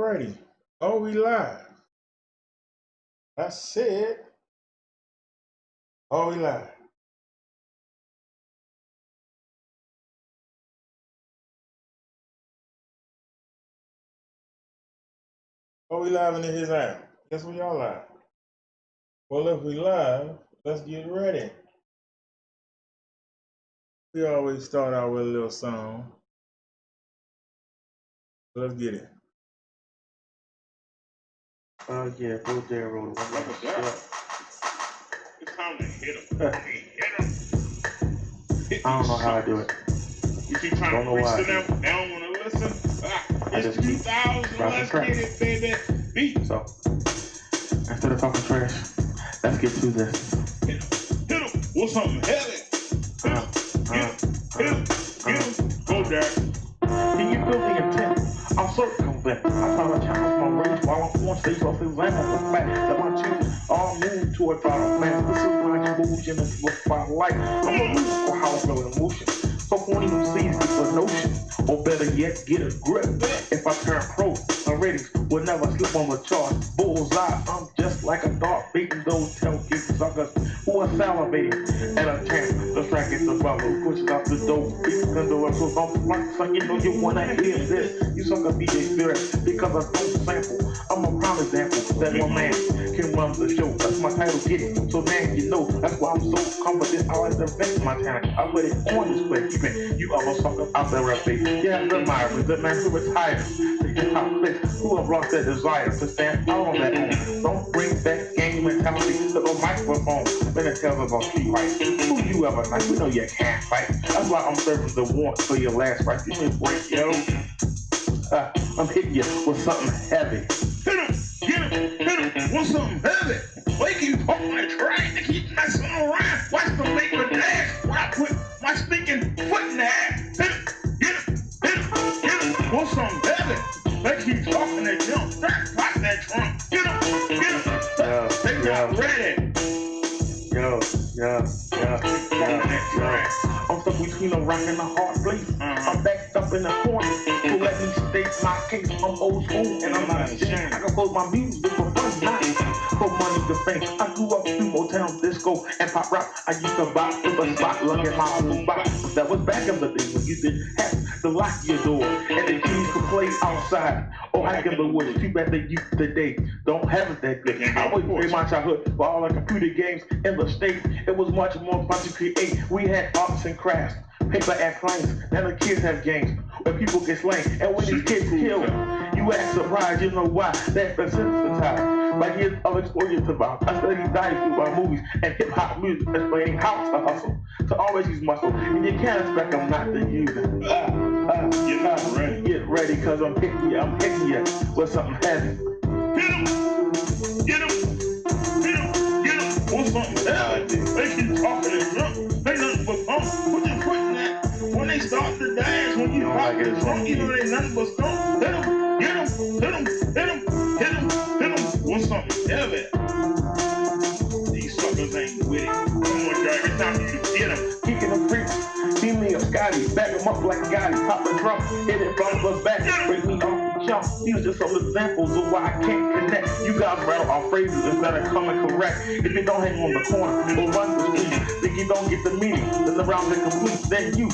Alrighty. Oh, we live. I said, oh, we live. Oh, we live into his app. Guess we all live. Well, if we live, let's get ready. We always start out with a little song. Let's get it. Yeah, Bill J wrote it. It's time to hit him. Hit him. I don't know how I do it. You keep trying to preach to them, they don't want to listen. It's 2000, let's get it, baby. Beat. So, instead of talking trash, let's get to this. Hit him. What's something heavy? Hit him. Go there. Can you feel the intent? I'm circumvent. I try to challenge my rage while I'm on stage off example the fact that my children all move toward final man. This is my illusion of what my life. I'm a loser for how I feel in motion. So when you sees the notion, or better yet, get a grip. If I turn pro, my ratings will never slip on the chart. Bullseye, I'm just like a dart beating those tailgate suckers who are salivating at a chance to strike at the brother who pushes out the door. Beats the door, so don't front, son, you know you wanna hear this. You sucker DJ spirit because I don't sample. I'm a prime example that one man can run the show. That's my title, get it. So now you know that's why I'm so confident. I like to vent my talent. I put it on display. You other suckers out there rapping. Yeah, the admirers, the man who retired. The hip-hop clips who have lost their desire to stand out on their own. Don't bring that gang mentality to the microphone. When it tells about street life. Who you ever like? We know you can't fight. That's why I'm serving the warrant for your last right. Give me a break, yo. I'm hitting you with something heavy. Hit him. What's something heavy? Why keep talking like trash? They keep messing around. Watch them make a dash. Why I put my stinking foot in the ass? Hit him. What's something heavy? They keep talking that jump. Pop that trunk. Get him. They got ready. Yo. I'm stuck between a rock and a hard place. I'm backed up in the corner. So let me state my case. I'm old school and I'm not ashamed. I compose my music for fun, not for money to fame. I grew up through Motown, disco, and pop rock. I used to box to the spot, look at my own box. That was back in the day when you didn't have to lock your door and the kids could play outside or hike in the woods. Too bad the youth today don't have it that good. I would play my childhood for all the computer games in the state. It was much more fun to create. We had arts and crafts, paper and planes. Now the kids have games where people get slain. And when these kids kill, you act surprised. You know why? They're desensitized by years of exposure to violence. I studied dive through by movies and hip hop music, explaining how to hustle, to always use muscle. And you can't expect them not to use it. Get ready, cause I'm hitting you with something heavy. Get him. What's something heavy? They keep talking and drunk. They nothing but pump. What you putting that? When they start to dance, when you pop the trunk, you know they nothing but skunk. Hit him. What's something heavy? These suckers ain't with it. Come on, Jack. It's time for you to get them. Kicking them freaks. See me a Scotty. Back him up like a Gotti. Pop the drum. Hit it from the back. Break me off. Jump. These are just some examples of why I can't connect. You guys rattle our phrases instead of coming correct. If you don't hang on the corner or run the street, then you don't get the meaning. Then the round is complete. Then you,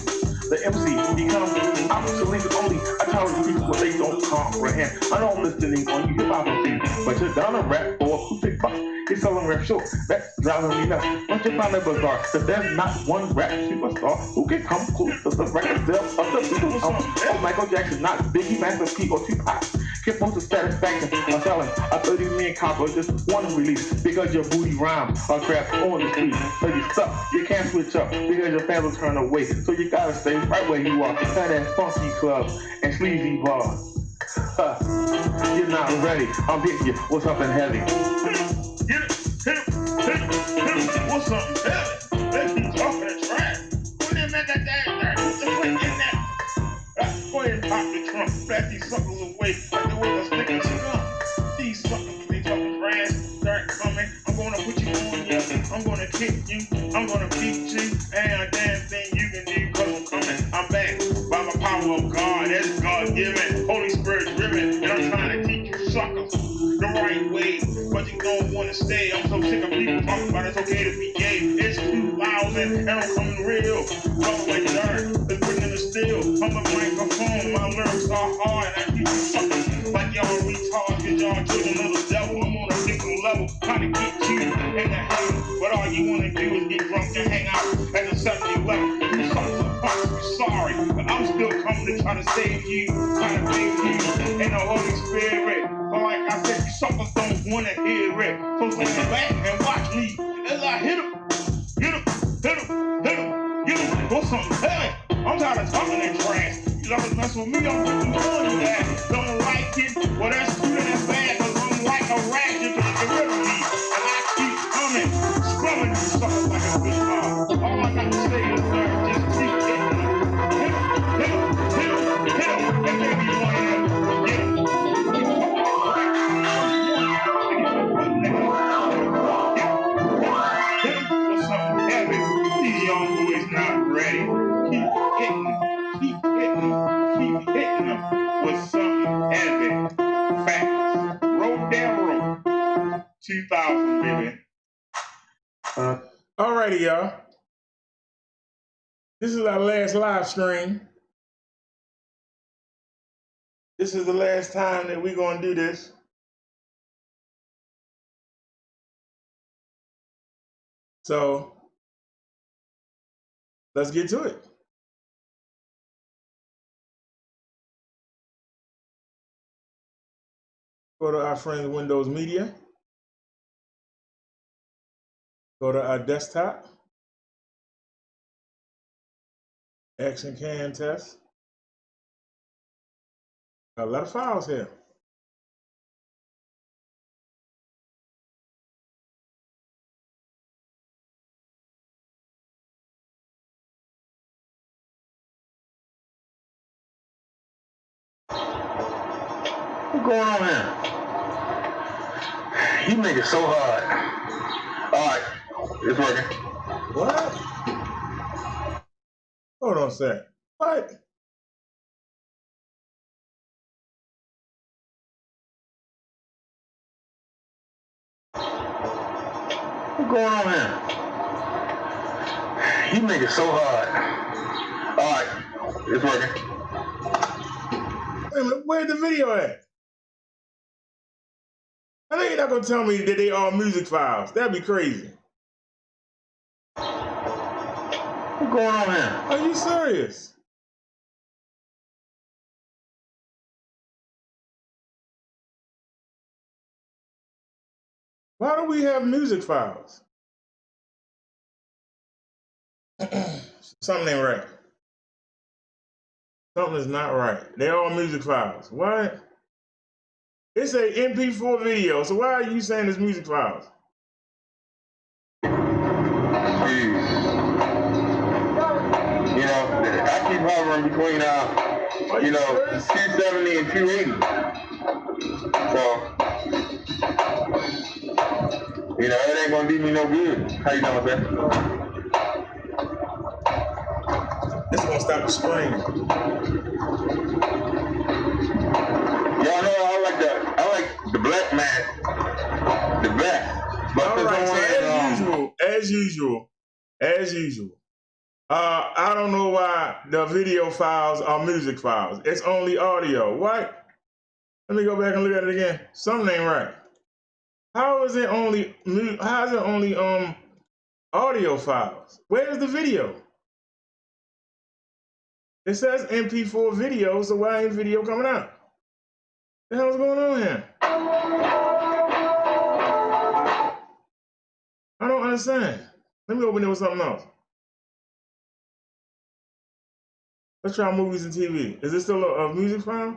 the MC, become obsolete only. I tell people what they don't comprehend. I know I'm listening on you hip hop MC, but you're down a rap or acoustic box. He's selling rap short. That's driving me nuts. Don't you find it bizarre? Cause there's not one rap superstar who can come close to the record sales of the Beatles. Oh, Michael Jackson, not Biggie, Master P, or Tupac. Can post the satisfaction of selling a 30 million copy of just one release because your booty rhymes are crap on the street. So you stuck. You can't switch up because your fans will turn away. So you gotta stay right where you are. At that funky club and sleazy bar. You're not ready. I'm hitting you with something heavy. Hit him. What's something heavy? They keep talking and trash. When they make that damn put the foot in there. Go ahead and pop the trunk. Back these suckers away like the way the stickers come. These suckers, they talking trash. Start coming. I'm gonna put you on you. I'm gonna kick you. I'm gonna beat you. Ain't a damn thing you can do cause I'm coming. I'm back by the power of God. That's God given. Holy Spirit driven. And I'm trying to teach you. the right way, but you don't want to stay. I'm so sick of people talking about it's okay to be gay. It's 2000 and I'm coming real. Rough like dirt, it's bringing the steel. I'm a microphone, my lyrics are hard, and I keep you sucking like y'all retards, cause y'all children of the devil. I'm on a different level, trying to get you in the hell. But all you want to do is get drunk and hang out at the 7-Eleven. You suckers are fucking sorry, but I'm still coming to try to save you, trying to save you in the Holy Spirit. But like I said, you suckers don't want to hear it. So stand back and watch me as I hit him, hit him, hit him, hit him, hit him, go something heavy. I'm tired of talking that trash. You suckers mess with me, I'm putting on you that. Don't like it? Well, that's good and that's bad, because I'm like a rat, you can get rid of me. And I keep coming, scrumming you suckers like a good dog. All I got to say is, just keep hitting them. Hit him, hit him, hit him, hit him, and maybe one of them get him. Hit him with something heavy. These young boys not ready. Keep hitting them, keep hitting them, keep hitting them with something heavy. Facts. Roll down road. 2000, baby. Alrighty, y'all. This is our last live stream. This is the last time that we're going to do this. So, let's get to it. Go to our friends Windows Media. Go to our desktop. Action Can Test. Got a lot of files here. What's going on here? You make it so hard. Alright, it's working. What? Hold on a sec. What? What's going on here? You make it so hard. Alright, it's working. Wait a minute, where's the video at? I know you're not going to tell me that they all music files. That'd be crazy. What's going on here? Are you serious? Why do we have music files? Something ain't right. Something is not right. They're all music files. What? It's a MP4 video, so why are you saying it's music files? You know, I keep hovering between, 270 and 280. So, it ain't gonna do me no good. How you doing, man? This gonna stop the stream. Y'all know I like the black man, the best. But all right, so as usual. I don't know why the video files are music files. It's only audio. What? Let me go back and look at it again. Something ain't right. How is it only audio files? Where's the video? It says MP4 video, so why ain't video coming out? What the hell's going on here? I don't understand. Let me open it with something else. Let's try movies and TV. Is this still a music file?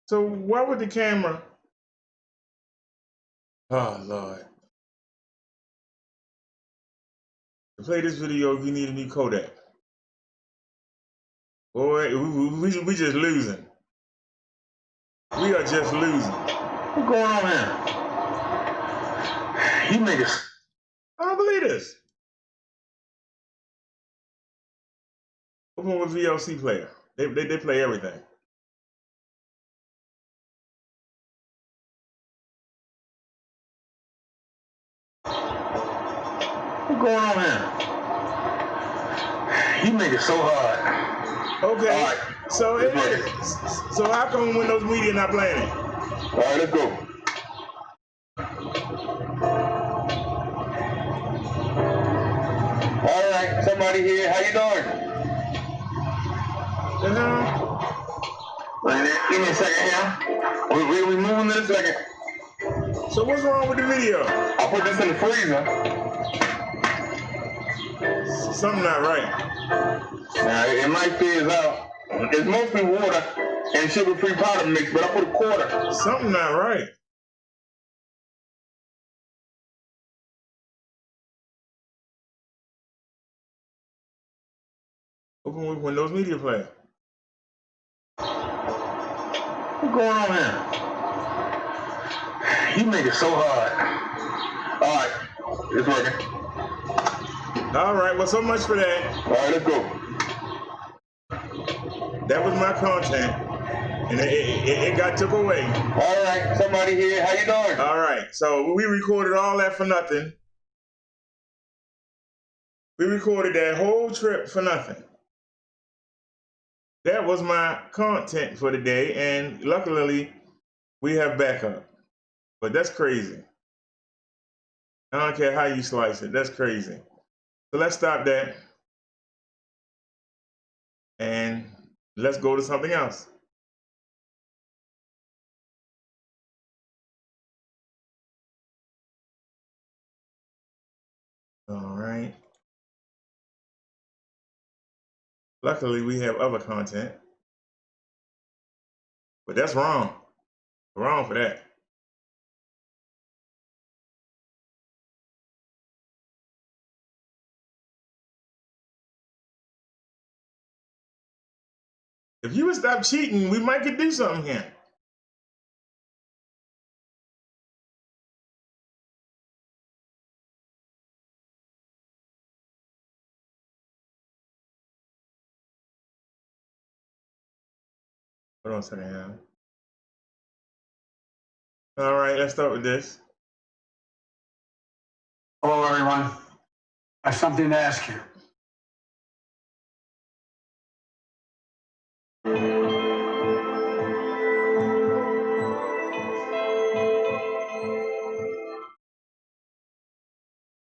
So why would the camera? Oh Lord! To play this video, you need a new codec. Boy, we just losing. We are just losing. What's going on here? You niggas. I don't believe this. Open with VLC player. They play everything. What's going on here? You make it so hard. Okay, All right. so it is. So how come Windows Media not playing it? All right, let's go. All right, somebody here. How you doing? Give me a second here. We moving in a second. So what's wrong with the video? I put this in the freezer. Something not right. Now, it might fizz out. It's mostly water and sugar-free powder mix, but I put a quarter. Something not right. Open with Windows Media Player. What's going on here? You make it so hard. All right, it's working. All right, well, so much for that. All right, let's go. That was my content, and it got took away. All right, somebody here. How you doing? All right, so we recorded all that for nothing. We recorded that whole trip for nothing. That was my content for the day, and luckily, we have backup. But that's crazy. I don't care how you slice it. That's crazy. So let's stop that. And let's go to something else. All right. Luckily, we have other content. But that's wrong. Wrong for that. If you would stop cheating, we might could do something here. Hold on a second now. All right, let's start with this. Hello, everyone. I have something to ask you.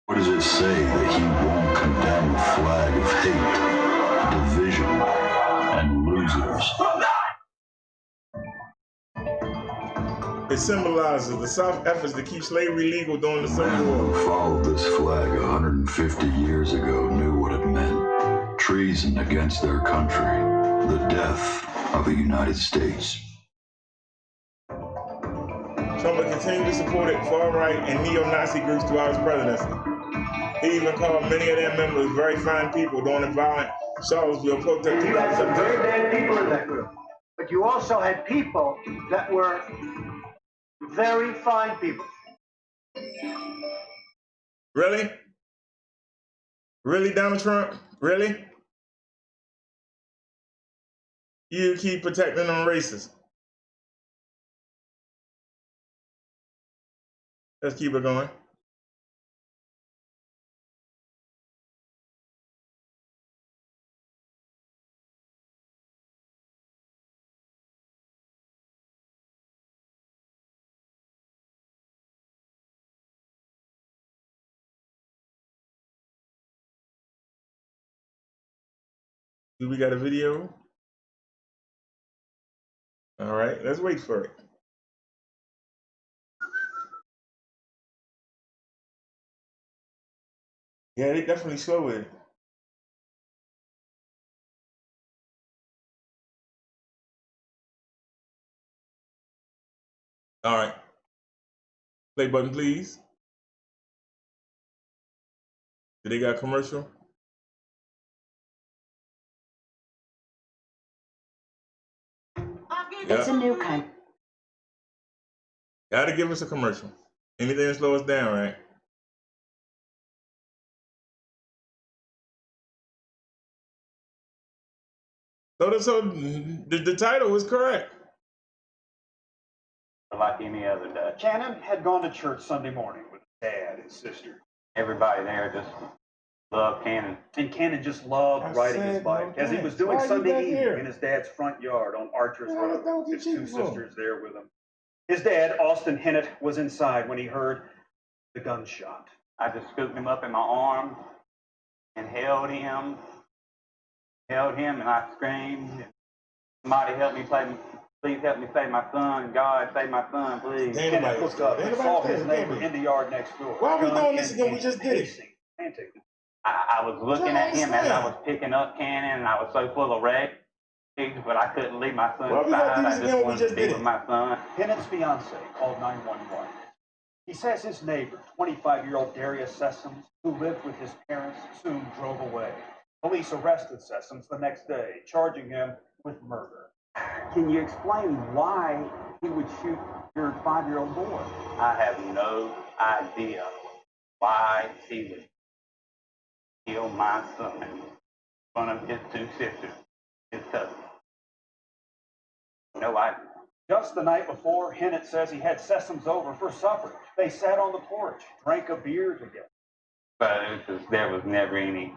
What does it say that he won't condemn the flag of hate, division, and losers? It symbolizes the South's efforts to keep slavery legal during the The Civil man War. who followed this flag 150 years ago knew what it meant. Treason against their country, the death of the United States. Trump will continue to support far-right and neo-Nazi groups throughout his presidency. He even called many of their members very fine people during the violent Charlottesville protest. You had some very bad people in that group, but you also had people that were very fine people. Really? Really, Donald Trump? Really? You keep protecting them racists. Let's keep it going. Do we got a video? All right, let's wait for it. Yeah, they definitely slow with it. All right. Play button, please. Do they got a commercial? It's a new kind. Gotta give us a commercial. Anything to slow us down, right? So the title was correct. Like any other day. Cannon had gone to church Sunday morning with his dad and sister. Everybody there just loved Cannon. And Cannon just loved riding his bike, as he was doing Sunday evening in his dad's front yard on Archer's Road. His two sisters there with him. His dad, Austin Hennett, was inside when he heard the gunshot. I just scooped him up in my arms and held him, and I screamed, "Somebody help me please help me save my son. God, save my son, please." Kenneth looked up and saw his neighbor in the yard next door. Why are we doing this again? We just did it. I was looking at him as I was picking up Cannon, and I was so full of rage, but I couldn't leave my son's side. I just wanted to be with my son. Kennett's fiance called 911. He says his neighbor, 25-year-old Darius Sessoms, who lived with his parents, soon drove away. Police arrested Sessoms the next day, charging him with murder. Can you explain why he would shoot your 5-year-old boy? I have no idea why he would kill my son in front of his two sisters, his cousins. No idea. Just the night before, Hennett says he had Sessoms over for supper. They sat on the porch, drank a beer together. But there was never anything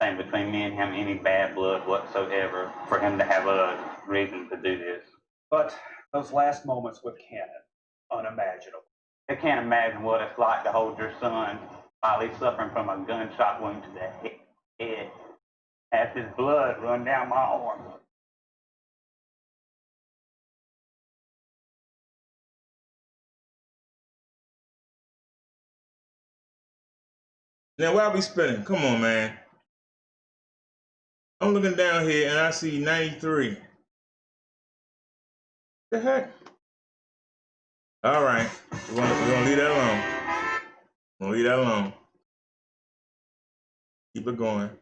between me and him, any bad blood whatsoever, for him to have a reason to do this. But those last moments with Cannon, unimaginable. I can't imagine what it's like to hold your son while he's suffering from a gunshot wound to the head. Has his blood run down my arm. Now, why are we spinning? Come on, man. I'm looking down here and I see 93. The heck? All right, we're gonna leave that alone. We're gonna leave that alone. Keep it going.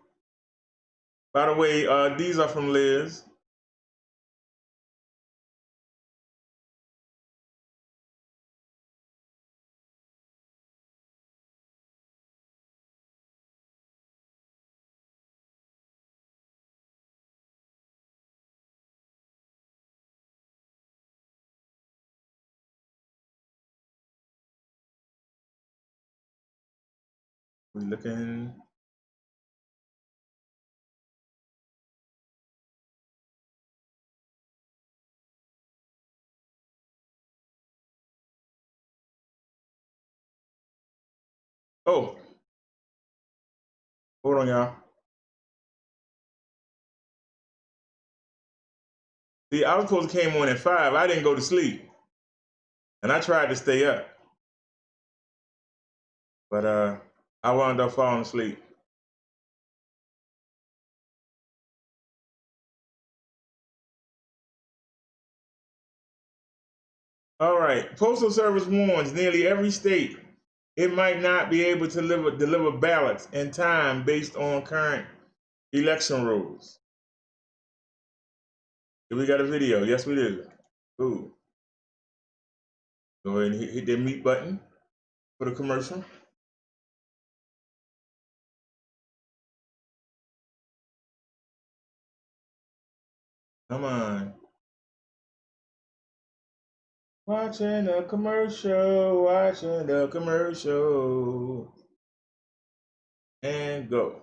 By the way, these are from Liz. We looking. Oh, hold on, y'all. See, I was supposed to came on at 5. I didn't go to sleep, and I tried to stay up, but I wound up falling asleep. All right, Postal Service warns nearly every state it might not be able to deliver ballots in time based on current election rules. Do we got a video? Yes, we do. Ooh. Go ahead and hit that mute button for the commercial. Come on. Watching the commercial, and go.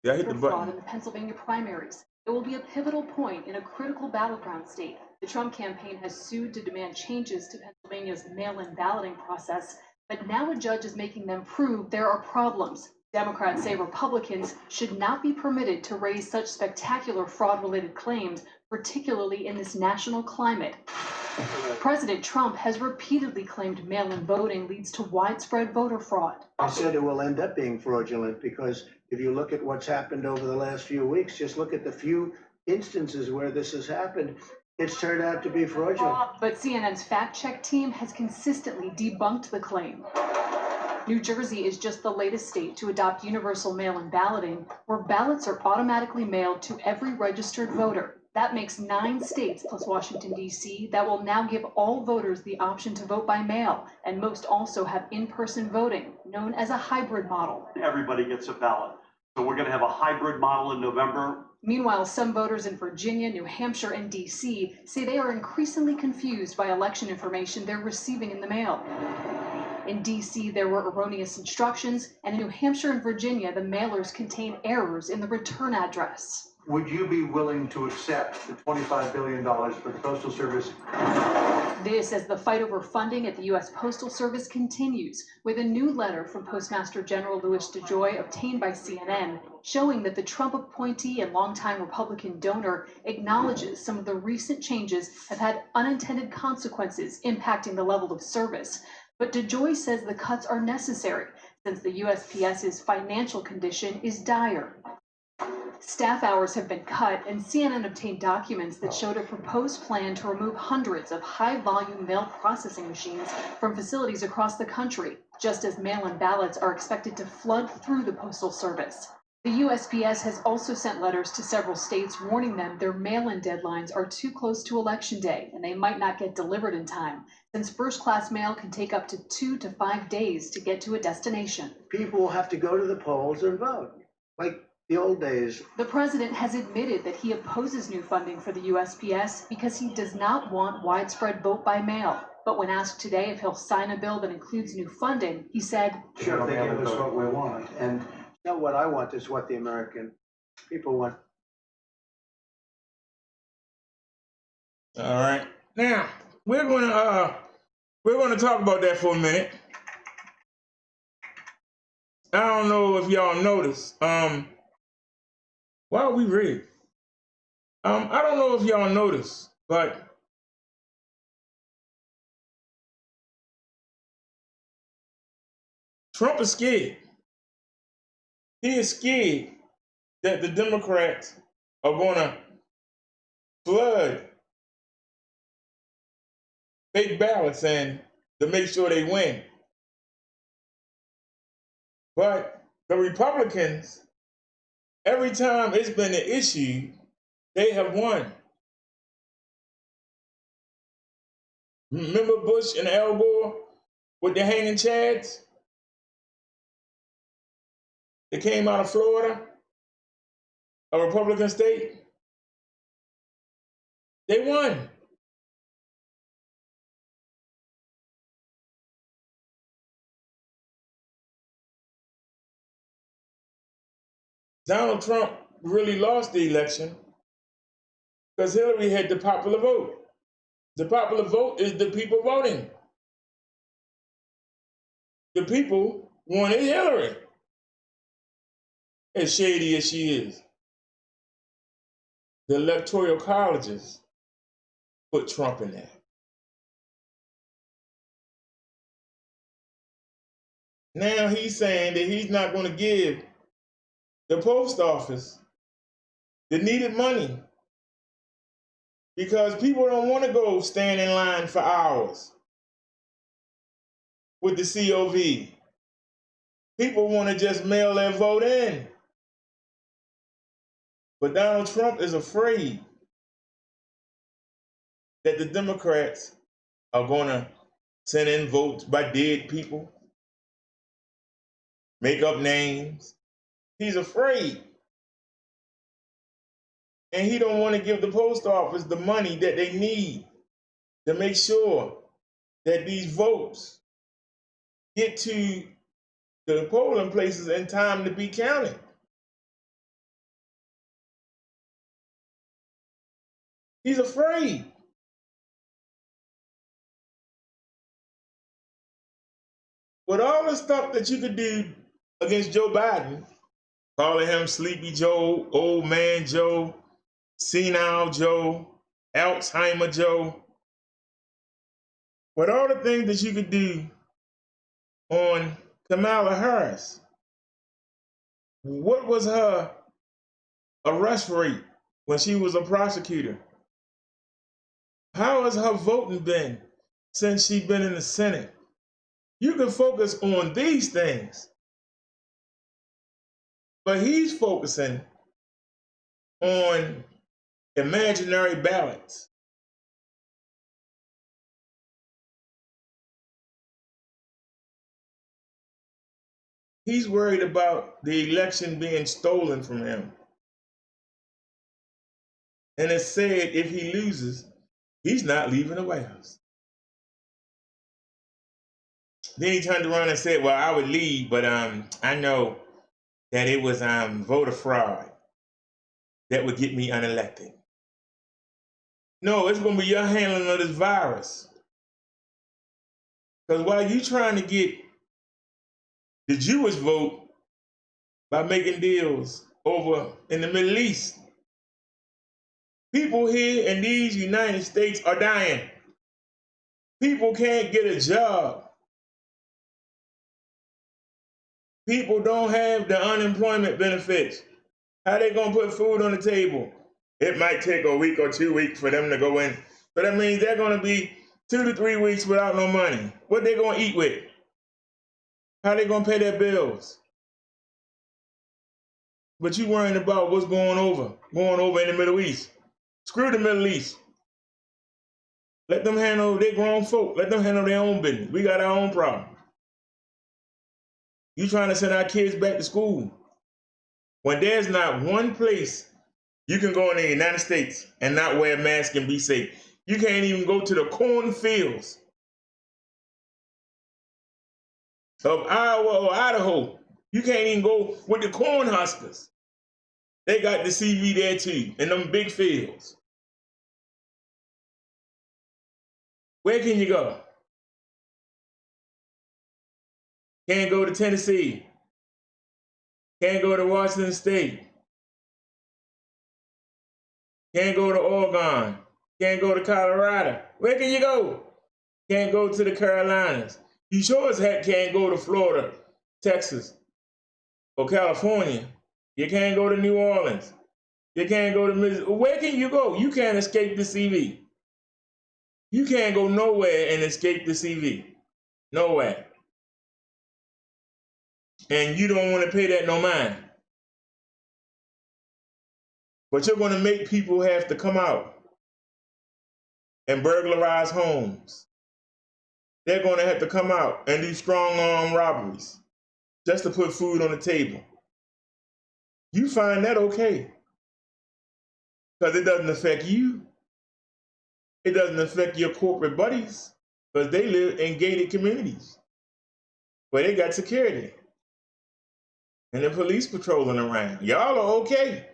Yeah, I hit the button. Fraud in the Pennsylvania primaries. It will be a pivotal point in a critical battleground state. The Trump campaign has sued to demand changes to Pennsylvania's mail-in balloting process, but now a judge is making them prove there are problems. Democrats say Republicans should not be permitted to raise such spectacular fraud-related claims, particularly in this national climate. President Trump has repeatedly claimed mail-in voting leads to widespread voter fraud. I said it will end up being fraudulent because if you look at what's happened over the last few weeks, just look at the few instances where this has happened, it's turned out to be fraudulent. But CNN's fact-check team has consistently debunked the claim. New Jersey is just the latest state to adopt universal mail-in balloting, where ballots are automatically mailed to every registered voter. That makes 9 states plus Washington, D.C. that will now give all voters the option to vote by mail, and most also have in-person voting, known as a hybrid model. Everybody gets a ballot. So we're going to have a hybrid model in November. Meanwhile, some voters in Virginia, New Hampshire, and D.C. say they are increasingly confused by election information they're receiving in the mail. In D.C., there were erroneous instructions, and in New Hampshire and Virginia, the mailers contain errors in the return address. Would you be willing to accept the $25 billion for the Postal Service? This as the fight over funding at the U.S. Postal Service continues, with a new letter from Postmaster General Louis DeJoy obtained by CNN, showing that the Trump appointee and longtime Republican donor acknowledges some of the recent changes have had unintended consequences impacting the level of service. But DeJoy says the cuts are necessary, since the USPS's financial condition is dire. Staff hours have been cut, and CNN obtained documents that showed a proposed plan to remove hundreds of high-volume mail processing machines from facilities across the country, just as mail-in ballots are expected to flood through the Postal Service. The USPS has also sent letters to several states warning them their mail-in deadlines are too close to Election Day, and they might not get delivered in time, since first-class mail can take up to 2 to 5 days to get to a destination. People will have to go to the polls and vote, like the old days. The president has admitted that he opposes new funding for the USPS because he does not want widespread vote by mail. But when asked today if he'll sign a bill that includes new funding, he said, Sure, they give us what we want. And not what I want is what the American people want. All right. Now, we're gonna talk about that for a minute. I don't know if y'all noticed. While we read, I don't know if y'all noticed, but Trump is scared. He is scared that the Democrats are gonna flood fake ballots and to make sure they win. But the Republicans, every time it's been an issue, they have won. Remember Bush and Al Gore with the hanging chads? They came out of Florida, a Republican state. They won. Donald Trump really lost the election because Hillary had the popular vote. The popular vote is the people voting. The people wanted Hillary, as shady as she is. The electoral colleges put Trump in there. Now he's saying that he's not going to give the post office the needed money because people don't want to go stand in line for hours with the COV. People want to just mail their vote in. But Donald Trump is afraid that the Democrats are going to send in votes by dead people, make up names. He's afraid. And he don't want to give the post office the money that they need to make sure that these votes get to the polling places in time to be counted. He's afraid. With all the stuff that you could do against Joe Biden, calling him Sleepy Joe, Old Man Joe, Senile Joe, Alzheimer Joe, with all the things that you could do on Kamala Harris, what was her arrest rate when she was a prosecutor? How has her voting been since she's been in the Senate? You can focus on these things, but he's focusing on imaginary ballots. He's worried about the election being stolen from him. And it's said if he loses, he's not leaving the White House. Then he turned around and said, well, I would leave, but I know that it was voter fraud that would get me unelected. No, it's going to be your handling of this virus. Because while you trying to get the Jewish vote by making deals over in the Middle East, people here in these United States are dying. People can't get a job. People don't have the unemployment benefits. How they gonna put food on the table? It might take a week or 2 weeks for them to go in. So that means they're gonna be 2 to 3 weeks without no money. What they gonna eat with? How they gonna pay their bills? But you worrying about what's going over in the Middle East. Screw the Middle East. Let them handle their grown folk. Let them handle their own business. We got our own problem. You trying to send our kids back to school when there's not one place you can go in the United States and not wear a mask and be safe. You can't even go to the cornfields of Iowa or Idaho. You can't even go with the corn huskers. They got the CV there too, in them big fields. Where can you go? Can't go to Tennessee. Can't go to Washington State. Can't go to Oregon. Can't go to Colorado. Where can you go? Can't go to the Carolinas. You sure as heck can't go to Florida, Texas, or California. You can't go to New Orleans. You can't go to Mississippi. Where can you go? You can't escape the CV. You can't go nowhere and escape the CV. Nowhere. And you don't want to pay that no mind. But you're going to make people have to come out and burglarize homes. They're going to have to come out and do strong arm robberies just to put food on the table. You find that okay? Because it doesn't affect you. It doesn't affect your corporate buddies because they live in gated communities where they got security and the police patrolling around. Y'all are okay.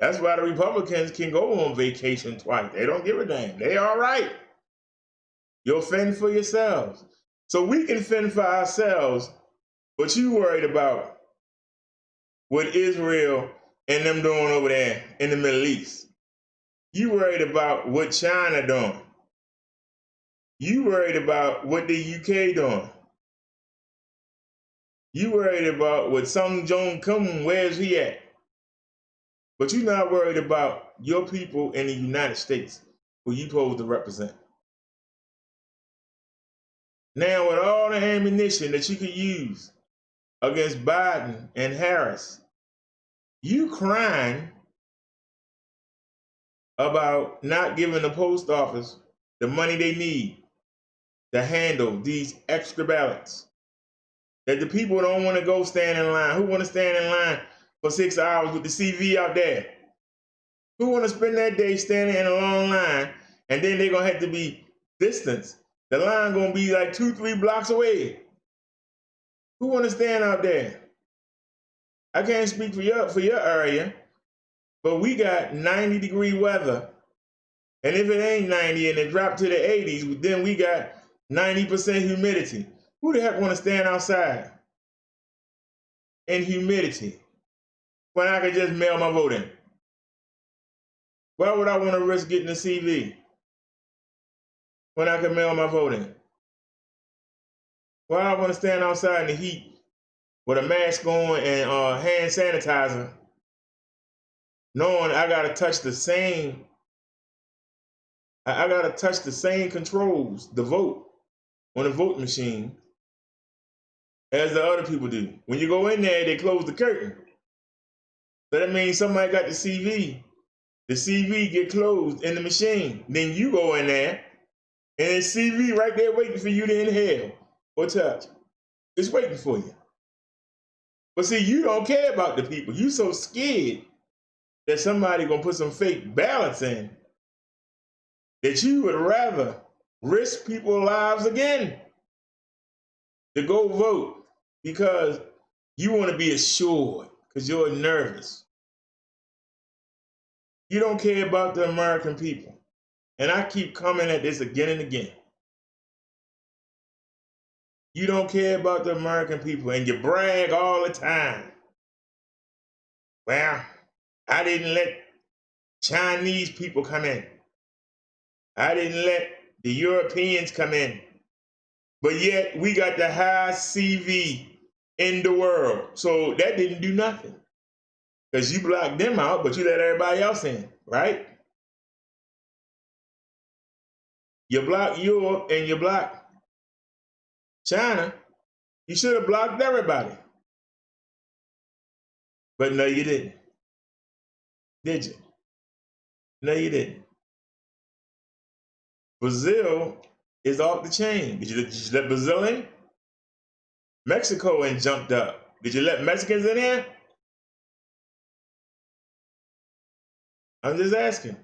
That's why the Republicans can go on vacation twice. They don't give a damn. They all right. You'll fend for yourselves. So we can fend for ourselves, but you worried about what Israel and them doing over there in the Middle East. You worried about what China doing. You worried about what the UK doing. You worried about what Sung Jong Kim, where's he at? But you're not worried about your people in the United States who you supposed to represent. Now with all the ammunition that you could use against Biden and Harris, you crying about not giving the post office the money they need to handle these extra ballots. That the people don't want to go stand in line. Who want to stand in line for 6 hours with the CV out there? Who want to spend that day standing in a long line and then they're going to have to be distanced? The line going to be like 2-3 blocks away. Who want to stand out there? I can't speak for your area, but we got 90-degree weather. And if it ain't 90 and it dropped to the 80s, then we got 90% humidity. Who the heck want to stand outside in humidity when I could just mail my vote in? Why would I want to risk getting a CV when I can mail my vote in? Why I want to stand outside in the heat with a mask on and hand sanitizer, knowing I gotta touch the same, I gotta touch the same controls, the vote, on the vote machine as the other people do. When you go in there, they close the curtain. So that means somebody got the CV The CV get closed in the machine. Then you go in there, and it's CV right there waiting for you to inhale or touch. It's waiting for you. But see, you don't care about the people. You so scared that somebody gonna put some fake ballots in that you would rather risk people's lives again to go vote because you want to be assured because you're nervous. You don't care about the American people. And I keep coming at this again and again. You don't care about the American people and you brag all the time. Well, I didn't let Chinese people come in. I didn't let the Europeans come in. But yet we got the highest CV in the world. So that didn't do nothing. Because you blocked them out, but you let everybody else in, right? You blocked Europe and you blocked China. You should have blocked everybody. But no, you didn't. Did you? No, you didn't. Brazil is off the chain. Did you let Brazil in? Mexico ain't jumped up. Did you let Mexicans in here? I'm just asking.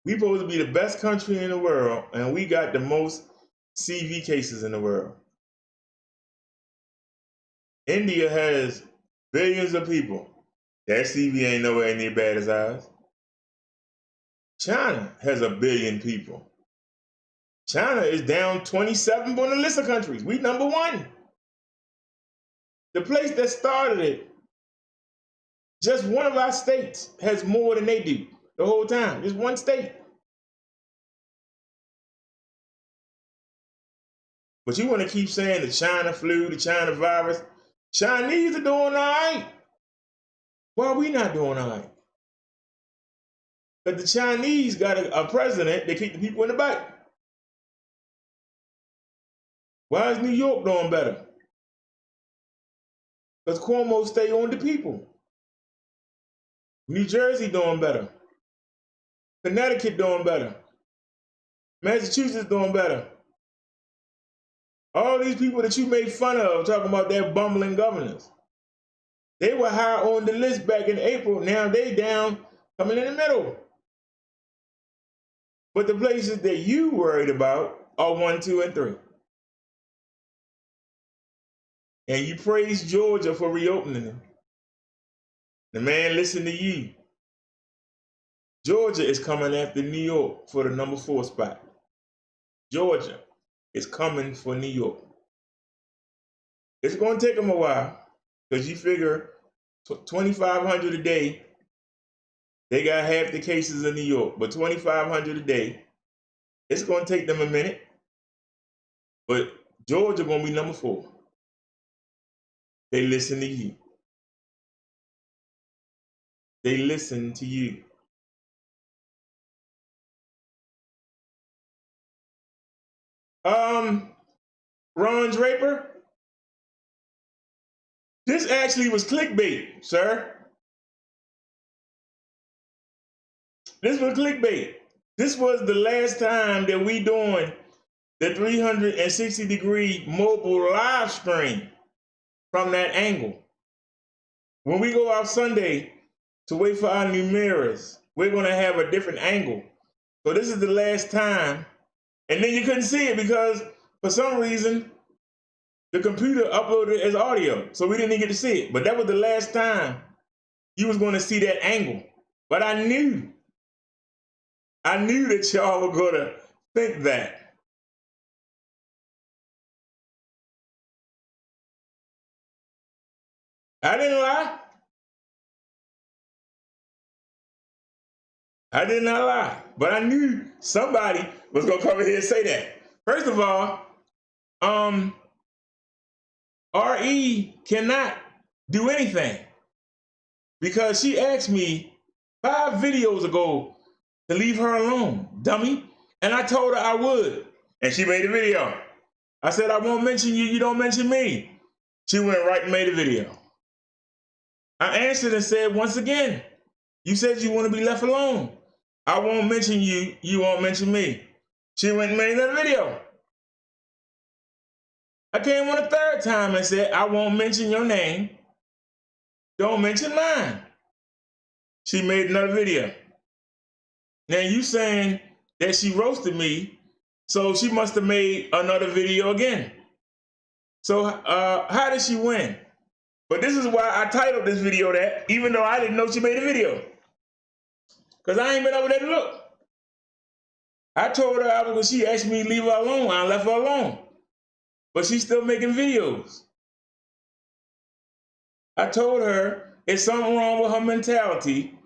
We supposed to be the best country in the world, and we got the most CV cases in the world. India has billions of people. That CV ain't nowhere near bad as ours. China has 1 billion people. China is down 27 on the list of countries. We number 1. The place that started it, just one of our states has more than they do the whole time. Just one state. But you want to keep saying the China flu, the China virus. Chinese are doing all right. Why are we not doing all right? Because the Chinese got a president that keep the people in the back. Why is New York doing better? Because Cuomo stay on the people. New Jersey doing better. Connecticut doing better. Massachusetts doing better. All these people that you made fun of talking about their bumbling governors. They were high on the list back in April. Now they down, coming in the middle. But the places that you worried about are 1, 2, and 3. And you praise Georgia for reopening them. The man listened to you. Georgia is coming after New York for the number 4 spot. Georgia is coming for New York. It's going to take them a while because you figure 2,500 a day. They got half the cases in New York, but 2,500 a day. It's going to take them a minute. But Georgia going to be number 4. They listen to you. They listen to you. Ron Draper, this actually was clickbait, sir. This was clickbait. This was the last time that we doing the 360-degree mobile live stream from that angle. When we go out Sunday to wait for our new mirrors, we're going to have a different angle. So this is the last time. And then you couldn't see it because for some reason, the computer uploaded it as audio. So we didn't even get to see it. But that was the last time you was going to see that angle. But I knew that y'all were going to think that. I didn't lie. I did not lie. But I knew somebody was going to come in here and say that. First of all, RE cannot do anything because she asked me 5 videos ago to leave her alone, dummy. And I told her I would. And she made a video. I said, I won't mention you, you don't mention me. She went right and made a video. I answered and said, once again, You said you want to be left alone. I won't mention you. You won't mention me. She went and made another video. I came on a third time and said, I won't mention your name. Don't mention mine. She made another video. Now you saying that she roasted me, so she must have made another video again. So how did she win? But this is why I titled this video that, even though I didn't know she made a video. Because I ain't been over there to look. I told her when she asked me to leave her alone, I left her alone. But she's still making videos. I told her it's something wrong with her mentality,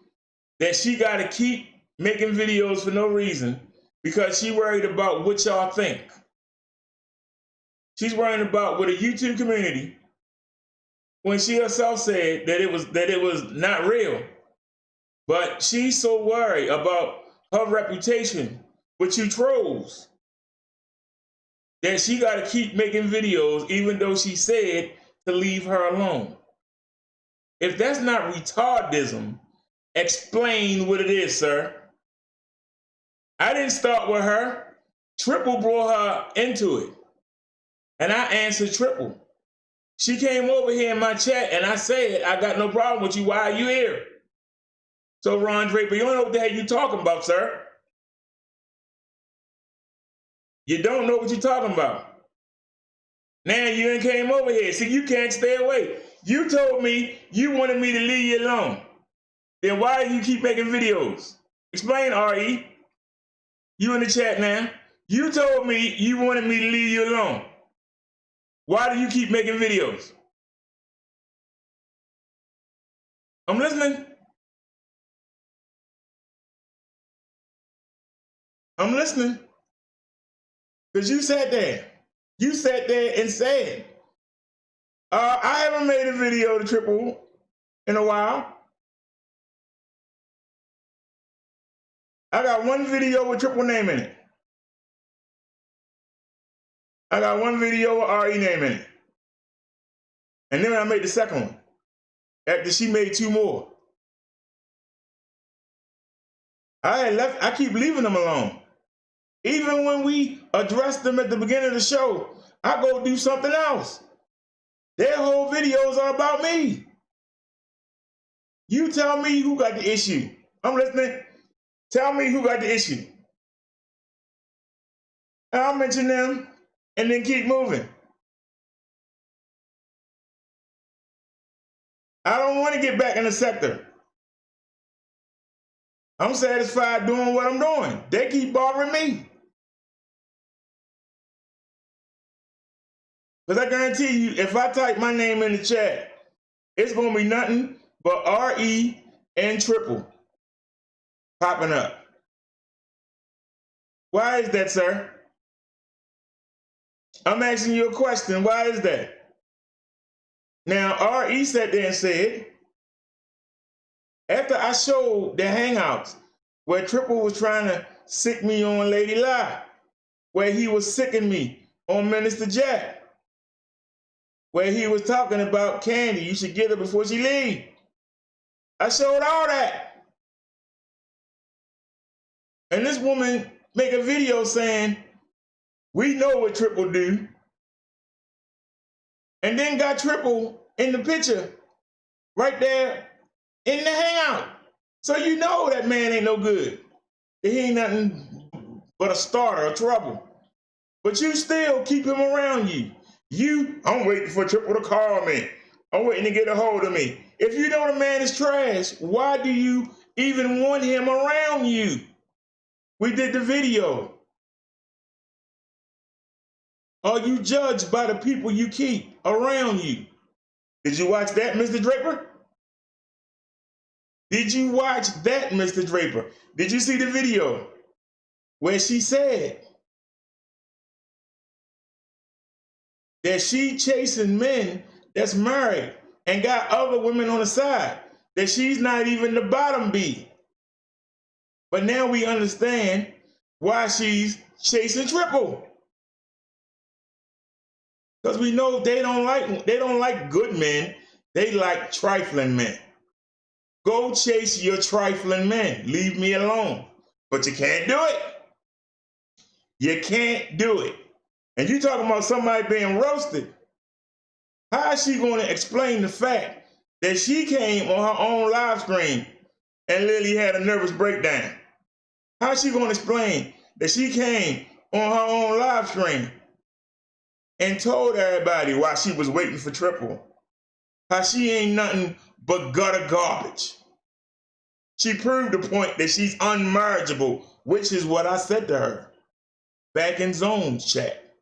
that she got to keep making videos for no reason because she worried about what y'all think. She's worrying about what a YouTube community, when she herself said that it was not real. But she's so worried about her reputation with you trolls that she got to keep making videos even though she said to leave her alone. If that's not retardism, explain what it is, sir. I didn't start with her. Triple brought her into it. And I answered Triple. She came over here in my chat and I said, I got no problem with you. Why are you here? So Ron Draper, you don't know what the hell you talking about, sir. You don't know what you're talking about. Now you ain't came over here. See, you can't stay away. You told me you wanted me to leave you alone. Then why do you keep making videos? Explain, RE. You in the chat now. You told me you wanted me to leave you alone. Why do you keep making videos? I'm listening. I'm listening. Because you sat there. You sat there and said, I haven't made a video to Triple in a while. I got one video with Triple name in it. I got one video with RE name in it. And then I made the second one. After she made two more. I keep leaving them alone. Even when we address them at the beginning of the show, I go do something else. Their whole videos are about me. You tell me who got the issue. I'm listening. Tell me who got the issue. And I'll mention them and then keep moving. I don't want to get back in the sector. I'm satisfied doing what I'm doing. They keep bothering me. Because I guarantee you, if I type my name in the chat, it's going to be nothing but RE and Triple popping up. Why is that, sir? I'm asking you a question. Why is that? Now, RE sat there and said, after I showed the hangouts where Triple was trying to sick me on Lady Lie, where he was sicking me on Minister Jack, where he was talking about Candy, you should get her before she leave. I showed all that. And this woman make a video saying, we know what Triple do. And then got Triple in the picture right there in the hangout. So you know that man ain't no good. He ain't nothing but a starter of trouble. But you still keep him around you. I'm waiting for Triple to call me. I'm waiting to get a hold of me. If you know the man is trash, why do you even want him around you? We did the video. Are you judged by the people you keep around you? Did you watch that, Mr. Draper? Did you watch that, Mr. Draper? Did you see the video where she said that she chasing men that's married and got other women on the side, that she's not even the bottom B? But now we understand why she's chasing Triple. Because we know they don't like good men, they like trifling men. Go chase your trifling men. Leave me alone. But you can't do it. You can't do it. And you talking about somebody being roasted. How is she going to explain the fact that she came on her own live stream and literally had a nervous breakdown? How is she going to explain that she came on her own live stream and told everybody why she was waiting for Triple? How she ain't nothing but gutter garbage. She proved the point that she's unmarriageable, which is what I said to her back in Zone's chat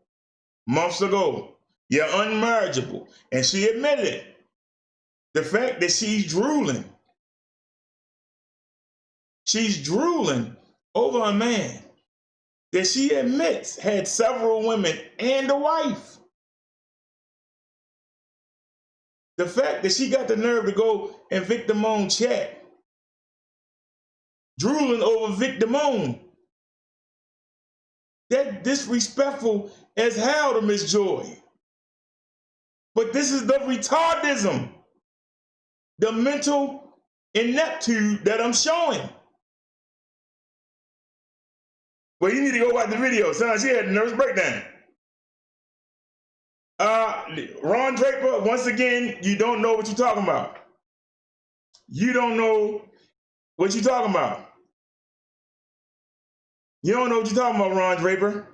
months ago. You're unmarriageable. And she admitted it. The fact that she's drooling over a man that she admits had several women and a wife. The fact that she got the nerve to go and Victimone chat, drooling over Victimone. That disrespectful as hell to Miss Joy. But this is the retardism, the mental ineptitude that I'm showing. Well, you need to go watch the video, son. She had a nervous breakdown. Ron Draper, once again, you don't know what you're talking about. You don't know what you're talking about. You don't know what you're talking about, Ron Draper.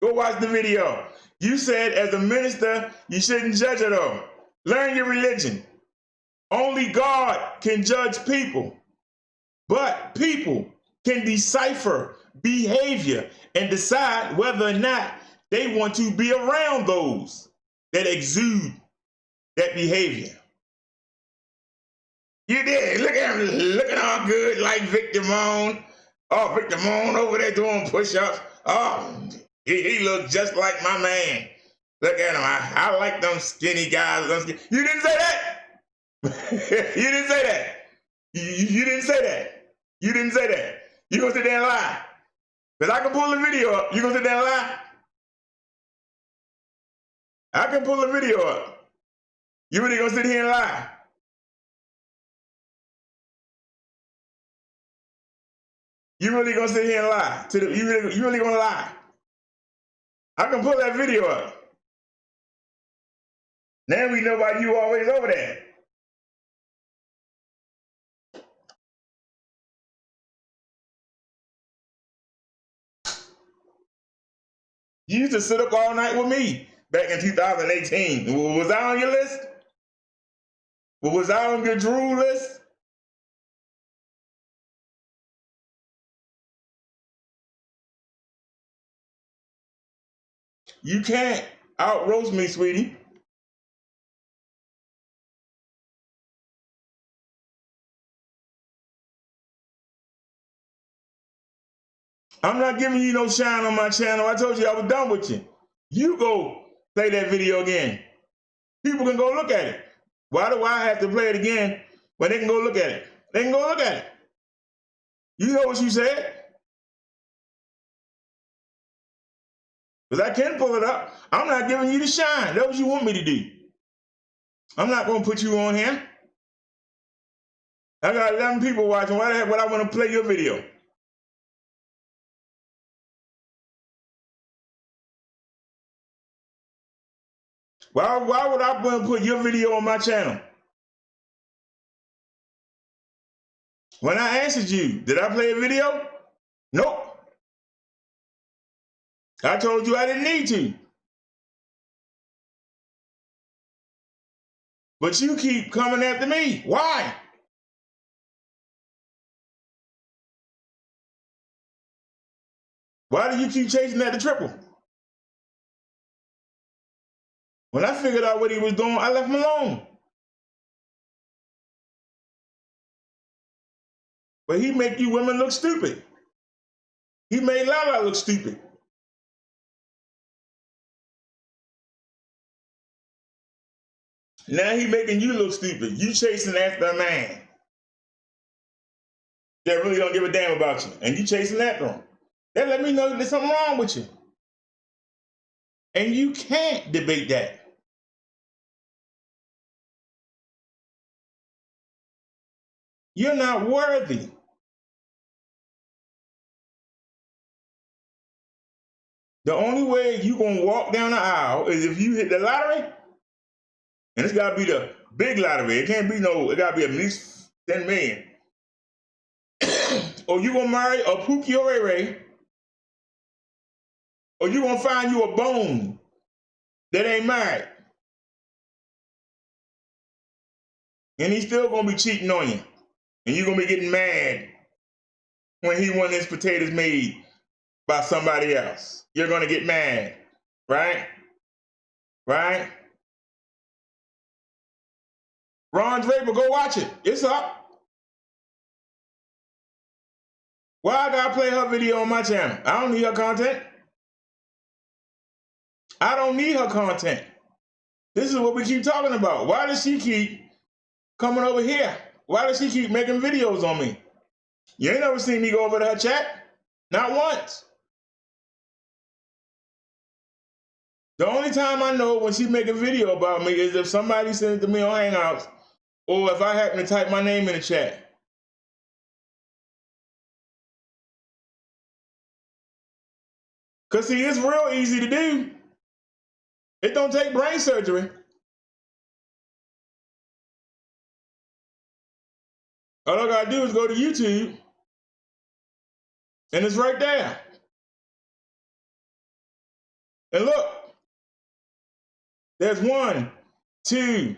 Go watch the video. You said as a minister, you shouldn't judge her though. Learn your religion. Only God can judge people. But people can decipher behavior and decide whether or not they want to be around those that exude that behavior. You did. Look at him looking all good like Victimone. Oh, Victimone over there doing push-ups. Oh, he looked just like my man. Look at him. I like them skinny guys. You didn't say that. You didn't say that. You didn't say that. You didn't say that. You gonna sit there and lie? Because I can pull the video up. You gonna sit there and lie? I can pull the video up. You really gonna sit here and lie? You really gonna sit here and lie? You really gonna lie? I can pull that video up. Now we know why you always over there. You used to sit up all night with me back in 2018. Was I on your list? Was I on your drool list? You can't out roast me, sweetie. I'm not giving you no shine on my channel. I told you I was done with you. You go play that video again. People can go look at it. Why do I have to play it again when they can go look at it? They can go look at it. You know what you said? Because I can pull it up. I'm not giving you the shine. That's what you want me to do. I'm not going to put you on here. I got 11 people watching. Why the heck would I want to play your video? Why would I want to put your video on my channel? When I answered you, did I play a video? Nope. I told you I didn't need to. But you keep coming after me. Why? Why do you keep chasing at the triple? When I figured out what he was doing, I left him alone. But he make you women look stupid. He made Lala look stupid. Now he making you look stupid. You chasing after a man that really don't give a damn about you. And you chasing after him. That let me know there's something wrong with you. And you can't debate that. You're not worthy. The only way you're going to walk down the aisle is if you hit the lottery, and it's got to be the big lottery. It can't be no, it got to be at least 10 million. Or you're going to marry a Pookie or Ray, or you're going to find you a bone that ain't married. And he's still going to be cheating on you. And you're going to be getting mad when he wants his potatoes made by somebody else. You're going to get mad, right? Right? Ron Draper, go watch it. It's up. Why I gotta play her video on my channel? I don't need her content. I don't need her content. This is what we keep talking about. Why does she keep coming over here? Why does she keep making videos on me? You ain't never seen me go over to her chat. Not once. The only time I know when she make a video about me is if somebody sends it to me on Hangouts, or if I happen to type my name in the chat. Because see, it's real easy to do. It don't take brain surgery. All I gotta do is go to YouTube, and it's right there. And look, there's 1, 2,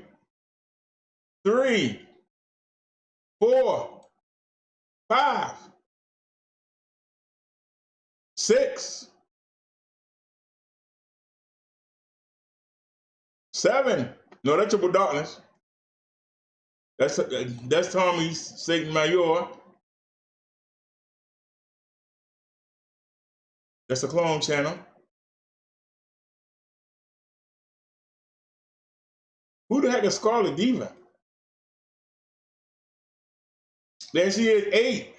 3, 4, 5, 6, 7. No, that's Triple Darkness. That's Tommy's Satan Mayor. That's a clone channel. Who the heck is Scarlet Diva? There she is, 8.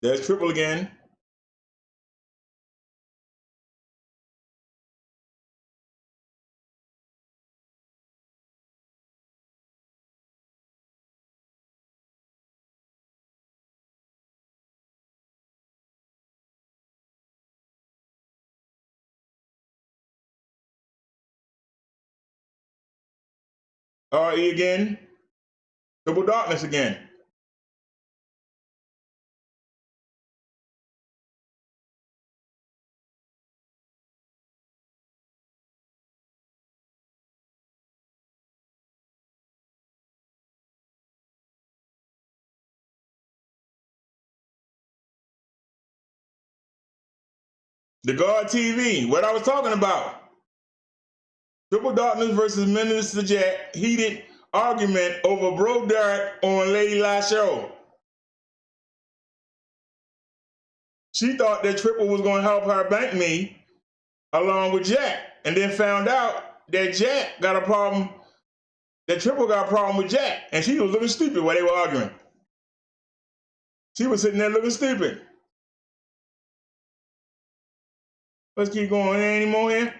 There's Triple again. RE again. Triple Darkness again. The God TV, what I was talking about. Triple Darkness versus Minister Jack, heated argument over Bro Derek on Lady Lie show. She thought that Triple was going to help her bank me along with Jack, and then found out that Jack got a problem, that Triple got a problem with Jack, and she was looking stupid while they were arguing. She was sitting there looking stupid. Let's keep going. There ain't any more here?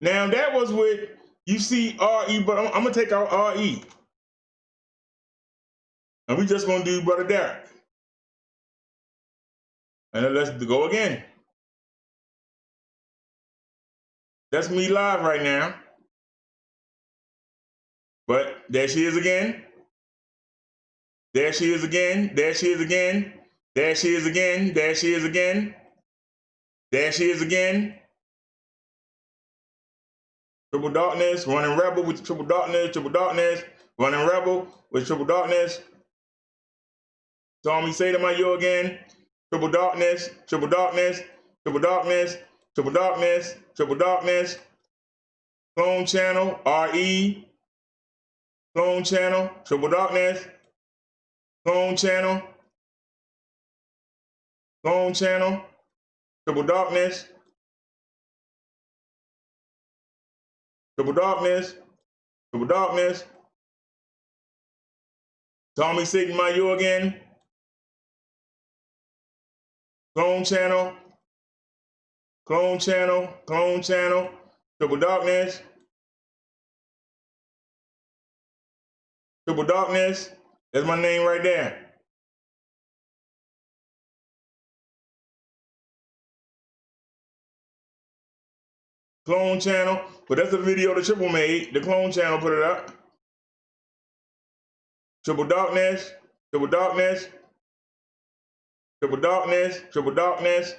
Now that was with, you see RE, but I'm gonna take out RE. And we just gonna do Brother Derek. And then let's go again. That's me live right now. But there she is again. There she is again. There she is again. There she is again. There she is again. There she is again. Triple Darkness, running Rebel with Triple Darkness, Triple Darkness, running Rebel with Triple Darkness. Tommy, say to my yo again. Triple Darkness, Triple Darkness, Triple Darkness, Triple Darkness, Triple Darkness. Clone channel, RE. Clone channel, Triple Darkness. clone channel, clone channel, triple darkness, triple darkness, triple darkness. Tommy Sigma, you again. Clone channel, clone channel, clone channel, triple darkness, triple darkness. That's my name right there. Clone channel, but that's a video the triple made. The clone channel put it up. Triple darkness, triple darkness, triple darkness, triple darkness.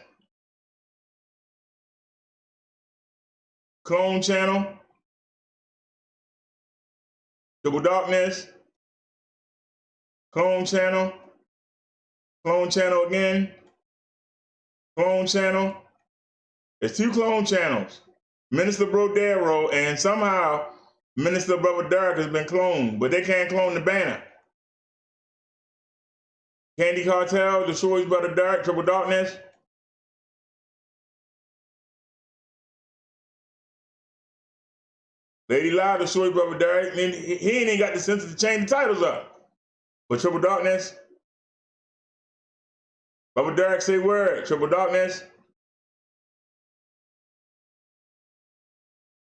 Clone channel, triple darkness, clone channel again, clone channel. There's two clone channels. Minister Brodero and somehow Minister Brother Derek has been cloned, but they can't clone the banner. Candy Cartel, Destroys Brother Derek, Triple Darkness. Lady Loud, Destroys Brother Derek. He ain't even got the sense to change the titles up. But Triple Darkness. Brother Derek say word, Triple Darkness.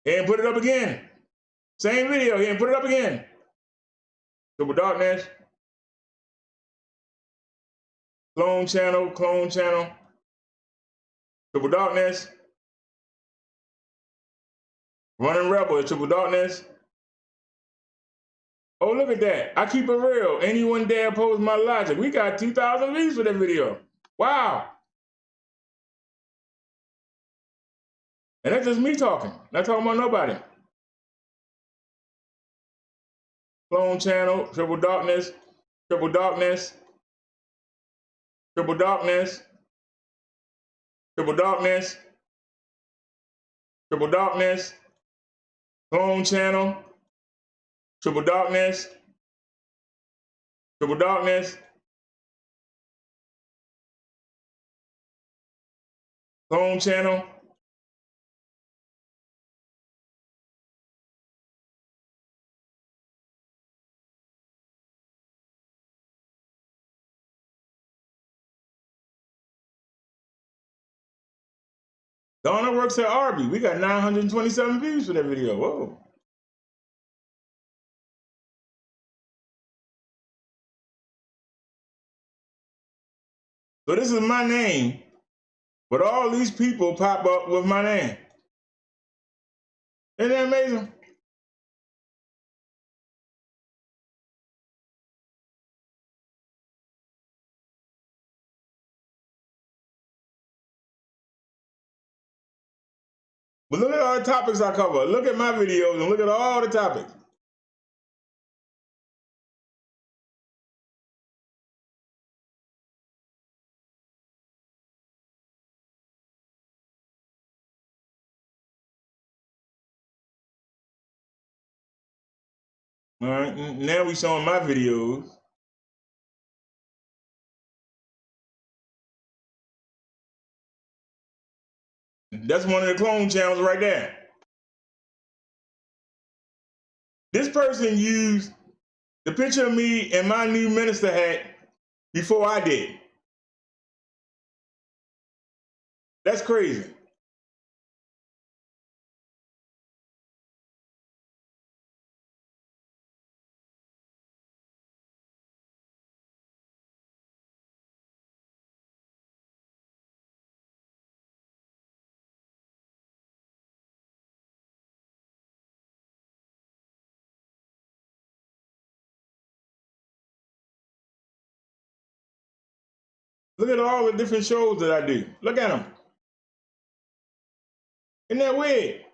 And put it up again. Same video, he and put it up again. Triple Darkness. Clone channel, clone channel. Triple Darkness. Running Rebel, Triple Darkness. Oh, look at that. I keep it real. Anyone dare oppose my logic. We got 2,000 views for that video. Wow. And that's just me talking. Not talking about nobody. Clone channel, Triple Darkness, Triple Darkness, Triple Darkness, Triple Darkness, Triple Darkness, Clone channel, Triple Darkness, Triple Darkness, Clone channel. Donna works at Arby. We got 927 views for that video. Whoa. So this is my name, but all these people pop up with my name. Isn't that amazing? But look at all the topics I cover. Look at my videos and look at all the topics. All right, now we showing my videos. That's one of the clone channels right there. This person used the picture of me in my new minister hat before I did. That's crazy. Look at all the different shows that I do. Look at them. Isn't that weird?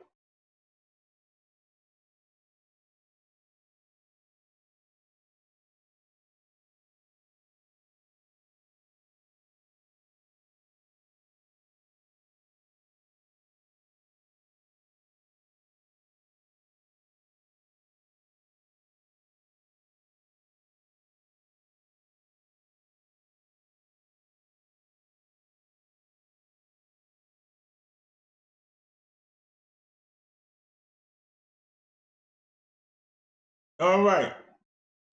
All right.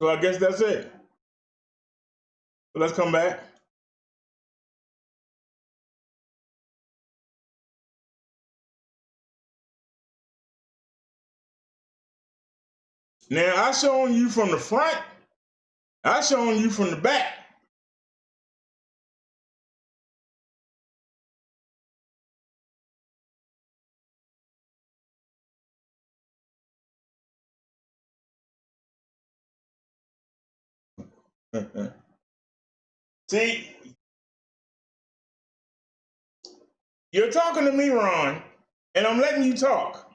So I guess that's it. So let's come back. Now I showing you from the front. I showing you from the back. See, you're talking to me, Ron, and I'm letting you talk.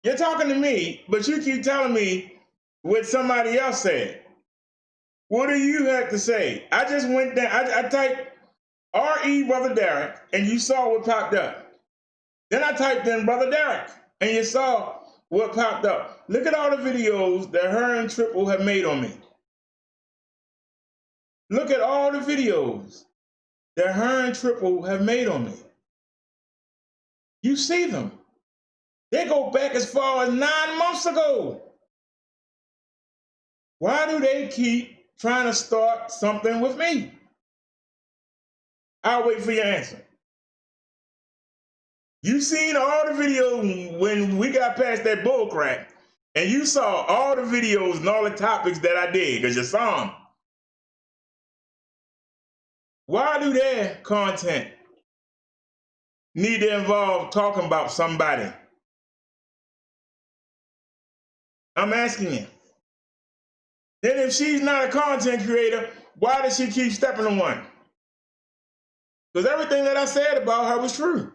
You're talking to me, but you keep telling me what somebody else said. What do you have to say? I just went down, I typed R.E. Brother Derek, and you saw what popped up. Then I typed in Brother Derek, and you saw what popped up. Look at all the videos that her and Triple have made on me. Look at all the videos that her and Triple have made on me. You see them. They go back as far as 9 months ago. Why do they keep trying to start something with me? I'll wait for your answer. You seen all the videos when we got past that bull crap, and you saw all the videos and all the topics that I did, because you saw them. Why do their content need to involve talking about somebody? I'm asking you. Then if she's not a content creator, why does she keep stepping on one? Because everything that I said about her was true.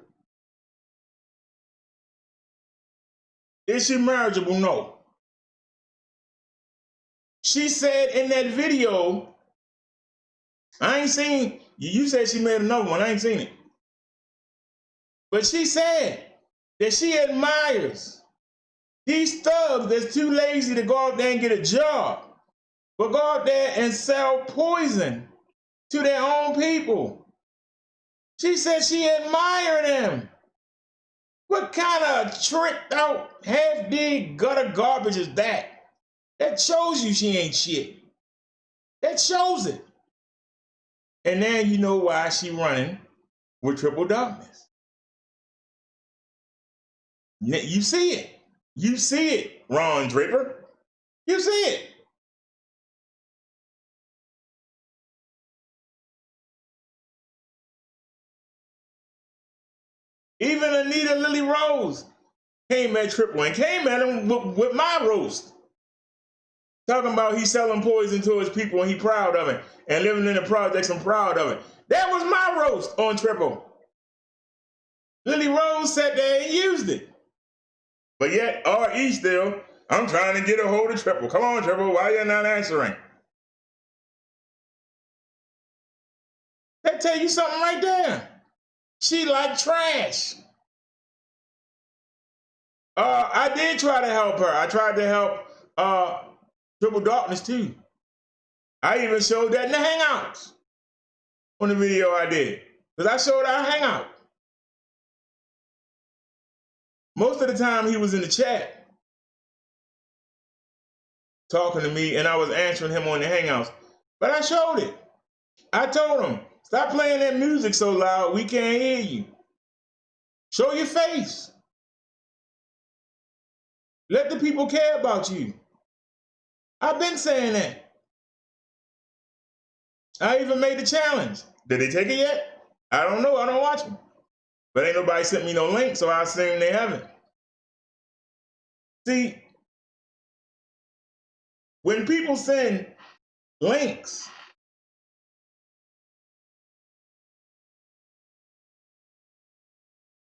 Is she marriageable? No. She said in that video, I ain't seen, you said she made another one, I ain't seen it. But she said that she admires these thugs that's too lazy to go out there and get a job, but go out there and sell poison to their own people. She said she admired them. What kind of tricked out, half-dig gutter garbage is that? That shows you she ain't shit. That shows it. And now you know why she running with Triple Darkness. You see it. You see it, Ron Draper. You see it. Even Anita Lily Rose came at Triple and came at him with my roast. Talking about he's selling poison to his people and he proud of it. And living in the projects and proud of it. That was my roast on Triple. Lily Rose sat there and used it. But yet, R.E. still, I'm trying to get a hold of Triple. Come on, Triple, why you not answering? That tell you something right there. She like trash. I did try to help her. I tried to help Triple Darkness too. I even showed that in the Hangouts on the video I did. Because I showed our Hangout. Most of the time he was in the chat talking to me and I was answering him on the Hangouts. But I showed it. I told him, stop playing that music so loud, we can't hear you. Show your face. Let the people care about you. I've been saying that. I even made the challenge. Did they take it yet? I don't know, I don't watch them. But ain't nobody sent me no link, so I assume they haven't. See, when people send links,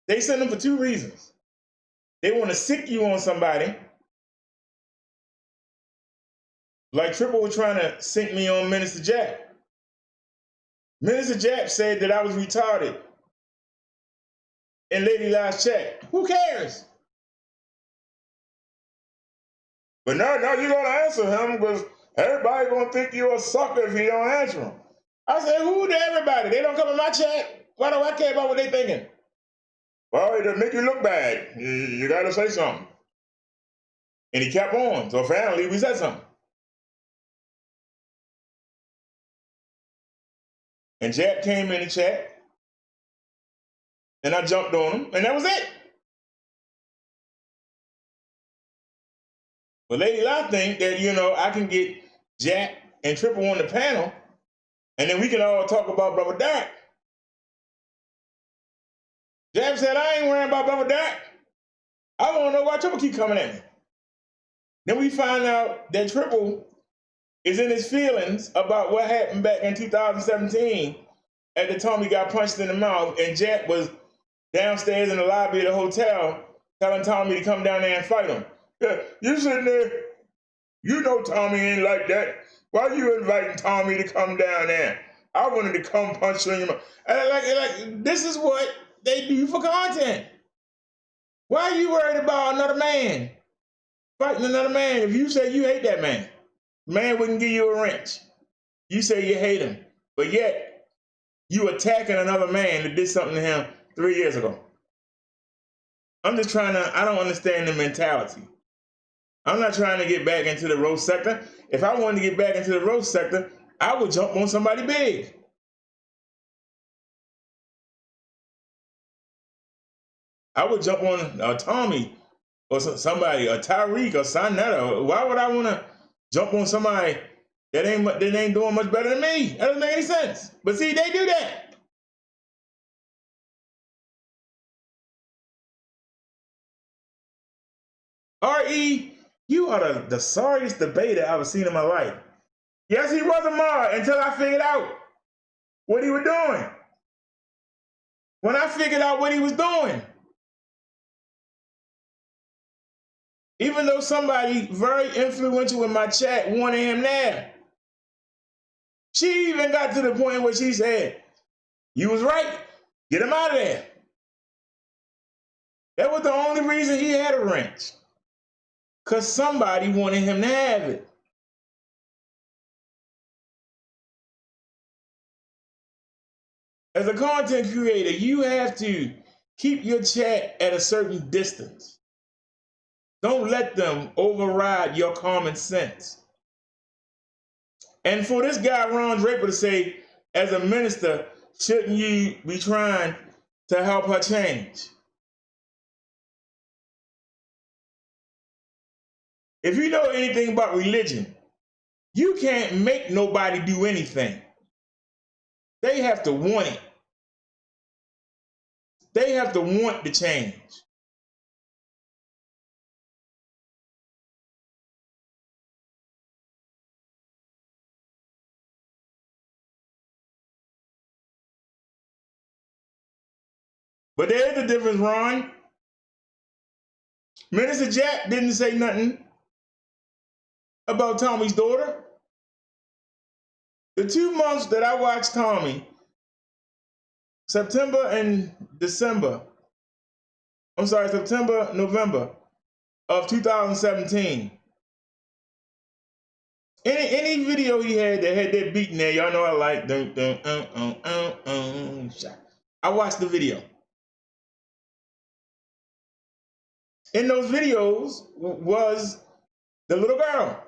they send them for 2 reasons. They want to sick you on somebody. Like Triple was trying to sink me on Minister Jack. Minister Jack said that I was retarded in Lady Last chat. Who cares? But no, you're gonna answer him because everybody gonna think you're a sucker if you don't answer him. I said, who to everybody? They don't come in my chat. Why do I care about what they thinking? Well, it'll make you look bad. You gotta say something. And he kept on. So finally, we said something. And Jack came in the chat. And I jumped on him. And that was it. But Lady La think that, you know, I can get Jack and Triple on the panel. And then we can all talk about Brother Derek. Jack said, I ain't worrying about Brother Derek. I want to know why Triple keep coming at me. Then we find out that Triple is in his feelings about what happened back in 2017 at the time he got punched in the mouth, and Jack was downstairs in the lobby of the hotel telling Tommy to come down there and fight him. Yeah, you sitting there, you know Tommy ain't like that. Why you inviting Tommy to come down there? I wanted to come punch you in your mouth. And like, this is what they do for content. Why are you worried about another man? Fighting another man. If you say you hate that man, the man wouldn't give you a wrench. You say you hate him, but yet you attacking another man that did something to him 3 years ago. I'm just trying to, I don't understand the mentality. I'm not trying to get back into the roast sector. If I wanted to get back into the roast sector, I would jump on somebody big. I would jump on Tommy or somebody, a Tyreek or Sonetta. Why would I want to jump on somebody that ain't doing much better than me? That doesn't make any sense. But see, they do that. R.E., you are the sorriest debater I've ever seen in my life. Yes, he was a mod until I figured out what he was doing. When I figured out what he was doing, even though somebody very influential in my chat wanted him there, she even got to the point where she said, you was right, get him out of there. That was the only reason he had a wrench, because somebody wanted him to have it. As a content creator, you have to keep your chat at a certain distance. Don't let them override your common sense. And for this guy, Ron Draper, to say, as a minister, shouldn't you be trying to help her change? If you know anything about religion, you can't make nobody do anything. They have to want it. They have to want the change. But there's a difference, Ron. Minister Jack didn't say nothing about Tommy's daughter. The 2 months that I watched Tommy, September, November of 2017. Any video he had that had that beat in there, y'all know I like. I watched the video. In those videos was the little girl.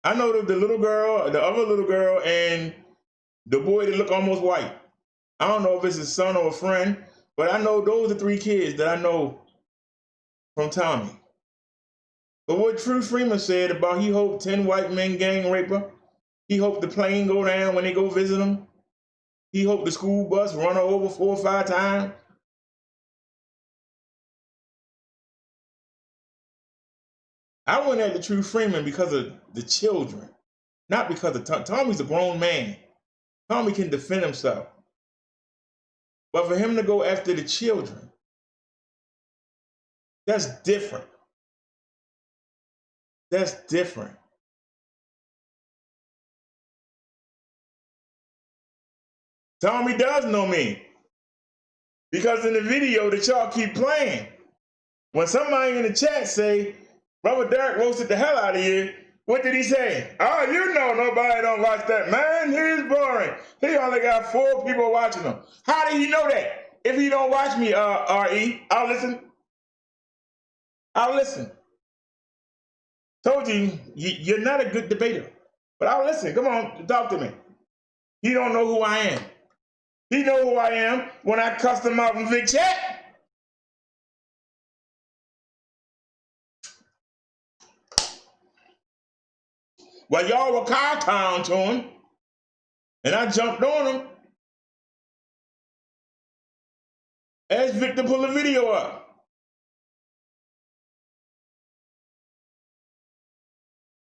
I know the little girl, the other little girl, and the boy that looked almost white. I don't know if it's his son or a friend, but I know those are 3 kids that I know from Tommy. But what True Freeman said about he hoped 10 white men gang rape her, he hoped the plane go down when they go visit him, he hoped the school bus run her over 4 or 5 times. I went at the True Freeman because of the children, not because of Tommy's a grown man. Tommy can defend himself. But for him to go after the children, that's different. That's different. Tommy does know me. Because in the video that y'all keep playing, when somebody in the chat say, Brother Derek roasted the hell out of you, what did he say? Oh, you know nobody don't watch that. Man, he's boring. He only got 4 people watching him. How did he know that? If he don't watch me, R.E., I'll listen. I'll listen. Told you, you're not a good debater. But I'll listen. Come on, talk to me. You don't know who I am. He know who I am when I cussed him out in Vic Chat. Well, y'all were kowtowing to him, and I jumped on him. Ask Vic to pull the video up.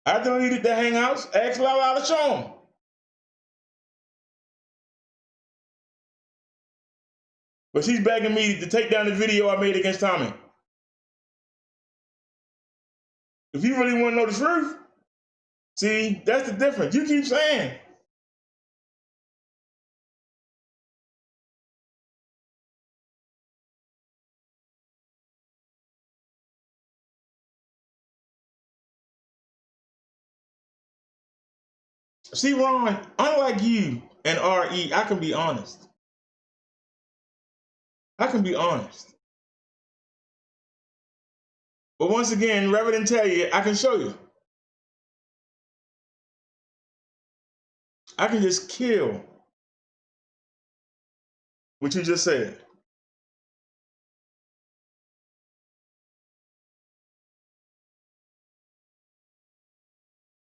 I deleted the Hangouts. Ask Lala to show him. But she's begging me to take down the video I made against Tommy. If you really want to know the truth, see, that's the difference. You keep saying. See, Ron, unlike you and RE, I can be honest. I can be honest. But once again, rather than tell you, I can show you. I can just kill what you just said.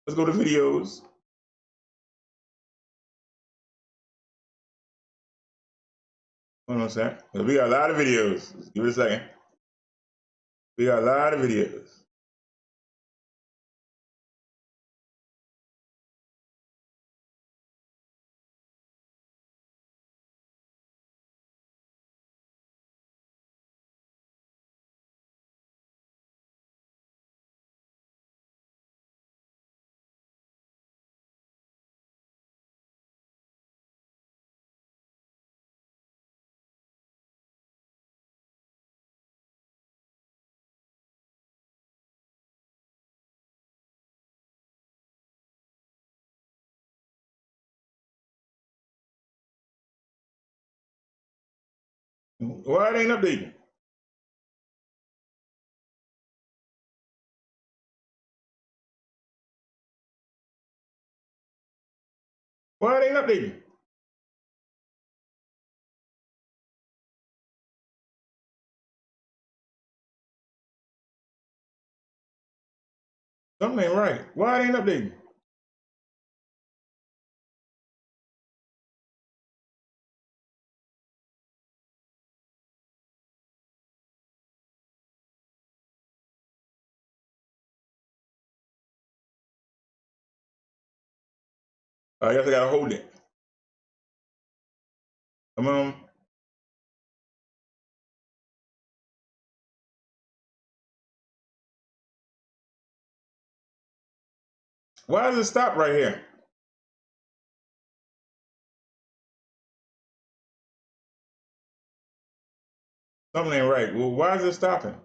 Let's go to videos. Hold on a sec. We got a lot of videos. Give it a second. We got a lot of videos. Why it ain't updating? Why it ain't updating? Something ain't right. Why it ain't updating? I guess I gotta hold it. Come on. Why does it stop right here? Something ain't right. Well, why is it stopping?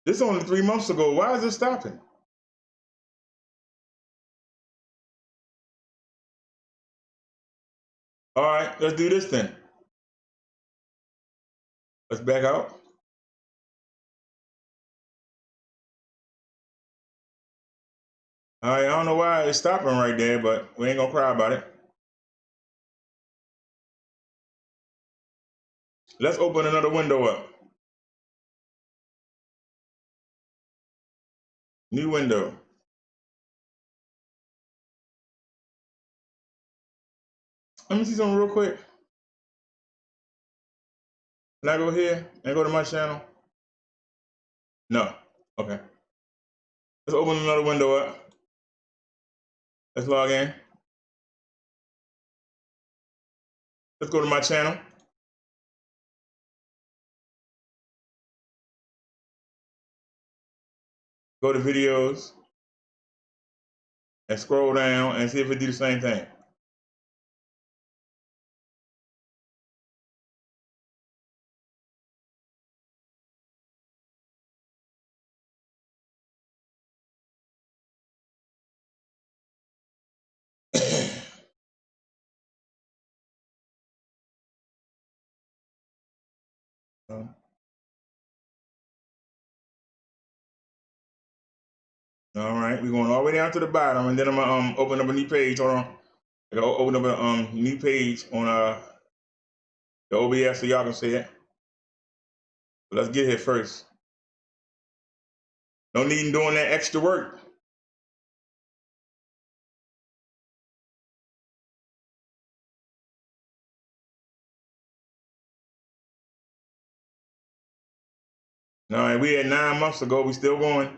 This is only 3 months ago. Why is it stopping? All right, let's do this then. Let's back out. All right, I don't know why it's stopping right there, but we ain't gonna cry about it. Let's open another window up. New window. Let me see something real quick. Can I go here and go to my channel? No. Okay. Let's open another window up. Let's log in. Let's go to my channel. Go to videos and scroll down and see if it do the same thing. All right, we're going all the way down to the bottom, and then I'm gonna open up a new page. Hold on, I gotta open up a new page on the OBS so y'all can see it. But let's get here first. No need in doing that extra work. All right, we had 9 months ago. We still going.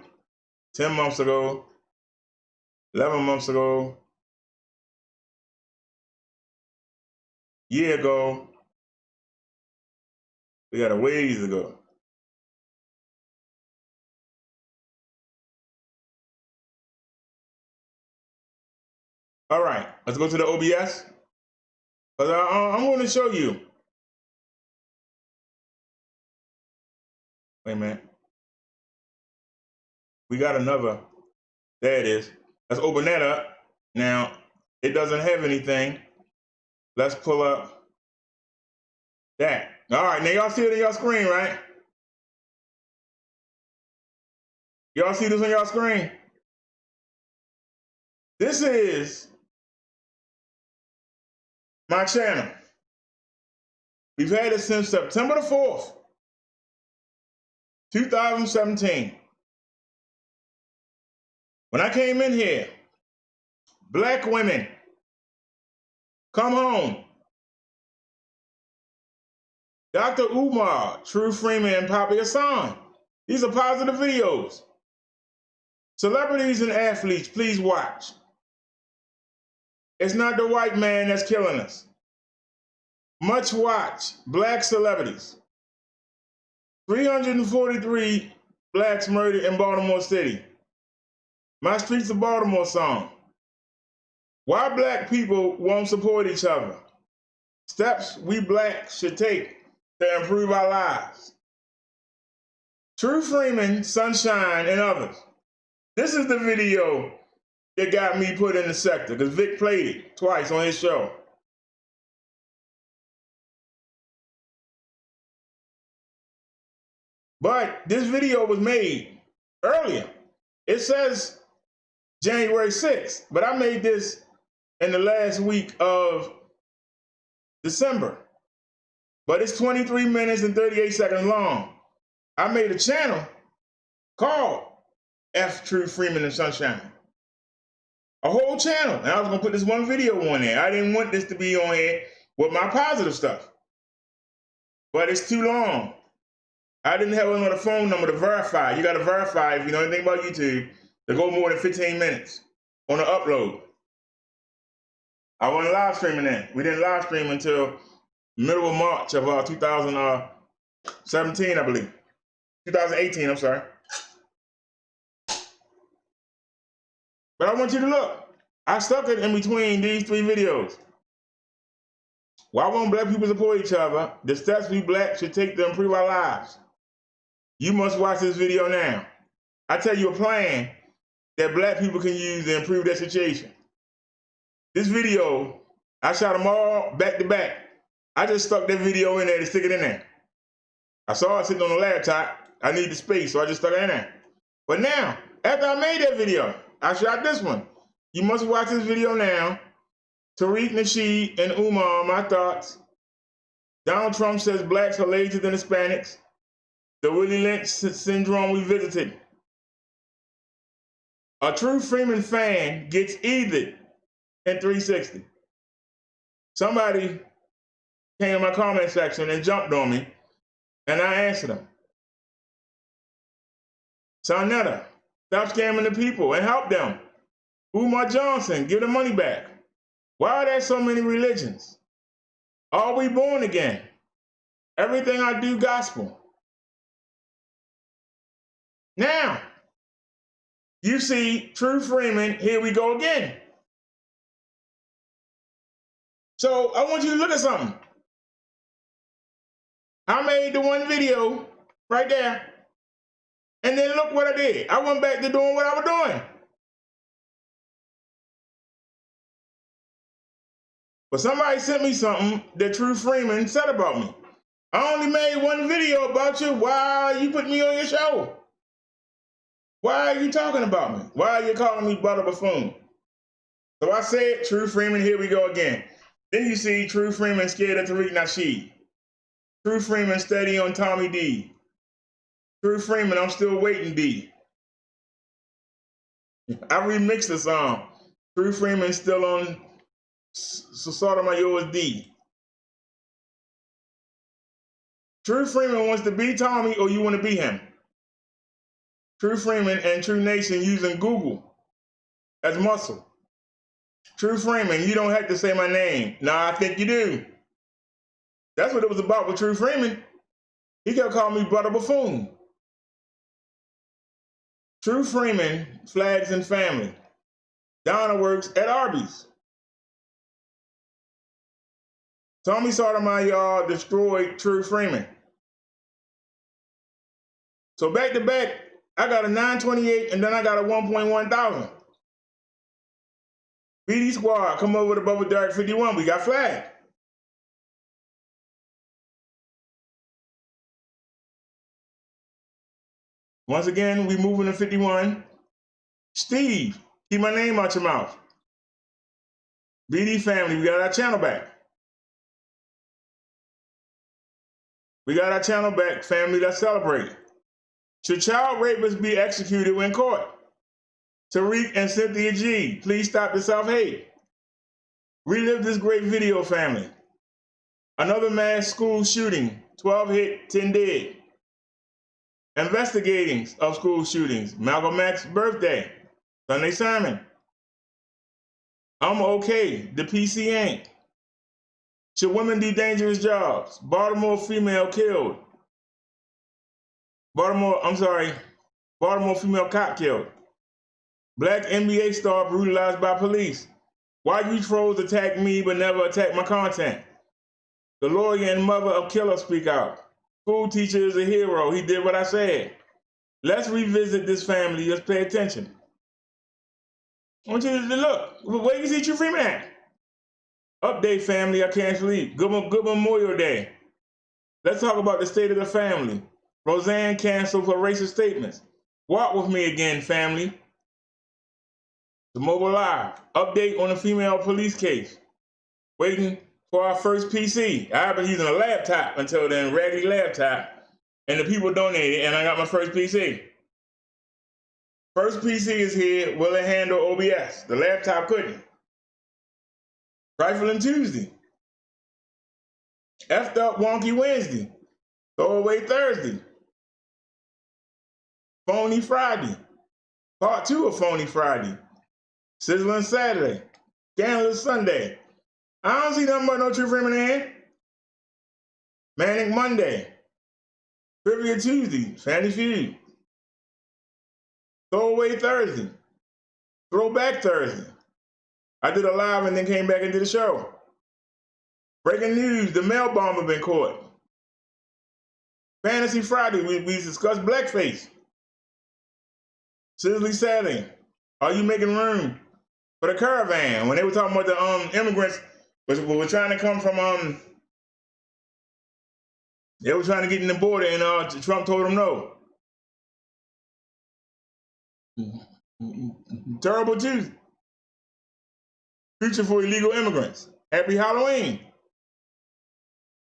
10 months ago. 11 months ago. Year ago. We got a ways ago. All right, let's go to the OBS. But I'm going to show you. Wait a minute. We got another. There it is. Let's open that up. Now, it doesn't have anything. Let's pull up that. All right, now y'all see it on your screen, right? Y'all see this on your screen? This is my channel. We've had it since September the 4th, 2017. When I came in here, black women, come home. Dr. Umar, True Freeman, and Poppy Hassan. These are positive videos. Celebrities and athletes, please watch. It's not the white man that's killing us. Much watch, black celebrities. 343 blacks murdered in Baltimore City. My Streets of Baltimore song. Why black people won't support each other. Steps we blacks should take to improve our lives. True Freeman, Sunshine, and others. This is the video that got me put in the sector because Vic played it twice on his show. But this video was made earlier. It says January 6th, but I made this in the last week of December. But it's 23 minutes and 38 seconds long. I made a channel called F True Freeman and Sunshine. A whole channel. And I was gonna put this one video on there. I didn't want this to be on here with my positive stuff. But it's too long. I didn't have another phone number to verify. You gotta verify if you know anything about YouTube to go more than 15 minutes on the upload. I wasn't live streaming then. We didn't live stream until middle of March of 2017, I believe. 2018, I'm sorry. But I want you to look. I stuck it in between these 3 videos. Why won't black people support each other? The steps we blacks should take to improve our lives. You must watch this video now. I tell you a plan that black people can use to improve their situation. This video, I shot them all back to back. I just stuck that video in there to stick it in there. I saw it sitting on the laptop. I need the space, so I just stuck it in there. But now, after I made that video, I shot this one. You must watch this video now. Tariq Nasheed and Umar, my thoughts. Donald Trump says blacks are lazier than Hispanics. The Willie Lynch syndrome we visited. A True Freeman fan gets ethered in 360. Somebody came in my comment section and jumped on me, and I answered them. Sonetta, stop scamming the people and help them. Umar Johnson, give the money back. Why are there so many religions? Are we born again? Everything I do gospel. Now, you see True Freeman, here we go again. So I want you to look at something. I made the one video right there, and then look what I did. I went back to doing what I was doing. But somebody sent me something that True Freeman said about me. I only made one video about you. Why you put me on your show? Why are you talking about me? Why are you calling me butter buffoon? So I said, True Freeman, here we go again. Then you see True Freeman scared of Tariq Nasheed. True Freeman steady on Tommy D. True Freeman, I'm still waiting D. I remixed the song. True Freeman still on Sotomayor's D. True Freeman wants to be Tommy or you want to be him? True Freeman and True Nation using Google as muscle. True Freeman, you don't have to say my name. Nah, I think you do. That's what it was about with True Freeman. He kept calling me butter buffoon. True Freeman, Flags and Family. Donna works at Arby's. Tommy Sotomayor destroyed True Freeman. So back to back, I got a 928 and then I got a 1.1 thousand. BD Squad, come over to Bubble Dark 51. We got flagged. Once again, we moving to 51. Steve, keep my name out your mouth. BD family, we got our channel back. We got our channel back, family. Let's celebrate. Should child rapists be executed when caught? Tariq and Cynthia G, please stop the self-hate. Relive this great video, family. Another mass school shooting, 12 hit, 10 dead. Investigatings of school shootings, Malcolm X's birthday, Sunday sermon. I'm okay, the PC ain't. Should women do dangerous jobs? Baltimore female killed. Baltimore female cop killed. Black NBA star brutalized by police. Why you trolls attack me but never attack my content? The lawyer and mother of killer speak out. School teacher is a hero. He did what I said. Let's revisit this family. Let's pay attention. I want you to look. Where you see True Freeman at? Update, family. I can't sleep. Good Memorial Day. Let's talk about the state of the family. Roseanne canceled for racist statements. Walk with me again, family. The Mobile Live. Update on the female police case. Waiting for our first PC. I've been using a laptop until then, raggedy laptop, and the people donated, and I got my first PC. First PC is here. Will it handle OBS? The laptop couldn't. Trifling Tuesday. Effed up Wonky Wednesday. Throwaway Thursday. Phony Friday. Part 2 of Phony Friday. Sizzling Saturday. Scandalous Sunday. I don't see nothing but no True Freeman in here. Manic Monday. Trivia Tuesday. Family Feud. Throwaway Thursday. Throwback Thursday. I did a live and then came back and did a show. Breaking news, the mail bomber been caught. Fantasy Friday, we discussed blackface. Sizzly Saturday, are you making room for the caravan? When they were talking about the immigrants were trying to come from, they were trying to get in the border and Trump told them no. Terrible Tuesday. Future for illegal immigrants. Happy Halloween.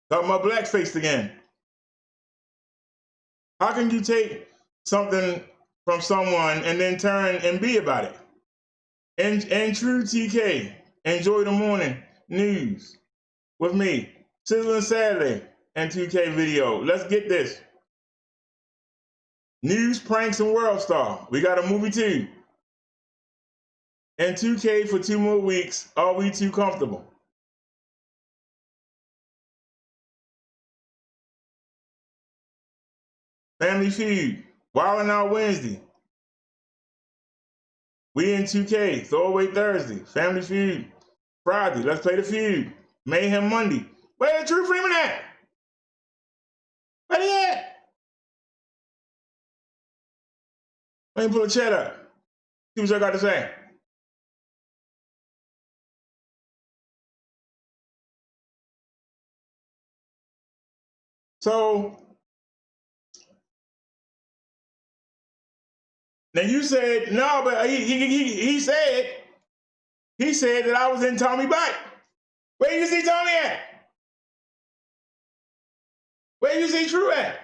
Talking about blackface again. How can you take something from someone and then turn and be about it? And True TK, enjoy the morning news with me. Sizzling Saturday and 2K video. Let's get this. News, pranks, and World Star. We got a movie too. And 2K for 2 more weeks. Are we too comfortable? Family Feud. Wildin' Out Wednesday. We in 2K. Throwaway Thursday. Family Feud. Friday. Let's play the feud. Mayhem Monday. Where's True Freeman at? Where he at? Let me pull a chat up. See what y'all got to say. So, Now you said, no, but he said that I was in Tommy bike. Where you see Tommy at? Where you see True at?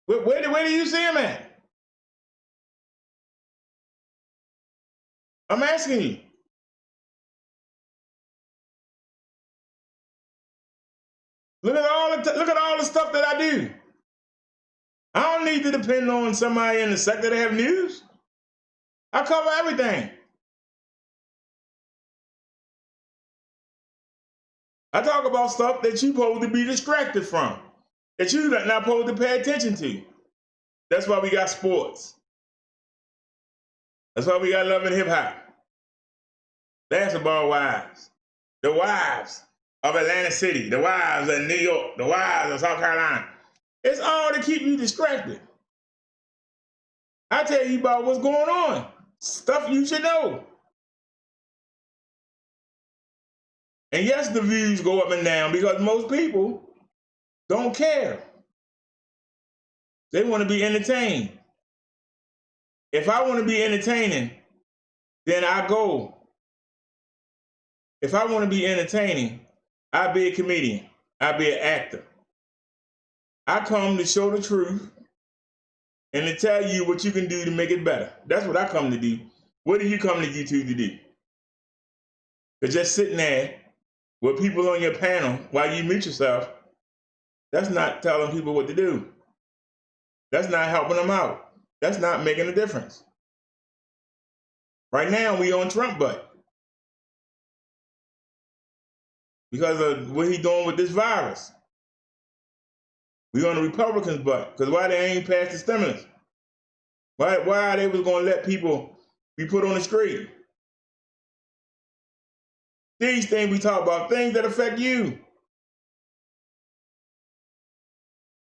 Where do you see him at? I'm asking you. Look at all the stuff that I do. I don't need to depend on somebody in the sector to have news. I cover everything. I talk about stuff that you're supposed to be distracted from, that you're not supposed to pay attention to. That's why we got sports. That's why we got love and hip hop. Basketball wives. The wives of Atlantic City. The wives of New York. The wives of South Carolina. It's all to keep you distracted. I tell you about what's going on. Stuff you should know. And yes, the views go up and down because most people don't care. They want to be entertained. If I want to be entertaining, then I go. If I want to be entertaining, I'll be a comedian. I'll be an actor. I come to show the truth and to tell you what you can do to make it better. That's what I come to do. What do you come to YouTube to do? To just sitting there with people on your panel while you mute yourself, that's not telling people what to do. That's not helping them out. That's not making a difference. Right now, we on Trump butt because of what he's doing with this virus. We on the Republicans' butt because why they ain't passed the stimulus? Why they was going to let people be put on the street? These things we talk about, things that affect you.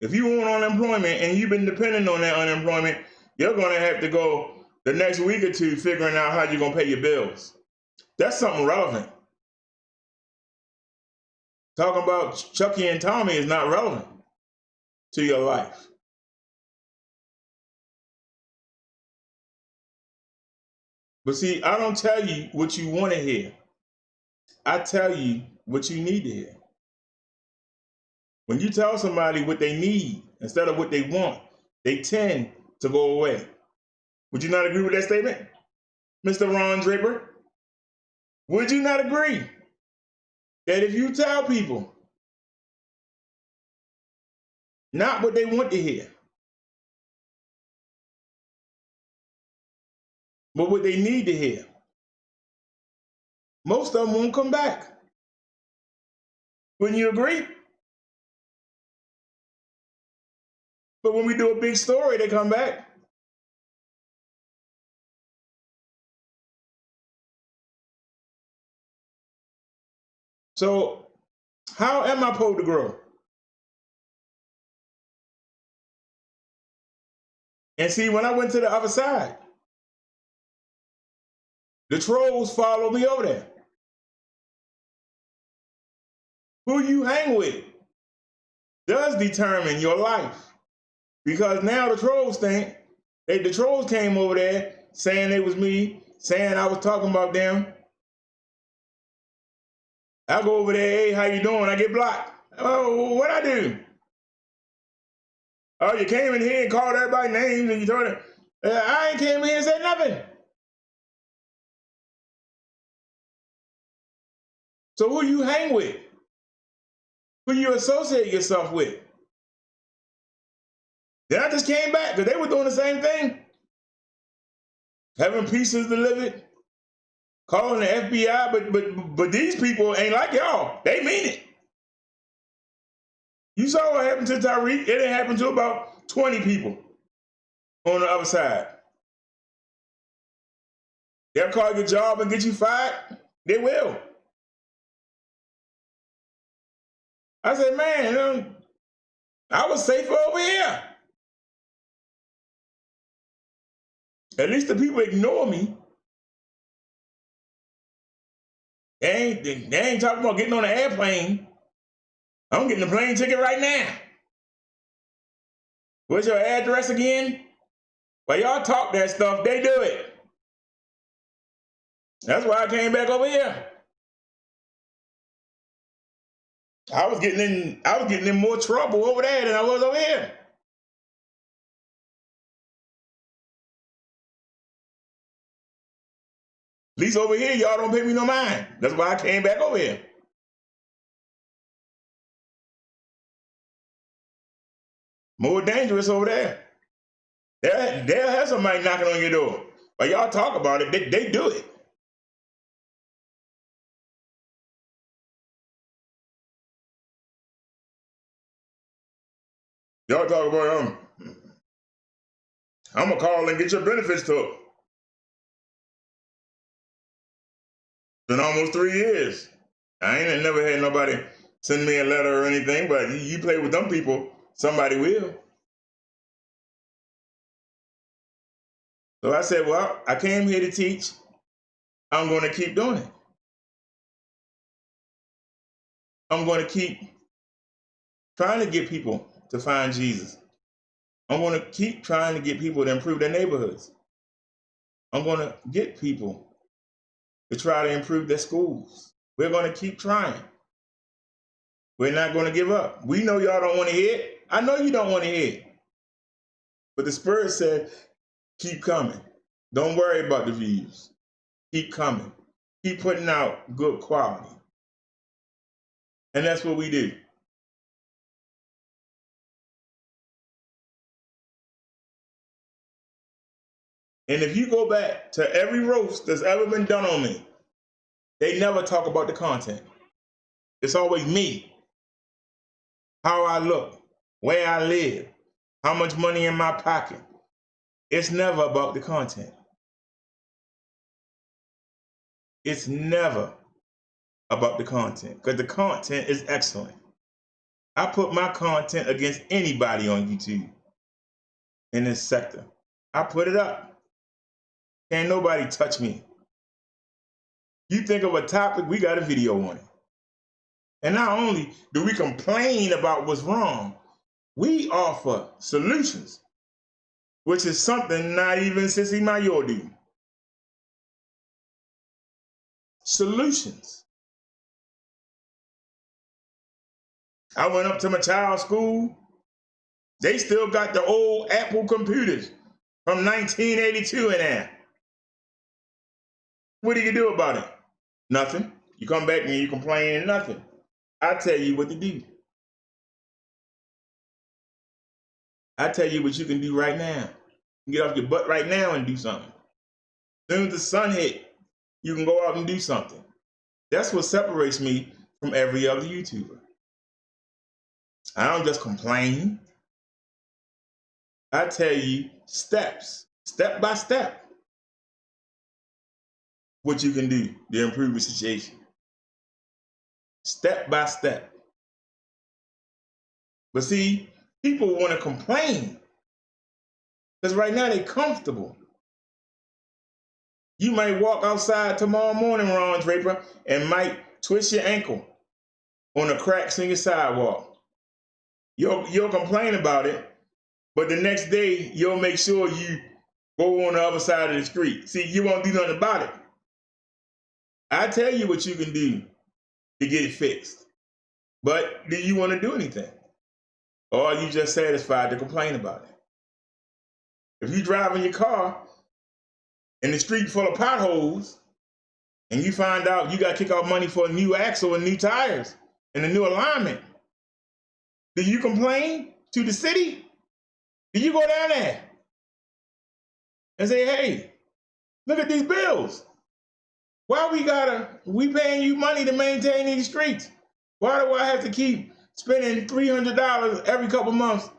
If you want unemployment and you've been depending on that unemployment, you're going to have to go the next week or two figuring out how you're going to pay your bills. That's something relevant. Talking about Chucky and Tommy is not relevant to your life. But see, I don't tell you what you want to hear. I tell you what you need to hear. When you tell somebody what they need instead of what they want, they tend to go away. Would you not agree with that statement, Mr. Ron Draper? Would you not agree that if you tell people not what they want to hear, but what they need to hear, most of them won't come back? Wouldn't you agree? But when we do a big story, they come back. So how am I supposed to grow? And see, when I went to the other side, the trolls followed me over there. Who you hang with does determine your life. Because now the trolls think, the trolls came over there saying it was me, saying I was talking about them. I go over there, hey, how you doing? I get blocked. Oh, what I do? Oh, you came in here and called everybody names and you told them, I ain't came in here and said nothing. So who you hang with? Who you associate yourself with? Then I just came back because they were doing the same thing. Having pieces delivered, calling the FBI, but these people ain't like y'all. They mean it. You saw what happened to Tariq. It didn't happen to about 20 people on the other side. They'll call your job and get you fired. They will. I said, man, I was safer over here. At least the people ignore me. They ain't talking about getting on an airplane. I'm getting a plane ticket right now. What's your address again? Well, y'all talk that stuff, they do it. That's why I came back over here. I was getting in more trouble over there than I was over here. At least over here, y'all don't pay me no mind. That's why I came back over here. More dangerous over there. They'll have somebody knocking on your door. But y'all talk about it, they do it. Y'all talk about, I'm gonna call and get your benefits took. Been almost 3 years. I ain't never had nobody send me a letter or anything, but you play with them people, somebody will. So I said, well, I came here to teach. I'm going to keep doing it. I'm going to keep trying to get people to find Jesus. I'm going to keep trying to get people to improve their neighborhoods. I'm going to get people to try to improve their schools. We're going to keep trying. We're not going to give up. We know y'all don't want to hear it. I know you don't want to hear it. But the Spirit said, keep coming. Don't worry about the views. Keep coming. Keep putting out good quality. And that's what we do. And if you go back to every roast that's ever been done on me, they never talk about the content. It's always me, how I look, where I live, how much money in my pocket. It's never about the content. It's never about the content, because the content is excellent. I put my content against anybody on YouTube in this sector. I put it up. Can't nobody touch me. You think of a topic, we got a video on it. And not only do we complain about what's wrong, we offer solutions, which is something not even Sissy Mayor do. Solutions. I went up to my child's school. They still got the old Apple computers from 1982 in there. What do you do about it? Nothing. You come back and you complain, nothing. I tell you what to do. I tell you what you can do right now. You get off your butt right now and do something. As soon as the sun hit, you can go out and do something. That's what separates me from every other YouTuber. I don't just complain. I tell you steps, step by step, what you can do to improve the situation. Step by step. But see, people want to complain because right now they're comfortable. You might walk outside tomorrow morning, Ron Draper, and might twist your ankle on the cracks in your sidewalk. You'll complain about it, but the next day you'll make sure you go on the other side of the street. See, you won't do nothing about it. I tell you what you can do to get it fixed. But do you want to do anything? Or are you just satisfied to complain about it? If you drive in your car in the street full of potholes and you find out you got to kick out money for a new axle and new tires and a new alignment, do you complain to the city? Do you go down there and say, hey, look at these bills? Why we paying you money to maintain these streets? Why do I have to keep spending $300 every couple months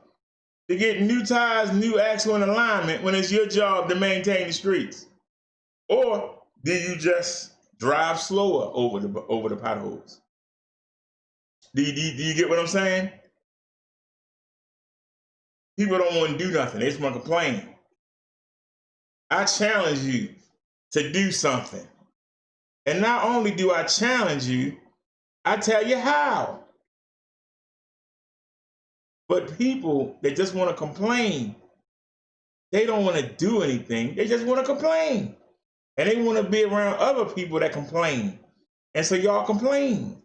to get new tires, new axle, and alignment when it's your job to maintain the streets? Or do you just drive slower over the potholes? Do you get what I'm saying? People don't want to do nothing. They just want to complain. I challenge you to do something. And not only do I challenge you, I tell you how. But people that just want to complain, they don't want to do anything. They just want to complain. And they want to be around other people that complain. And so y'all complain.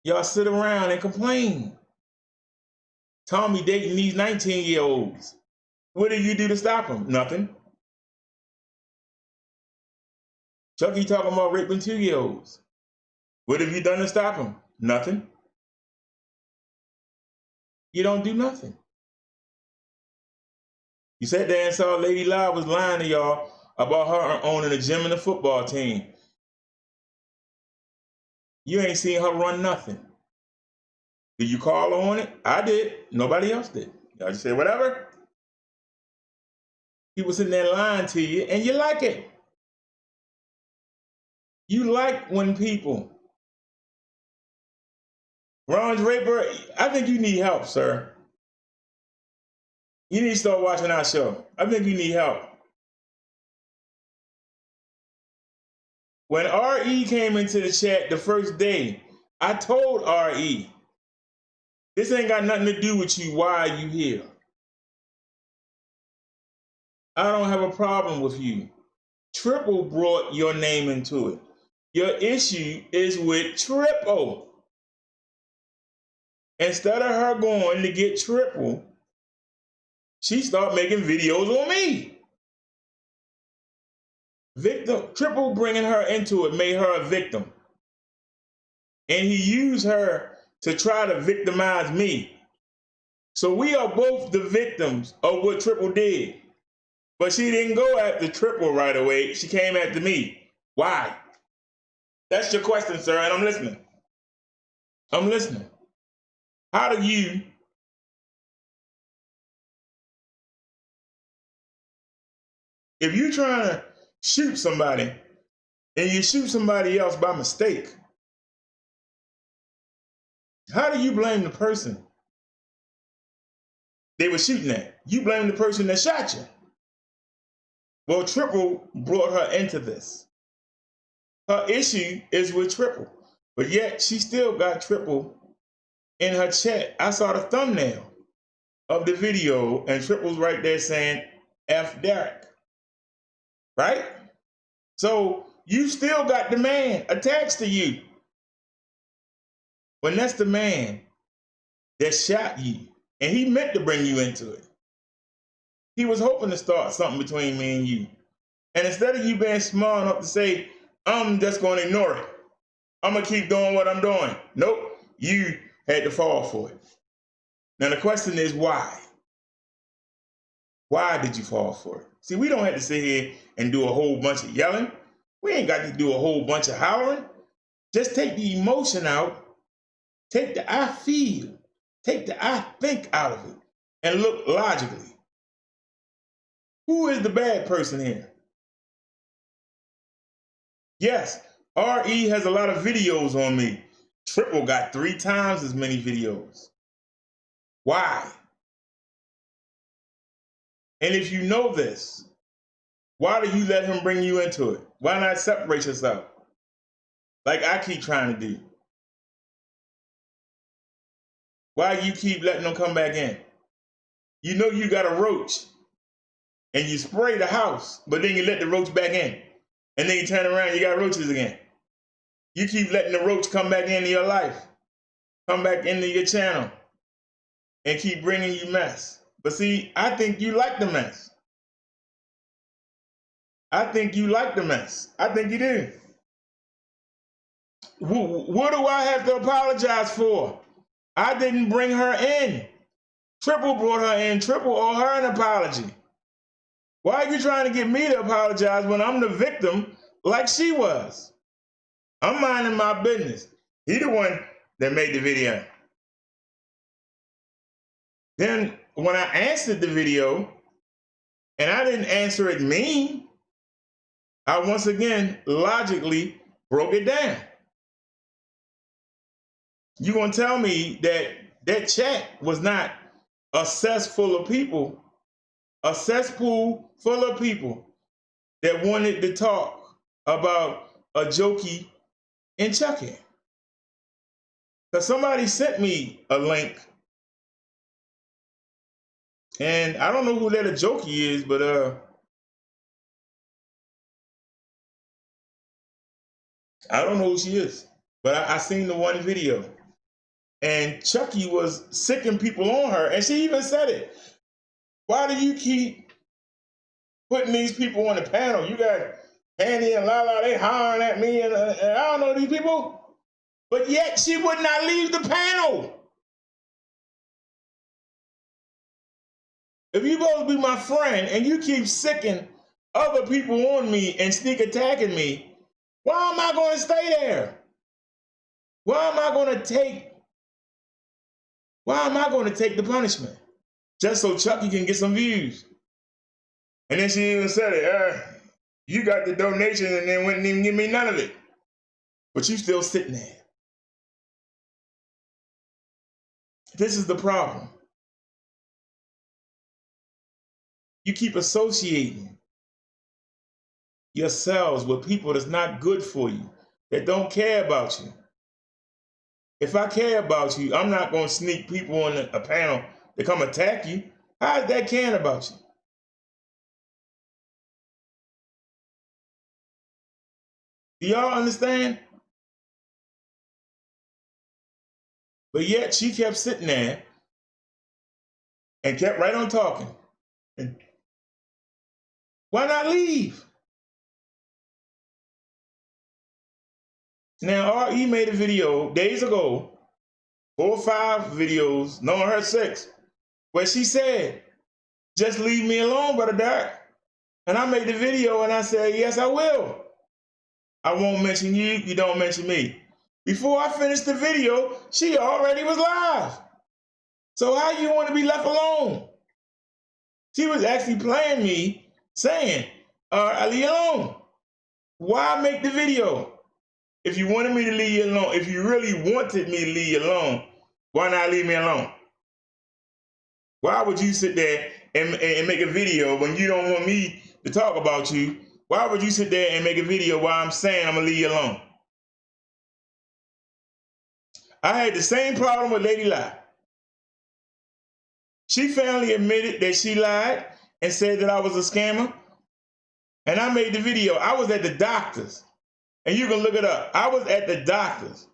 Y'all sit around and complain. Tommy dating these 19-year-olds. What did you do to stop him? Nothing. Chucky talking about raping 2-year-olds. What have you done to stop him? Nothing. You don't do nothing. You sat there and saw Lady Live was lying to y'all about her owning a gym and a football team. You ain't seen her run nothing. Did you call her on it? I did. Nobody else did. Y'all just say whatever. People sitting there lying to you, and you like it. You like when people. Ron Draper, I think you need help, sir. You need to start watching our show. I think you need help. When RE came into the chat the first day, I told RE, this ain't got nothing to do with you. Why are you here? I don't have a problem with you. Triple brought your name into it. Your issue is with Triple. Instead of her going to get Triple, she started making videos on me. Victim, Triple bringing her into it made her a victim. And he used her to try to victimize me. So we are both the victims of what Triple did. But she didn't go after Triple right away. She came after me. Why? That's your question, sir, and I'm listening. I'm listening. How do you if you're trying to shoot somebody and you shoot somebody else by mistake, how do you blame the person they were shooting at? You blame the person that shot you. Well, Triple brought her into this. Her issue is with Triple, but yet she still got Triple in her chat. I saw the thumbnail of the video and Triple's right there saying, F Derek, right? So you still got the man attached to you. When that's the man that shot you, and he meant to bring you into it. He was hoping to start something between me and you. And instead of you being smart enough to say, I'm just going to ignore it. I'm going to keep doing what I'm doing. Nope, you had to fall for it. Now the question is why? Why did you fall for it? See, we don't have to sit here and do a whole bunch of yelling. We ain't got to do a whole bunch of hollering. Just take the emotion out. Take the I feel. Take the I think out of it. And look logically. Who is the bad person here? Yes, RE has a lot of videos on me. Triple got 3 times as many videos. Why? And if you know this, why do you let him bring you into it? Why not separate yourself? Like I keep trying to do. Why you keep letting them come back in? You know you got a roach and you spray the house, but then you let the roach back in. And then you turn around, you got roaches again. You keep letting the roach come back into your life, come back into your channel, and keep bringing you mess. But see, I think you like the mess. I think you like the mess. I think you do. What do I have to apologize for? I didn't bring her in. Triple brought her in. Triple owe her an apology. Why are you trying to get me to apologize when I'm the victim like she was? I'm minding my business. He the one that made the video. Then when I answered the video, and I didn't answer it mean, I once again logically broke it down. You gonna tell me that that chat was not a cesspool of people, a cesspool full of people that wanted to talk about a jokey and Chucky. Because somebody sent me a link, and I don't know who that a jokey is, but I don't know who she is. But I seen the one video, and Chucky was sicking people on her, and she even said it. Why do you keep putting these people on the panel? You got Handy and Lala, they hollering at me, and I don't know these people. But yet she would not leave the panel. If you supposed to be my friend and you keep sicking other people on me and sneak attacking me, why am I going to stay there? Why am I going to take the punishment? Just so Chucky can get some views. And then she even said it, you got the donation and then wouldn't even give me none of it. But you still sitting there. This is the problem. You keep associating yourselves with people that's not good for you, that don't care about you. If I care about you, I'm not going to sneak people on a panel to come attack you. How is that caring about you? Do y'all understand? But yet she kept sitting there and kept right on talking. And why not leave? Now, R.E. made a video days ago, 4 or 5 videos, knowing her 6, where she said, just leave me alone, Brother Derek. And I made the video and I said, yes, I will. I won't mention you, you don't mention me. Before I finished the video, she already was live. So how you want to be left alone? She was actually playing me, saying, I leave you alone. Why make the video? If you wanted me to leave you alone, if you really wanted me to leave you alone, why not leave me alone? Why would you sit there and make a video when you don't want me to talk about you? Why would you sit there and make a video while I'm saying I'm going to leave you alone? I had the same problem with Lady Lie. She finally admitted that she lied and said that I was a scammer. And I made the video. I was at the doctor's. And you can look it up. I was at the doctor's.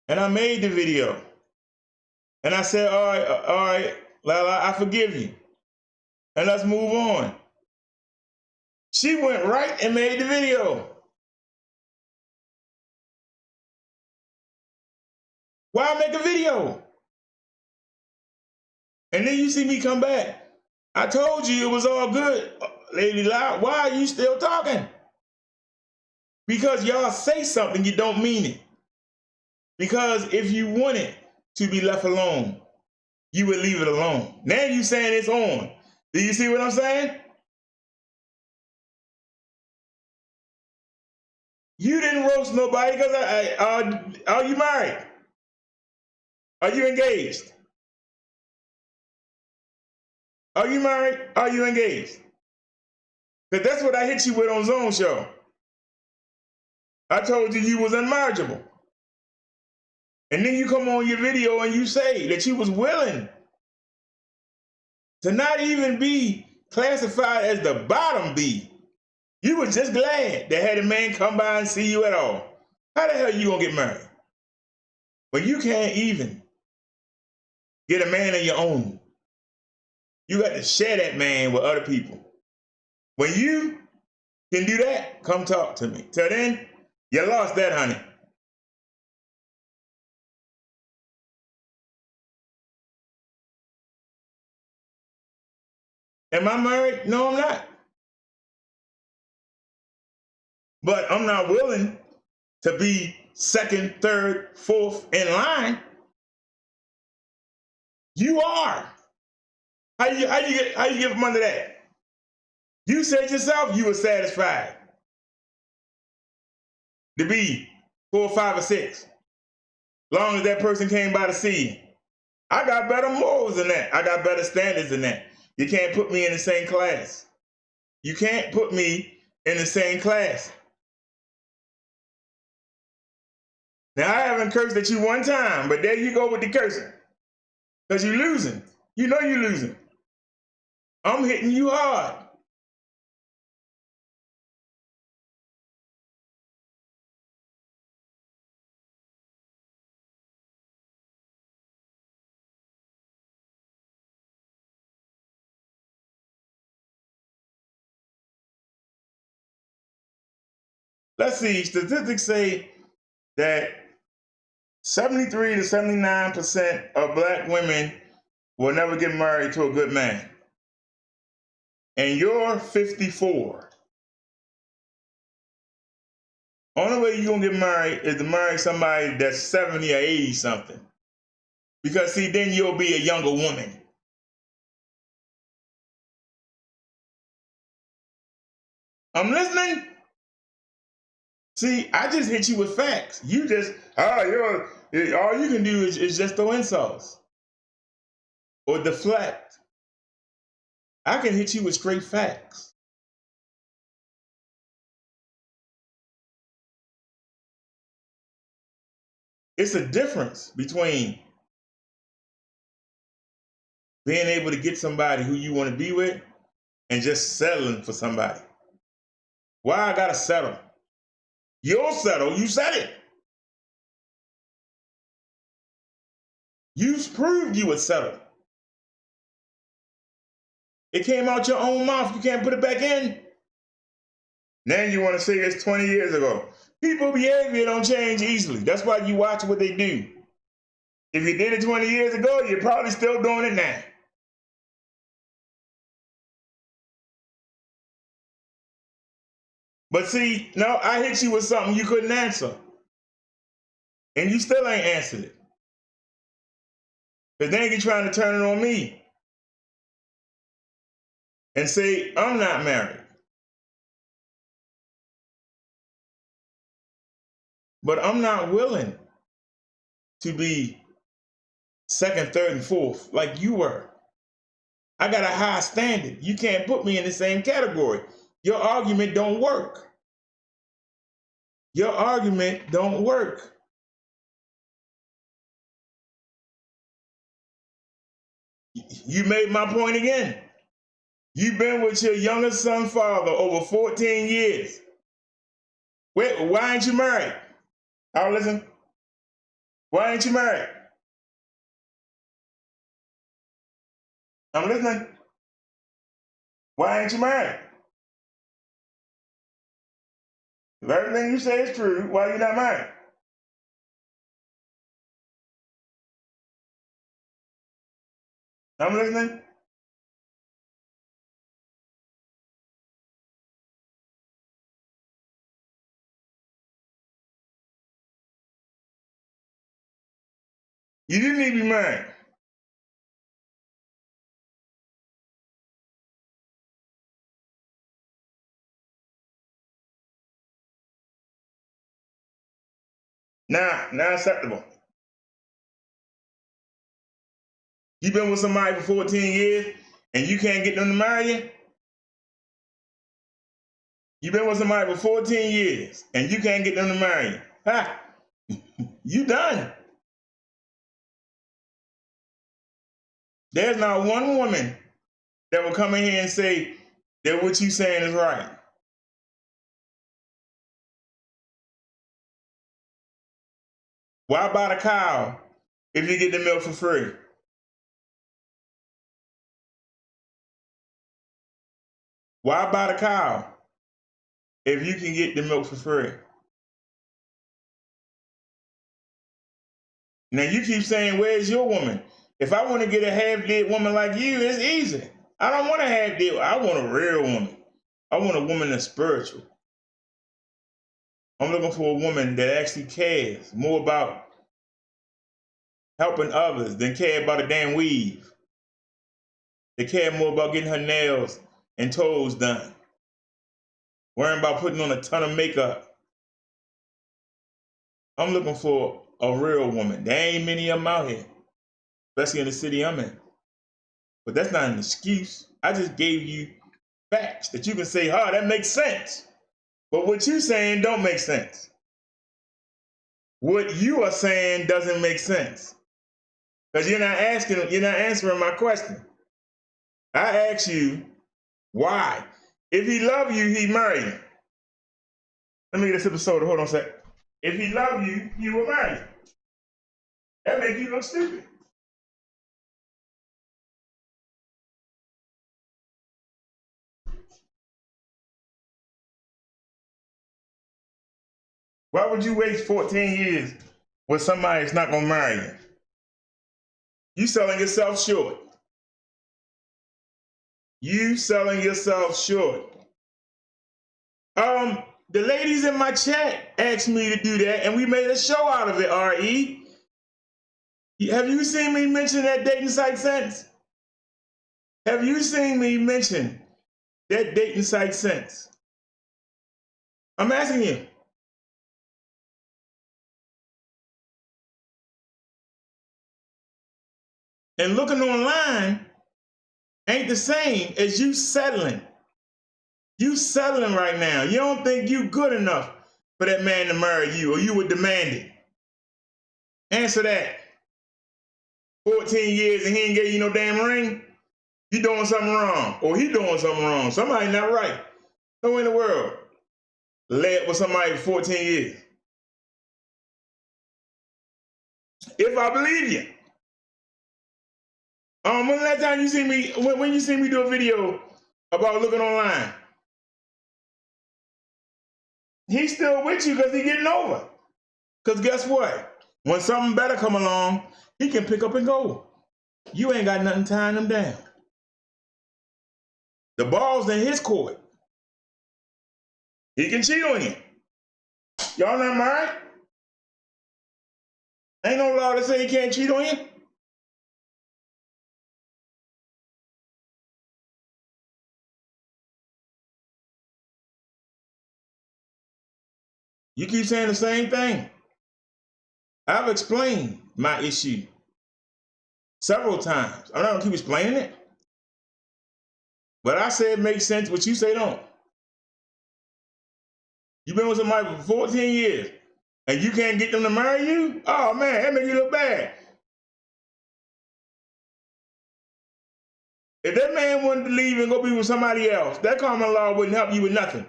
And I made the video. And I said, all right, Lala, I forgive you. And let's move on. She went right and made the video. Why make a video? And then you see me come back. I told you it was all good, Lady Lie. Why are you still talking? Because y'all say something, you don't mean it. Because if you wanted to be left alone, you would leave it alone. Now you saying it's on. Do you see what I'm saying? You didn't roast nobody because are you married? Are you engaged? Are you married? Are you engaged? Because that's what I hit you with on Zone Show. I told you you was unmarriageable. And then you come on your video and you say that you was willing to not even be classified as the bottom B. You were just glad that had a man come by and see you at all. How the hell you gonna get married? When you can't even get a man of your own. You got to share that man with other people. When you can do that, come talk to me. Till then, you lost that, honey. Am I married? No, I'm not. But I'm not willing to be second, third, fourth in line. You are. How you get from under that? You said yourself you were satisfied to be 4, 5, or 6. Long as that person came by to see you. I got better morals than that. I got better standards than that. You can't put me in the same class. You can't put me in the same class. Now, I haven't cursed at you one time, but there you go with the cursing. Because you're losing. You know you're losing. I'm hitting you hard. Let's see, statistics say that 73 to 79% of black women will never get married to a good man. And you're 54. Only way you're gonna get married is to marry somebody that's 70 or 80 something. Because see, then you'll be a younger woman. I'm listening. See, I just hit you with facts. You just, all you can do is just throw insults or deflect. I can hit you with straight facts. It's a difference between being able to get somebody who you want to be with and just settling for somebody. Why I gotta settle? You'll settle, you said it. You proved you would settle. It came out your own mouth, you can't put it back in. Now you want to say it's 20 years ago. People's behavior don't change easily. That's why you watch what they do. If you did it 20 years ago, you're probably still doing it now. But see, no, I hit you with something you couldn't answer. And you still ain't answered it. Because then you're trying to turn it on me. And say, I'm not married. But I'm not willing to be second, third, and fourth like you were. I got a high standard. You can't put me in the same category. Your argument don't work. Your argument don't work. You made my point again. You've been with your youngest son's father over 14 years. Why ain't you married? I'll listen. Why ain't you married? I'm listening. Why ain't you married? If everything you say is true, why are you not married? I'm listening. You didn't need to be married. Now acceptable. You've been with somebody for 14 years and you can't get them to marry you? You've been with somebody for 14 years and you can't get them to marry you. Ha! You done. There's not one woman that will come in here and say that what you saying is right. Why buy the cow if you get the milk for free? Why buy the cow if you can get the milk for free? Now you keep saying, where's your woman? If I want to get a half-dead woman like you, it's easy. I don't want a half-dead. I want a real woman. I want a woman that's spiritual. I'm looking for a woman that actually cares more about helping others than care about a damn weave. They care more about getting her nails and toes done. Worrying about putting on a ton of makeup. I'm looking for a real woman. There ain't many of them out here, especially in the city I'm in. But that's not an excuse. I just gave you facts that you can say, that makes sense. But what you're saying don't make sense. What you are saying doesn't make sense. Because you're not answering my question. I asked you why. If he loved you, he'd marry you. Let me get this episode. Hold on a sec. If he loved you, he would marry you. That makes you look stupid. Why would you waste 14 years with somebody that's not gonna marry you? You selling yourself short. You selling yourself short. The ladies in my chat asked me to do that, and we made a show out of it, R.E. Have you seen me mention that dating site since? Have you seen me mention that dating site since? I'm asking you. And looking online ain't the same as you settling. You settling right now. You don't think you good enough for that man to marry you, or you would demand it. Answer that. 14 years and he ain't gave you no damn ring? You doing something wrong, or he doing something wrong. Somebody not right. Who in the world lay up with somebody for 14 years? If I believe you. When the last time you see me, when you see me do a video about looking online? He's still with you because he's getting over. Because guess what? When something better come along, he can pick up and go. You ain't got nothing tying him down. The ball's in his court. He can cheat on you. Y'all not married? Ain't no law that say he can't cheat on you. You keep saying the same thing. I've explained my issue several times. I'm not gonna keep explaining it. But I say it makes sense, but you say don't. You've been with somebody for 14 years and you can't get them to marry you? Oh man, that makes you look bad. If that man wanted to leave and go be with somebody else, that common law wouldn't help you with nothing.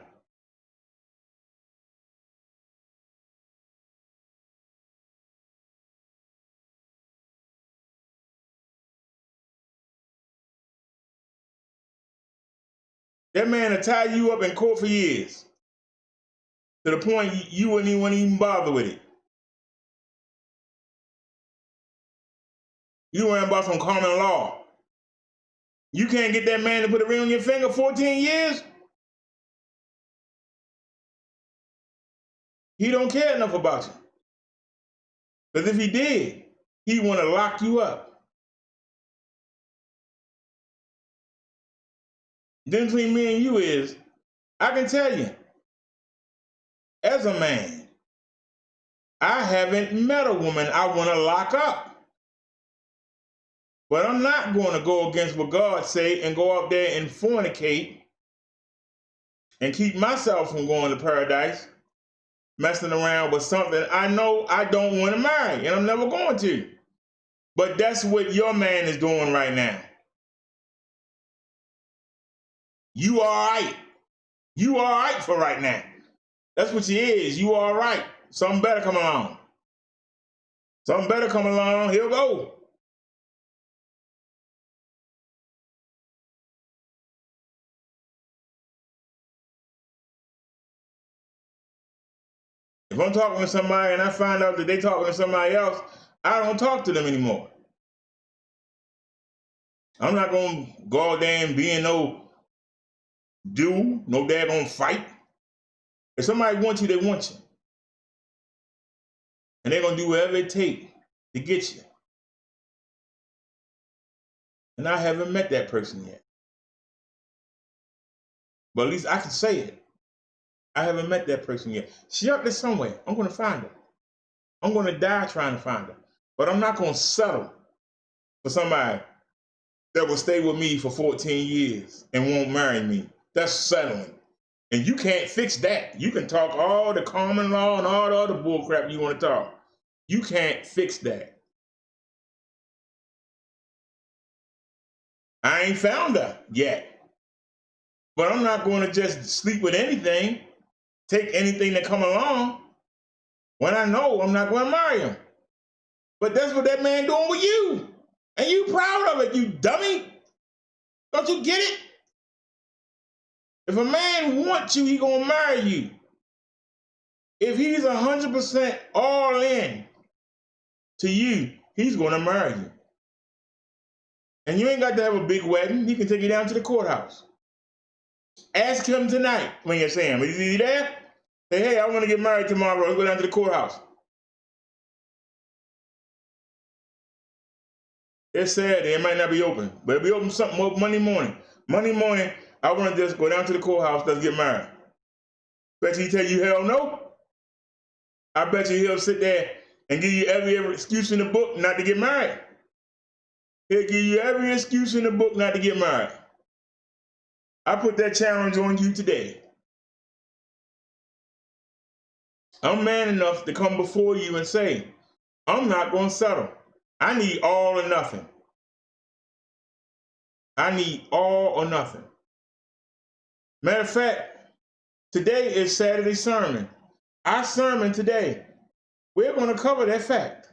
That man will tie you up in court for years, to the point you wouldn't even bother with it. You worrying about some common law. You can't get that man to put a ring on your finger 14 years? He don't care enough about you. Because if he did, he'd want to lock you up. The difference between me and you is, I can tell you, as a man, I haven't met a woman I want to lock up. But I'm not going to go against what God say and go out there and fornicate and keep myself from going to paradise, messing around with something I know I don't want to marry, and I'm never going to. But that's what your man is doing right now. You all right. You all right for right now. That's what you is. You all right. Something better come along. Something better come along, he'll go. If I'm talking to somebody and I find out that they talking to somebody else, I don't talk to them anymore. I'm not going to go out there and be in no duel, no daggone fight. If somebody wants you, they want you. And they're going to do whatever it takes to get you. And I haven't met that person yet. But at least I can say it. I haven't met that person yet. She up there somewhere. I'm going to find her. I'm going to die trying to find her. But I'm not going to settle for somebody that will stay with me for 14 years and won't marry me. That's settling. And you can't fix that. You can talk all the common law and all the other bull crap you want to talk. You can't fix that. I ain't found her yet. But I'm not going to just sleep with anything, take anything that come along, when I know I'm not going to marry him. But that's what that man doing with you. And you proud of it, you dummy. Don't you get it? If a man wants you, he gonna marry you. If he's 100% all in to you, he's gonna marry you. And you ain't got to have a big wedding. He can take you down to the courthouse. Ask him tonight when you see him. Is he there? Say, hey, I want to get married tomorrow. Let's go down to the courthouse. It's Saturday. It might not be open, but it'll be open something Monday morning. Monday morning, I want to just go down to the courthouse. Let's get married. Bet he tell you hell no. I bet you he'll sit there and give you every excuse in the book not to get married. He'll give you every excuse in the book not to get married. I put that challenge on you today. I'm man enough to come before you and say, I'm not going to settle. I need all or nothing. I need all or nothing. Matter of fact, today is Saturday sermon. Our sermon today, we're going to cover that fact.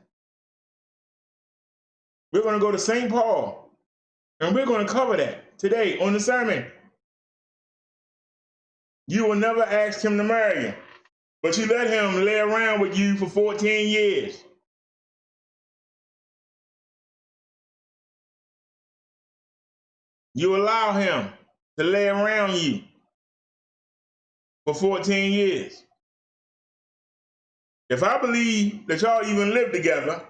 We're going to go to St. Paul, and we're going to cover that today on the sermon. You will never ask him to marry you, but you let him lay around with you for 14 years. You allow him to lay around you for 14 years. If I believe that y'all even live together,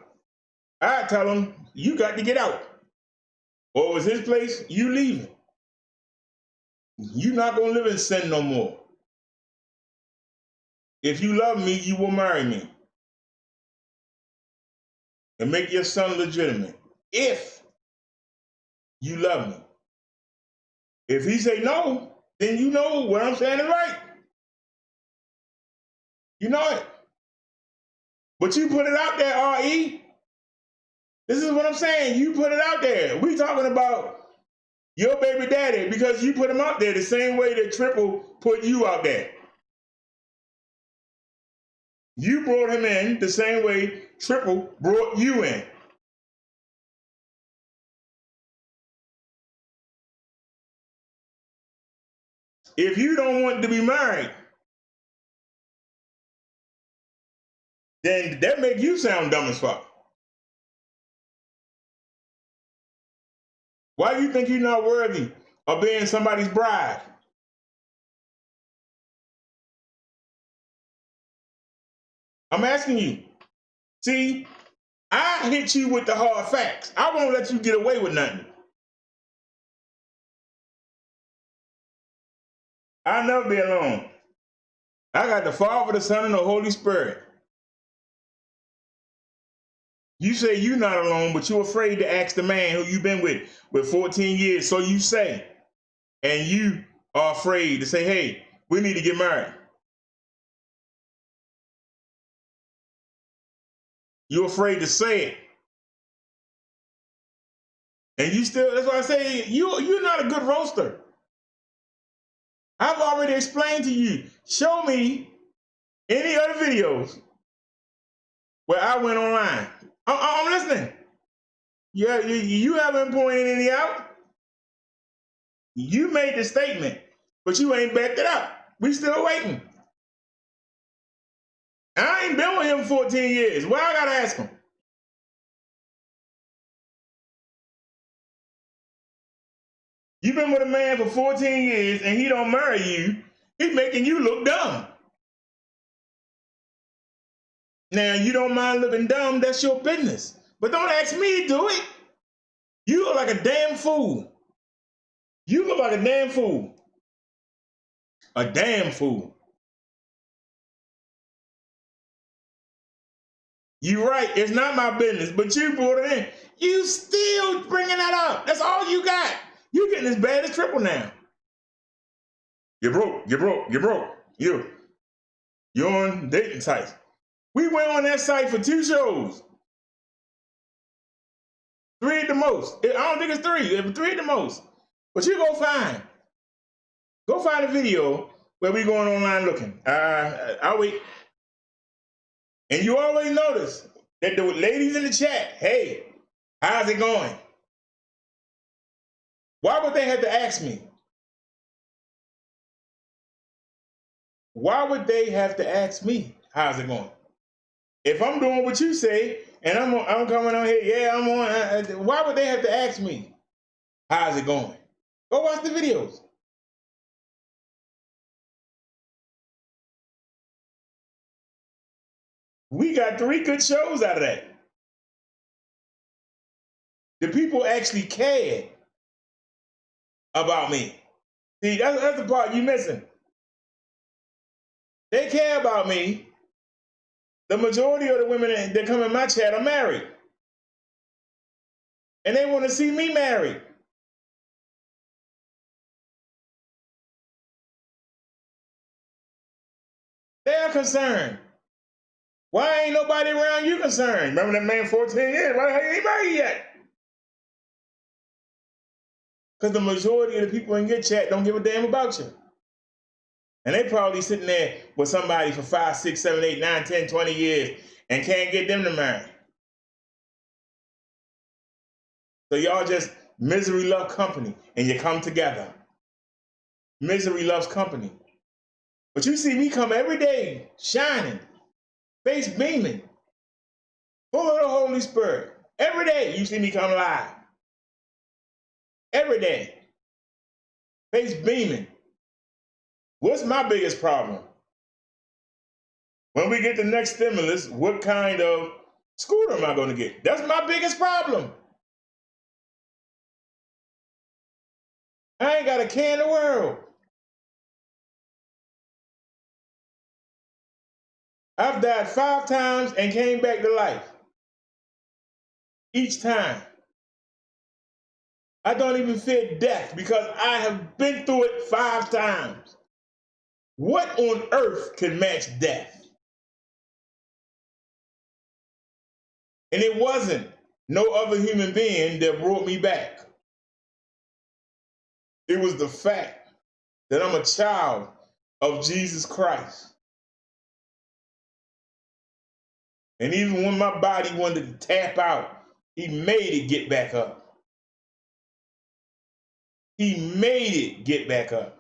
I'd tell him, you got to get out. Or it was his place, you leaving. You're not going to live in sin no more. If you love me, you will marry me. And make your son legitimate. If you love me. If he say no, then you know what I'm saying is right. You know it. But you put it out there, R.E. This is what I'm saying. You put it out there. We talking about your baby daddy because you put him out there the same way that Triple put you out there. You brought him in the same way Triple brought you in. If you don't want to be married, then that make you sound dumb as fuck. Why do you think you're not worthy of being somebody's bride? I'm asking you. See, I hit you with the hard facts. I won't let you get away with nothing. I'll never be alone. I got the Father, the Son, and the Holy Spirit. You say you're not alone, but you're afraid to ask the man who you've been with 14 years. So you say, and you are afraid to say, hey, we need to get married. You're afraid to say it. And you still, that's why I say, you're not a good roaster. I've already explained to you. Show me any other videos where I went online. I'm listening. Yeah, you haven't pointed any out. You made the statement, but you ain't backed it up. We still waiting. I ain't been with him 14 years. Why I gotta ask him? You've been with a man for 14 years and he don't marry you. He's making you look dumb. Now, you don't mind looking dumb, that's your business. But don't ask me to do it. You look like a damn fool. You look like a damn fool. A damn fool. You're right, it's not my business, but you brought it in. You still bringing that up. That's all you got. You getting as bad as Triple now. You're broke. You're broke. You're broke. You're on dating sites. We went on that site for 2 shows. 3 at the most. I don't think it's 3. 3 at the most. But you go find a video where we going online looking. I'll wait. And you always notice that the ladies in the chat, hey, how's it going? Why would they have to ask me? Why would they have to ask me, how's it going? If I'm doing what you say, and I'm coming on here, yeah, I'm on, why would they have to ask me, how's it going? Go watch the videos. We got 3 good shows out of that. The people actually cared about me. See, that's the part you missing. They care about me. The majority of the women that come in my chat are married. And they want to see me married. They're concerned. Why ain't nobody around you concerned? Remember that man 14 years? Why the hell you ain't married yet? Because the majority of the people in your chat don't give a damn about you. And they probably sitting there with somebody for 5, 6, 7, 8, 9, 10, 20 years and can't get them to marry. So y'all just misery love company and you come together. Misery loves company. But you see me come every day shining, face beaming, full of the Holy Spirit. Every day you see me come live. Every day. Face beaming. What's my biggest problem? When we get the next stimulus, what kind of scooter am I going to get? That's my biggest problem. I ain't got a care in the world. I've died 5 times and came back to life. Each time. I don't even fear death because I have been through it 5 times. What on earth can match death? And it wasn't no other human being that brought me back. It was the fact that I'm a child of Jesus Christ. And even when my body wanted to tap out, he made it get back up. He made it get back up.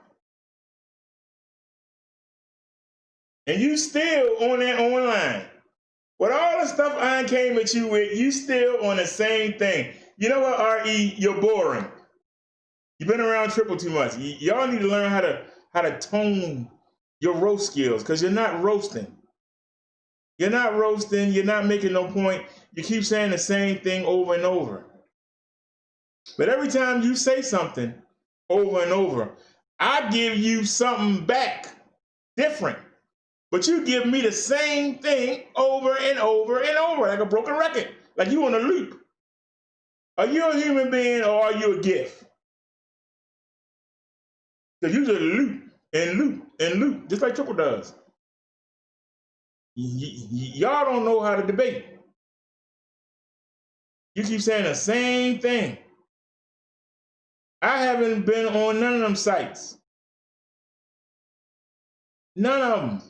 And you still on that online. With all the stuff I came at you with, you still on the same thing. You know what, R.E., you're boring. You've been around triple too much. Y'all need to learn how to tone your roast skills, because you're not roasting. You're not roasting, you're not making no point. You keep saying the same thing over and over. But every time you say something over and over, I give you something back different. But you give me the same thing over and over and over, like a broken record, like you on a loop. Are you a human being or are you a gift? Because you just loop and loop and loop, just like Triple does. Y'all don't know how to debate. You keep saying the same thing. I haven't been on none of them sites. None of them.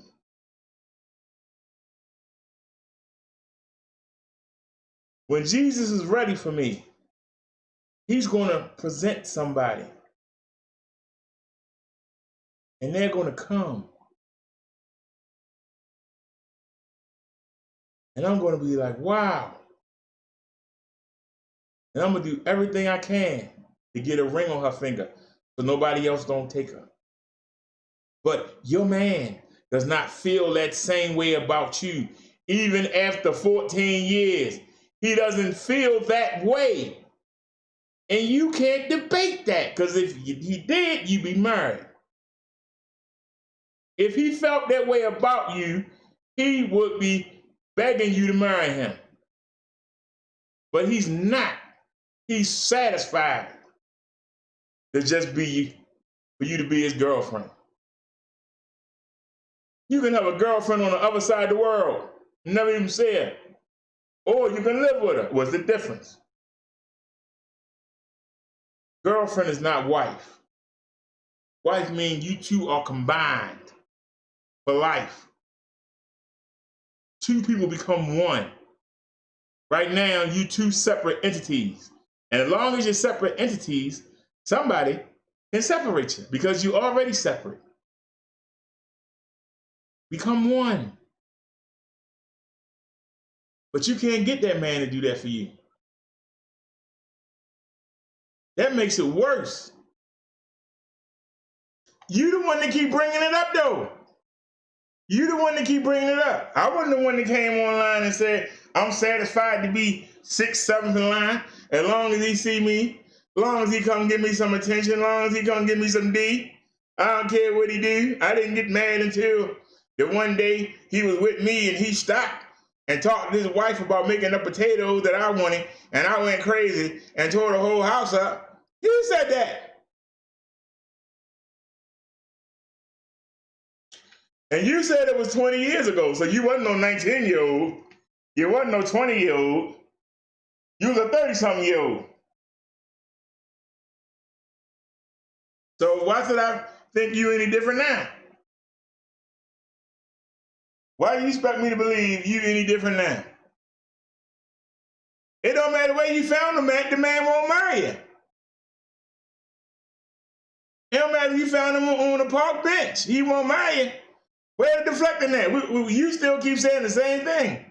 When Jesus is ready for me, he's going to present somebody. And they're going to come. And I'm going to be like, wow. And I'm going to do everything I can to get a ring on her finger so nobody else don't take her. But your man does not feel that same way about you. Even after 14 years, he doesn't feel that way. And you can't debate that, because if he did, you'd be married. If he felt that way about you, he would be begging you to marry him. But he's not. He's satisfied to just be, for you to be his girlfriend. You can have a girlfriend on the other side of the world, never even see her. Or you can live with her. What's the difference? Girlfriend is not wife. Wife means you two are combined for life. Two people become one. Right now, you two separate entities. And as long as you're separate entities, somebody can separate you because you're already separate. Become one. But you can't get that man to do that for you. That makes it worse. You the one that keep bringing it up, though. You the one that keep bringing it up. I wasn't the one that came online and said, I'm satisfied to be 6th, 7th in line, as long as he see me, as long as he come give me some attention, as long as he come give me some D. I don't care what he do. I didn't get mad until the one day he was with me and he stopped and talked to his wife about making the potatoes that I wanted, and I went crazy and tore the whole house up. You said that. And you said it was 20 years ago, so you wasn't no 19-year-old. You wasn't no 20-year-old. You was a 30-something-year-old. So why should I think you any different now? Why do you expect me to believe you any different now? It don't matter where you found the man won't marry you. It don't matter if you found him on a park bench, he won't marry you. Where the deflecting at? You still keep saying the same thing.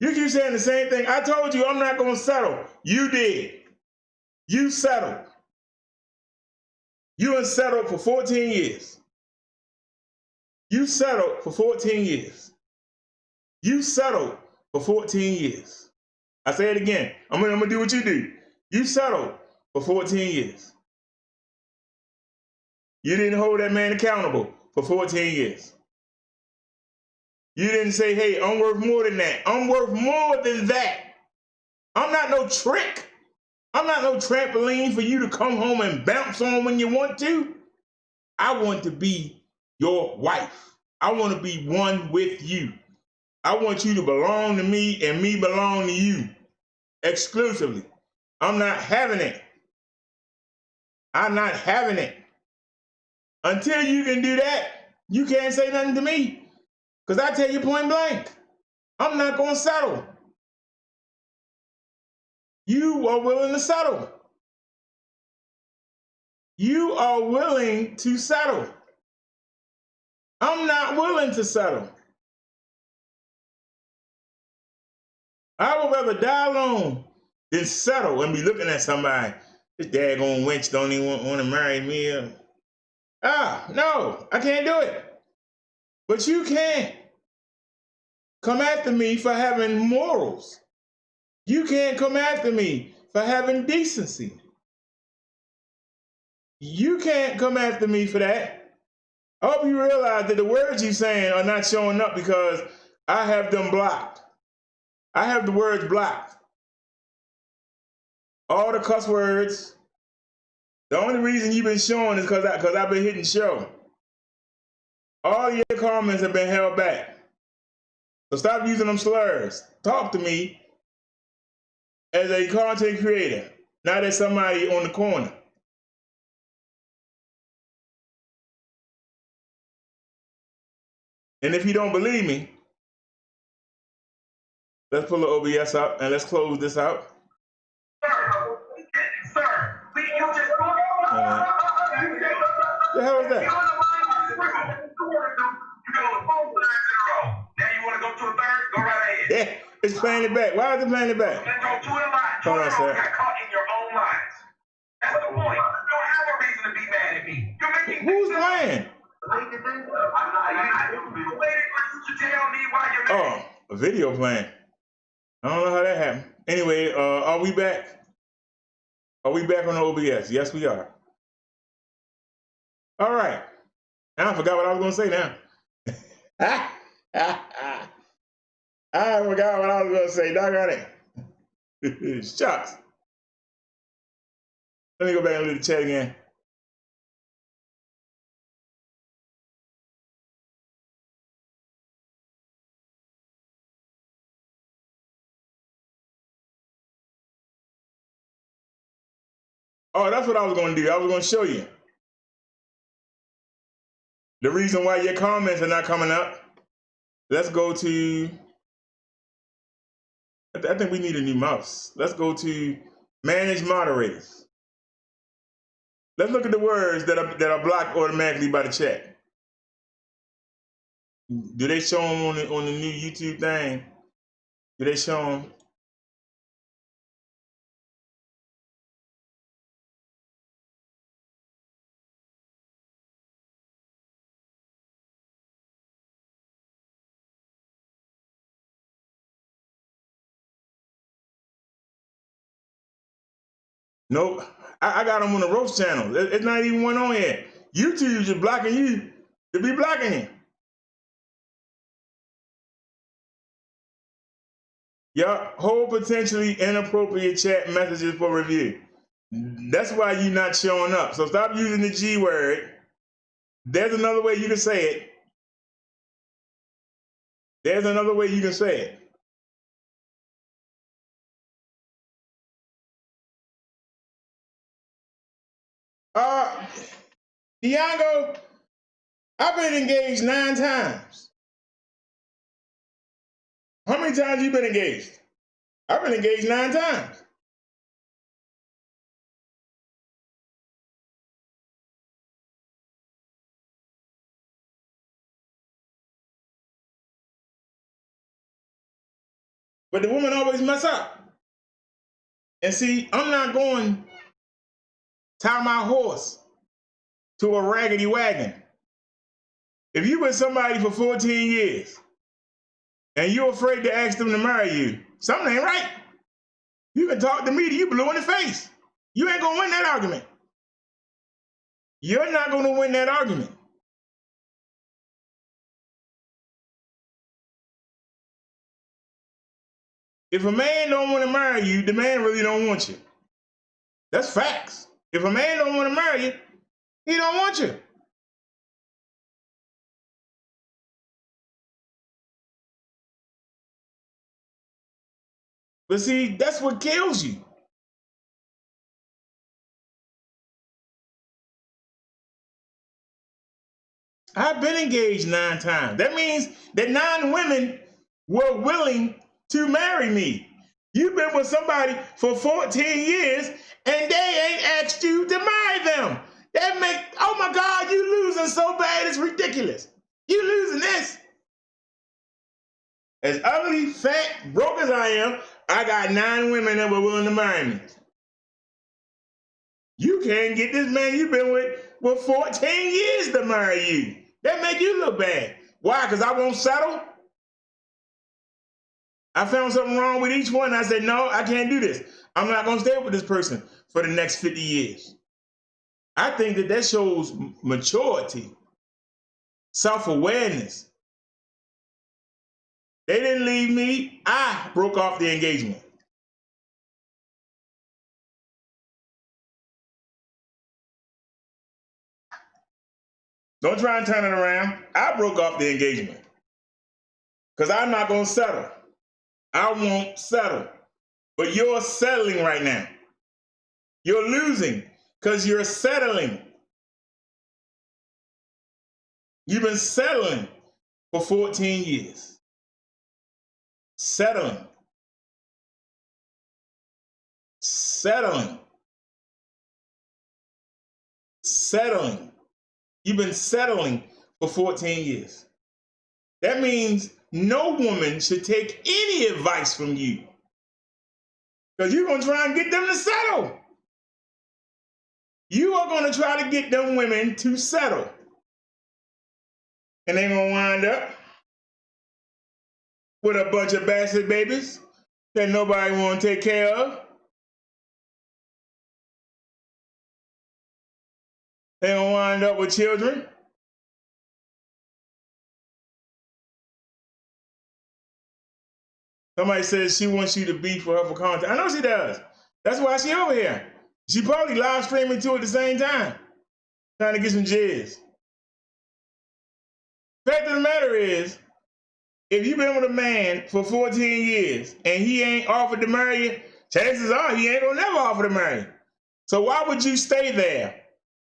You keep saying the same thing. I told you I'm not gonna settle. You did. You settled. You unsettled for 14 years. You settled for 14 years. You settled for 14 years. I say it again. I'm gonna do what you do. You settled for 14 years. You didn't hold that man accountable for 14 years. You didn't say, hey, I'm worth more than that. I'm worth more than that. I'm not no trick. I'm not no trampoline for you to come home and bounce on when you want to. I want to be your wife. I want to be one with you. I want you to belong to me and me belong to you exclusively. I'm not having it. I'm not having it. Until you can do that, you can't say nothing to me. Because I tell you point blank, I'm not going to settle. You are willing to settle. You are willing to settle. I'm not willing to settle. I would rather die alone than settle and be looking at somebody. This daggone wench don't even want to marry me. No, I can't do it. But you can't come after me for having morals. You can't come after me for having decency. You can't come after me for that. I hope you realize that the words you're saying are not showing up because I have them blocked. I have the words blocked. All the cuss words. The only reason you've been showing is because I've been hitting show. All your comments have been held back. So stop using them slurs. Talk to me as a content creator, not as somebody on the corner. And if you don't believe me, let's pull the OBS up and let's close this out. Sir, you just The hell is that? Now you want to go to a third? Go right ahead. Yeah, it's playing it back. Why is it playing it back? Then go to a line. Hold on, sir. Got caught in your own lines. That's the point. You don't have a reason to be mad at me. You're making Who's playing? I'm not waiting for you to tell me why you're mad. Oh, a video playing. I don't know how that happened. Anyway, are we back? Are we back on OBS? Yes, we are. All right. Now I forgot what I was going to say now. I forgot what I was going to say. Doggone it. Shucks. Let me go back and look at the chat again. Oh, that's what I was going to do. I was going to show you the reason why your comments are not coming up. Let's go to, I think we need a new mouse. Let's go to manage moderators. Let's look at the words that are blocked automatically by the chat. Do they show them on the new YouTube thing? Do they show them? Nope. I got them on the roast channel. It's not even one on here. YouTube is just blocking you to be blocking you. Yup, hold potentially inappropriate chat messages for review. That's why you're not showing up. So stop using the G word. There's another way you can say it. There's another way you can say it. Diango, I've been engaged 9 times. How many times you been engaged? I've been engaged 9 times. But the woman always mess up. And see, I'm not going to tie my horse to a raggedy wagon. If you with somebody for 14 years and you're afraid to ask them to marry you, something ain't right. You can talk to me till you blue in the face. You ain't gonna win that argument. You're not gonna win that argument. If a man don't want to marry you, the man really don't want you. That's facts. If a man don't want to marry you, he don't want you. But see, that's what kills you. I've been engaged 9 times. That means that 9 women were willing to marry me. You've been with somebody for 14 years and they ain't asked you to marry them. That make, oh my God, you losing so bad, it's ridiculous. You losing this. As ugly, fat, broke as I am, I got 9 women that were willing to marry me. You can't get this man you've been with for 14 years to marry you. That make you look bad. Why? Because I won't settle? I found something wrong with each one. I said, no, I can't do this. I'm not going to stay with this person for the next 50 years. I think that shows maturity, self-awareness. They didn't leave me. I broke off the engagement. Don't try and turn it around. I broke off the engagement because I'm not going to settle. I won't settle. But you're settling right now. You're losing because you're settling. You've been settling for 14 years. Settling. Settling. Settling. You've been settling for 14 years. That means no woman should take any advice from you because you're going to try and get them to settle. You are going to try to get them women to settle. And they're going to wind up with a bunch of bastard babies that nobody want to take care of. They're going to wind up with children. Somebody says she wants you to be for her for content. I know she does. That's why she over here. She probably live streaming too at the same time, trying to get some jizz. Fact of the matter is, if you've been with a man for 14 years and he ain't offered to marry you, chances are he ain't gonna never offer to marry you. So why would you stay there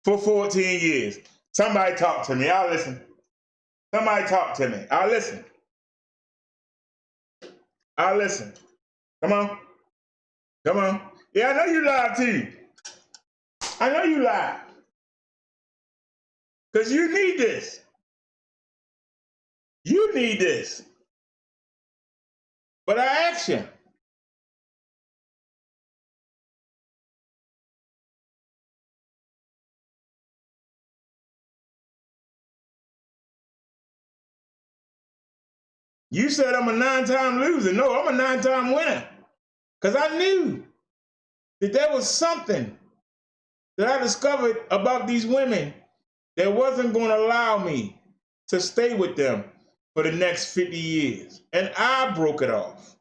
for 14 years? Somebody talk to me. I'll listen. Somebody talk to me. I'll listen. I'll listen. Come on. Come on. Yeah, I know you lied too. I know you lied. Because you need this. You need this. But I ask you. You said I'm a 9-time loser. No, I'm a 9-time winner. Because I knew that there was something that I discovered about these women that wasn't going to allow me to stay with them for the next 50 years. And I broke it off.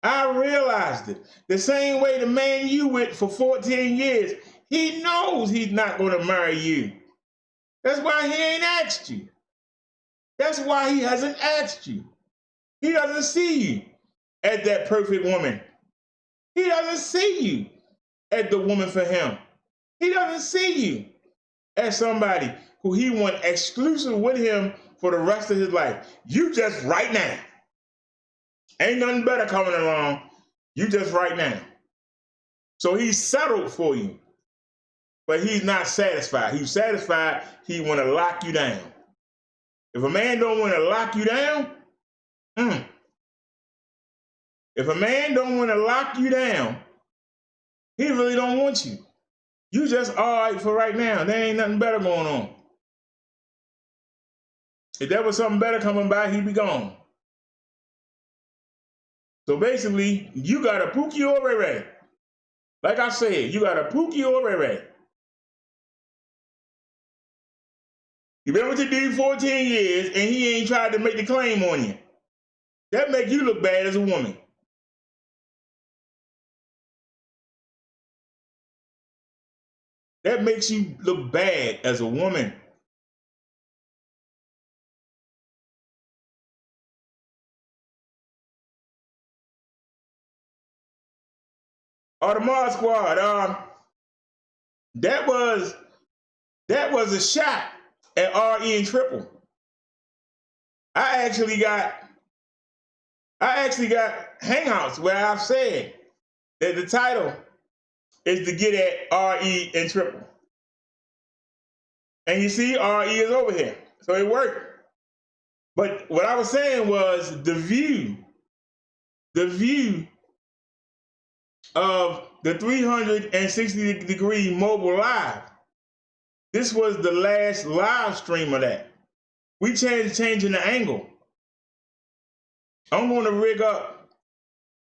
I realized it. The same way the man you with for 14 years, he knows he's not going to marry you. That's why he ain't asked you. That's why he hasn't asked you. He doesn't see you as that perfect woman. He doesn't see you as the woman for him. He doesn't see you as somebody who he wants exclusive with him for the rest of his life. You just right now. Ain't nothing better coming along. You just right now. So he's settled for you, but he's not satisfied. He's satisfied, he want to lock you down. If a man don't want to lock you down, if a man don't want to lock you down, he really don't want you. You just all right for right now. There ain't nothing better going on. If there was something better coming by, he'd be gone. So basically, you got a Pookie Orere. Like I said, you got a Pookie Orere. You been with the dude 14 years and he ain't tried to make the claim on you. That make you look bad as a woman. That makes you look bad as a woman. Or the Mod Squad, that was a shot at RE and Triple. I actually got hangouts where I've said that the title is to get at RE and Triple. And you see, RE is over here. So it worked. But what I was saying was the view of the 360-degree mobile live. This was the last live stream of that. We changing the angle. I'm going to rig up,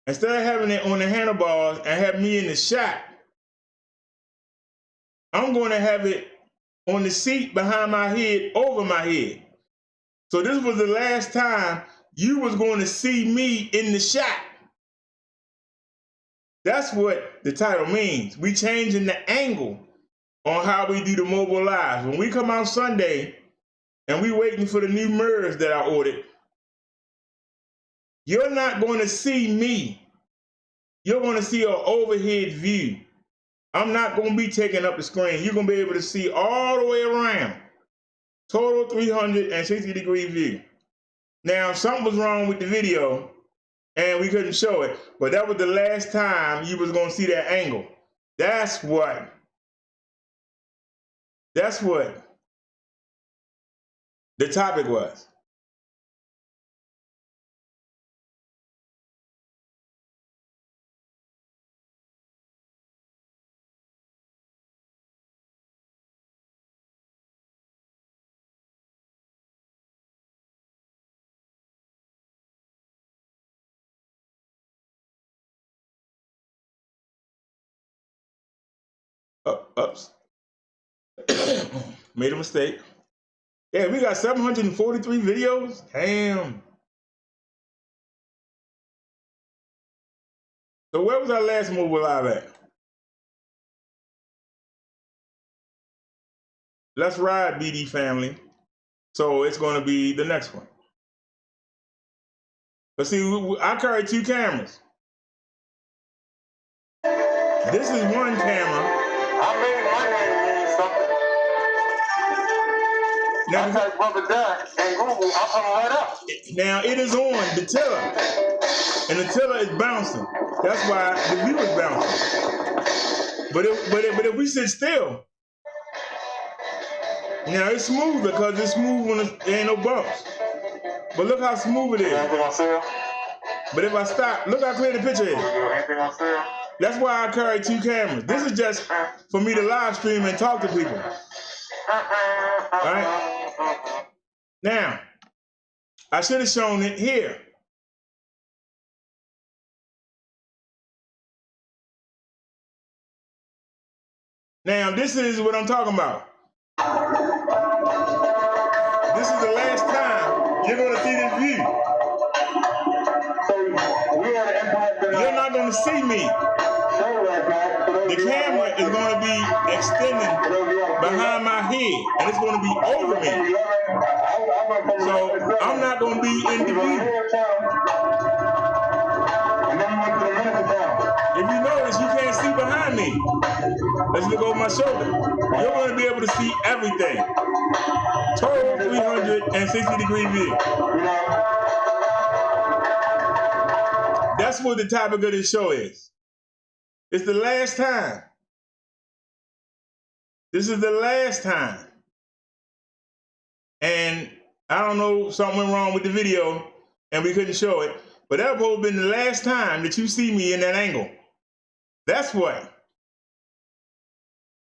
instead of having it on the handlebars and have me in the shot, I'm going to have it on the seat behind my head, over my head. So this was the last time you was going to see me in the shot. That's what the title means. We changing the angle on how we do the mobile lives. When we come out Sunday and we waiting for the new mirrors that I ordered, you're not going to see me. You're going to see an overhead view. I'm not going to be taking up the screen. You're going to be able to see all the way around. Total 360-degree view. Now, something was wrong with the video and we couldn't show it, but that was the last time you was going to see that angle. That's what the topic was. Oops. Made a mistake. Yeah, we got 743 videos. Damn. So where was our last mobile live at? Let's ride, BD family. So it's going to be the next one. But see, I carry 2 cameras. This is one camera. I made my name mean something. Now, I type Brother Doug and Google, I'll come right up. now it is on the tiller, and the tiller is bouncing. That's why the view is bouncing. But if we sit still, now it's smooth because it's smooth when there ain't no bumps. But look how smooth it is. Anything on sale? But if I stop, look how clear the picture is. Anything on sale? That's why I carry two cameras. This is just for me to live stream and talk to people. All right? Now, I should have shown it here. Now, this is what I'm talking about. This is the last time you're going to see this view. You're not going to see me. The camera is going to be extending behind my head, and it's going to be over me. So I'm not going to be in the view. If you notice, you can't see behind me. Let's look over my shoulder. You're going to be able to see everything. Total 360-degree view. That's what the topic of this show is. It's the last time. This is the last time. And I don't know, something went wrong with the video and we couldn't show it, but that would have been the last time that you see me in that angle. That's what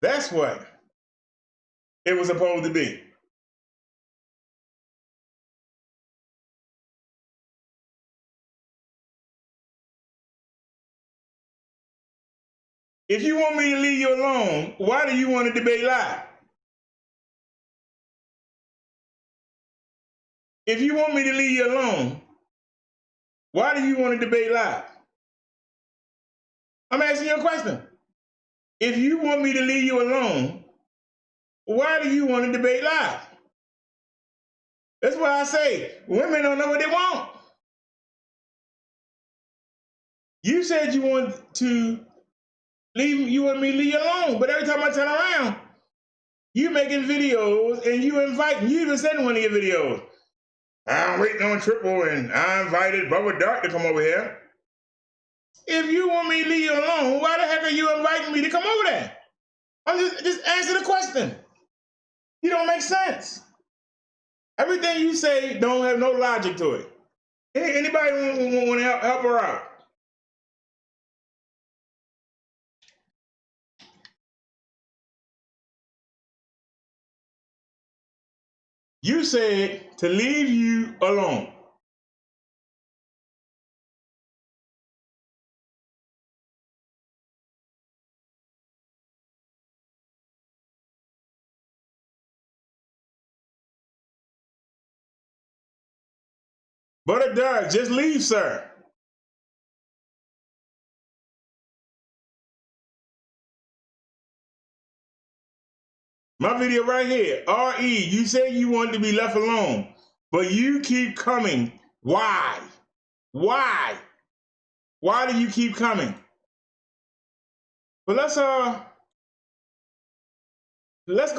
it was supposed to be. If you want me to leave you alone, why do you want to debate live? If you want me to leave you alone, why do you want to debate live? I'm asking you a question. If you want me to leave you alone, why do you want to debate live? That's why I say women don't know what they want. You said you want to you want me to leave you alone, but every time I turn around, you making videos and you inviting. You even said in one of your videos, I'm waiting on Triple and I invited Bubba Dark to come over here. If you want me to leave you alone, why the heck are you inviting me to come over there? I'm just answer the question. You don't make sense. Everything you say don't have no logic to it. Anybody want to help her out? You said to leave you alone. Butter Dark, just leave, sir. My video right here, RE, you say you want to be left alone, but you keep coming. Why? Why? Why do you keep coming? But let's go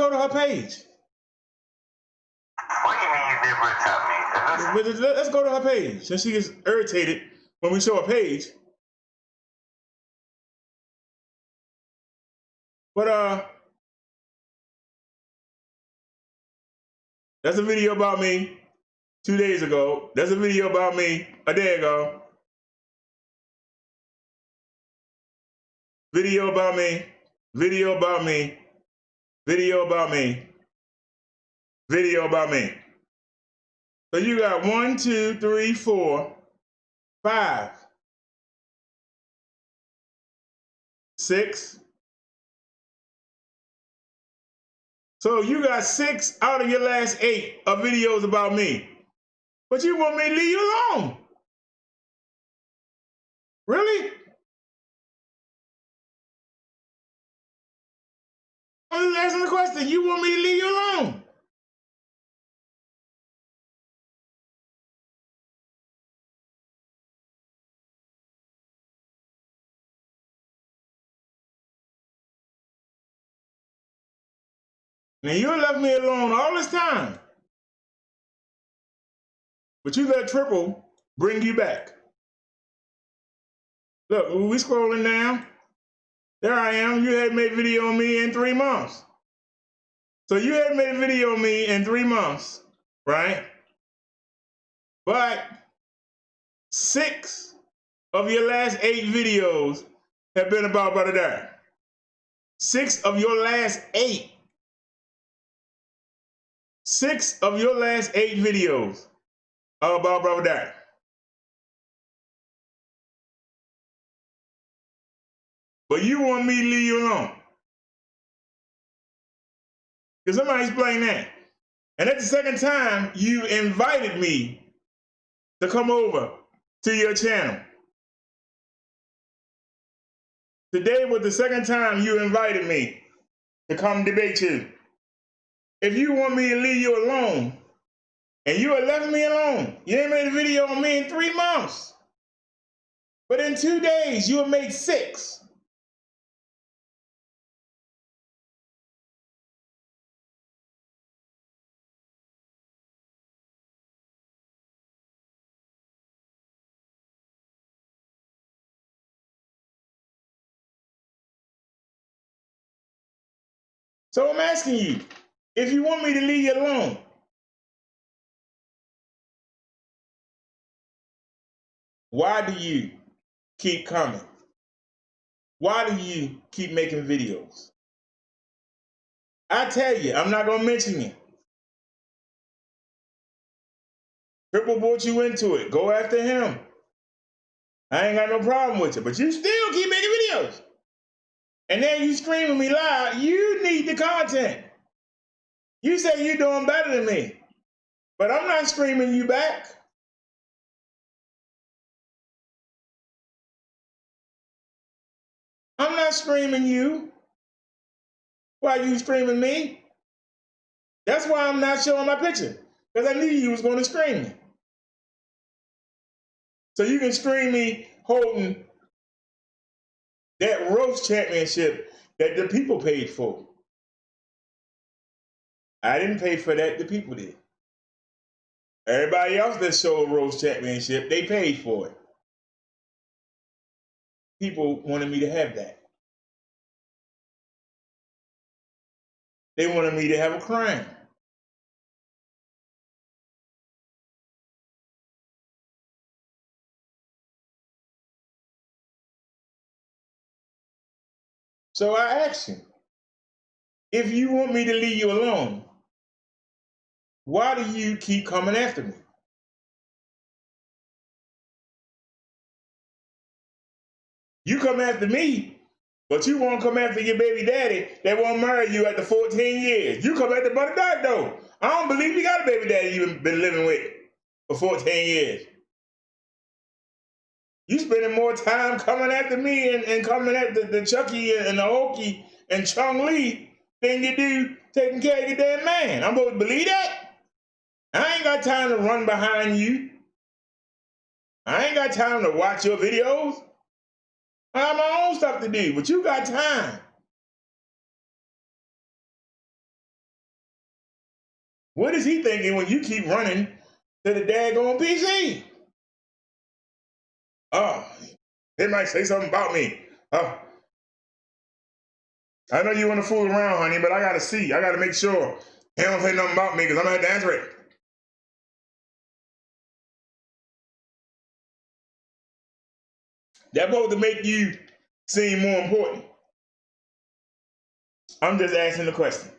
to her page. What do you mean you never tell me? Let's go to her page. Since she gets irritated when we show a page. But that's a video about me 2 days ago. That's a video about me a day ago. Video about me. Video about me. Video about me. Video about me. So you got 1, 2, 3, 4, 5, 6. So you got 6 out of your last 8 of videos about me. But you want me to leave you alone. Really? I'm just asking the question. You want me to leave you alone? Now you left me alone all this time. But you let Triple bring you back. Look, we scrolling down. There I am. You had made a video on me in 3 months. So you had made a video on me in 3 months, right? But 6 of your last 8 videos have been about Brother Derek. 6 of your last 8. 6 of your last 8 videos are about Brother Derek. But you want me to leave you alone. Can somebody explain that? And that's the second time you invited me to come over to your channel. Today was the second time you invited me to come debate you. If you want me to leave you alone, and you have left me alone, you ain't made a video on me in 3 months. But in 2 days, you have made 6. So I'm asking you, if you want me to leave you alone, why do you keep coming? Why do you keep making videos? I tell you, I'm not going to mention you. Triple brought you into it. Go after him. I ain't got no problem with it, but you still keep making videos. And then you screaming me loud, you need the content. You say you're doing better than me, but I'm not screaming you back. I'm not screaming you. Why are you screaming me? That's why I'm not showing my picture, because I knew you was going to scream me. So you can scream me holding that roast championship that the people paid for. I didn't pay for that, the people did. Everybody else that showed roast championship, they paid for it. People wanted me to have that. They wanted me to have a crown. So I asked him, if you want me to leave you alone, why do you keep coming after me? You come after me, but you won't come after your baby daddy that won't marry you after 14 years. You come after Brother Derek though. I don't believe you got a baby daddy you've been living with for 14 years. You spending more time coming after me and coming after the Chucky and the Okie and Chung Lee than you do taking care of your damn man. I'm supposed to believe that? I ain't got time to run behind you. I ain't got time to watch your videos. I have my own stuff to do, but you got time. What is he thinking when you keep running to the daggone PC? Oh, they might say something about me. Oh, I know you want to fool around, honey, but I got to see. I got to make sure he don't say nothing about me because I'm going to have to answer it. That's supposed to make you seem more important. I'm just asking the question.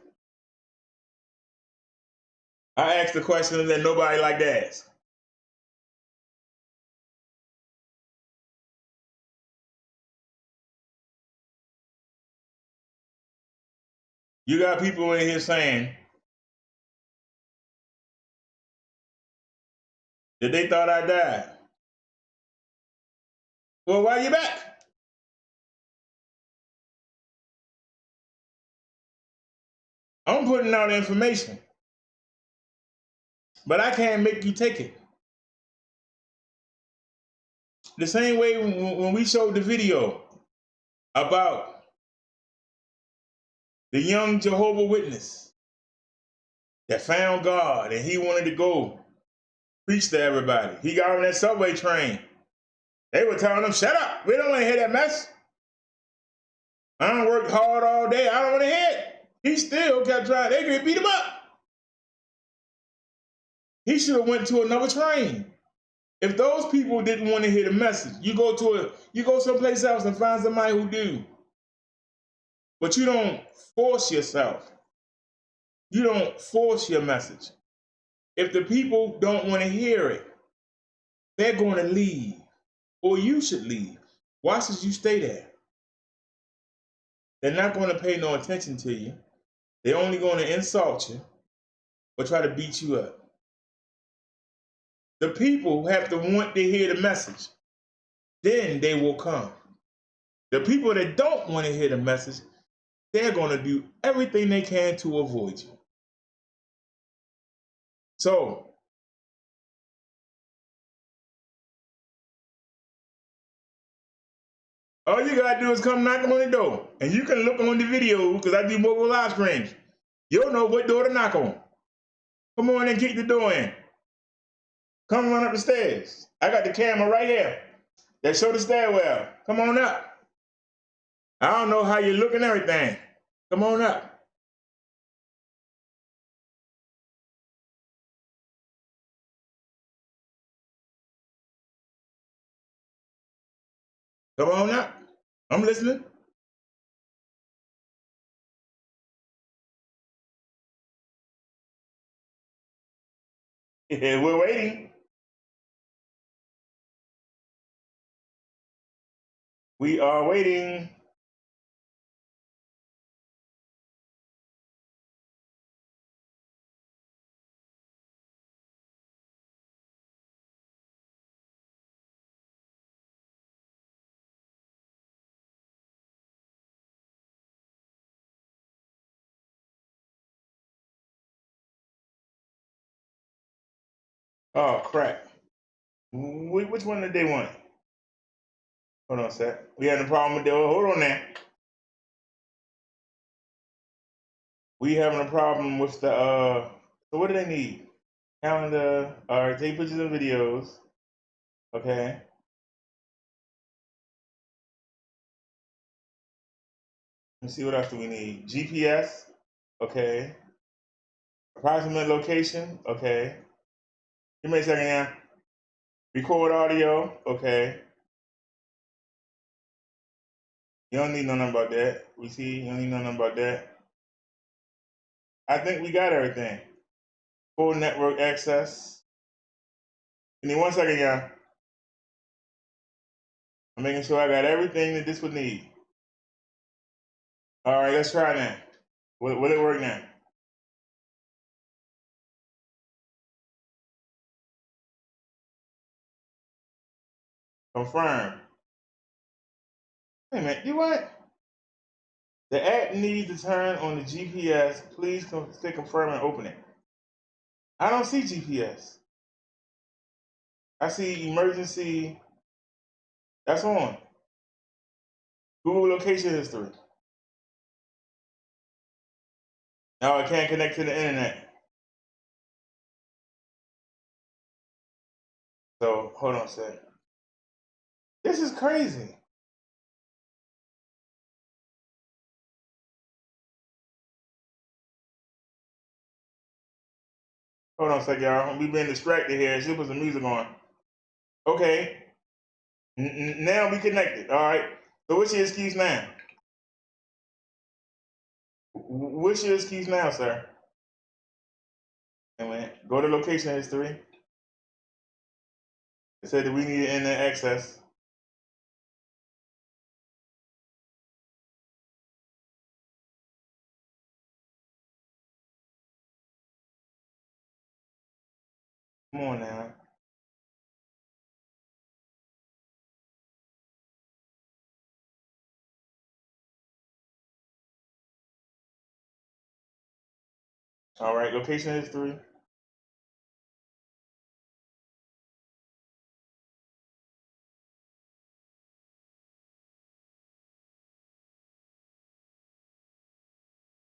I asked the question that nobody liked to ask. You got people in here saying that they thought I died. Well, why you back? I'm putting out information, but I can't make you take it. The same way when we showed the video about the young Jehovah's Witness that found God and he wanted to go preach to everybody. He got on that subway train. They were telling him, shut up. We don't want to hear that mess. I done worked hard all day. I don't want to hear it. He still kept trying. They could beat him up. He should have went to another train. If those people didn't want to hear the message, you go someplace else and find somebody who do. But you don't force yourself. You don't force your message. If the people don't want to hear it, they're going to leave. Or you should leave. Why should you stay there? They're not going to pay no attention to you. They're only going to insult you or try to beat you up. The people have to want to hear the message. Then they will come. The people that don't want to hear the message, they're going to do everything they can to avoid you. So, all you got to do is come knocking on the door. And you can look on the video, because I do mobile live streams. You'll know what door to knock on. Come on and kick the door in. Come run up the stairs. I got the camera right here that show the stairwell. Come on up. I don't know how you look and everything. Come on up. Come on up. I'm listening. Yeah, we're waiting. We are waiting. Oh, crap. Which one did they want? Hold on a sec. We having a problem with the, hold on now. We having a problem with the, so what do they need? Calendar, all right, take pictures and videos. Okay. Let's see, what else do we need? GPS, okay. Approximate location, okay. Give me a second, yeah. Record audio, okay. You don't need nothing about that. We see, you don't need nothing about that. I think we got everything. Full network access. Give me 1 second, yeah. I'm making sure I got everything that this would need. All right, let's try now. Will it work now? Confirm. Wait a minute, you what? The app needs to turn on the GPS. Please click confirm and open it. I don't see GPS. I see emergency. That's on. Google location history. No, I can't connect to the internet. So hold on a sec. This is crazy. Hold on a sec, y'all. We've been distracted here. Should put some music on. Okay. Now we connected. All right. So what's your excuse now? What's your excuse now, sir? Go to location history. It said that we need internet access. Come on now. All right, location history.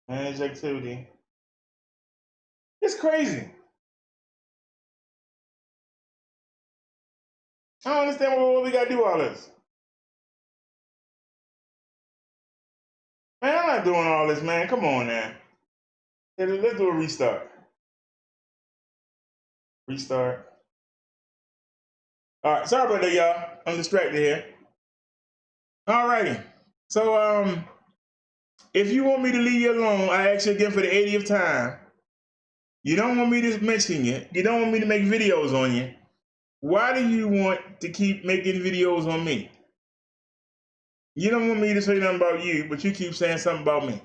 Manage activity. It's crazy. I don't understand what we gotta do all this. Man, I'm not doing all this, man. Come on now. Hey, let's do a restart. Restart. All right, sorry about that, y'all. I'm distracted here. All righty. So, if you want me to leave you alone, I ask you again for the 80th time. You don't want me to mention you. You don't want me to make videos on you. Why do you want to keep making videos on me? You don't want me to say nothing about you, but you keep saying something about me.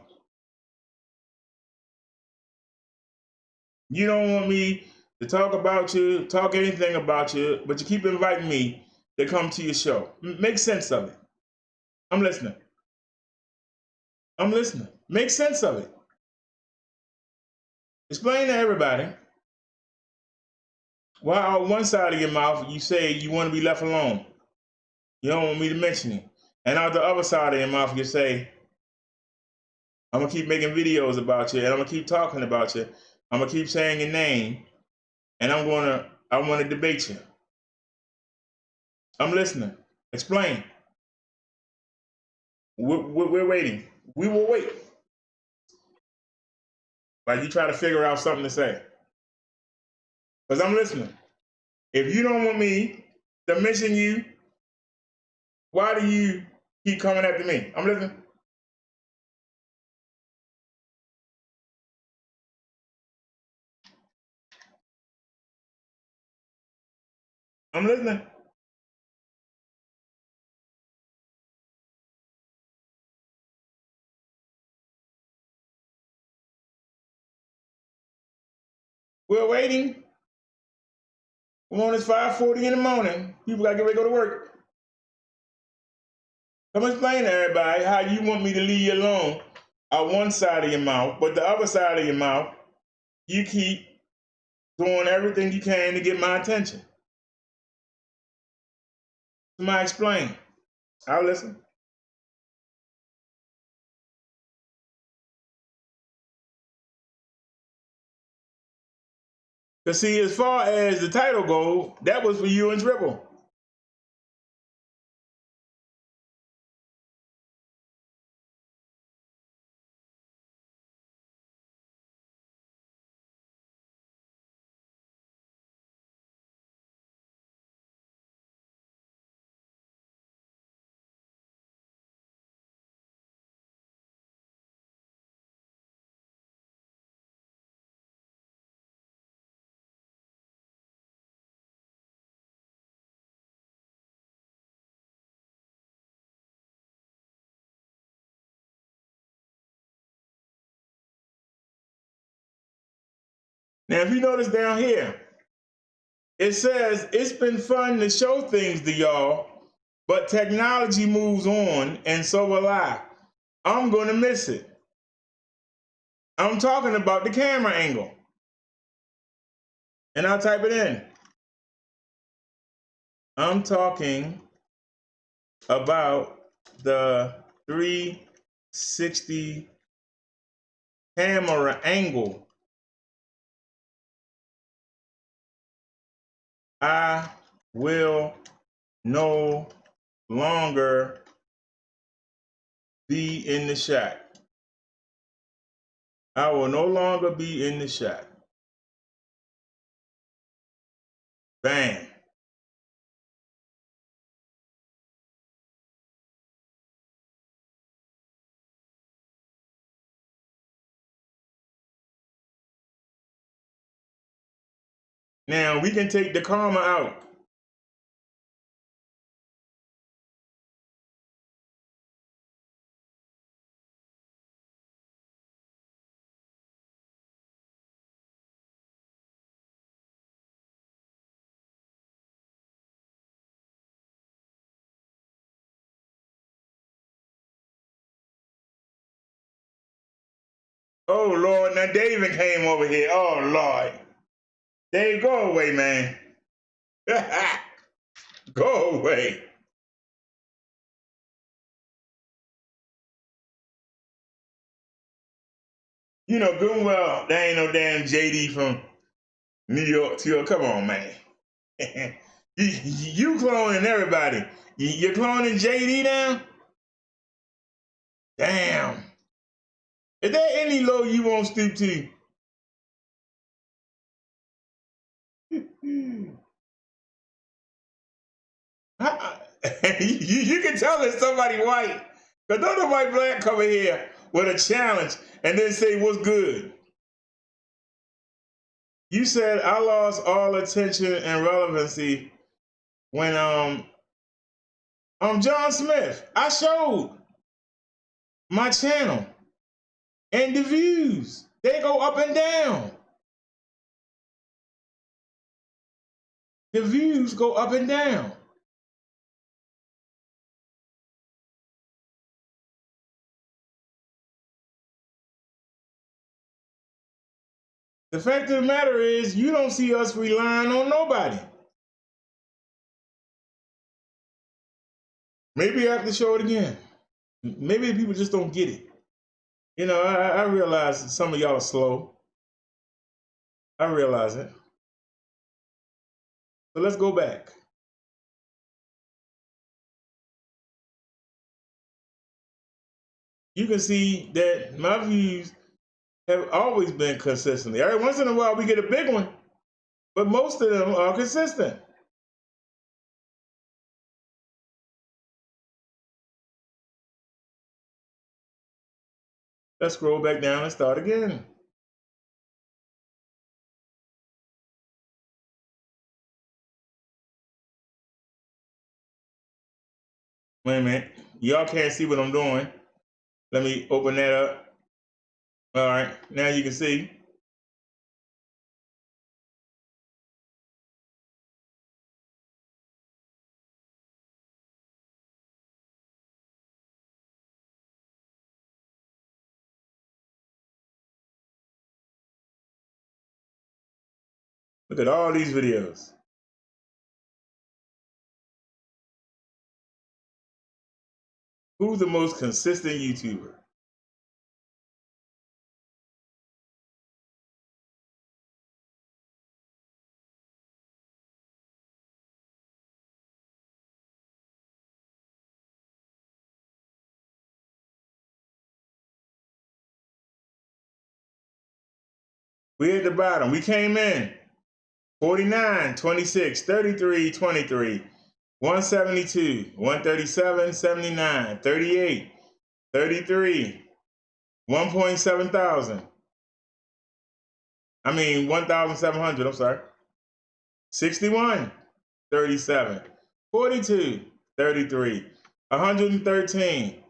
You don't want me to talk about you, talk anything about you, but you keep inviting me to come to your show. Make sense of it. I'm listening. I'm listening. Make sense of it. Explain to everybody why out one side of your mouth you say you want to be left alone. You don't want me to mention it. And out the other side of your mouth you say, I'm going to keep making videos about you, and I'm going to keep talking about you. I'm going to keep saying your name, and I want to debate you. I'm listening. Explain. We're waiting. We will wait. Like you try to figure out something to say. Because I'm listening. If you don't want me to mention you, why do you keep coming after me? I'm listening. I'm listening. We're waiting. We're on, it's 5:40 in the morning. People got to get ready to go to work. Come explain to everybody how you want me to leave you alone on one side of your mouth, but the other side of your mouth, you keep doing everything you can to get my attention. Somebody explain. I'll listen. Because see, as far as the title goes, that was for you and Triple. Now, if you notice down here, it says, it's been fun to show things to y'all, but technology moves on, and so will I. I'm going to miss it. I'm talking about the camera angle. And I'll type it in. I'm talking about the 360 camera angle. I will no longer be in the shot. I will no longer be in the shot. Bam. Now we can take the comma out. Oh Lord, now David came over here. Oh Lord. Dave, go away, man. Go away. You know good and well, there ain't no damn JD from New York to York. Come on, man. you cloning everybody. You're cloning JD now? Damn. Is there any low you won't stoop to? You can tell it's somebody white. Because don't nobody black come in here with a challenge and then say, what's good? You said I lost all attention and relevancy when John Smith. I showed my channel and the views. They go up and down. The views go up and down. The fact of the matter is, you don't see us relying on nobody. Maybe I have to show it again. Maybe people just don't get it. You know, I realize that some of y'all are slow. I realize it. So let's go back. You can see that my views have always been consistently. Every once in a while we get a big one, but most of them are consistent. Let's scroll back down and start again. Wait a minute. Y'all can't see what I'm doing. Let me open that up. All right, now you can see. Look at all these videos. Who's the most consistent YouTuber? We at the bottom. We came in 49, 26, 33, 23, 172, 137, 79, 38, 33, 1.7 thousand. 1,700, I'm sorry. 61, 37, 42, 33, 113,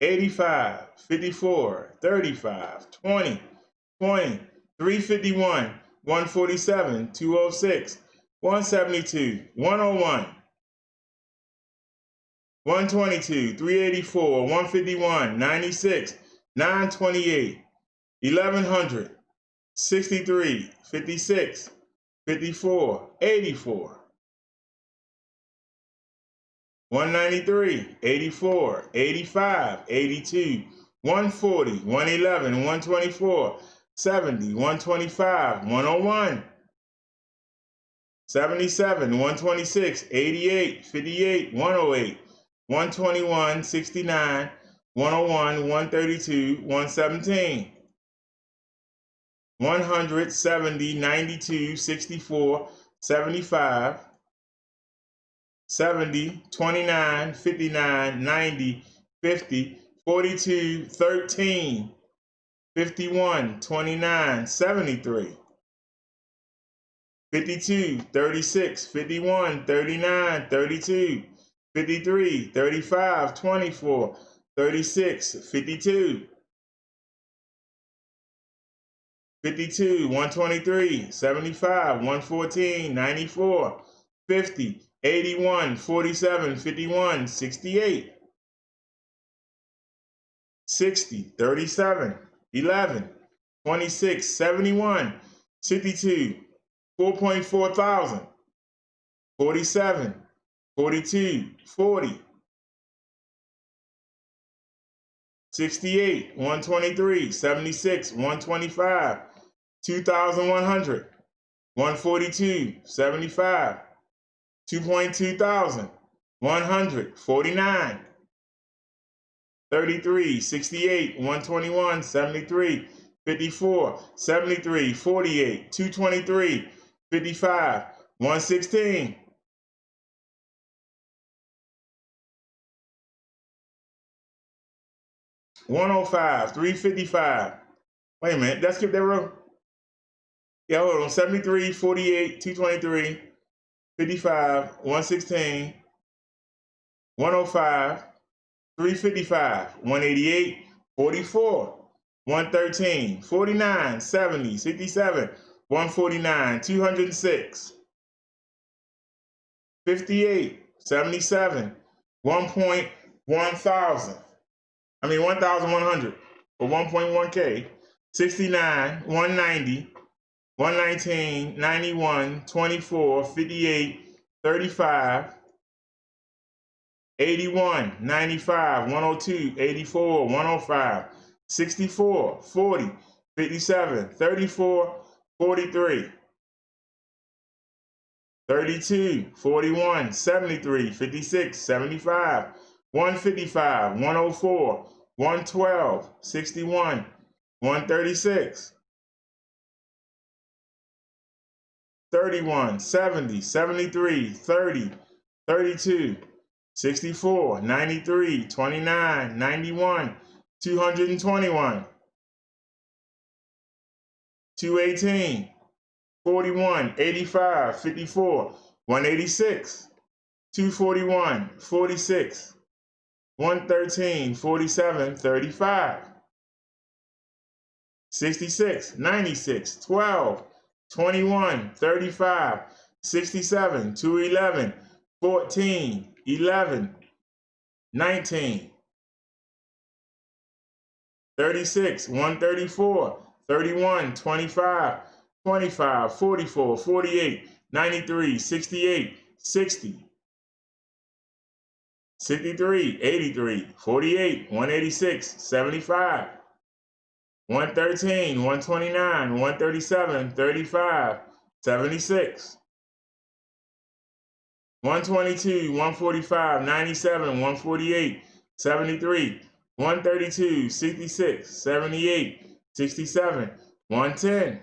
85, 54, 35, 20, 20, 351, 147, 206, 172, 101, 122, 384, 151, 96, 928, 1100, 63, 56, 54, 84, 193, 84, 85, 82, 140, 111, 124, 70, 125, 101, 77, 126, 88, 58, 108, 121, 69, 101, 132, 117, 100, 70, 92, 64, 75, 70, 29, 59, 90, 50, 42, 13, 51, 29, 73, 52, 36, 51, 39, 32, 53, 35, 24, 36, 52, 52, 123, 75, 114, 94, 50, 81, 47, 51, 68, 60, 37, 11, 26, 71, 62, 4.4 thousand, 47, 42, 40, 68, 123, 76, 125, 2,100, 142, 75, 2.2 thousand, 100, 49, 33, 68, 121, 73, 54, 73, 48, 223, 55, 116, 105, 355. Wait a minute, did I skip that row? Yeah, hold on. 73, 48, 223, 55, 116, 105, 355, 188, 44, 113, 49, 70, 67, 149, 206, 58, 77, 1,100 or 1.1K, 69, 190, 119, 91, 24, 58, 35, 81, 95, 102, 84, 105, 64, 40, 57, 34, 43, 32, 41, 73, 56, 75, 155, 104, 112, 61, 136, 31, 70, 73, 30, 32, 64, 93, 29, 91, 221, 218, 41, 85, 54, 186, 241, 46, 113, 47, 35, 66, 96, 12, 21, 35, 67, 211, 14, 11, 19, 36, 134, 31, 25, 25, 44, 48, 93, 68, 60, 63, 83, 48, 186, 75, 113, 129, 137, 35, 76, 122, 145, 97, 148, 73, 132, 66, 78, 67, 110,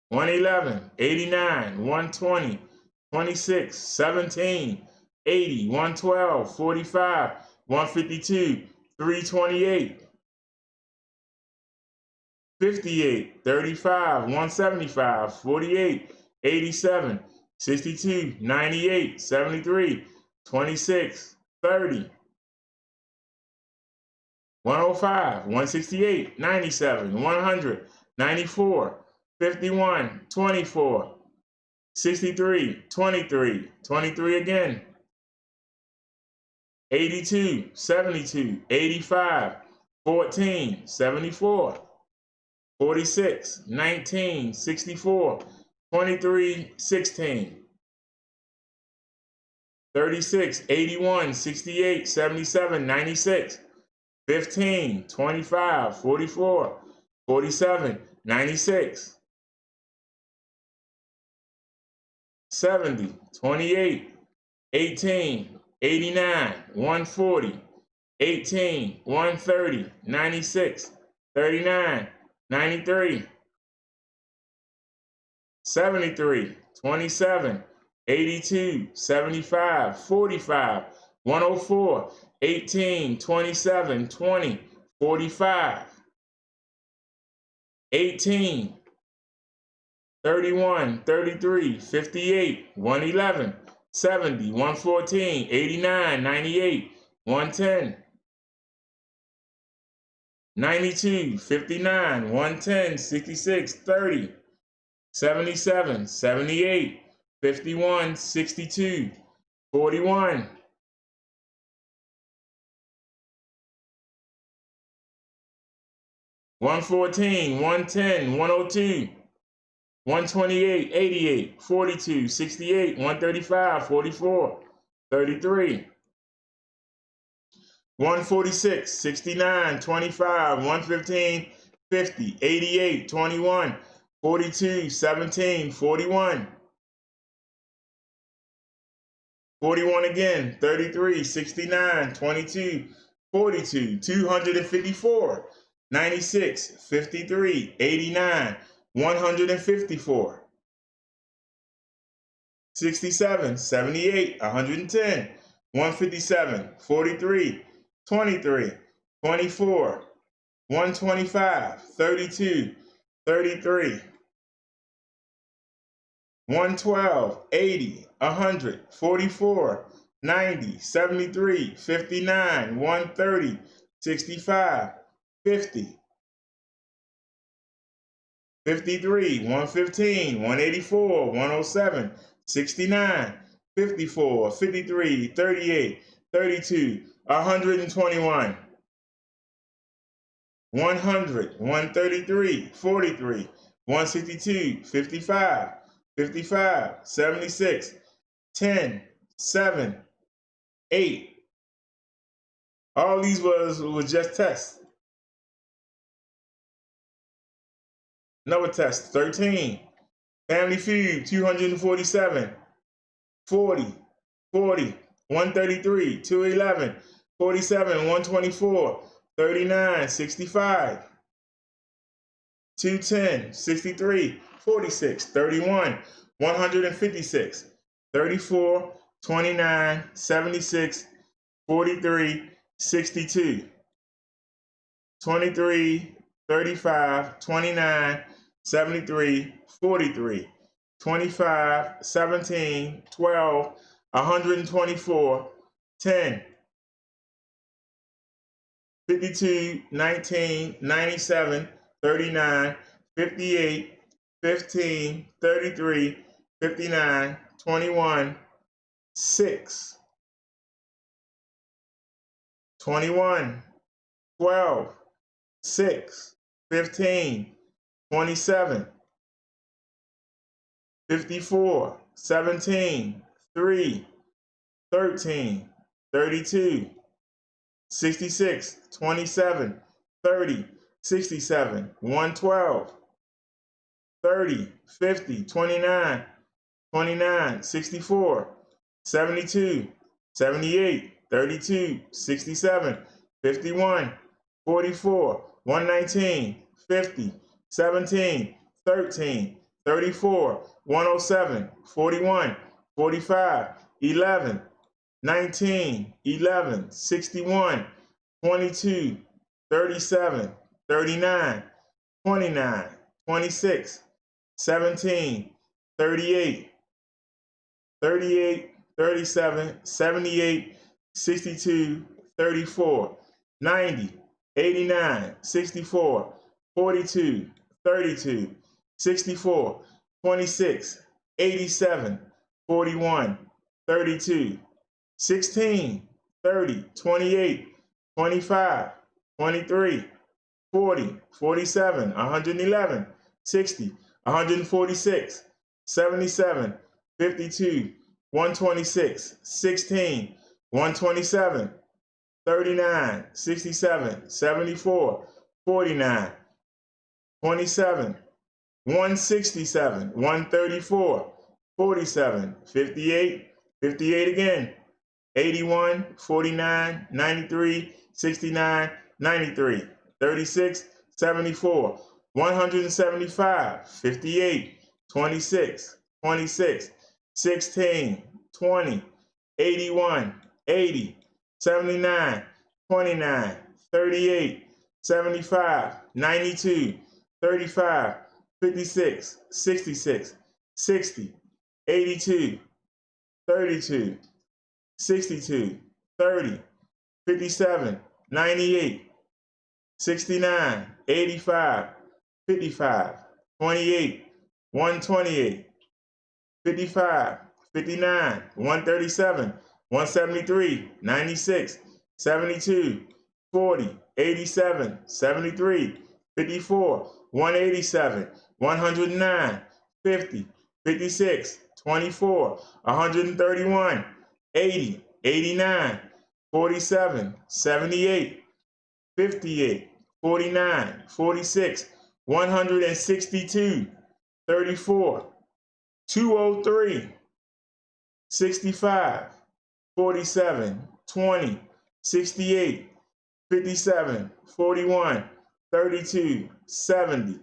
111, 89, 120, 26, 17, 80, 112, 45, 152, 328, 58, 35, 175, 48, 87, 62, 98, 73, 26, 30, 105, 168, 97, 100, 94, 51, 24, 63, 23, 23 again, 82, 72, 85, 14, 74, 46, 19, 64, 23, 16, 36, 81, 68, 77, 96, 15, 25, 44, 47, 96, 70, 28, 18, 89, 140, 18, 130, 96, 39, 93, 73, 27, 82, 75, 45, 104, 18, 27, 20, 45, 18, 31, 33, 58, 111, 70, 114, 89, 98, 110, 92, 59, 110, 66, 30, 77, 78, 51, 62, 41, 114, 110, 102, 128, 88, 42, 68, 135, 44, 33, 146, 69, 25, 115, 50, 88, 21, 42, 17, 41. 41 again, 33, 69, 22, 42, 254, 96, 53, 89, 154, 67, 78, 110, 157, 43, 23, 24, 125, 32, 33, 112, 80, 100, 44, 90, 73, 59, 130, 65, 50, 53, 115, 184, 107, 69, 54, 53, 38, 32, 121, 100, 133, 43, 162, 55, 55, 76, 10, 7, 8. All these was just tests. Another test, 13. Family Feud, 247, 40, 40, 133, 211, 47, 124, 39, 65, 210, 63, 46, 31, 156, 34, 29, 76, 43, 62, 23, 35, 29, 73, 43, 25, 17, 12, 124, 10, 52, 19, 97, 39, 58, 15, 33, 59, 21, 6, 21, 12, 6, 15, 27, 54, 17, 3, 13, 32, 66, 27, 30, 67, 112, 30, 50, 29, 29, 64, 72, 78, 32, 67, 51, 44, 119, 50, 17, 13, 34, 107, 41, 45, 11, 19, 11, 61, 22, 37, 39, 29, 26, 17, 38, 38, 37, 78, 62, 34, 90, 89, 64, 42, 32, 64, 26, 87, 41, 32, 16, 30, 28, 25, 23, 40, 47, 111, 60, 146, 77, 52, 126, 16, 127, 39, 67, 74, 49, 27, 167, 134, 47, 58, 58 again, 81, 49, 93, 69, 93, 36, 74, 175, 58, 26, 26, 16, 20, 81, 80, 79, 29, 38, 75, 92, 35, 56, 66, 60, 82, 32, 62, 30, 57, 98, 69, 85, 55, 28, 128, 55, 59, 137, 173, 96, 72, 40, 87, 73, 54, 187, 109, 50, 56, 24, 131, 80, 89, 47, 78, 58, 49, 46, 162, 34, 203, 65, 47, 20, 68, 57, 41, 32, 70,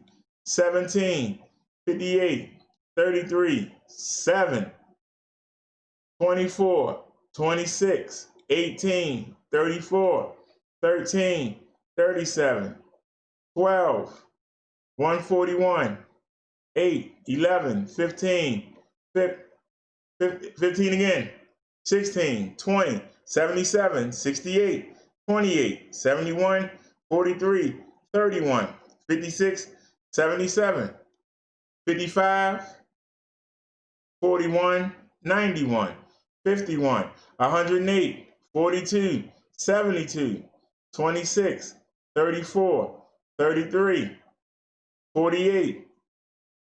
17, 58, 33, 7, 24, 26, 18, 34, 13, 37, 12, 141, 8, 11, 15, 15 again, 16, 20, 77, 68, 28, 71, 43, 31, 56, 77, 55, 41, 91, 51, 108, 42, 72, 26, 34, 33, 48,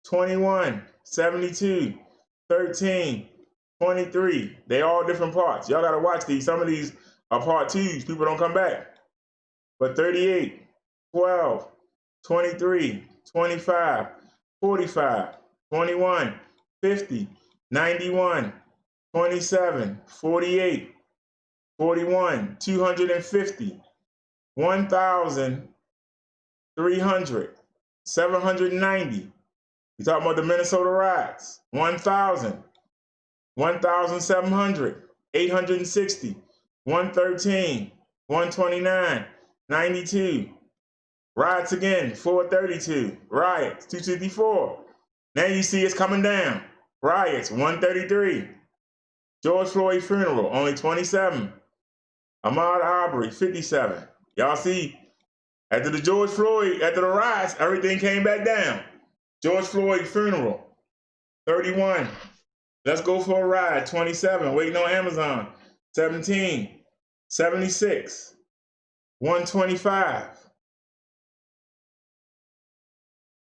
21, 72, 13, 23. They all different parts. Y'all gotta watch these. Some of these are part twos. People don't come back. But 38, 12, 23, 25, 45, 21, 50, 91, 27, 48, 41, 250, 1,300, 790. We talking about the Minnesota riots. 1,000, 1,700, 860, 113, 129, 92. Riots again, 432. Riots, 264. Now you see it's coming down. Riots, 133. George Floyd funeral, only 27. Ahmaud Arbery, 57. Y'all see, after the riots, everything came back down. George Floyd funeral, 31. Let's go for a ride, 27. Waiting on Amazon, 17. 76. 125.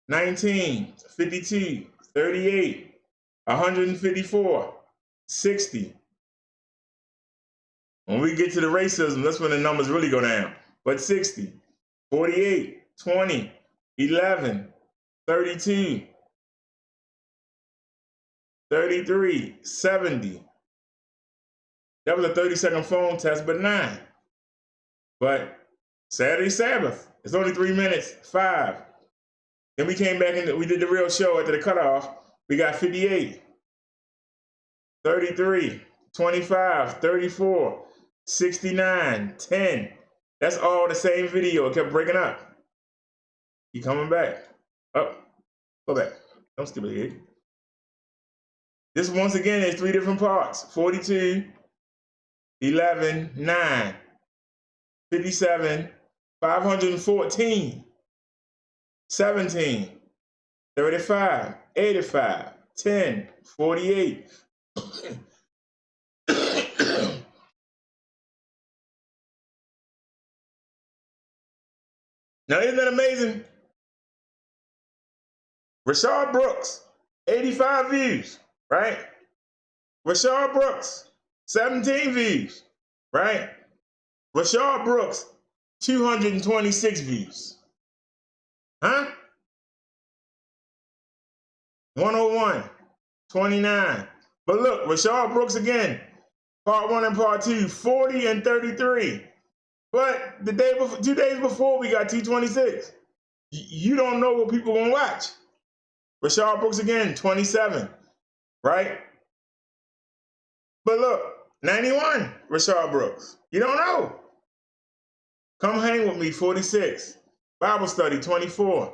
19. 52. 38. 154. 60. When we get to the racism, that's when the numbers really go down. But 60. 48. 20. 11. 32. 33, 70. That was a 30-second phone test, but 9. But Saturday Sabbath, it's only 3 minutes, 5. Then we came back and we did the real show after the cutoff. We got 58, 33, 25, 34, 69, 10. That's all the same video. It kept breaking up. You coming back. Up, go back. Don't skip ahead. This once again is 3 different parts. 42, 11, 9, 57, 514, 17, 35, 85, 10, 48. Now, isn't that amazing? Rashard Brooks, 85 views, right? Rashard Brooks, 17 views, right? Rashard Brooks, 226 views. Huh? 101, 29. But look, Rashard Brooks again, part 1 and part 2, 40 and 33. But the day before, 2 days before, we got 226. You don't know what people gonna watch. Rashard Brooks again, 27, right? But look, 91, Rashard Brooks. You don't know. Come hang with me, 46. Bible study, 24.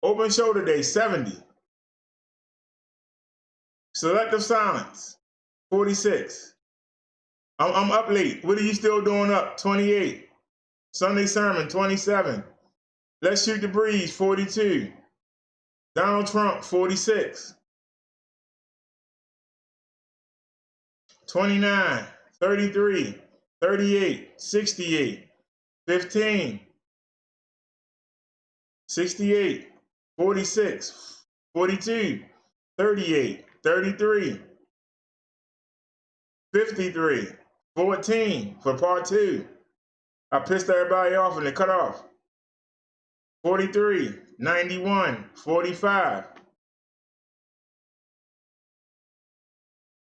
Open shoulder day, 70. Selective silence, 46. I'm up late. What are you still doing up? 28. Sunday sermon, 27. Let's shoot the breeze, 42. Donald Trump, 46. 29, 33, 38, 68, 15, 68, 46, 42, 38, 33, 53, 14 for part 2. I pissed everybody off and they cut off. 43, 91, 45.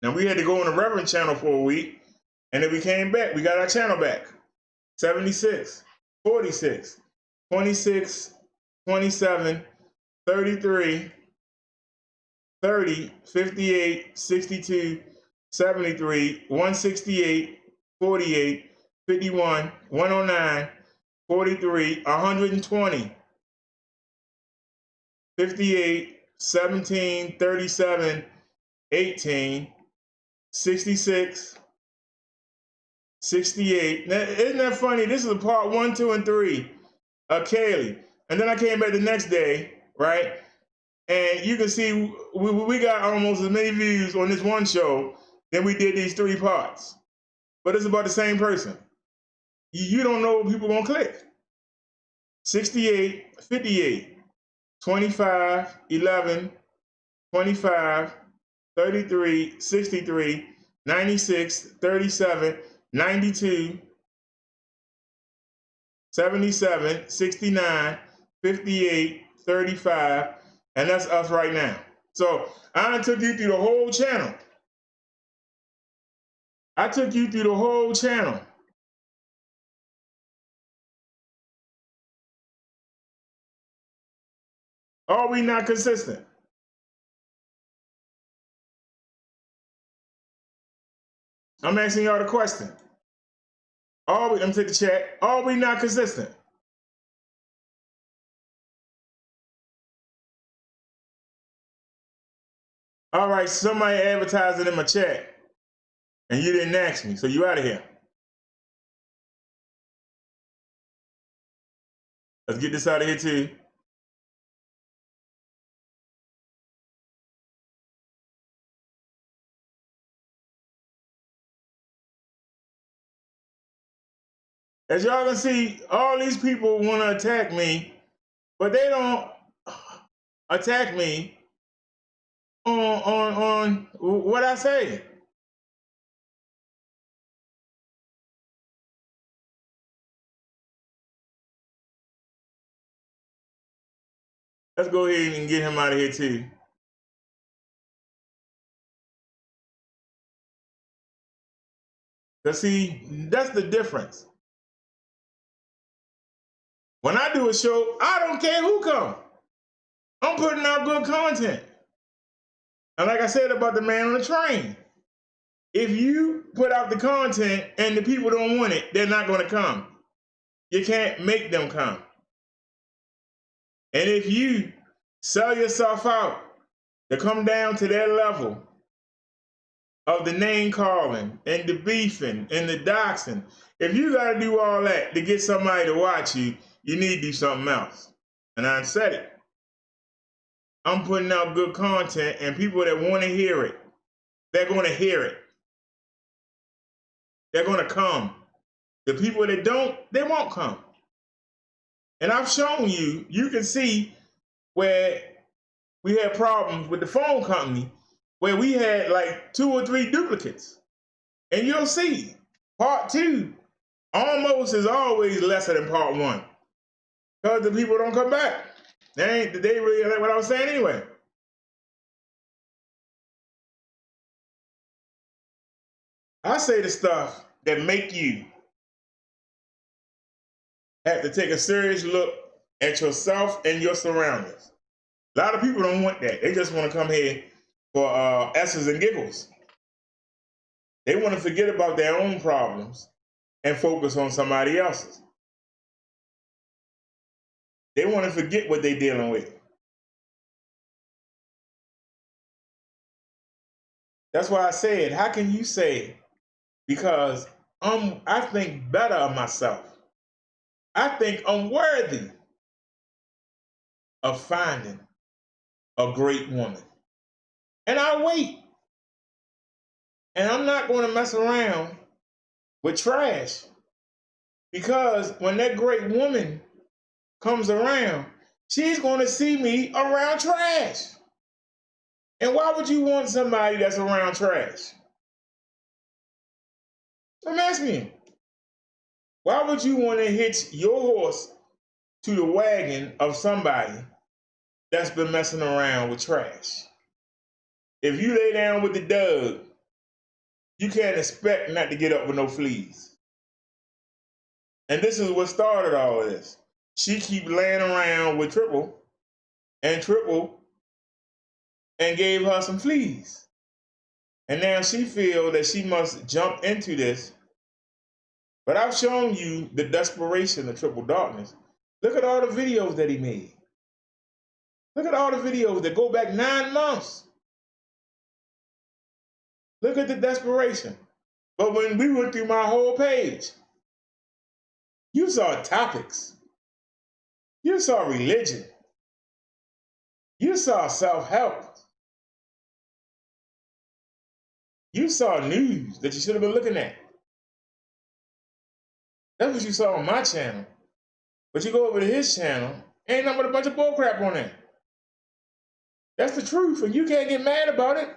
Now we had to go on the Reverend channel for a week, and then we came back. We got our channel back. 76, 46, 26, 27, 33, 30, 58, 62, 73, 168, 48, 51, 109, 43, 120, 58, 17, 37, 18, 66, 68. Now, isn't that funny? This is part 1, 2, and 3 of Kaylee. And then I came back the next day, right? And you can see we got almost as many views on this one show than we did these 3 parts. But it's about the same person. You don't know what people gonna click. 68, 58, 25, 11, 25, 33, 63, 96, 37, 92, 77, 69, 58, 35, and that's us right now. So I took you through the whole channel. I took you through the whole channel. Are we not consistent? I'm asking y'all the question. Let me take the chat. Are we not consistent? All right, somebody advertised it in my chat, and you didn't ask me, so you out of here. Let's get this out of here too. As y'all can see, all these people want to attack me, but they don't attack me on what I say. Let's go ahead and get him out of here too. Because see, that's the difference. When I do a show, I don't care who comes. I'm putting out good content. And like I said about the man on the train, if you put out the content and the people don't want it, they're not going to come. You can't make them come. And if you sell yourself out to come down to that level of the name calling and the beefing and the doxing, if you got to do all that to get somebody to watch you, you need to do something else. And I said it. I'm putting out good content, and people that want to hear it, they're going to hear it. They're going to come. The people that don't, they won't come. And I've shown you, you can see where we had problems with the phone company, where we had like 2 or 3 duplicates. And you'll see, part 2 almost is always lesser than part 1. Because the people don't come back. They really like what I was saying anyway. I say the stuff that make you have to take a serious look at yourself and your surroundings. A lot of people don't want that. They just want to come here for S's and giggles. They want to forget about their own problems and focus on somebody else's. They want to forget what they're dealing with. That's why I said, how can you say, because I think better of myself. I think I'm worthy of finding a great woman. And I'll wait. And I'm not going to mess around with trash. Because when that great woman comes around, she's going to see me around trash. And why would you want somebody that's around trash? I'm asking you, why would you want to hitch your horse to the wagon of somebody that's been messing around with trash? If you lay down with the Doug, you can't expect not to get up with no fleas. And this is what started all of this. She keep laying around with Triple and gave her some fleas. And now she feel that she must jump into this. But I've shown you the desperation of Triple Darkness. Look at all the videos that he made. Look at all the videos that go back 9 months. Look at the desperation. But when we went through my whole page, you saw topics. You saw religion. You saw self-help. You saw news that you should have been looking at. That's what you saw on my channel. But you go over to his channel, ain't nothing but a bunch of bullcrap on there. That's the truth, and you can't get mad about it.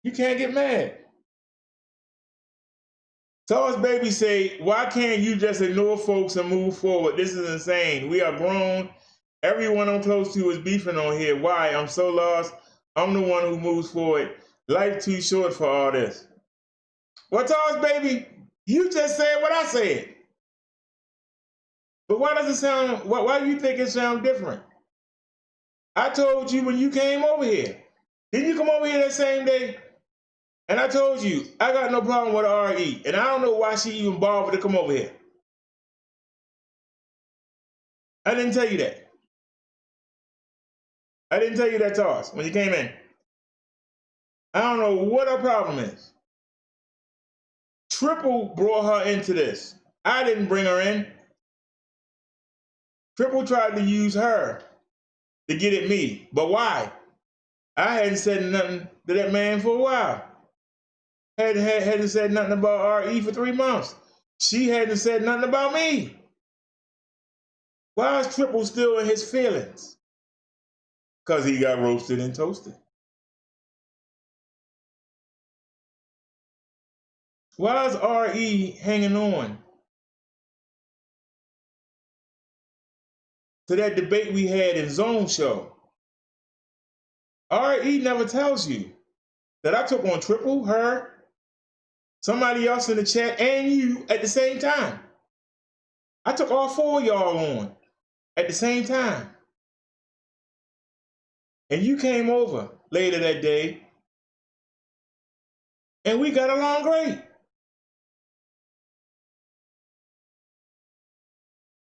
You can't get mad. Toss Baby say, why can't you just ignore folks and move forward? This is insane. We are grown. Everyone I'm close to is beefing on here. Why? I'm so lost. I'm the one who moves forward. Life too short for all this. Well, Toss Baby, you just said what I said. But why does it sound, why do you think it sounds different? I told you when you came over here. Didn't you come over here that same day? And I told you, I got no problem with RE. And I don't know why she even bothered to come over here. I didn't tell you that. I didn't tell you that, Toss, when you came in. I don't know what her problem is. Triple brought her into this. I didn't bring her in. Triple tried to use her to get at me. But why? I hadn't said nothing to that man for a while. Hadn't said nothing about RE for 3 months. She hadn't said nothing about me. Why is Triple still in his feelings? Because he got roasted and toasted. Why is RE hanging on to that debate we had in Zone Show? RE never tells you that I took on Triple, her, somebody else in the chat, and you at the same time. I took all 4 of y'all on at the same time. And you came over later that day, and we got along great.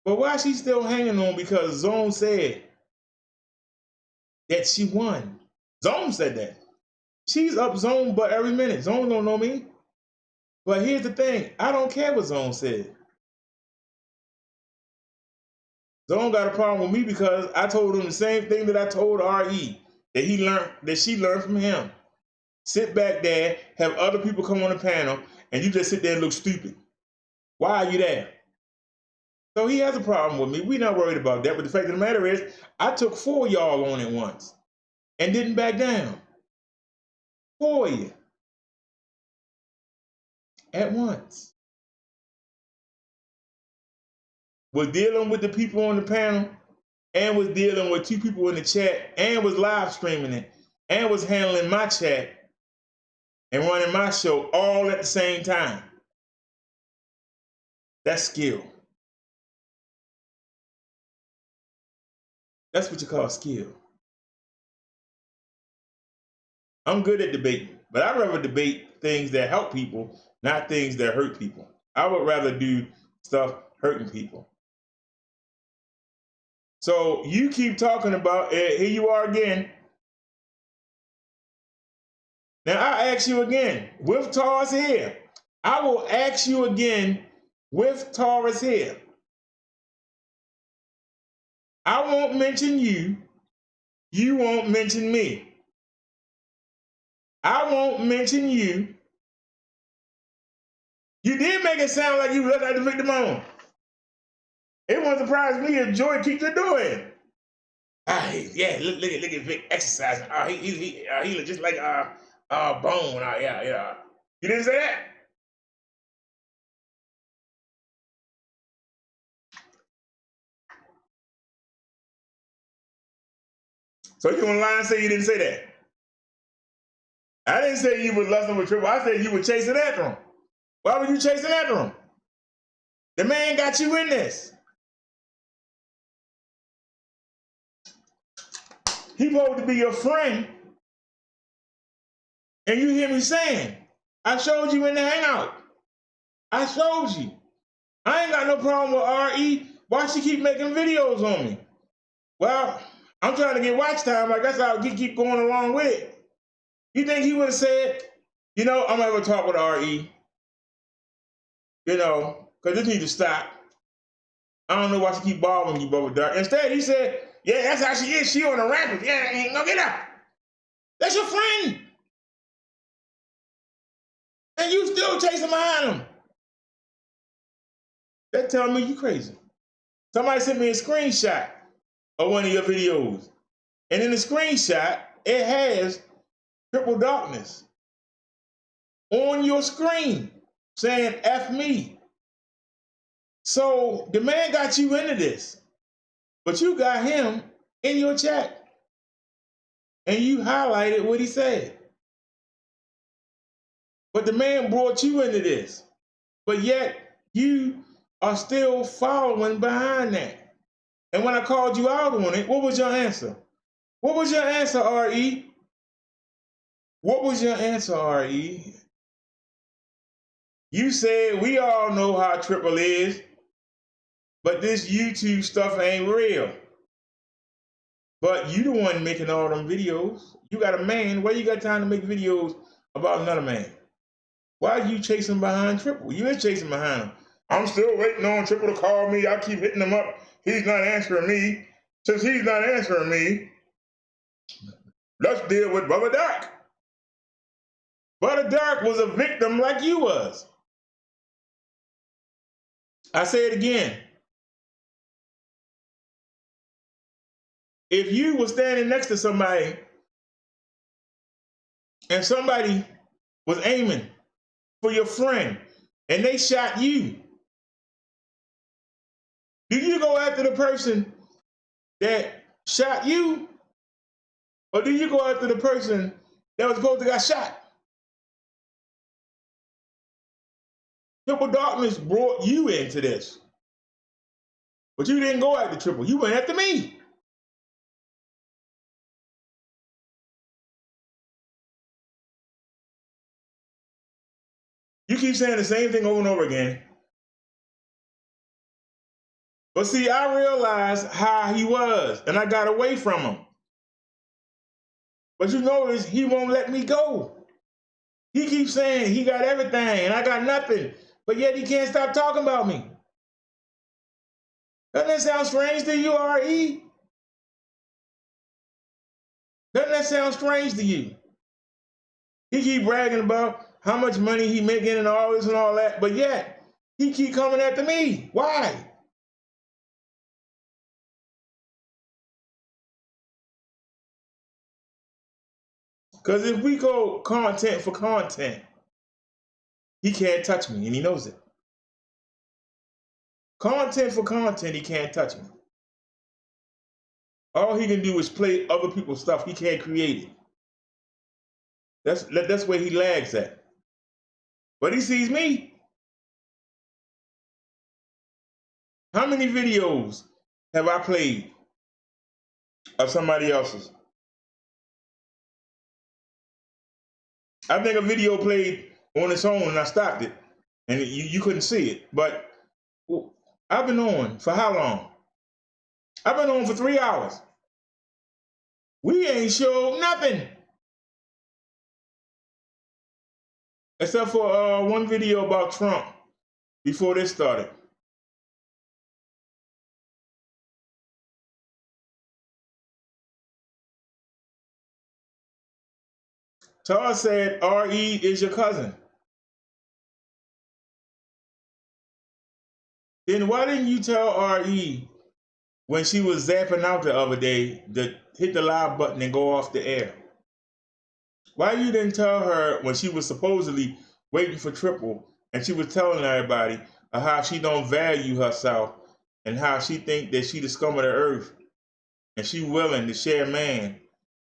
But why is she still hanging on? Because Zone said that she won. Zone said that. She's up Zone but every minute. Zone don't know me. But here's the thing. I don't care what Zone said. Zone got a problem with me because I told him the same thing that I told RE, that she learned from him. Sit back there, have other people come on the panel, and you just sit there and look stupid. Why are you there? So he has a problem with me. We're not worried about that. But the fact of the matter is, I took 4 of y'all on at once and didn't back down. 4 of you at once. Was dealing with the people on the panel, and was dealing with 2 people in the chat, and was live streaming it, and was handling my chat and running my show all at the same time. That's skill. That's what you call skill. I'm good at debating, but I'd rather debate things that help people, not things that hurt people. I would rather do stuff hurting people. So you keep talking about it. Here you are again. Now I ask you again, with Taurus here. I will ask you again with Taurus here. I won't mention you. You won't mention me. I won't mention you. You did make it sound like you look like the victim on. It won't surprise me if Joy keeps it doing. Yeah, look at Vic exercising. He look just like Bone. Yeah. You didn't say that? So you on line say you didn't say that? I didn't say you were lusting with Triple. I said you were chasing after him. Why were you chasing after him? The man got you in this. He supposed to be your friend. And you hear me saying, I showed you in the hangout. I showed you. I ain't got no problem with RE. Why she keep making videos on me? Well, I'm trying to get watch time. Like that's how I keep going along with it. You think he would have said, you know, I'm gonna have a talk with RE. You know, because this needs to stop. I don't know why she keep bothering you, Bubba Dark. Instead, he said, yeah, that's how she is. She on the rampage. Yeah, ain't gonna get up. That's your friend. And you still chasing behind him. That tell me you crazy. Somebody sent me a screenshot of one of your videos. And in the screenshot, it has Triple Darkness on your screen saying F me. So the man got you into this, but you got him in your chat. And you highlighted what he said. But the man brought you into this. But yet you are still following behind that. And when I called you out on it, what was your answer? What was your answer, RE? What was your answer, RE? You said we all know how Triple is, but this YouTube stuff ain't real. But you the one making all them videos. You got a man. Why you got time to make videos about another man? Why are you chasing behind Triple? You ain't chasing behind him. I'm still waiting on Triple to call me. I keep hitting him up. He's not answering me. Since he's not answering me, let's deal with Bubba Dark. Bubba Dark was a victim like you was. I say it again. If you were standing next to somebody and somebody was aiming for your friend and they shot you, do you go after the person that shot you? Or do you go after the person that was supposed to got shot? Triple Darkness brought you into this. But you didn't go after Triple. You went after me. You keep saying the same thing over and over again. But see, I realized how he was, and I got away from him. But you notice he won't let me go. He keeps saying he got everything, and I got nothing. But yet he can't stop talking about me. Doesn't that sound strange to you, RE? Doesn't that sound strange to you? He keep bragging about how much money he making and all this and all that, but yet he keep coming after me. Why? Because if we go content for content, he can't touch me, and he knows it. Content for content, he can't touch me. All he can do is play other people's stuff. He can't create it. That's where he lags at. But he sees me. How many videos have I played of somebody else's? I think a video played on its own and I stopped it. And you couldn't see it. But I've been on for how long? I've been on for 3 hours. We ain't showed nothing. Except for one video about Trump before this started. Todd said RE is your cousin. Then why didn't you tell RE when she was zapping out the other day to hit the live button and go off the air? Why you didn't tell her when she was supposedly waiting for Triple and she was telling everybody how she don't value herself and how she think that she the scum of the earth and she willing to share man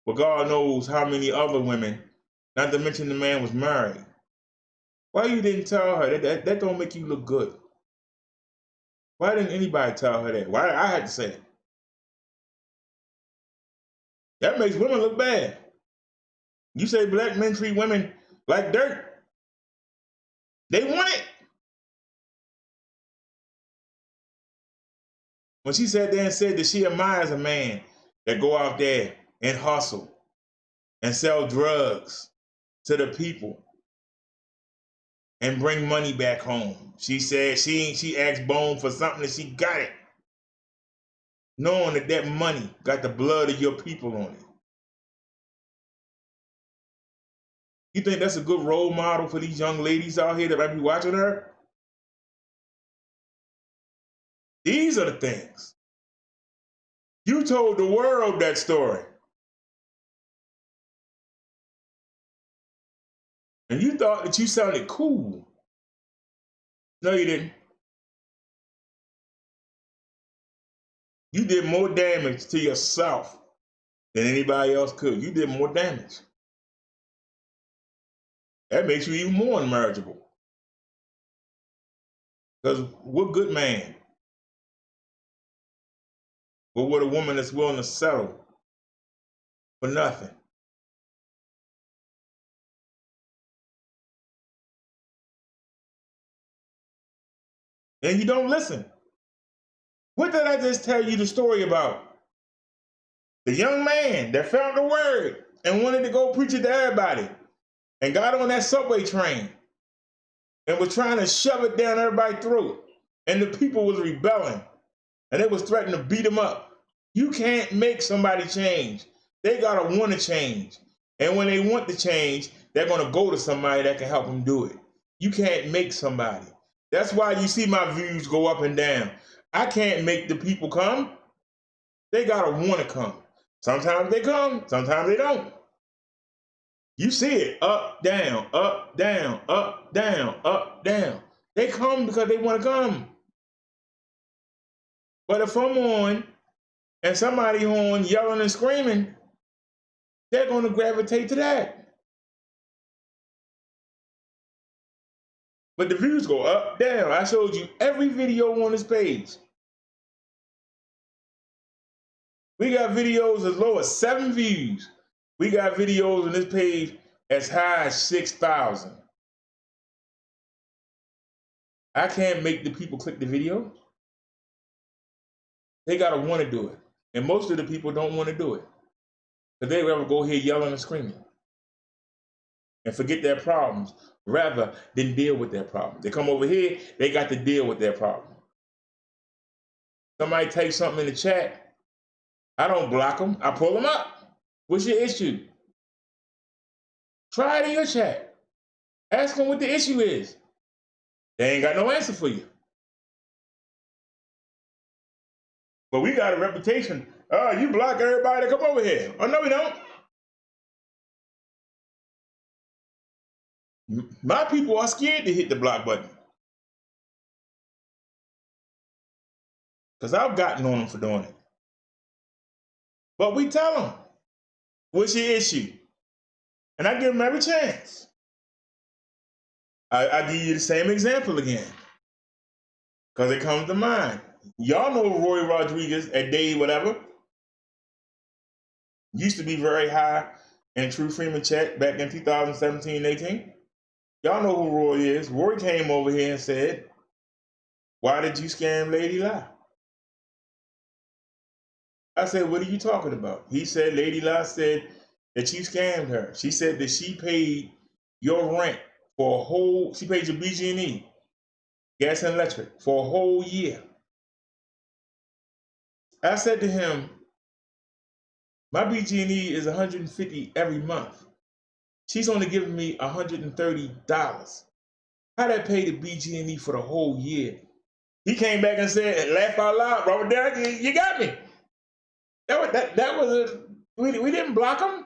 but God knows how many other women, not to mention the man was married. Why you didn't tell her? That don't make you look good. Why didn't anybody tell her that? Why I had to say it? That makes women look bad. You say black men treat women like dirt. They want it. When she sat there and said that she admires a man that go out there and hustle and sell drugs to the people and bring money back home. She said she asked Bone for something and she got it. Knowing that that money got the blood of your people on it. You think that's a good role model for these young ladies out here that might be watching her? These are the things. You told the world that story. And you thought that you sounded cool. No, you didn't. You did more damage to yourself than anybody else could. You did more damage. That makes you even more unmarriageable. Because what good man but with a woman that's willing to settle for nothing? And you don't listen. What did I just tell you the story about? The young man that found the word and wanted to go preach it to everybody and got on that subway train and was trying to shove it down everybody's throat. And the people was rebelling and they was threatening to beat him up. You can't make somebody change. They gotta want to change. And when they want to change, they're gonna go to somebody that can help them do it. You can't make somebody. That's why you see my views go up and down. I can't make the people come. They gotta want to come. Sometimes they come, sometimes they don't. You see it, up, down, up, down, up, down, up, down. They come because they want to come. But if I'm on and somebody on yelling and screaming, they're going to gravitate to that. But the views go up, down. I showed you every video on this page. We got videos as low as 7 views. We got videos on this page as high as 6,000. I can't make the people click the video. They gotta want to do it. And most of the people don't want to do it. Because they'd rather go here yelling and screaming and forget their problems rather than deal with their problems. They come over here, they got to deal with their problem. Somebody types something in the chat, I don't block them, I pull them up. What's your issue? Try it in your chat. Ask them what the issue is. They ain't got no answer for you. But we got a reputation. Oh, you block everybody that come over here. Oh, no, we don't. My people are scared to hit the block button. Because I've gotten on them for doing it. But we tell them, what's your issue? And I give them every chance. I give you the same example again. Because it comes to mind. Y'all know Roy Rodriguez at Day whatever. Used to be very high in True Freeman chat back in 2017-18. Y'all know who Roy is. Roy came over here and said, why did you scam Lady La? I said, what are you talking about? He said, Lady La said that you scammed her. She said that she paid your rent for a whole, she paid your BG&E, gas and electric, for a whole year. I said to him, my BG&E is $150 every month. She's only giving me $130. How'd I pay the BG&E for the whole year? He came back and said, laugh out loud, Robert Derrick, you got me. We didn't block him.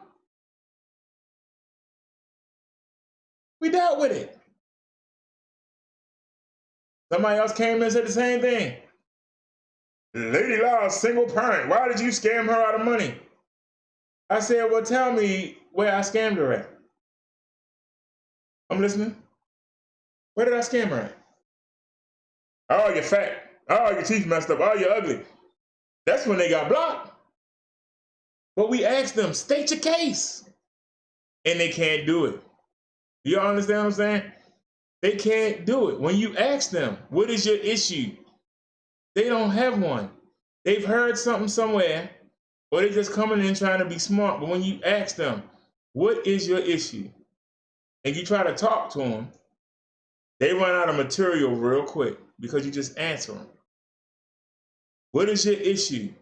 We dealt with it. Somebody else came in and said the same thing. Lady La, single parent. Why did you scam her out of money? I said, well, tell me where I scammed her at. I'm listening. Where did I scam her at? Oh, you're fat. Oh, your teeth messed up. Oh, you're ugly. That's when they got blocked. But we asked them, state your case. And they can't do it. You understand what I'm saying? They can't do it. When you ask them, what is your issue? They don't have one. They've heard something somewhere, or they're just coming in trying to be smart. But when you ask them, what is your issue? And you try to talk to them, they run out of material real quick because you just answer them. What is your issue?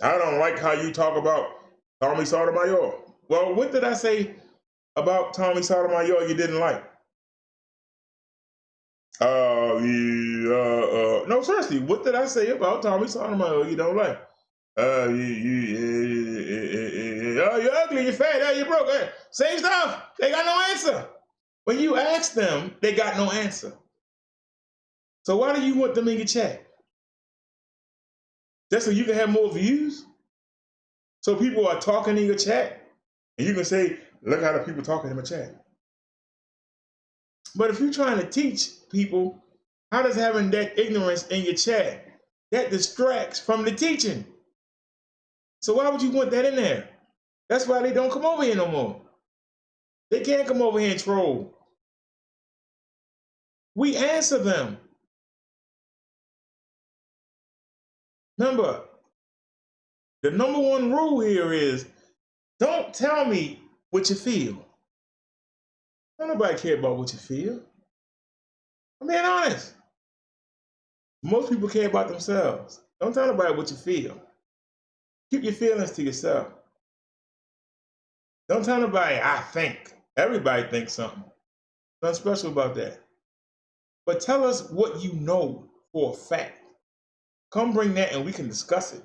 I don't like how you talk about Tommy Sotomayor. Well, what did I say about Tommy Sotomayor you didn't like? No, seriously, what did I say about Tommy Sotomayor you don't like? Oh, you're ugly, you're fat, you're broke. Same stuff. They got no answer. When you ask them, they got no answer. So why do you want them in your chat? Just so you can have more views? So people are talking in your chat, and you can say, look how the people talking in my chat. But if you're trying to teach people, how does having that ignorance in your chat, that distracts from the teaching? So why would you want that in there? That's why they don't come over here no more. They can't come over here and troll. We answer them. Remember, the number one rule here is, don't tell me what you feel. Don't nobody care about what you feel. I'm being honest. Most people care about themselves. Don't tell nobody what you feel. Keep your feelings to yourself. Don't tell nobody, I think. Everybody thinks something. Nothing special about that. But tell us what you know for a fact. Come bring that and we can discuss it.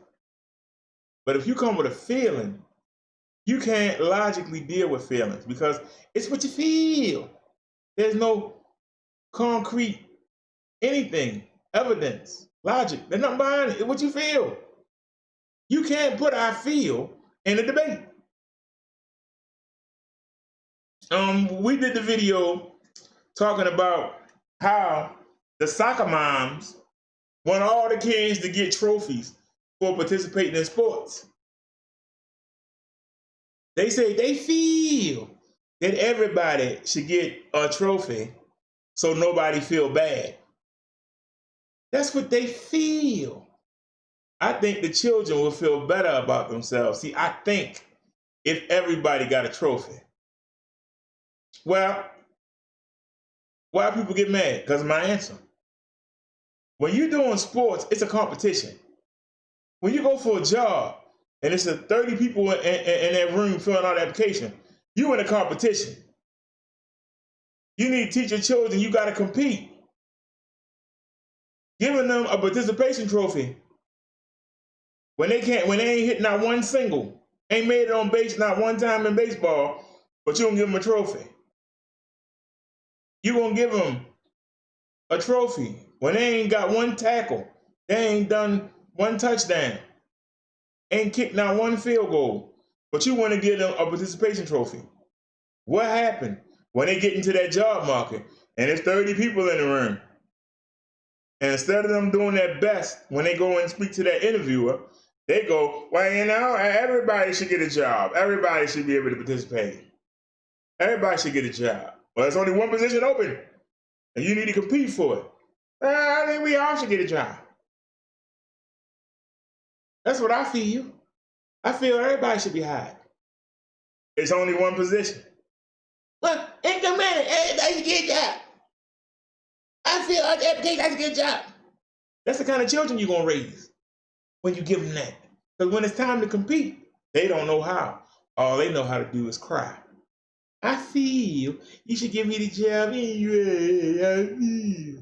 But if you come with a feeling, you can't logically deal with feelings because it's what you feel. There's no concrete anything, evidence, logic. There's nothing behind it. It's what you feel. You can't put I feel in a debate. We did the video talking about how the soccer moms want all the kids to get trophies for participating in sports. They say they feel that everybody should get a trophy so nobody feel bad. That's what they feel. I think the children will feel better about themselves. See, I think if everybody got a trophy. Well, why people get mad? Because of my answer. When you're doing sports, it's a competition. When you go for a job and it's 30 people in that room filling out the application, you in a competition. You need to teach your children you got to compete. Giving them a participation trophy when they ain't hit not one single, ain't made it on base not one time in baseball, but you don't give them a trophy. You gonna give them a trophy when they ain't got one tackle, they ain't done one touchdown, ain't kicked not one field goal, but you want to give them a participation trophy. What happened when they get into that job market and there's 30 people in the room? And instead of them doing their best when they go and speak to that interviewer, they go, well, you know, everybody should get a job. Everybody should be able to participate. Everybody should get a job. Well, there's only one position open, and you need to compete for it. I think we all should get a job. That's what I feel. I feel everybody should be hired. It's only one position. Well, it don't matter. Everybody should get a job. I feel like everybody should get a job. That's the kind of children you're going to raise when you give them that. Because when it's time to compete, they don't know how. All they know how to do is cry. I feel you should give me the job anyway.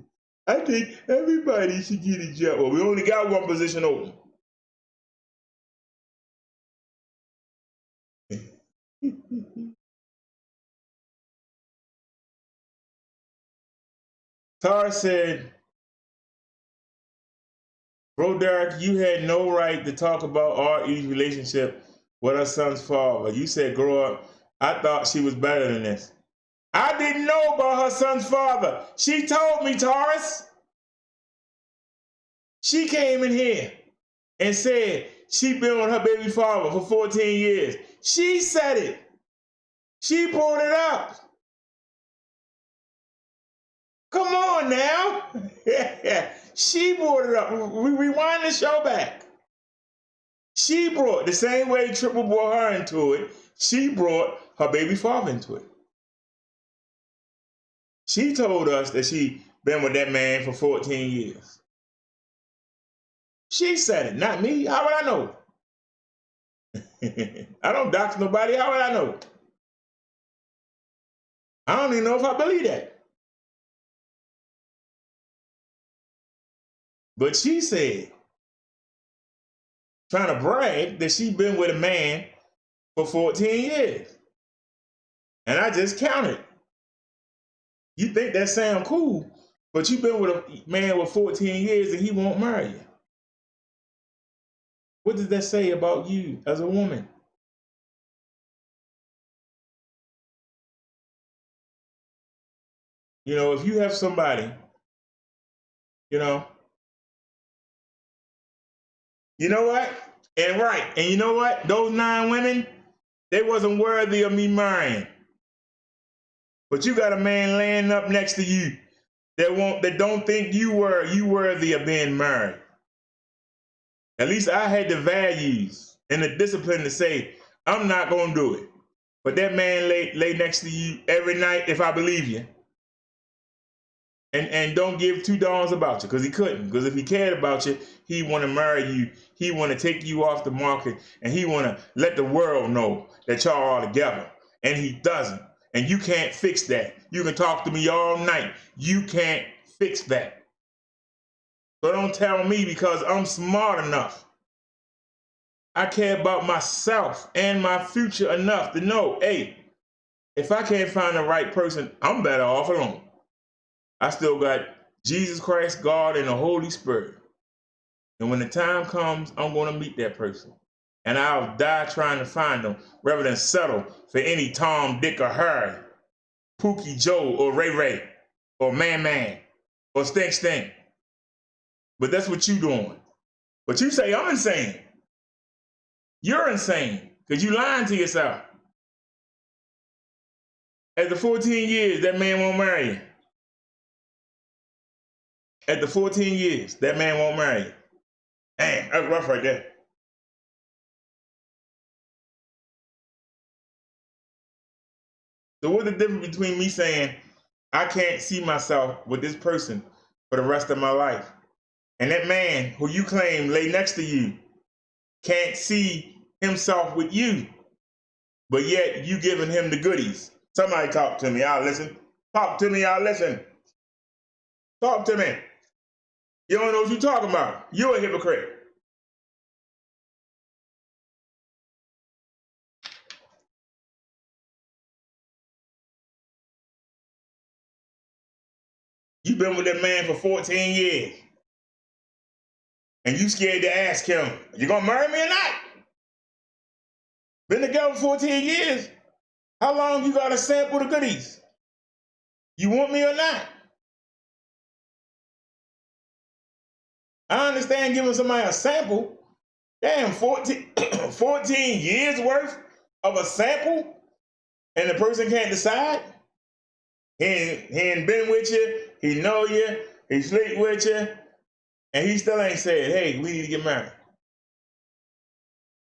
I think everybody should get a job. Well, we only got one position open. Tar said, Bro Derek, you had no right to talk about R.E.'s relationship with her son's father. You said, grow up. I thought she was better than this. I didn't know about her son's father. She told me, Taurus. She came in here and said she been with her baby father for 14 years. She said it. She brought it up. Come on now. She brought it up. We rewind the show back. She brought, the same way Triple brought her into it, she brought her baby father into it. She told us that she been with that man for 14 years. She said it, not me. How would I know? I don't dox nobody. How would I know? I don't even know if I believe that. But she said, trying to brag that she been with a man for 14 years. And I just counted. You think that sound cool, but you've been with a man with 14 years and he won't marry you. What does that say about you as a woman? You know, if you have somebody, you know what? And right, and you know what? Those 9 women, they wasn't worthy of me marrying. But you got a man laying up next to you that don't think you worthy of being married. At least I had the values and the discipline to say, I'm not gonna do it. But that man lay next to you every night if I believe you. And don't give 2 darns about you, because he couldn't. Because if he cared about you, he want to marry you. He want to take you off the market, and he want to let the world know that y'all are together. And he doesn't. And you can't fix that. You can talk to me all night. You can't fix that. So don't tell me, because I'm smart enough. I care about myself and my future enough to know, hey, if I can't find the right person, I'm better off alone. I still got Jesus Christ, God, and the Holy Spirit. And when the time comes, I'm going to meet that person. And I'll die trying to find them rather than settle for any Tom, Dick, or Harry, Pookie Joe, or Ray Ray, or Man Man, or Stink Stink. But that's what you doing. But you say I'm insane. You're insane because you lying to yourself. After 14 years, that man won't marry you. After 14 years, that man won't marry you. Damn, that's rough right there. So what's the difference between me saying I can't see myself with this person for the rest of my life, and that man who you claim lay next to you can't see himself with you, but yet you giving him the goodies? Somebody talk to me, I'll listen. Talk to me, I'll listen. Talk to me. You don't know what you're talking about. You're a hypocrite. You've been with that man for 14 years. And you scared to ask him, you gonna marry me or not? Been together for 14 years. How long you gotta sample the goodies? You want me or not? I understand giving somebody a sample. Damn, 14 years worth of a sample, and the person can't decide? He ain't been with you, he know you, he sleep with you, and he still ain't said, hey, we need to get married.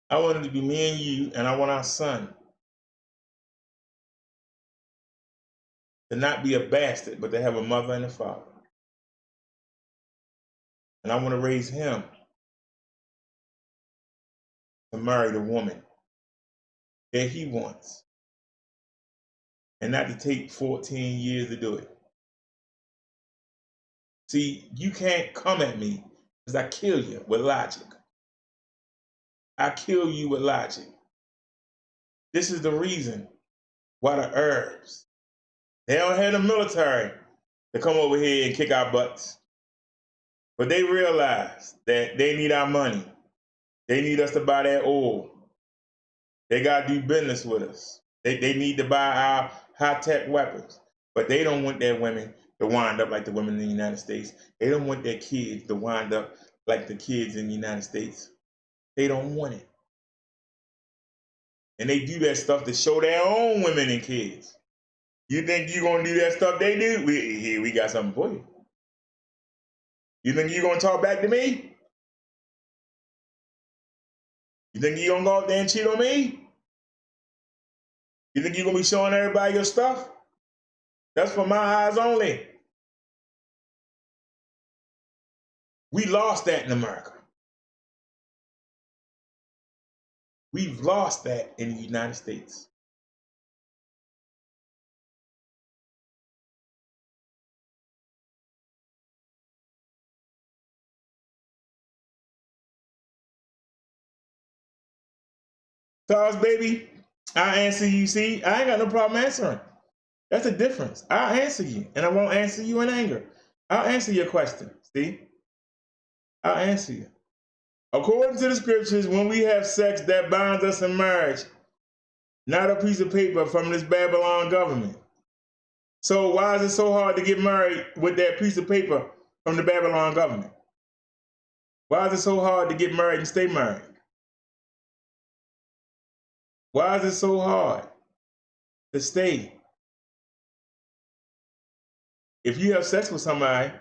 I want it to be me and you, and I want our son to not be a bastard, but to have a mother and a father. And I want to raise him to marry the woman that he wants, and not to take 14 years to do it. See, you can't come at me because I kill you with logic. I kill you with logic. This is the reason why the Arabs, they don't have the military to come over here and kick our butts. But they realize that they need our money. They need us to buy their oil. They got to do business with us. They need to buy our high-tech weapons. But they don't want their women to wind up like the women in the United States. They don't want their kids to wind up like the kids in the United States. They don't want it. And they do that stuff to show their own women and kids. You think you're going to do that stuff they do? Here, we got something for you. You think you're going to talk back to me? You think you're going to go out there and cheat on me? You think you're going to be showing everybody your stuff? That's for my eyes only. We lost that in America. We've lost that in the United States. Charles, baby, I answer you. See, I ain't got no problem answering. That's the difference. I'll answer you, and I won't answer you in anger. I'll answer your question. See? I'll answer you. According to the scriptures, when we have sex, that binds us in marriage, not a piece of paper from this Babylon government. So why is it so hard to get married with that piece of paper from the Babylon government? Why is it so hard to get married and stay married? Why is it so hard to stay? If you have sex with somebody,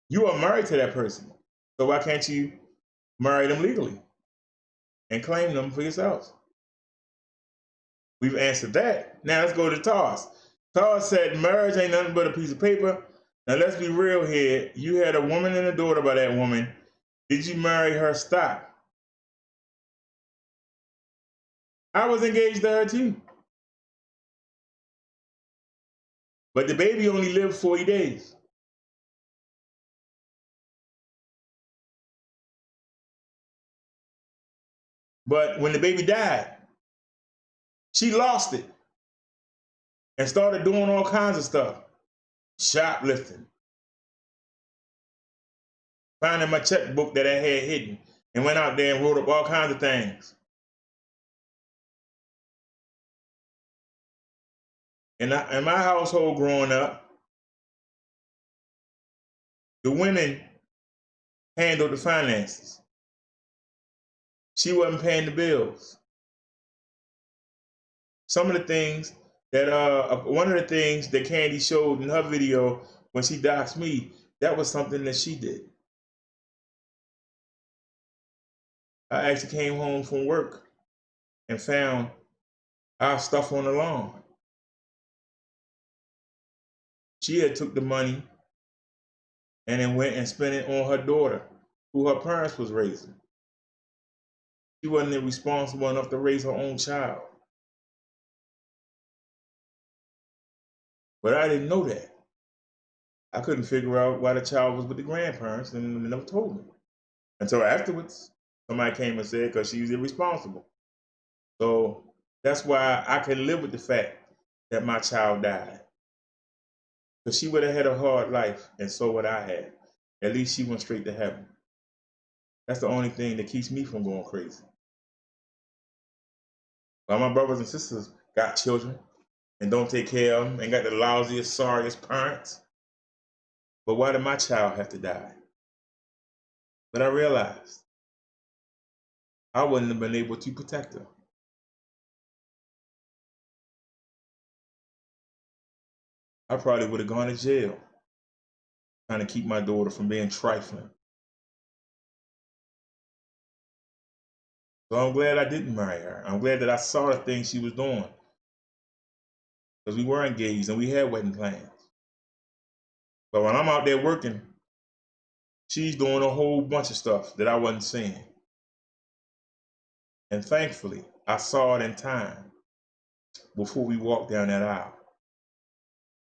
you are married to that person. So why can't you marry them legally and claim them for yourselves? We've answered that. Now let's go to Tars. Tars said marriage ain't nothing but a piece of paper. Now let's be real here. You had a woman and a daughter by that woman. Did you marry her? Stop. I was engaged to her too. But the baby only lived 40 days. But when the baby died, she lost it and started doing all kinds of stuff. Shoplifting. Finding my checkbook that I had hidden and went out there and wrote up all kinds of things. In my household growing up, the women handled the finances. She wasn't paying the bills. Some of the things that, one of the things that Candy showed in her video when she doxed me, that was something that she did. I actually came home from work and found our stuff on the lawn. She had took the money and then went and spent it on her daughter, who her parents was raising. She wasn't responsible enough to raise her own child. But I didn't know that. I couldn't figure out why the child was with the grandparents, and they never told me. Until afterwards, somebody came and said, because she was irresponsible. So that's why I can live with the fact that my child died. Because she would have had a hard life, and so would I have. At least she went straight to heaven. That's the only thing that keeps me from going crazy. While my brothers and sisters got children and don't take care of them and got the lousiest, sorriest parents. But why did my child have to die? But I realized I wouldn't have been able to protect her. I probably would have gone to jail trying to keep my daughter from being trifling. So I'm glad I didn't marry her. I'm glad that I saw the things she was doing. Because we were engaged and we had wedding plans. But when I'm out there working, she's doing a whole bunch of stuff that I wasn't seeing. And thankfully, I saw it in time before we walked down that aisle.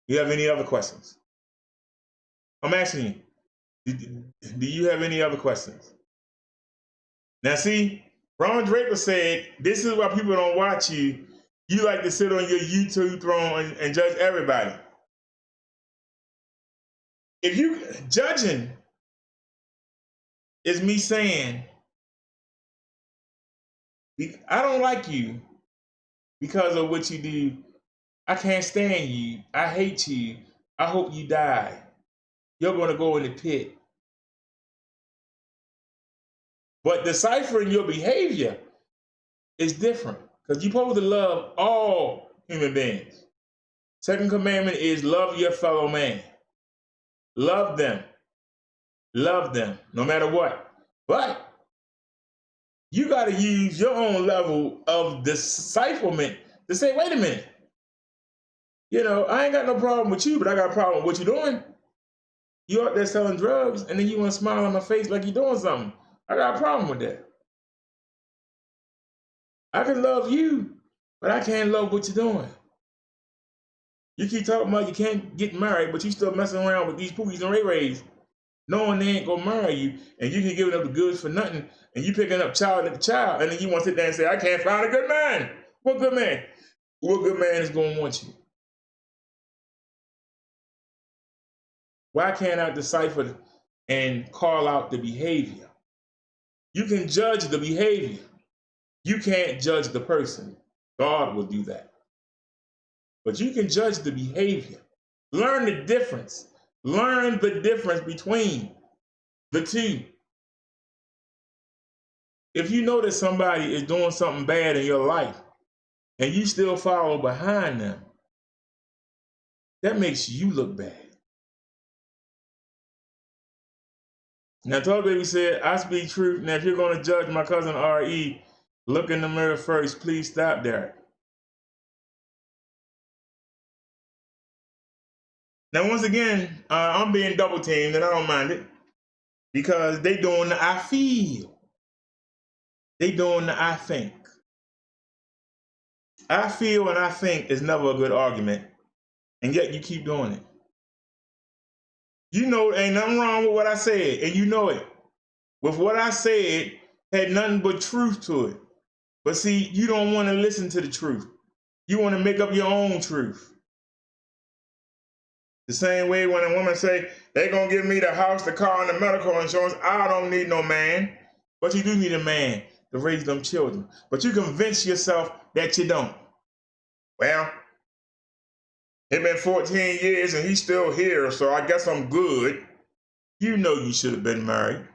You have any other questions? I'm asking you, do you have any other questions? Now see, Ron Draper said, this is why people don't watch you. You like to sit on your YouTube throne and judge everybody. If you judging is me saying, I don't like you because of what you do. I can't stand you. I hate you. I hope you die. You're going to go in the pit. But deciphering your behavior is different because you're supposed to love all human beings. Second commandment is love your fellow man. Love them. Love them no matter what. But you got to use your own level of decipherment to say, wait a minute. You know, I ain't got no problem with you, but I got a problem with what you're doing. You out there selling drugs, and then you want to smile on my face like you're doing something. I got a problem with that. I can love you, but I can't love what you're doing. You keep talking about you can't get married, but you still messing around with these poopies and ray-rays, knowing they ain't gonna marry you, and you can give up the goods for nothing, and you picking up child after child, and then you want to sit there and say, I can't find a good man. What good man? What good man is gonna want you? Why can't I decipher and call out the behavior? You can judge the behavior. You can't judge the person. God will do that. But you can judge the behavior. Learn the difference. Learn the difference between the two. If you know that somebody is doing something bad in your life and you still follow behind them, that makes you look bad. Now, Talk Baby said, I speak truth. Now, if you're going to judge my cousin R.E., look in the mirror first. Please stop, Derek. Now, once again, I'm being double teamed, and I don't mind it because they doing the I feel. They doing the I think. I feel and I think is never a good argument, and yet you keep doing it. You know, ain't nothing wrong with what I said, and you know it. With what I said, had nothing but truth to it. But see, you don't want to listen to the truth. You want to make up your own truth. The same way when a woman say, they're going to give me the house, the car, and the medical insurance, I don't need no man. But you do need a man to raise them children. But you convince yourself that you don't. Well, it's been 14 years and he's still here, so I guess I'm good. You know you should have been married.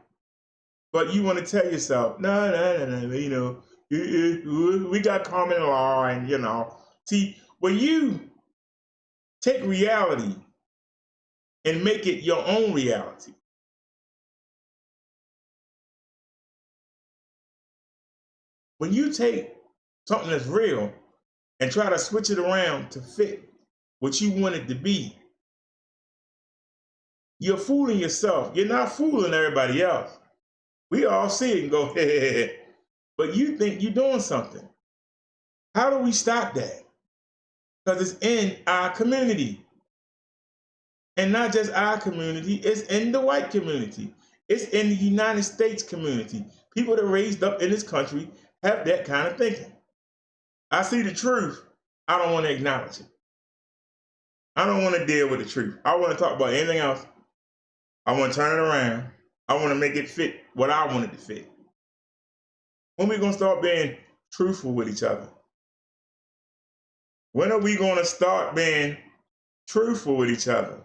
But you want to tell yourself, no, you know, we got common law and, you know. See, when you take reality and make it your own reality, when you take something that's real and try to switch it around to fit what you want it to be, you're fooling yourself. You're not fooling everybody else. We all see it and go, hey. But you think you're doing something. How do we stop that? Because it's in our community. And not just our community, it's in the white community. It's in the United States community. People that are raised up in this country have that kind of thinking. I see the truth. I don't want to acknowledge it. I don't want to deal with the truth. I want to talk about anything else. I want to turn it around. I want to make it fit what I want it to fit. When are we going to start being truthful with each other? When are we going to start being truthful with each other?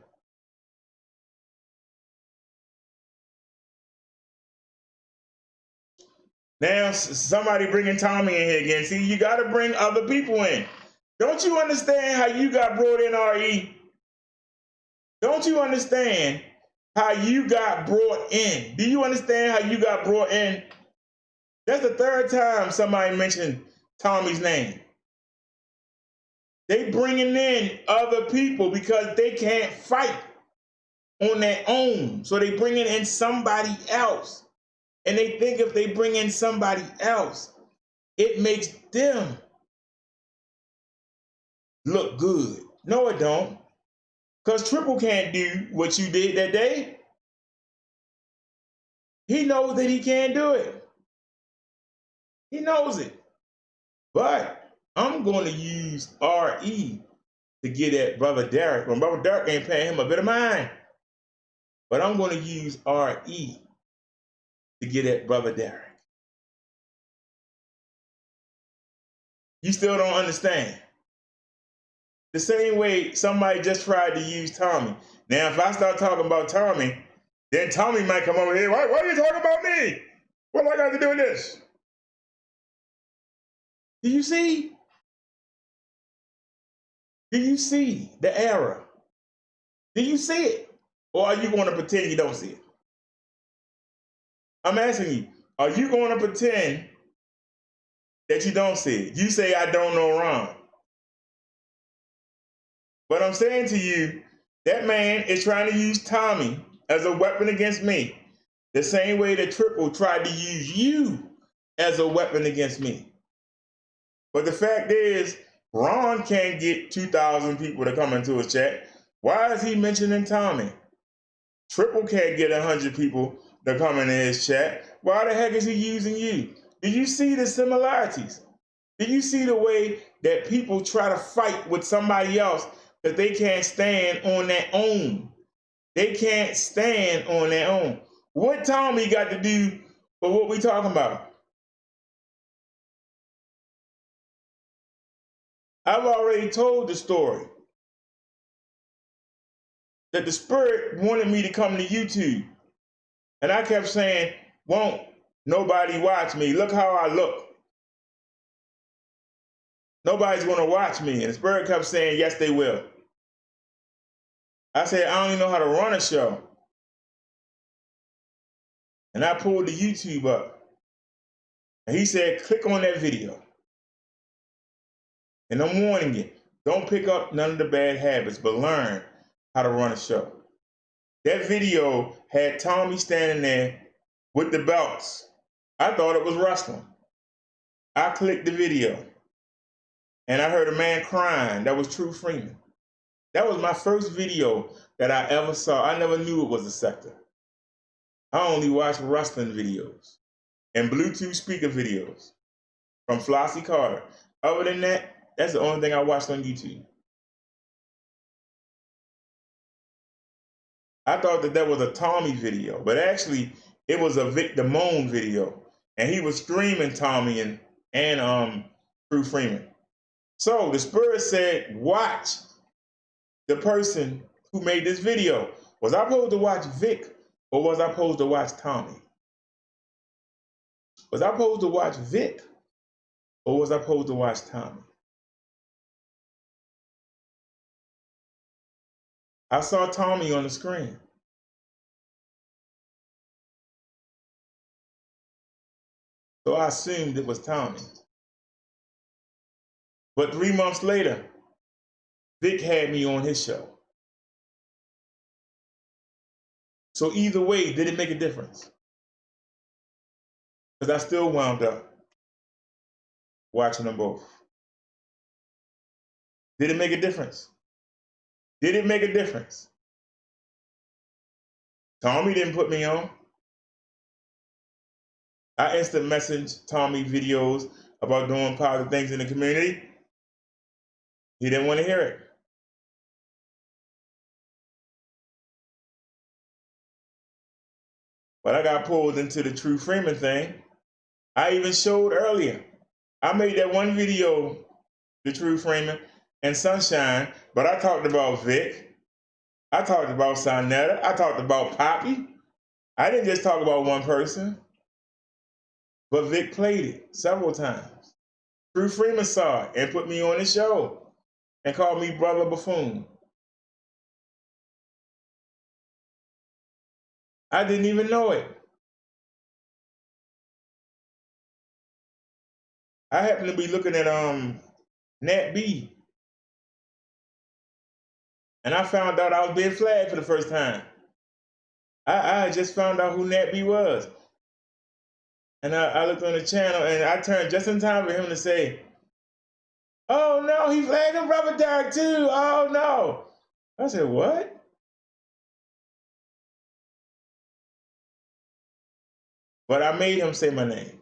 Now, somebody bringing Tommy in here again. See, you got to bring other people in. Don't you understand how you got brought in, R.E.? Don't you understand how you got brought in? Do you understand how you got brought in? That's the third time somebody mentioned Tommy's name. They bringing in other people because they can't fight on their own. So they bringing in somebody else. And they think if they bring in somebody else, it makes them look good. No, it don't. Because Triple can't do what you did that day. He knows that he can't do it. He knows it. But I'm going to use R.E. to get at Brother Derek. When Brother Derek ain't paying him a bit of mind. But I'm going to use R.E. to get at Brother Derek. You still don't understand. The same way somebody just tried to use Tommy. Now, if I start talking about Tommy, then Tommy might come over here. Why are you talking about me? What do I got to do with this? Do you see? Do you see the error? Do you see it? Or are you going to pretend you don't see it? I'm asking you, are you going to pretend that you don't see it? You say, I don't know Ron. But I'm saying to you, that man is trying to use Tommy as a weapon against me, the same way that Triple tried to use you as a weapon against me. But the fact is, Ron can't get 2,000 people to come into his chat. Why is he mentioning Tommy? Triple can't get 100 people to come into his chat. Why the heck is he using you? Do you see the similarities? Do you see the way that people try to fight with somebody else that they can't stand on their own? They can't stand on their own. What Tommy got to do with what we talking about? I've already told the story that the Spirit wanted me to come to YouTube. And I kept saying, won't nobody watch me? Look how I look. Nobody's going to watch me. And the Spirit kept saying, yes, they will. I said, I don't even know how to run a show. And I pulled the YouTube up. And he said, click on that video. And I'm warning you, don't pick up none of the bad habits, but learn how to run a show. That video had Tommy standing there with the belts. I thought it was wrestling. I clicked the video. And I heard a man crying. That was True Freeman. That was my first video that I ever saw. I never knew it was a sector. I only watched wrestling videos and Bluetooth speaker videos from Flossie Carter. Other than that, that's the only thing I watched on YouTube. I thought that was a Tommy video, but actually it was a Vic Damone video. And he was screaming Tommy and True Freeman. So the Spirit said, watch the person who made this video. Was I supposed to watch Vic or was I supposed to watch Tommy? Was I supposed to watch Vic or was I supposed to watch Tommy? I saw Tommy on the screen. So I assumed it was Tommy. But 3 months later, Vic had me on his show. So either way, did it make a difference? Because I still wound up watching them both. Did it make a difference? Did it make a difference? Tommy didn't put me on. I instant messaged Tommy videos about doing positive things in the community. He didn't want to hear it. But I got pulled into the True Freeman thing. I even showed earlier. I made that one video, the True Freeman and Sunshine, but I talked about Vic. I talked about Sonetta. I talked about Poppy. I didn't just talk about one person. But Vic played it several times. True Freeman saw it and put me on his show and called me Brother Buffoon. I didn't even know it. I happened to be looking at Nat B. And I found out I was being flagged for the first time. I just found out who Nat B was. And I looked on the channel and I turned just in time for him to say, oh no, he flagged Brother Derek too. Oh no. I said, what? But I made him say my name.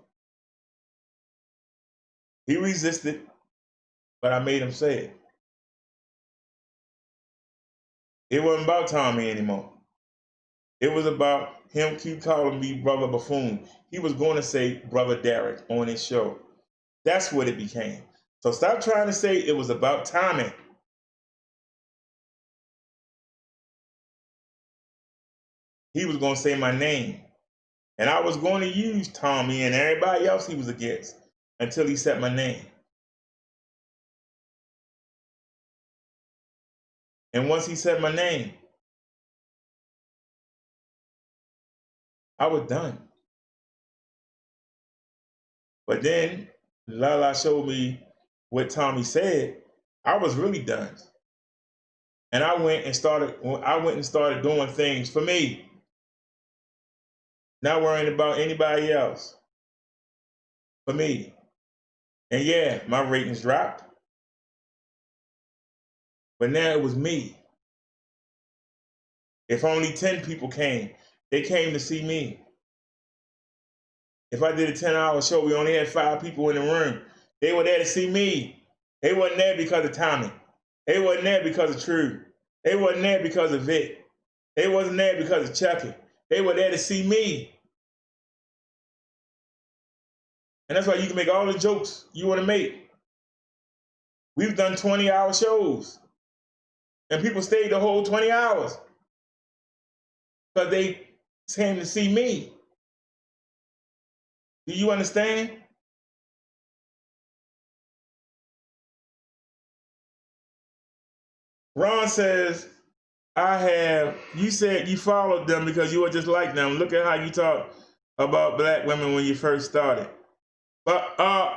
He resisted, but I made him say it. It wasn't about Tommy anymore. It was about him keep calling me Brother Buffoon. He was going to say Brother Derek on his show. That's what it became. So stop trying to say it was about Tommy. He was going to say my name. And I was going to use Tommy and everybody else he was against until he said my name. And once he said my name, I was done. But then Lala showed me what Tommy said. I was really done. And I went and started doing things for me. Not worrying about anybody else. For me. And yeah, my ratings dropped. But now it was me. If only 10 people came, they came to see me. If I did a 10-hour show, we only had 5 people in the room. They were there to see me. They wasn't there because of Tommy. They wasn't there because of True. They wasn't there because of Vic. They wasn't there because of Chucky. They were there to see me. And that's why you can make all the jokes you want to make. We've done 20-hour shows. And people stayed the whole 20 hours. Because they came to see me. Do you understand? Ron says, you said you followed them because you were just like them. Look at how you talk about black women when you first started. But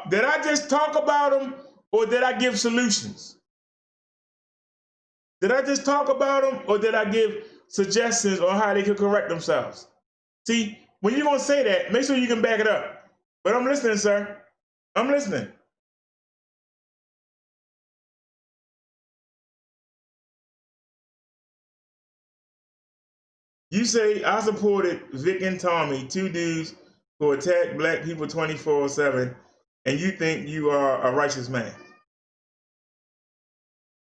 did I just talk about them or did I give solutions? Did I just talk about them or did I give suggestions on how they could correct themselves? See, when you're going to say that, make sure you can back it up. But I'm listening, sir. I'm listening. You say I supported Vic and Tommy, 2 dudes who attack black people 24/7, and you think you are a righteous man.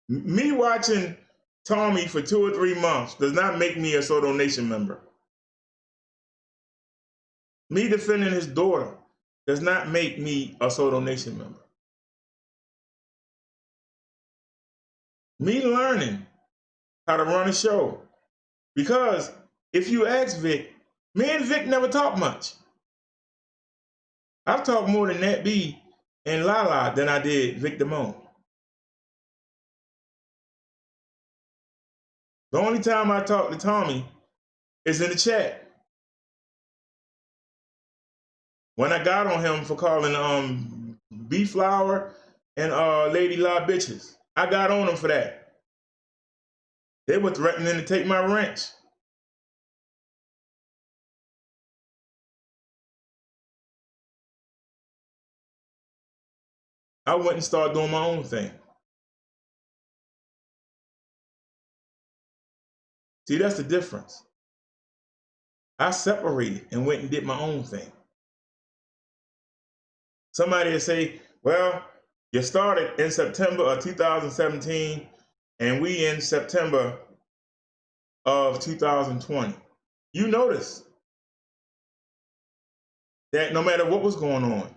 Me watching Tommy for 2 or 3 months does not make me a Soto Nation member. Me defending his daughter does not make me a Soto Nation member. Me learning how to run a show. Because if you ask Vic, me and Vic never talk much. I've talked more to Nat B and Lala than I did Vic Damone. The only time I talk to Tommy is in the chat. When I got on him for calling B-Flower and Lady La bitches. I got on him for that. They were threatening to take my wrench. I went and started doing my own thing. See, that's the difference. I separated and went and did my own thing. Somebody will say, well, you started in September of 2017 and we in September of 2020. You notice that no matter what was going on,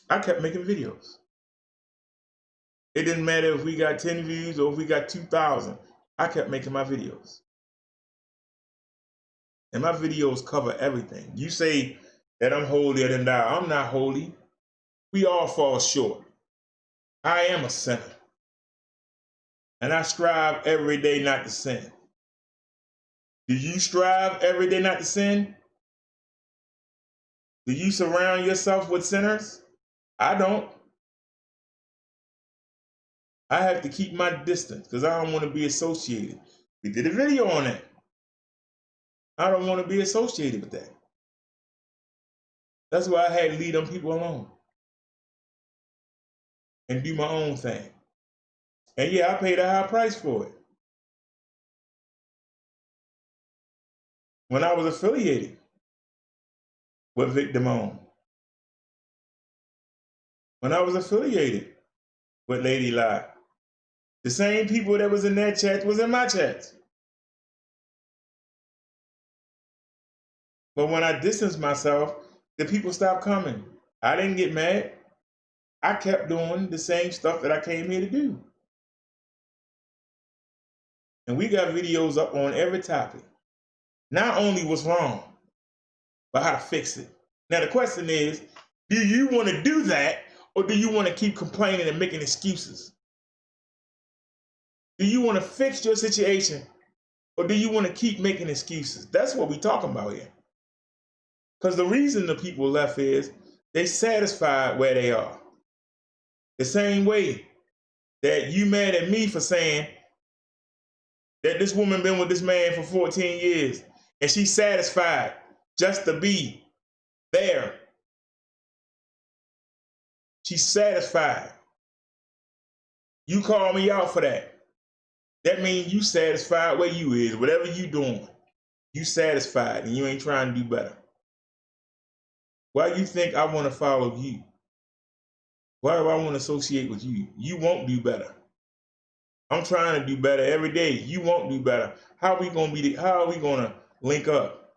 I kept making videos. It didn't matter if we got 10 views or if we got 2,000. I kept making my videos. And my videos cover everything. You say that I'm holier than thou. I'm not holy. We all fall short. I am a sinner. And I strive every day not to sin. Do you strive every day not to sin? Do you surround yourself with sinners? I don't. I have to keep my distance because I don't want to be associated. We did a video on that. I don't want to be associated with that. That's why I had to leave them people alone and do my own thing. And yeah, I paid a high price for it. When I was affiliated with Vic Damone. When I was affiliated with Lady Lie. The same people that was in their chat was in my chat. But when I distanced myself, the people stopped coming. I didn't get mad. I kept doing the same stuff that I came here to do. And we got videos up on every topic. Not only what's wrong, but how to fix it. Now the question is, do you want to do that, or do you want to keep complaining and making excuses? Do you want to fix your situation, or do you want to keep making excuses? That's what we're talking about here. Because the reason the people left is they satisfied where they are. The same way that you mad at me for saying that this woman been with this man for 14 years and she's satisfied just to be there. She's satisfied. You call me out for that. That means you satisfied where you is. Whatever you doing, you satisfied and you ain't trying to do better. Why you think I want to follow you? Why do I want to associate with you? You won't do better. I'm trying to do better every day. You won't do better. How are we gonna link up?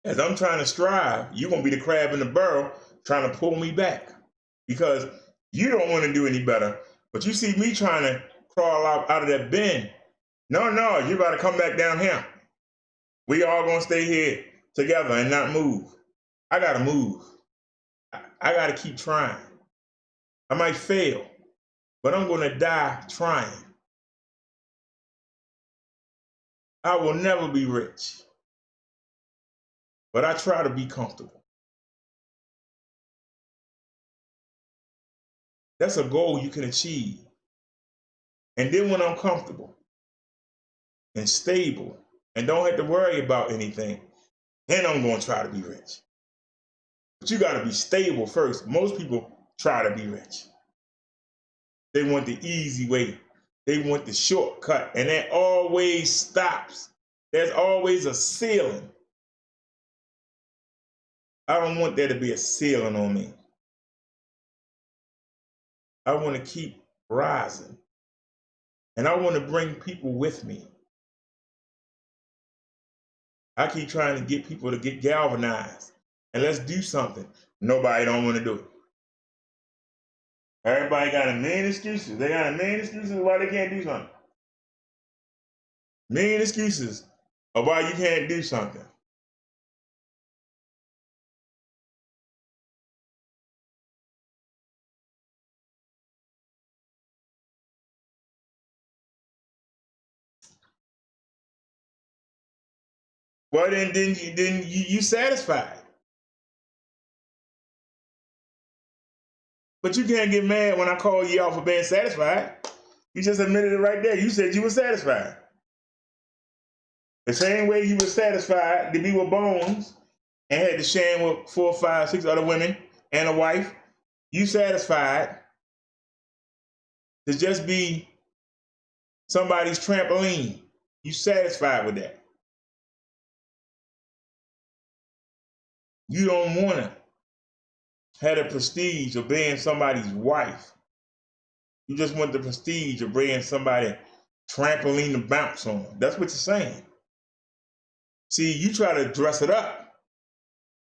As I'm trying to strive, you're gonna be the crab in the barrel trying to pull me back because you don't want to do any better. But you see me trying to crawl out of that bin. No, you gotta come back down here. We all gonna stay here together and not move. I gotta move. I gotta keep trying. I might fail, but I'm gonna die trying. I will never be rich, but I try to be comfortable. That's a goal you can achieve. And then when I'm comfortable and stable and don't have to worry about anything, then I'm going to try to be rich. But you got to be stable first. Most people try to be rich. They want the easy way. They want the shortcut, and that always stops. There's always a ceiling. I don't want there to be a ceiling on me. I want to keep rising. And I want to bring people with me. I keep trying to get people to get galvanized. And let's do something. Nobody don't want to do it. Everybody got a million excuses. They got a million excuses why they can't do something. Million excuses of why you can't do something. Well, then you satisfied. But you can't get mad when I call you out for being satisfied. You just admitted it right there. You said you were satisfied. The same way you were satisfied to be with Bones and had to share him with 4, 5, 6 other women and a wife. You satisfied to just be somebody's trampoline. You satisfied with that. You don't want to have the prestige of being somebody's wife. You just want the prestige of being somebody's trampoline to bounce on. That's what you're saying. See, you try to dress it up,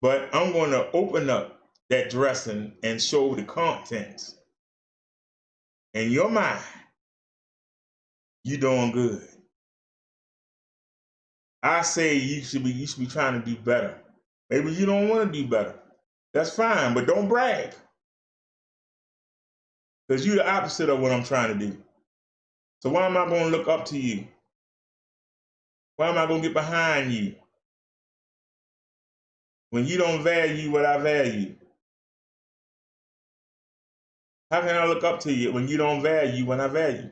but I'm going to open up that dressing and show the contents. In your mind, you're doing good. I say you should be trying to do better. Maybe you don't want to do better. That's fine, but don't brag. Because you're the opposite of what I'm trying to do. So why am I going to look up to you? Why am I going to get behind you when you don't value what I value? How can I look up to you when you don't value what I value?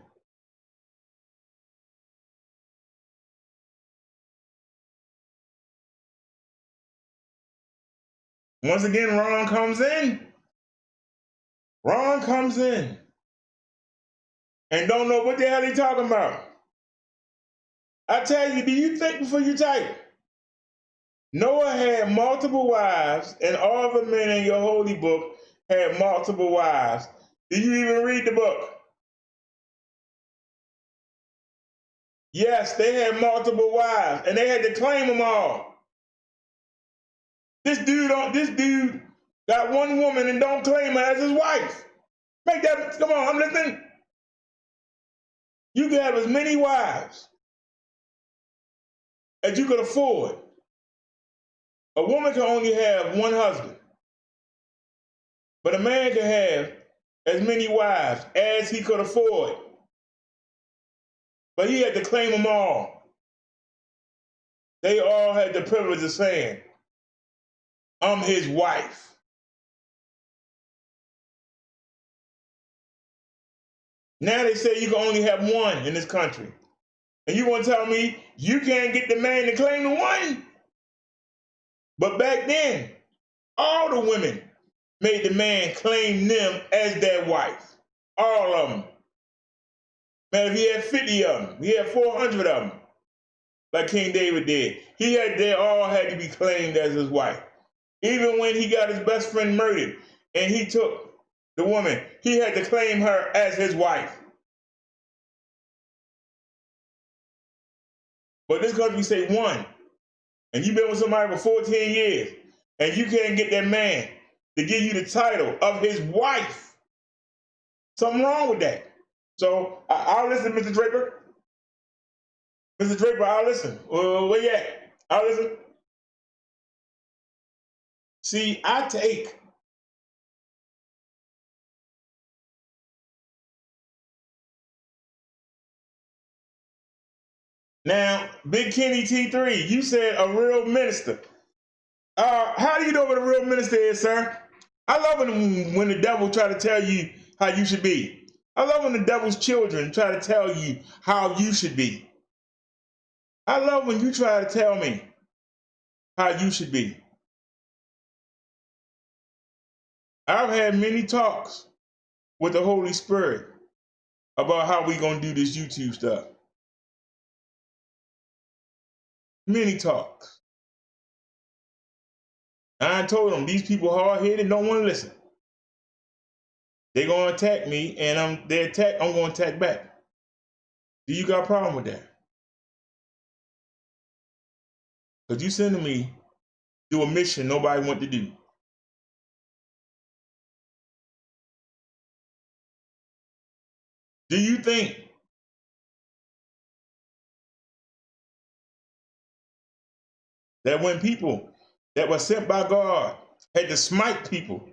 Once again, Ron comes in. Ron comes in and don't know what the hell he's talking about. I tell you, do you think before you type? Noah had multiple wives, and all the men in your holy book had multiple wives. Do you even read the book? Yes, they had multiple wives, and they had to claim them all. This dude got one woman and don't claim her as his wife. Make that, come on, I'm listening. You can have as many wives as you could afford. A woman can only have one husband, but a man can have as many wives as he could afford. But he had to claim them all. They all had the privilege of saying, I'm his wife. Now they say you can only have one in this country. And you want to tell me you can't get the man to claim the one? But back then, all the women made the man claim them as their wife. All of them. Man, if he had 50 of them, he had 400 of them, like King David did. They all had to be claimed as his wife. Even when he got his best friend murdered and he took the woman, he had to claim her as his wife. But this country say one, and you've been with somebody for 14 years, and you can't get that man to give you the title of his wife. Something wrong with that. So I'll listen, Mr. Draper. Mr. Draper, I'll listen. Where you at? I'll listen. See, I take now, Big Kenny T3, you said a real minister. How do you know what a real minister is, sir? I love when the devil try to tell you how you should be. I love when the devil's children try to tell you how you should be. I love when you try to tell me how you should be. I've had many talks with the Holy Spirit about how we gonna do this YouTube stuff. Many talks. I told them these people hard-headed don't want to listen. They're gonna attack me, and I'm gonna attack back. Do you got a problem with that? Because you sending me do a mission nobody want to do. Do you think that when people that were sent by God had to smite people,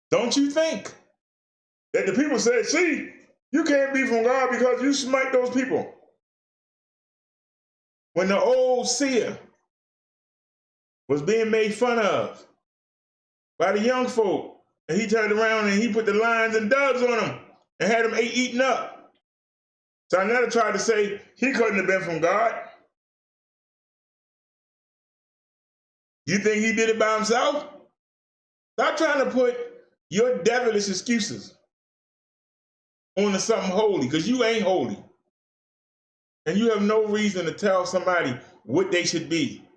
don't you think that the people said, see, you can't be from God because you smite those people? When the old seer was being made fun of by the young folk, and he turned around and he put the lions and doves on them and had them eaten up. So I never tried to say he couldn't have been from God. You think he did it by himself? Stop trying to put your devilish excuses onto something holy, because you ain't holy. And you have no reason to tell somebody what they should be.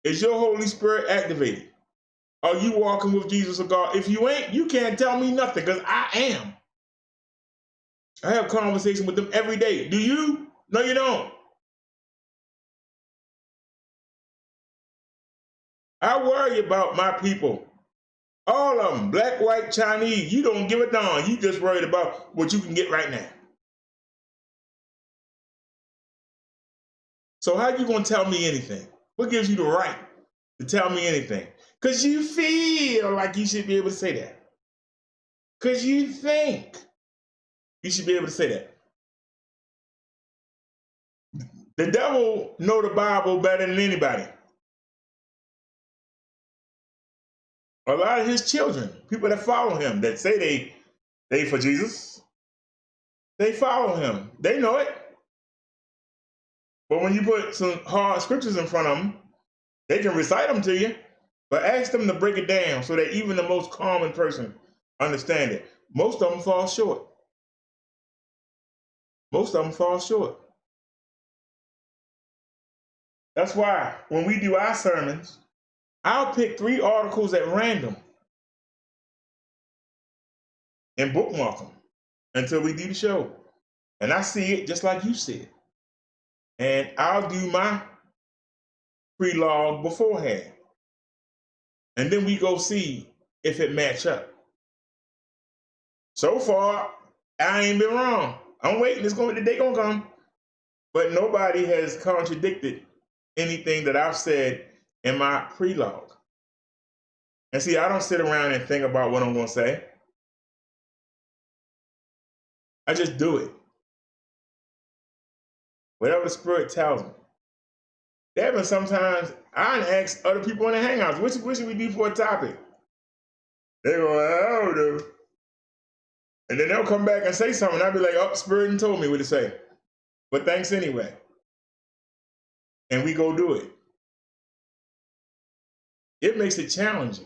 Is your Holy Spirit activated? Are you walking with Jesus or God? If you ain't, you can't tell me nothing, because I am. I have conversations with them every day. Do you? No, you don't. I worry about my people. All of them, black, white, Chinese. You don't give a darn. You just worried about what you can get right now. So how you gonna tell me anything? What gives you the right to tell me anything? Because you feel like you should be able to say that. Because you think you should be able to say that. The devil know the Bible better than anybody. A lot of his children, people that follow him, that say they for Jesus, they follow him. They know it. But when you put some hard scriptures in front of them, they can recite them to you, but ask them to break it down so that even the most common person understand it. Most of them fall short. Most of them fall short. That's why when we do our sermons, I'll pick 3 articles at random and bookmark them until we do the show. And I see it just like you see it. And I'll do my pre-log beforehand. And then we go see if it match up. So far, I ain't been wrong. I'm waiting. The day gonna come. But nobody has contradicted anything that I've said in my pre-log. And see, I don't sit around and think about what I'm gonna say. I just do it. Whatever the Spirit tells me. There have been sometimes I ask other people in the hangouts, what should we do for a topic? They go, I don't know. And then they'll come back and say something. I'll be like, oh, Spirit and told me what to say. But thanks anyway. And we go do it. It makes it challenging.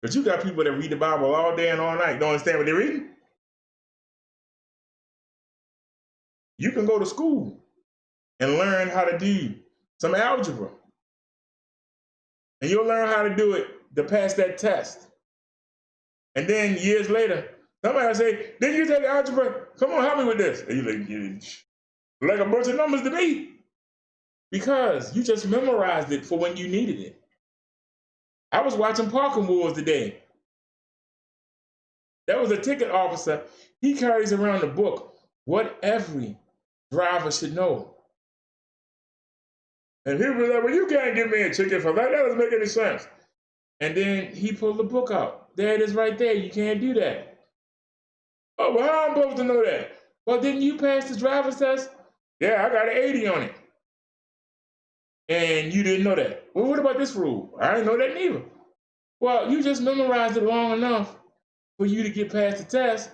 But you got people that read the Bible all day and all night, don't understand what they're reading. You can go to school and learn how to do some algebra. And you'll learn how to do it to pass that test. And then years later, somebody will say, did you take algebra? Come on, help me with this. And you're like a bunch of numbers to me. Because you just memorized it for when you needed it. I was watching Parking Wars today. That was a ticket officer. He carries around the book, What Every Driver Should Know. And people were like, well, you can't give me a ticket for that. That doesn't make any sense. And then he pulled the book out. There it is right there. You can't do that. Oh, well, how am I supposed to know that? Well, didn't you pass the driver's test? Yeah, I got an 80 on it. And you didn't know that. Well, what about this rule? I didn't know that neither. Well, you just memorized it long enough for you to get past the test.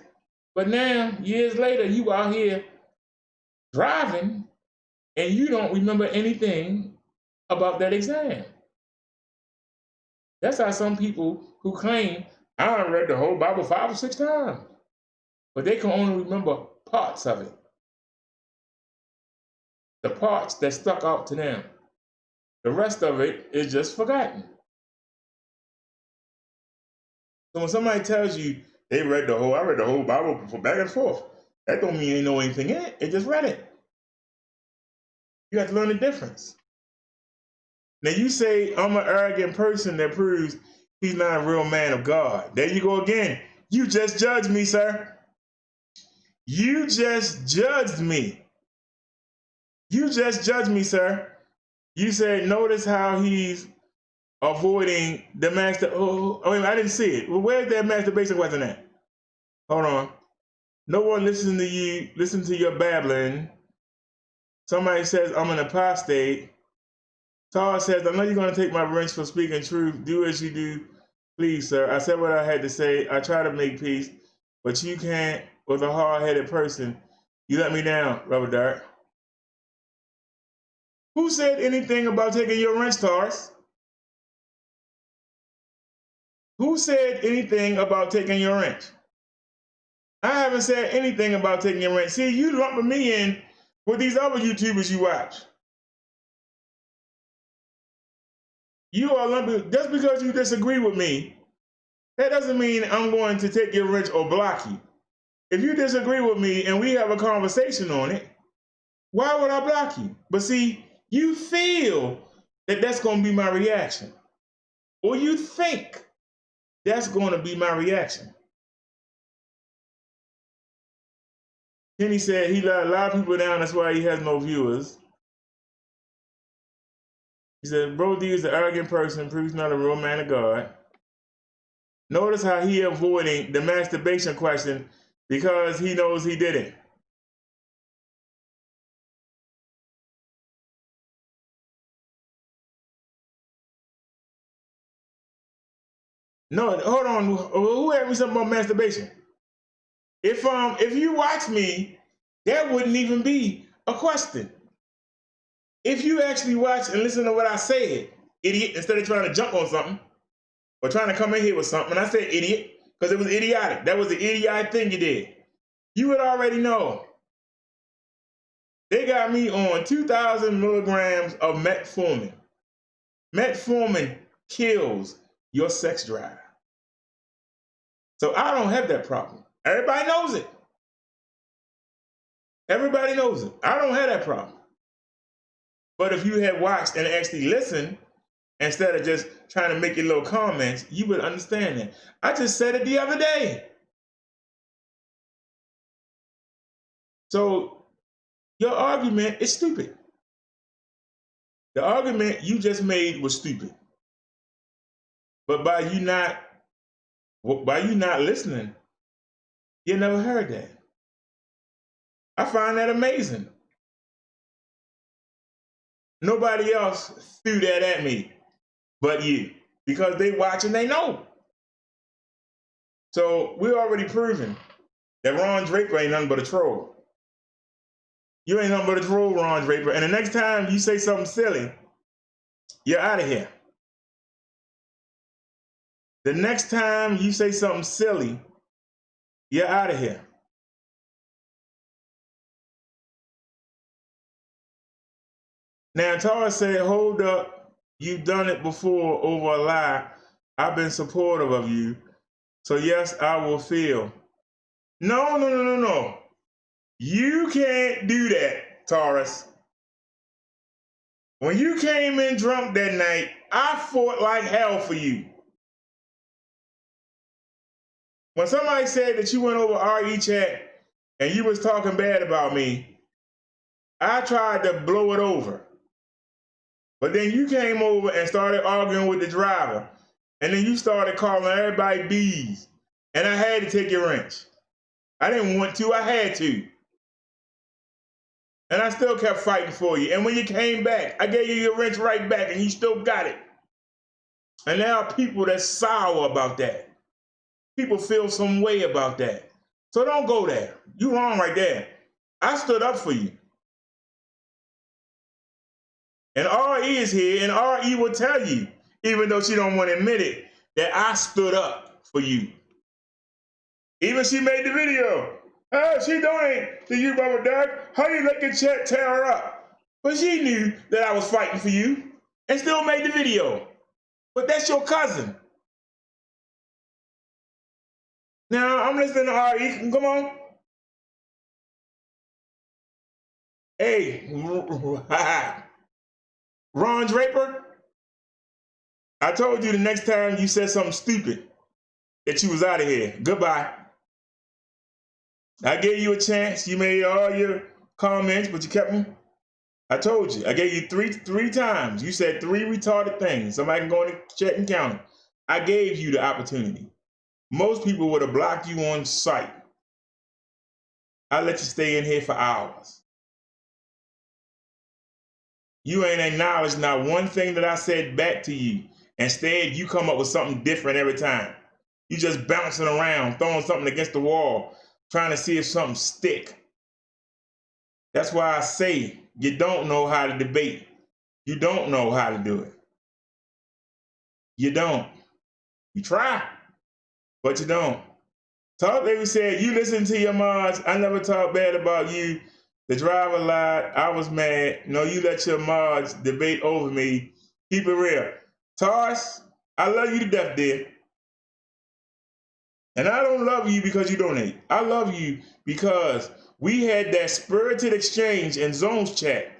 But now, years later, you out here driving and you don't remember anything about that exam. That's how some people who claim, I read the whole Bible 5 or 6 times, but they can only remember parts of it. The parts that stuck out to them. The rest of it is just forgotten. So when somebody tells you I read the whole Bible for back and forth, that don't mean they know anything in it. They just read it. You have to learn the difference. Now you say I'm an arrogant person that proves he's not a real man of God. There you go again. You just judged me, sir. You just judged me. You just judged me, sir. You said, notice how he's avoiding the master. Oh, wait, I didn't see it. Well, where's that masturbation question at? Hold on. No one listens to you. Listen to your babbling. Somebody says I'm an apostate. Todd says, I know you're going to take my wrench for speaking truth. Do as you do, please, sir. I said what I had to say. I try to make peace, but you can't with a hard-headed person. You let me down, Rubber Dart. Who said anything about taking your wrench, Taurus? Who said anything about taking your wrench? I haven't said anything about taking your wrench. See, you lumping me in with these other YouTubers you watch. You are lumping, just because you disagree with me, that doesn't mean I'm going to take your wrench or block you. If you disagree with me and we have a conversation on it, why would I block you? But see, you feel that that's going to be my reaction. Or you think that's going to be my reaction. Kenny said he let a lot of people down, that's why he has no viewers. He said, Bro D is an arrogant person, proves not a real man of God. Notice how he avoiding the masturbation question because he knows he didn't. No, hold on. Who asked me something about masturbation? If you watch me, that wouldn't even be a question. If you actually watch and listen to what I said, idiot, instead of trying to jump on something or trying to come in here with something, and I said idiot because it was idiotic. That was the idiotic thing you did. You would already know. They got me on 2,000 milligrams of metformin. Metformin kills your sex drive. So I don't have that problem. Everybody knows it. Everybody knows it. I don't have that problem. But if you had watched and actually listened, instead of just trying to make your little comments, you would understand that. I just said it the other day. So your argument is stupid. The argument you just made was stupid. But by you not listening, you never heard that. I find that amazing. Nobody else threw that at me but you, because they watch and they know. So we're already proving that Ron Draper ain't nothing but a troll. You ain't nothing but a troll, Ron Draper. And the next time you say something silly, you're out of here. The next time you say something silly, you're out of here. Now, Tara said, hold up, you've done it before over a lie. I've been supportive of you, so yes, I will feel. No. You can't do that, Taurus. When you came in drunk that night, I fought like hell for you. When somebody said that you went over RE chat and you was talking bad about me, I tried to blow it over. But then you came over and started arguing with the driver. And then you started calling everybody bees. And I had to take your wrench. I didn't want to, I had to. And I still kept fighting for you. And when you came back, I gave you your wrench right back and you still got it. And there are people that's sour about that. People feel some way about that. So don't go there. You're wrong right there. I stood up for you. And RE is here, and RE will tell you, even though she don't want to admit it, that I stood up for you. Even she made the video. Oh, she donated to you, Brother Doug. How you let the chat tear her up? But she knew that I was fighting for you and still made the video. But that's your cousin. Now, I'm listening to RE. Come on. Hey, Ron Draper, I told you the next time you said something stupid that you was out of here. Goodbye. I gave you a chance. You made all your comments, but you kept them. I told you. I gave you three times. You said 3 retarded things. Somebody can go in the chat and count them. I gave you the opportunity. Most people would have blocked you on sight. I let you stay in here for hours. You ain't acknowledged not one thing that I said back to you. Instead, you come up with something different every time. You just bouncing around, throwing something against the wall, trying to see if something stick. That's why I say you don't know how to debate. You don't know how to do it. You don't. You try, but you don't. Talk Baby said, you listen to your mods. I never talk bad about you. The driver lied. I was mad. No, you let your mods debate over me. Keep it real. Tars, I love you to death, dear. And I don't love you because you donate. I love you because we had that spirited exchange in Zones chat,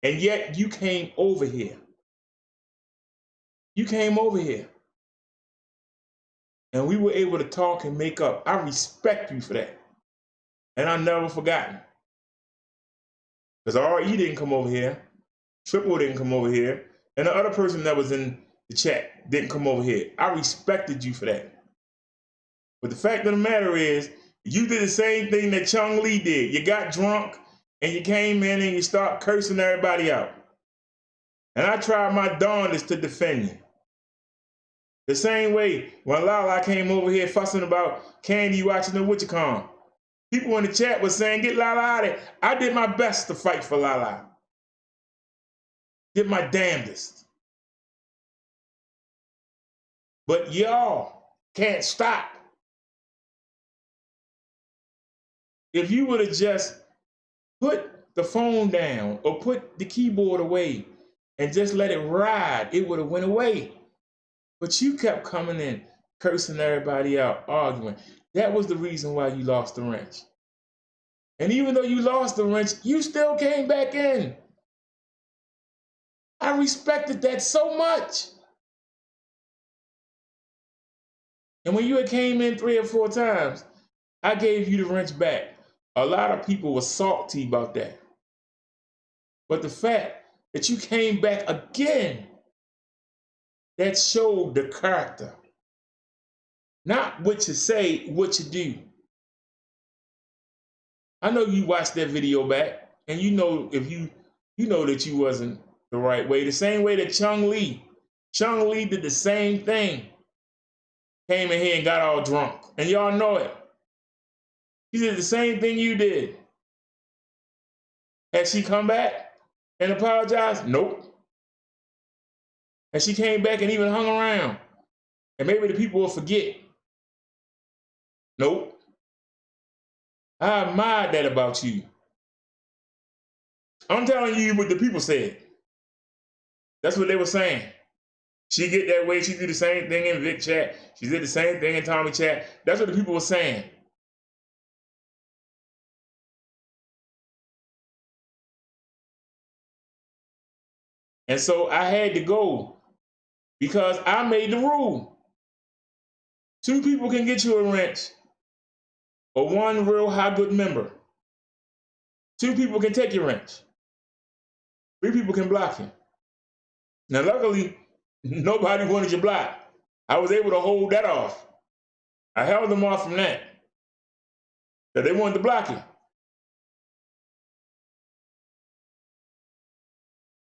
and yet you came over here. You came over here. And we were able to talk and make up. I respect you for that. And I'll never forgotten. Because RE didn't come over here. Triple didn't come over here. And the other person that was in the chat didn't come over here. I respected you for that. But the fact of the matter is, you did the same thing that Chung Lee did. You got drunk and you came in and you start cursing everybody out. And I tried my darndest to defend you. The same way when Lala came over here fussing about Candy watching the WitchCon. People in the chat were saying, get Lala out of it. I did my best to fight for Lala. Did my damnedest. But y'all can't stop. If you would have just put the phone down or put the keyboard away and just let it ride, it would have went away. But you kept coming in, cursing everybody out, arguing. That was the reason why you lost the wrench. And even though you lost the wrench, you still came back in. I respected that so much. And when you had came in 3 or 4 times, I gave you the wrench back. A lot of people were salty about that. But the fact that you came back again, that showed the character. Not what you say, what you do. I know you watched that video back, and you know if you know that you wasn't the right way. The same way that Chung Lee did the same thing. Came in here and got all drunk. And y'all know it. She did the same thing you did. Has she come back and apologized? Nope. And she came back and even hung around. And maybe the people will forget. Nope. I admired that about you. I'm telling you what the people said. That's what they were saying. She get that way. She do the same thing in Vic chat. She did the same thing in Tommy chat. That's what the people were saying. And so I had to go because I made the rule. 2 people can get you a wrench or 1 real high good member. 2 people can take your wrench. 3 people can block you. Now, luckily, nobody wanted your block. I was able to hold that off. I held them off from that. But they wanted to block you.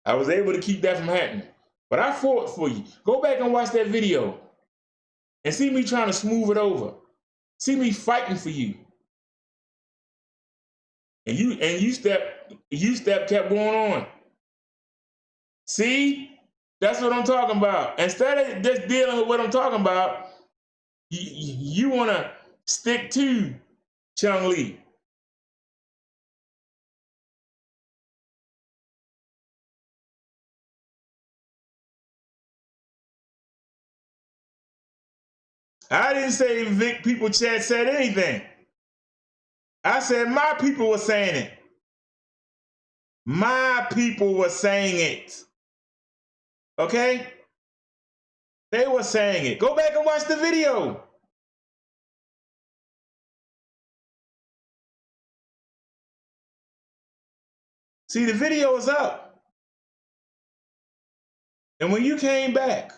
I was able to keep that from happening. But I fought for you. Go back and watch that video and see me trying to smooth it over. See me fighting for you. And you step kept going on. See? That's what I'm talking about. Instead of just dealing with what I'm talking about, you want to stick to Chung Lee. I didn't say Vic people chat said anything. I said my people were saying it. My people were saying it. Okay? They were saying it. Go back and watch the video. See, the video is up. And when you came back,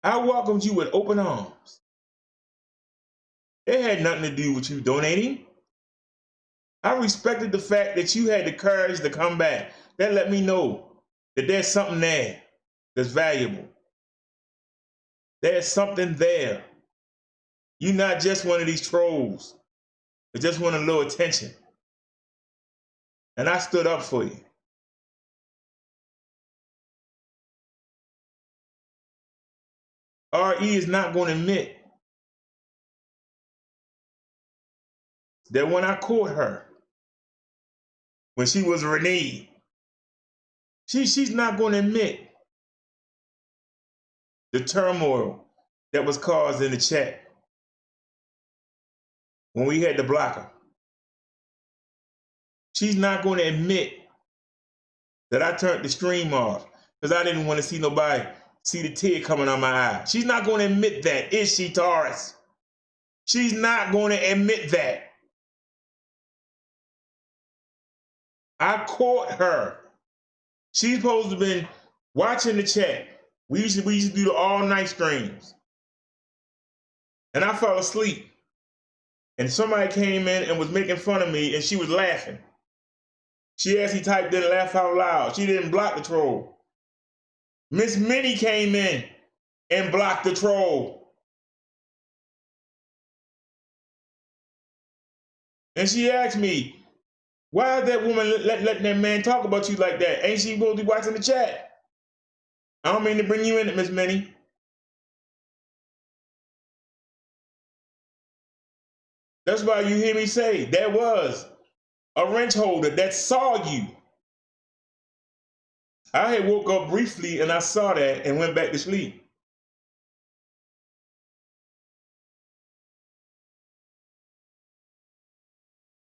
I welcomed you with open arms. It had nothing to do with you donating. I respected the fact that you had the courage to come back. That let me know that there's something there that's valuable. There's something there. You're not just one of these trolls that just want a little attention. And I stood up for you. RE is not going to admit that when I caught her, when she was Renee, she's not going to admit the turmoil that was caused in the chat when we had to block her. She's not going to admit that I turned the stream off because I didn't want to see nobody see the tear coming out my eye. She's not going to admit that, is she, Taurus? She's not going to admit that. I caught her. She's supposed to have been watching the chat. We used to do the all-night streams. And I fell asleep. And somebody came in and was making fun of me, and she was laughing. She actually typed in laugh out loud. She didn't block the troll. Miss Minnie came in and blocked the troll. And she asked me, why is that woman letting that man talk about you like that? Ain't she supposed to be watching the chat? I don't mean to bring you in it, Miss Minnie. That's why you hear me say there was a wrench holder that saw you. I had woke up briefly and I saw that and went back to sleep.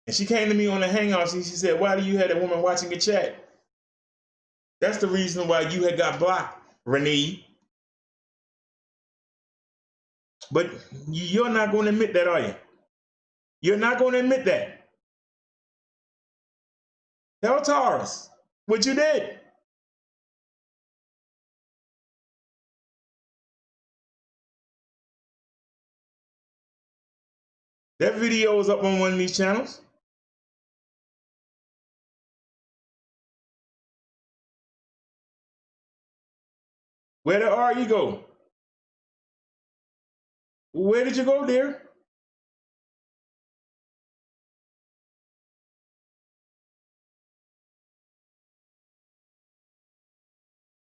And she came to me on the Hangouts and she said, why do you have a woman watching your chat? That's the reason why you had got blocked, Renee. But you're not going to admit that, are you? You're not going to admit that. Tell Taurus what you did. That video is up on one of these channels. Where did RE go? Where did you go, dear?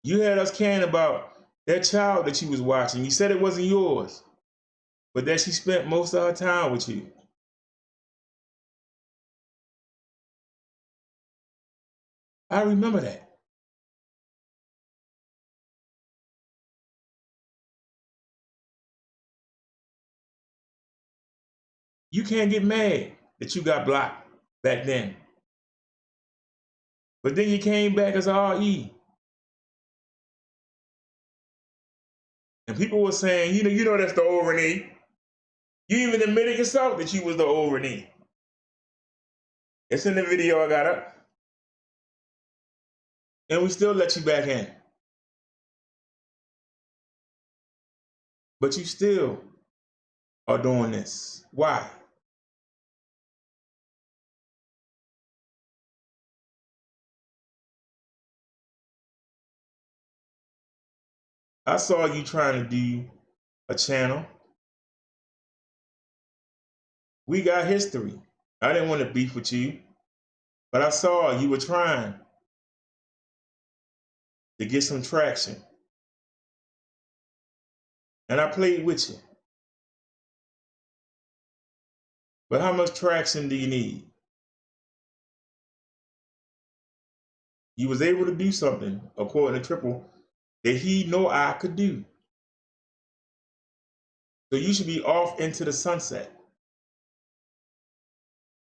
You had us caring about that child that you was watching. You said it wasn't yours, but that she spent most of her time with you. I remember that. You can't get mad that you got blocked back then. But then you came back as RE. And people were saying, you know that's the old Renee. You even admitted yourself that you was the old Renee. It's in the video I got up. And we still let you back in. But you still are doing this. Why? I saw you trying to do a channel. We got history. I didn't want to beef with you, but I saw you were trying to get some traction. And I played with you. But how much traction do you need? You was able to do something, according to Triple, that he know I could do. So you should be off into the sunset.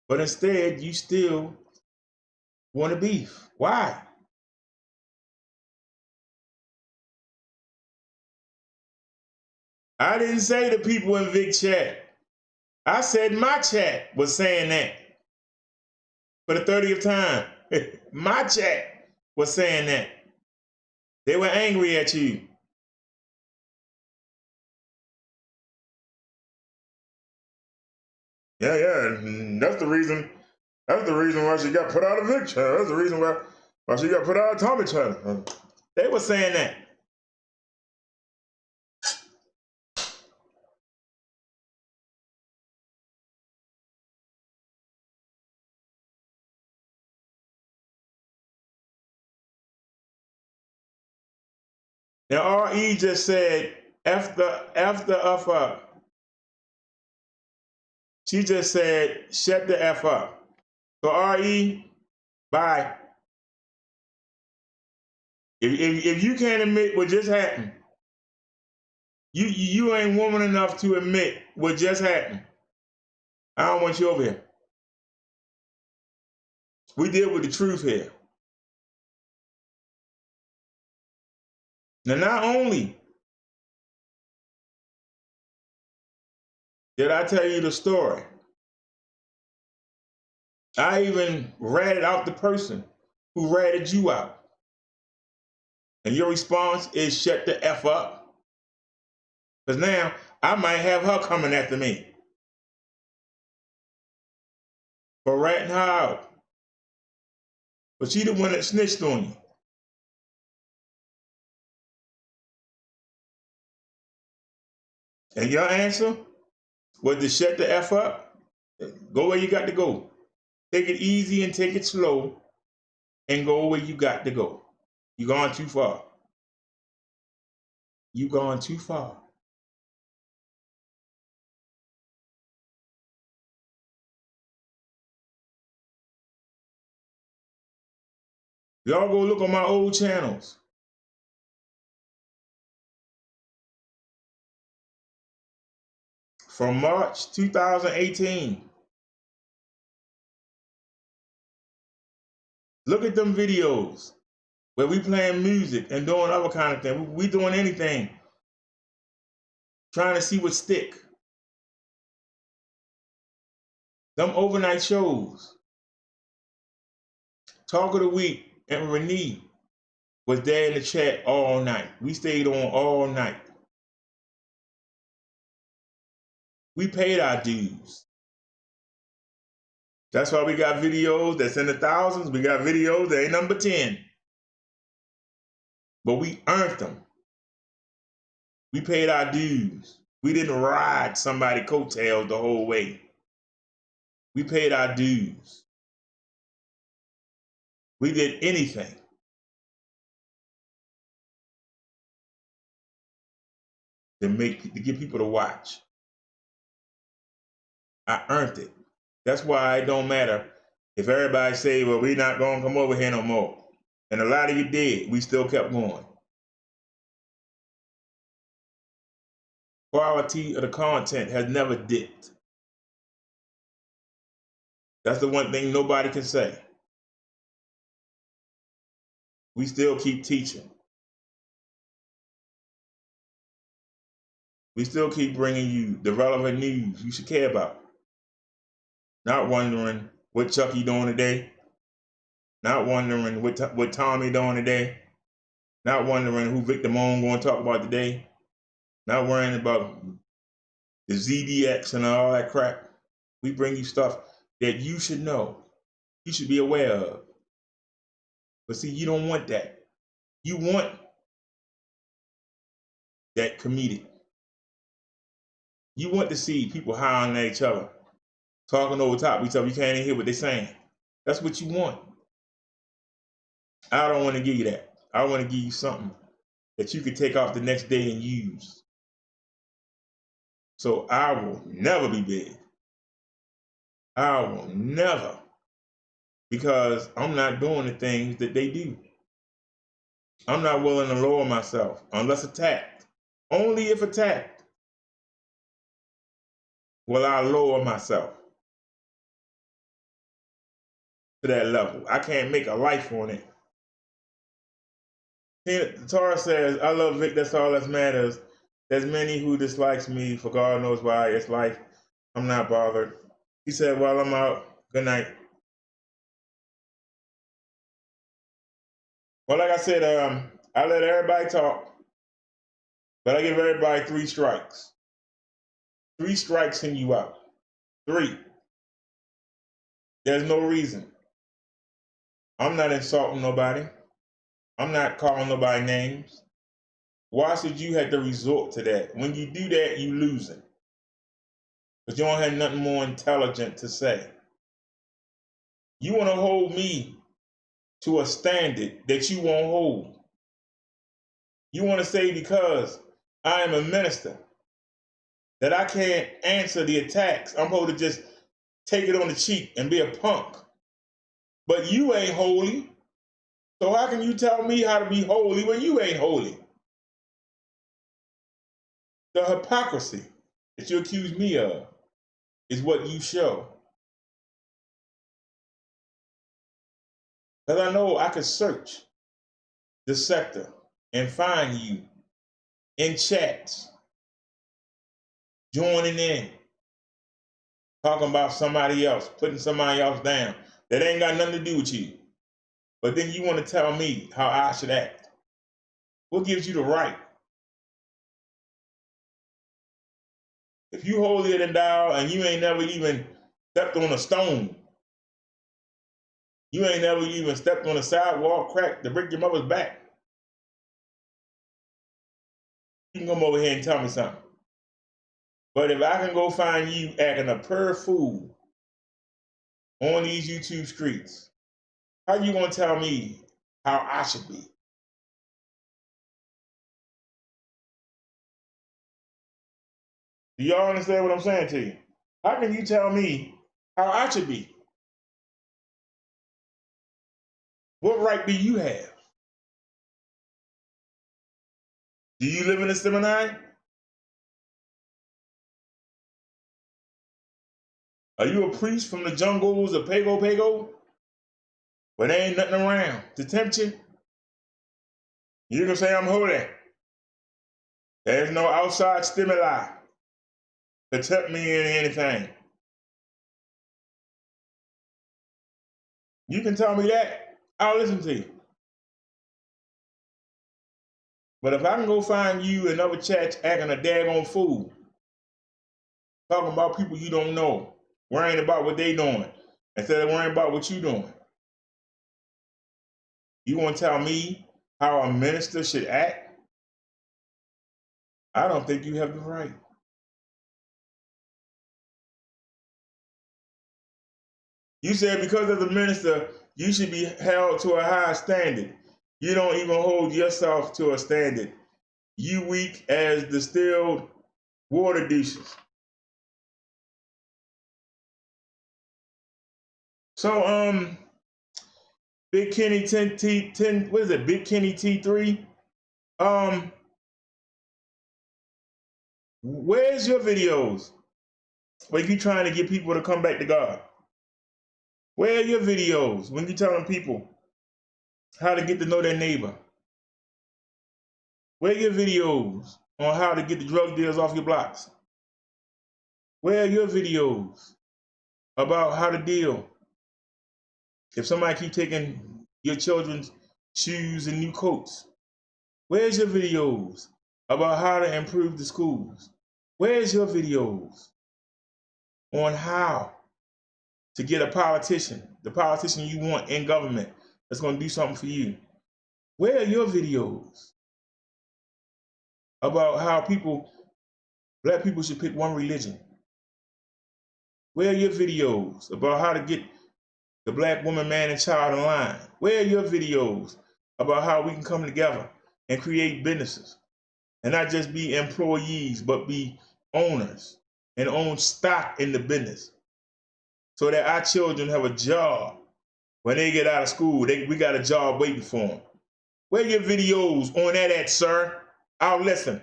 But instead, you still want to beef. Why? I didn't say the people in Vic chat. I said my chat was saying that for the 30th time. My chat was saying that. They were angry at you. Yeah, that's the reason. That's the reason why she got put out of Vic chat. That's the reason why she got put out of Tommy chat. They were saying that. Now RE just said after up. She just said shut the F up. So RE, bye. If you can't admit what just happened, you ain't woman enough to admit what just happened. I don't want you over here. We deal with the truth here. Now, not only did I tell you the story, I even ratted out the person who ratted you out. And your response is shut the F up. Because now I might have her coming after me for ratting her out. But she the one that snitched on you. And your answer was to shut the F up. Go where you got to go. Take it easy and take it slow and go where you got to go. You gone too far. You gone too far. Y'all go look on my old channels. From March 2018. Look at them videos where we playing music and doing other kind of things. We doing anything, trying to see what stick. Them overnight shows. Talk of the Week and Renee was there in the chat all night. We stayed on all night. We paid our dues. That's why we got videos that's in the thousands. We got videos that ain't number 10. But we earned them. We paid our dues. We didn't ride somebody's coattails the whole way. We paid our dues. We did anything to get people to watch. I earned it. That's why it don't matter if everybody say, well, we're not going to come over here no more. And a lot of you did. We still kept going. Quality of the content has never dipped. That's the one thing nobody can say. We still keep teaching. We still keep bringing you the relevant news you should care about. Not wondering what Chucky doing today. Not wondering what Tommy doing today. Not wondering who Victor Moan going to talk about today. Not worrying about the ZDX and all that crap. We bring you stuff that you should know. You should be aware of. But see, you don't want that. You want that comedic. You want to see people howling at each other, talking over top of each other. You can't even hear what they're saying. That's what you want. I don't want to give you that. I want to give you something that you can take off the next day and use. So I will never be big. I will never. Because I'm not doing the things that they do. I'm not willing to lower myself unless attacked. Only if attacked will I lower myself to that level. I can't make a life on it. Tara says, I love Vic, that's all that matters. There's many who dislikes me for God knows why. It's life. I'm not bothered. He said, well, I'm out. Good night. Well, like I said, I let everybody talk, but I give everybody 3 strikes. 3 strikes and you out. 3. There's no reason. I'm not insulting nobody. I'm not calling nobody names. Why should you have to resort to that? When you do that, you losing. Because you don't have nothing more intelligent to say. You want to hold me to a standard that you won't hold. You want to say because I am a minister that I can't answer the attacks. I'm supposed to just take it on the cheek and be a punk. But you ain't holy. So how can you tell me how to be holy when you ain't holy? The hypocrisy that you accuse me of is what you show. Because I know I could search the sector and find you in chats, joining in, talking about somebody else, putting somebody else down that ain't got nothing to do with you. But then you want to tell me how I should act. What gives you the right? If you holier than thou and you ain't never even stepped on a stone, you ain't never even stepped on a sidewalk crack to break your mother's back, you can come over here and tell me something. But if I can go find you acting a pure fool on these YouTube streets, how you gonna tell me how I should be? Do y'all understand what I'm saying to you? How can you tell me how I should be? What right do you have? Do you live in a seminary? Are you a priest from the jungles of Pago Pago? but there ain't nothing around to tempt you. You can say I'm holy. There's no outside stimuli to tempt me in anything. You can tell me that, I'll listen to you. But if I can go find you in other chats acting a daggone fool, talking about people you don't know, worrying about what they doing, instead of worrying about what you doing, you want to tell me how a minister should act? I don't think you have the right. You said because as a minister, you should be held to a high standard. You don't even hold yourself to a standard. You weak as distilled water douches. So, Big Kenny 10, what is it? Big Kenny T3. Where's your videos where you trying to get people to come back to God? Where are your videos when you telling people how to get to know their neighbor? Where are your videos on how to get the drug dealers off your blocks? Where are your videos about how to deal if somebody keep taking your children's shoes and new coats? Where's your videos about how to improve the schools? Where's your videos on how to get a politician, the politician you want in government that's going to do something for you? Where are your videos about how black people should pick one religion? Where are your videos about how to get the black woman, man, and child in line? Where are your videos about how we can come together and create businesses and not just be employees, but be owners and own stock in the business so that our children have a job when they get out of school? We got a job waiting for them. Where are your videos on that at, sir? I'll listen.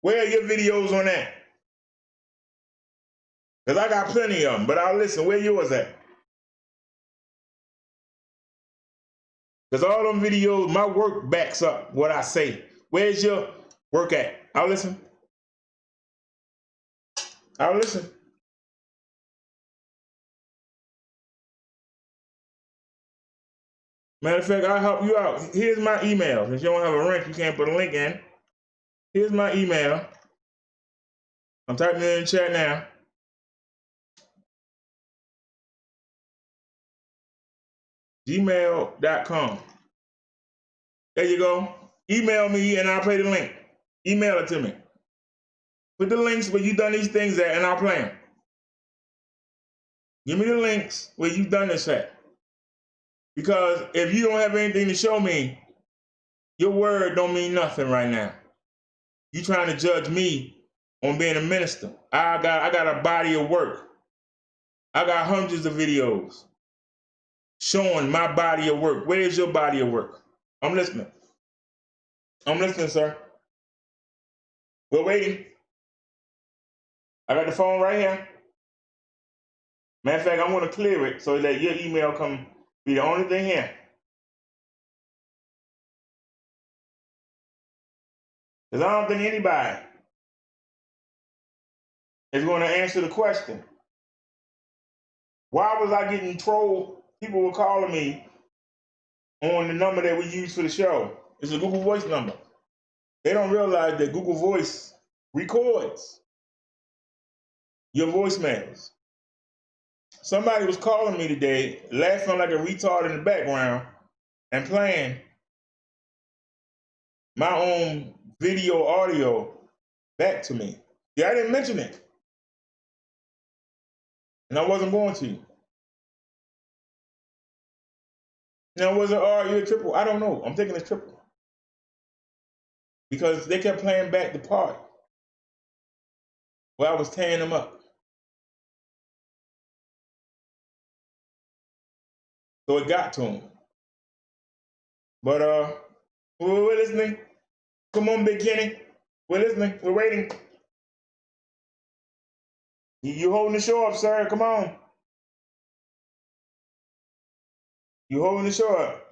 Where are your videos on that? Because I got plenty of them, but I'll listen. Where yours at? Because all them videos, my work backs up what I say. Where's your work at? I'll listen. I'll listen. Matter of fact, I'll help you out. Here's my email. Since you don't have a link, you can't put a link in. Here's my email. I'm typing it in the chat now. gmail.com. There you go. Email me and I'll play the link. Email it to me. Put the links where you've done these things at and I'll play them. Give me the links where you've done this at. Because if you don't have anything to show me, your word don't mean nothing right now. You trying to judge me on being a minister. I got a body of work. I got hundreds of videos showing my body of work. Where's your body of work? I'm listening. I'm listening, sir. We're waiting. I got the phone right here. Matter of fact, I'm going to clear it so that your email can be the only thing here. Because I don't think anybody is going to answer the question. Why was I getting trolled? People were calling me on the number that we use for the show. It's a Google Voice number. They don't realize that Google Voice records your voicemails. Somebody was calling me today, laughing like a retard in the background and playing my own video audio back to me. Yeah, I didn't mention it. And I wasn't going to. Now, was it a triple? I don't know. I'm thinking it's triple. Because they kept playing back the part where I was tearing them up. So it got to them. But we're listening. Come on, Big Kenny. We're listening. We're waiting. You holding the show up, sir. Come on. You holding the show up?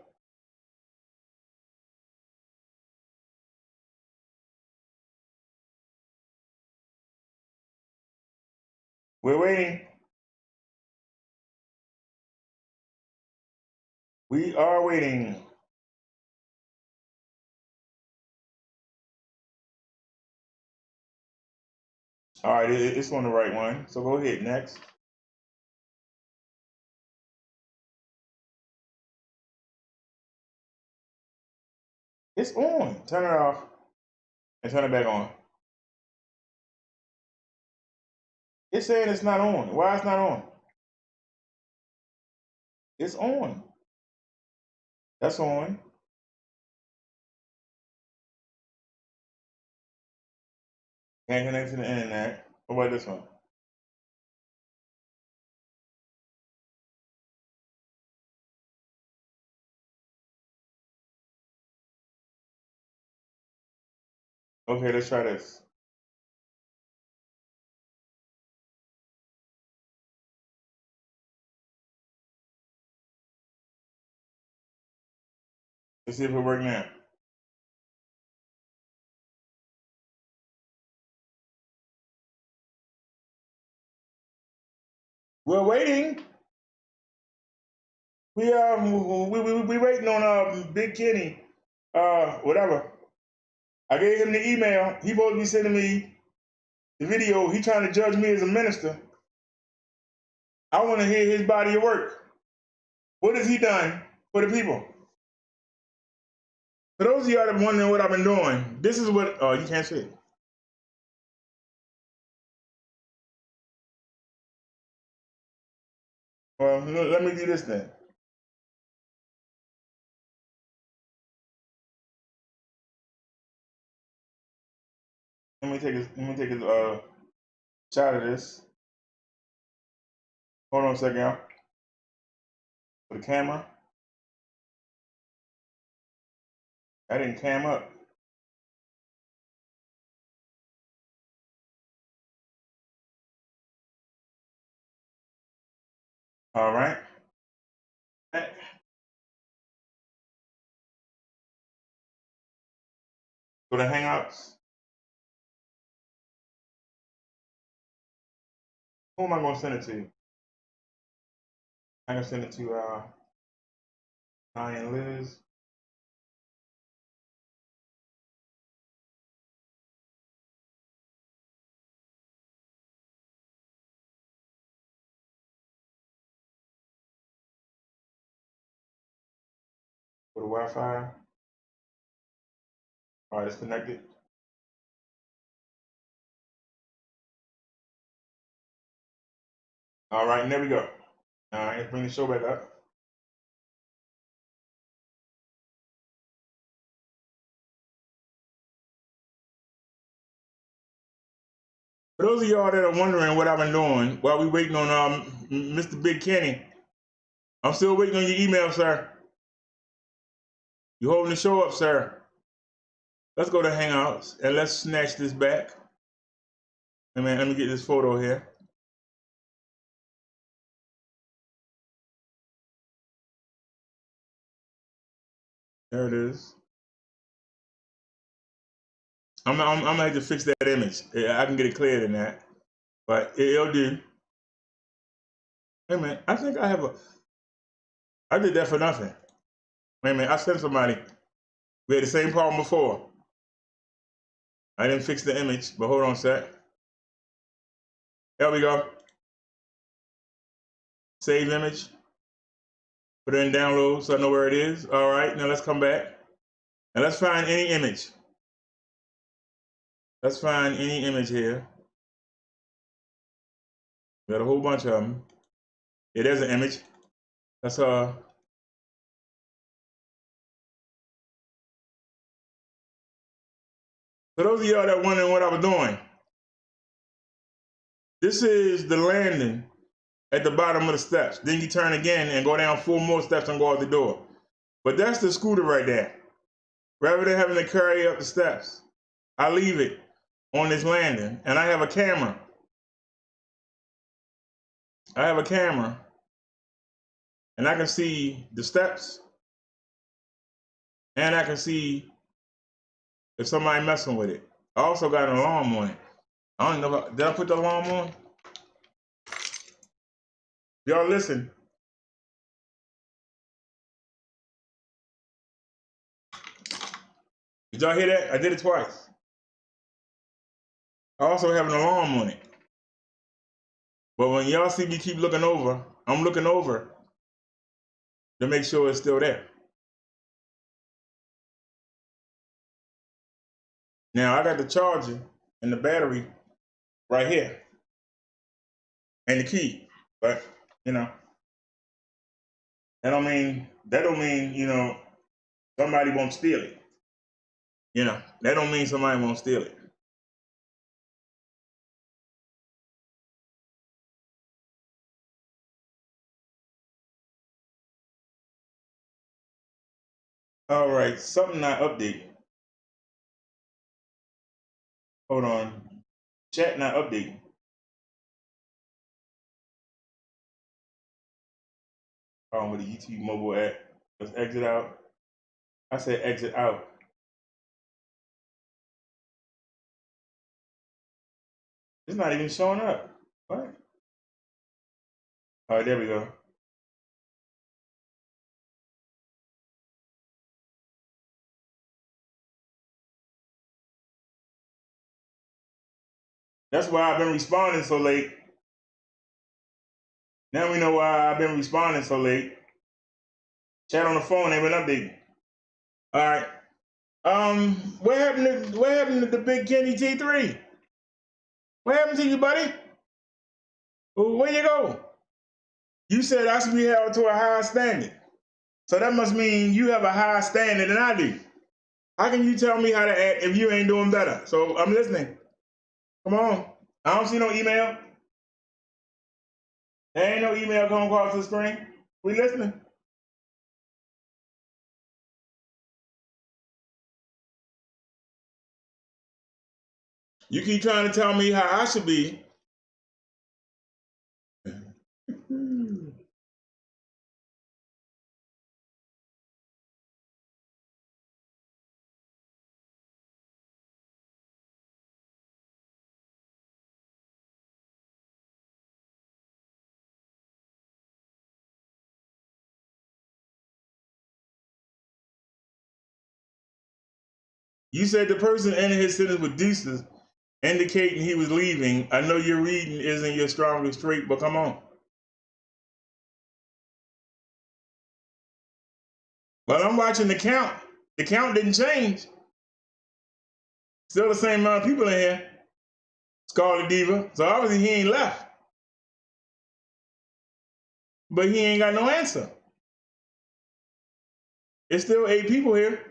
We're waiting. We are waiting. All right, it's on the right one. So go ahead, next. It's on. Turn it off and turn it back on. It's saying it's not on. Why it's not on? It's on. That's on. Can't connect to the internet. What about this one? Okay, let's try this. Let's see if it works now. We're waiting. We waiting on Big Kenny. Whatever. I gave him the email. He supposed to be sending me the video. He trying to judge me as a minister. I want to hear his body of work. What has he done for the people? For those of y'all that are wondering what I've been doing, this is what, oh, you can't see it. Well, let me do this then. Let me take a shot of this. Hold on a second, y'all. For the camera. I didn't cam up. All right. Go to Hangouts. Who am I going to send it to? I'm going to send it to Diane Liz. Go to Wi-Fi. All right, it's connected. All right, and there we go. All right, let's bring the show back up. For those of y'all that are wondering what I've been doing while we waiting on Mr. Big Kenny, I'm still waiting on your email, sir. You holding the show up, sir. Let's go to Hangouts and let's snatch this back. Hey, man, let me get this photo here. There it is. I'm gonna have to fix that image. I can get it clearer than that, but it'll do. Hey man, I think I have I did that for nothing. Wait a minute, I sent somebody. We had the same problem before. I didn't fix the image, but hold on a sec. There we go. Save image. Put it in download so I know where it is. All right, now let's come back. And let's find any image. Let's find any image here. We got a whole bunch of them. Yeah, there's an image. That's For those of y'all that wondering what I was doing, this is the landing at the bottom of the steps. Then you turn again and go down 4 more steps and go out the door. But that's the scooter right there. Rather than having to carry up the steps, I leave it on this landing, and I have a camera. I have a camera and I can see the steps, and I can see if somebody messing with it. I also got an alarm on it. I don't know, did I put the alarm on? Y'all listen. Did y'all hear that? I did it twice. I also have an alarm on it. But when y'all see me keep looking over, I'm looking over to make sure it's still there. Now I got the charger and the battery right here and the key, but you know, that don't mean, you know, somebody won't steal it. You know, that don't mean somebody won't steal it. All right, something not updating. Hold on, chat not updating. With the YouTube mobile app, let's exit out. I said exit out. It's not even showing up. What? All right, there we go. That's why I've been responding so late. Now we know why I've been responding so late. Chat on the phone ain't been updating. All right. What happened to the big Kenny T3? What happened to you, buddy? Where you go? You said I should be held to a higher standard. So that must mean you have a higher standard than I do. How can you tell me how to act if you ain't doing better? So I'm listening. Come on. I don't see no email. There ain't no email coming across the screen. We listening. You keep trying to tell me how I should be. You said the person ended his sentence with deuces, indicating he was leaving. I know your reading isn't your strongest trait, but come on. Well, I'm watching the count. The count didn't change. Still the same amount of people in here. Scarlet Diva. So obviously he ain't left. But he ain't got no answer. It's still 8 people here.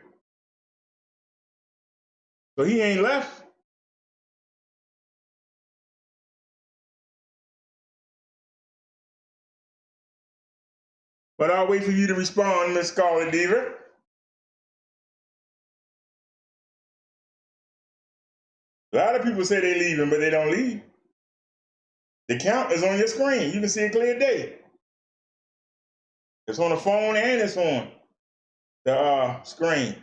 So he ain't left. But I'll wait for you to respond, Miss Scarlet Diva. A lot of people say they're leaving, but they don't leave. The count is on your screen. You can see it clear day. It's on the phone and it's on the screen.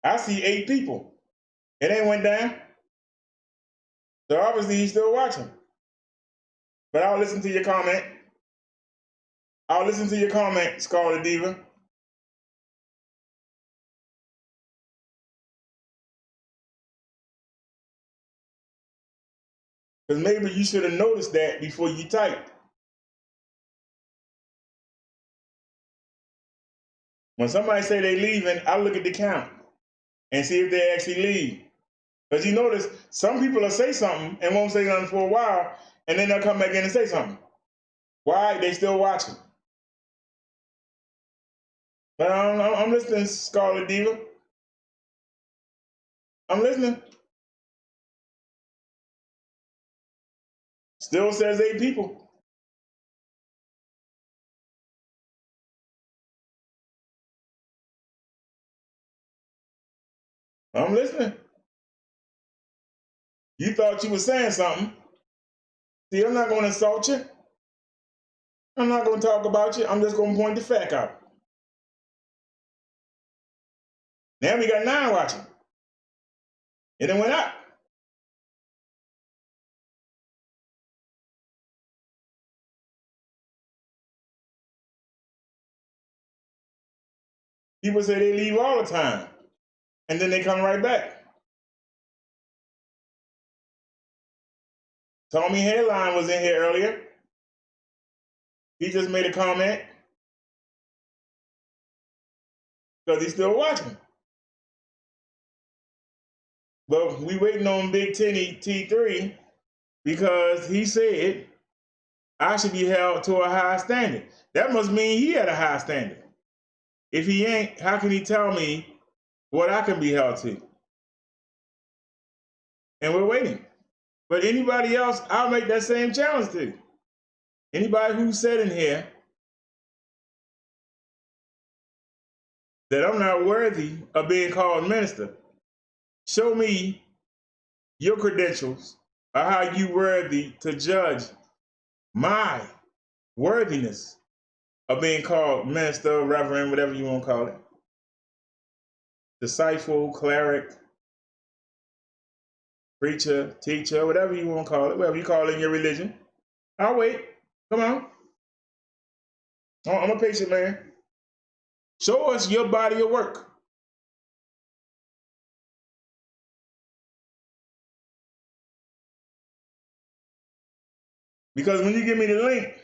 I see 8 people. It ain't went down. So obviously he's still watching. But I'll listen to your comment. I'll listen to your comment, Scarlet Diva. Because maybe you should have noticed that before you typed. When somebody say they leaving, I look at the count and see if they actually leave. Because you notice some people will say something and won't say nothing for a while, and then they'll come back in and say something. Why? They still watching. But I'm listening, Scarlet Diva. I'm listening. Still says 8 people. I'm listening. You thought you were saying something. See, I'm not going to insult you. I'm not going to talk about you. I'm just going to point the fact out. Now we got 9 watching. And it went up. People say they leave all the time. And then they come right back. Tommy Headline was in here earlier. He just made a comment because he's still watching. But we waiting on Big Tenny T3 because he said I should be held to a high standard. That must mean he had a high standard. If he ain't, how can he tell me what I can be held to? And we're waiting. But anybody else, I'll make that same challenge to. Anybody who said in here that I'm not worthy of being called minister, show me your credentials or how you worthy to judge my worthiness of being called minister, reverend, whatever you want to call it. Disciple, cleric, preacher, teacher, whatever you want to call it, whatever you call it in your religion. I'll wait. Come on. I'm a patient man. Show us your body of work. Because when you give me the link,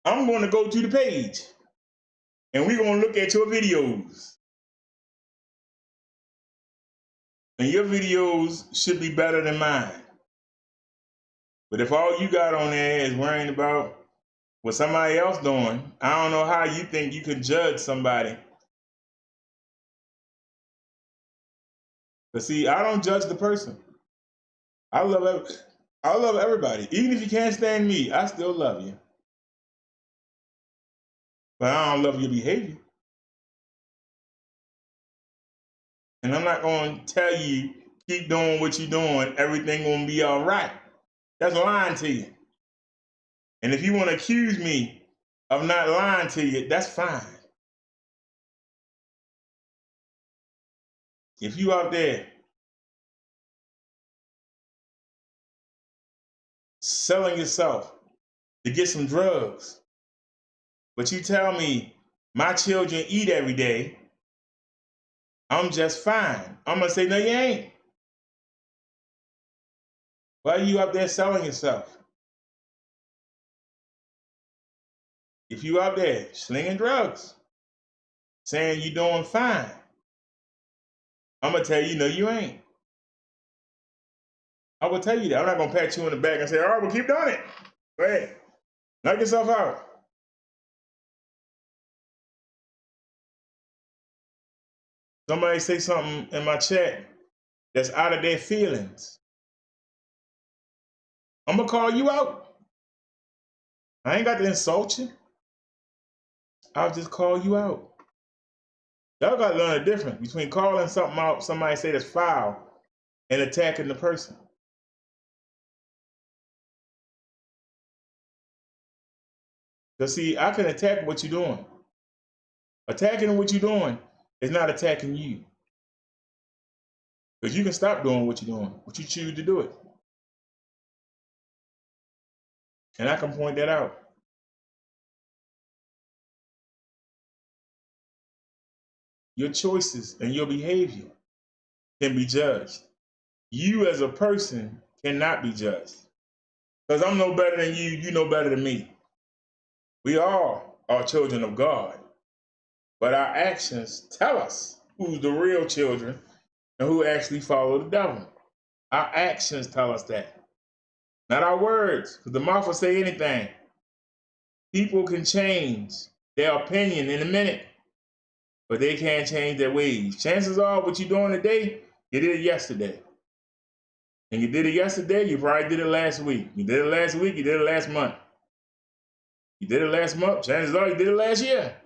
I'm going to go to the page and we're going to look at your videos. And your videos should be better than mine. But if all you got on there is worrying about what somebody else doing, I don't know how you think you can judge somebody. But see, I don't judge the person. I love everybody. Even if you can't stand me, I still love you. But I don't love your behavior. And I'm not going to tell you, keep doing what you're doing, everything going to be all right. That's lying to you. And if you want to accuse me of not lying to you, that's fine. If you out there selling yourself to get some drugs, but you tell me my children eat every day, I'm just fine. I'm going to say, no, you ain't. Why are you out there selling yourself? If you out there slinging drugs, saying you're doing fine, I'm going to tell you, no, you ain't. I will tell you that. I'm not going to pat you on the back and say, all right, well, keep doing it. Go ahead. Knock yourself out. Somebody say something in my chat that's out of their feelings. I'm going to call you out. I ain't got to insult you. I'll just call you out. Y'all got to learn the difference between calling something out, somebody say that's foul, and attacking the person. Because see, I can attack what you're doing. Attacking what you're doing is not attacking you. Because you can stop doing what you're doing, but you choose to do it. And I can point that out. Your choices and your behavior can be judged. You as a person cannot be judged. Because I'm no better than you, you no better than me. We all are children of God. But our actions tell us who's the real children and who actually follow the devil. Our actions tell us that. Not our words, because the mouth will say anything. People can change their opinion in a minute, but they can't change their ways. Chances are what you're doing today, you did it yesterday. And you did it yesterday, you probably did it last week. You did it last week, you did it last month. You did it last month, chances are you did it last year.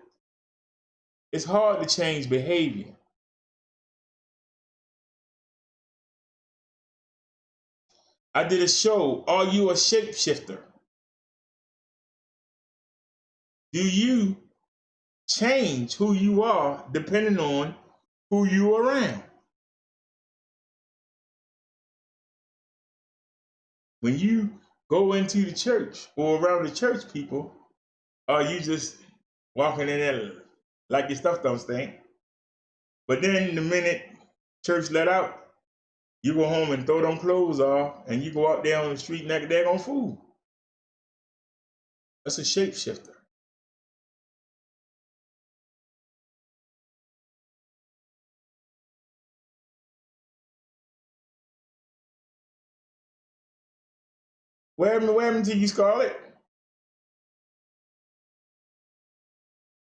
It's hard to change behavior. I did a show, Are You a Shapeshifter? Do you change who you are depending on who you are around? When you go into the church or around the church people, are you just walking in there like your stuff don't stink? But then the minute church let out, you go home and throw them clothes off, and you go out there on the street naked, they're gonna fool. That's a shapeshifter. What happened to you, Scarlett?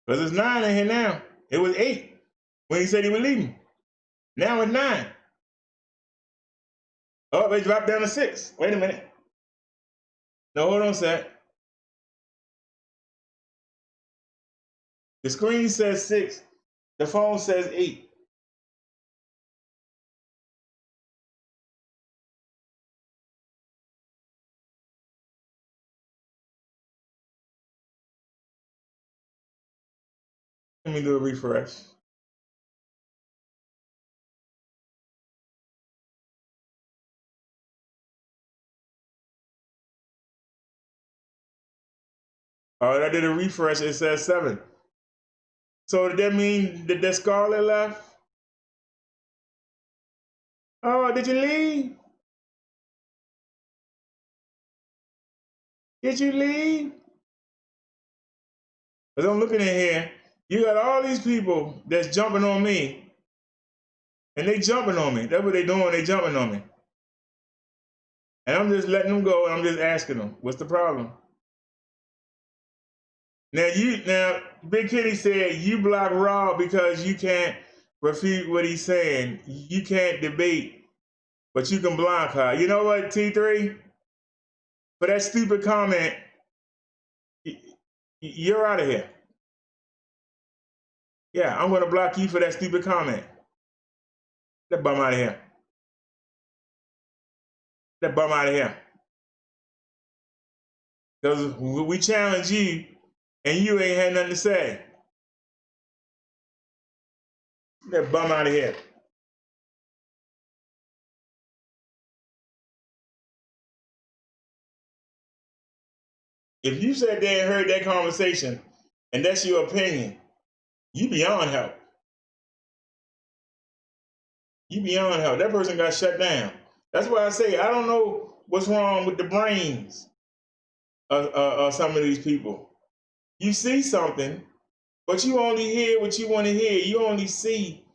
Because it's 9 in here now. It was 8 when he said he was leaving. Now it's 9. Oh, they dropped down to 6. Wait a minute. No, hold on a sec. The screen says 6. The phone says 8. Let me do a refresh. All right, I did a refresh. It says 7. So did that mean that Scarlett left? Oh, did you leave? Did you leave? Because I'm looking in here, you got all these people that's jumping on me, and they jumping on me. That's what they doing, they jumping on me. And I'm just letting them go, and I'm just asking them, what's the problem? Now, Big Kitty said you block Rob because you can't refute what he's saying. You can't debate, but you can block her. You know what, T3? For that stupid comment, you're out of here. Yeah, I'm gonna block you for that stupid comment. That bum out of here. That bum out of here. Because we challenge you, and you ain't had nothing to say. That bum out of here. If you sat there and heard that conversation, and that's your opinion, you beyond help. You beyond help. That person got shut down. That's why I say I don't know what's wrong with the brains of some of these people. You see something, but you only hear what you want to hear. You only see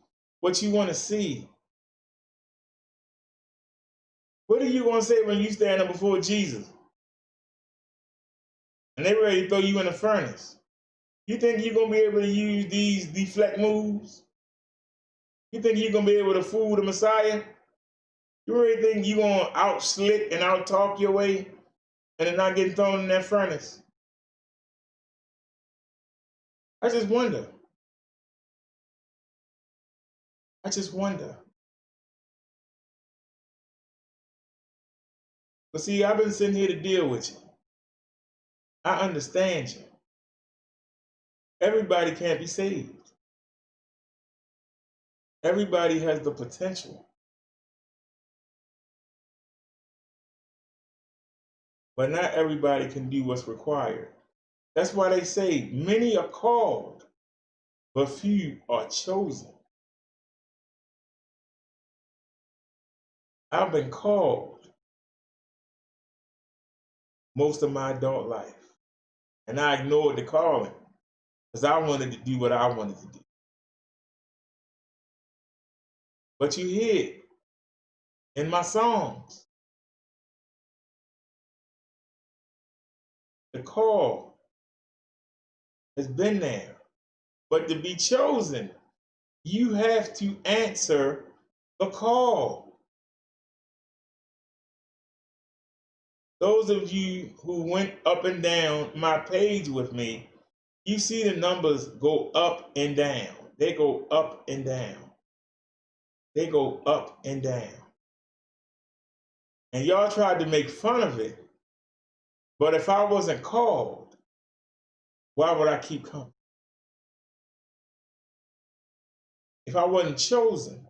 what you want to see. What are you going to say when you stand up before Jesus? And they ready to throw you in the furnace. You think you're going to be able to use these deflect moves? You think you're going to be able to fool the Messiah? You really think you're going to out-slick and out-talk your way and then not getting thrown in that furnace? I just wonder. I just wonder. But see, I've been sitting here to deal with you. I understand you. Everybody can't be saved. Everybody has the potential. But not everybody can do what's required. That's why they say many are called, but few are chosen. I've been called most of my adult life, and I ignored the calling because I wanted to do what I wanted to do. But you hear it in my songs. The call has been there, but to be chosen, you have to answer the call. Those of you who went up and down my page with me, you see the numbers go up and down. They go up and down. They go up and down. And y'all tried to make fun of it, but if I wasn't called, Why would I keep coming? If I wasn't chosen,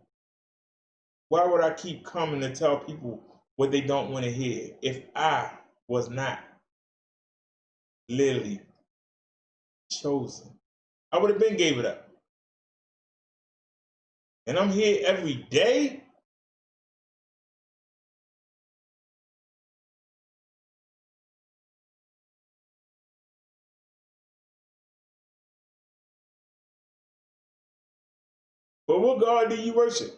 why would I keep coming to tell people what they don't want to hear if I was not literally chosen? I would have been gave it up. And I'm here every day. But what God do you worship?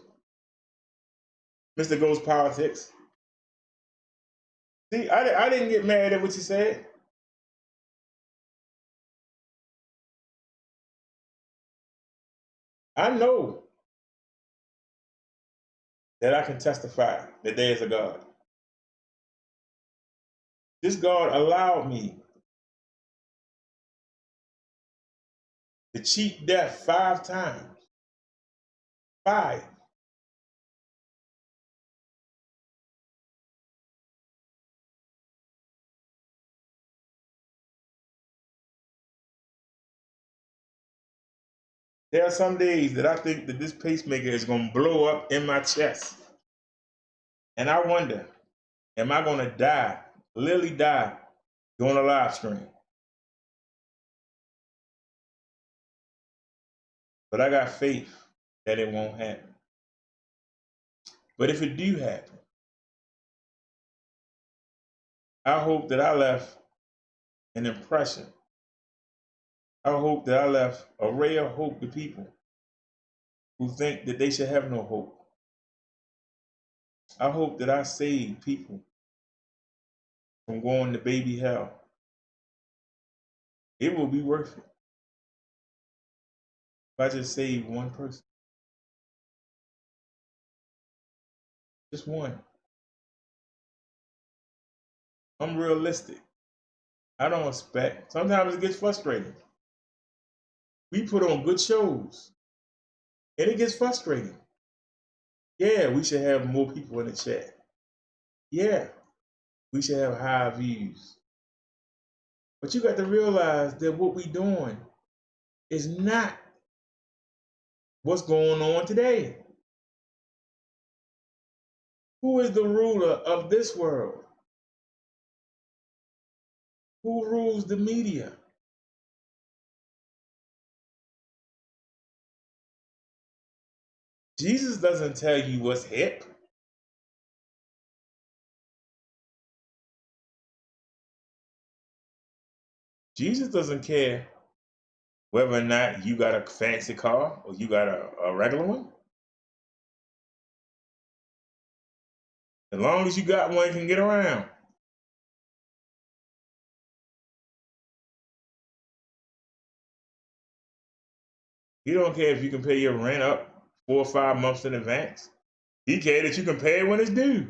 Mr. Ghost Politics. See, I didn't get mad at what you said. I know that I can testify that there is a God. This God allowed me to cheat death 5 times. 5. There are some days that I think that this pacemaker is going to blow up in my chest. And I wonder, am I going to die, literally die, during a live stream? But I got faith that it won't happen. But if it do happen, I hope that I left an impression. I hope that I left a ray of hope to people who think that they should have no hope. I hope that I saved people from going to baby hell. It will be worth it if I just save one person. Just one. I'm realistic. I don't expect. Sometimes it gets frustrating. We put on good shows, and it gets frustrating. Yeah, we should have more people in the chat. Yeah, we should have high views. But you got to realize that what we're doing is not what's going on today. Who is the ruler of this world? Who rules the media? Jesus doesn't tell you what's hip. Jesus doesn't care whether or not you got a fancy car or you got a regular one. As long as you got one, you can get around. He don't care if you can pay your rent up 4 or 5 months in advance. He cares that you can pay it when it's due.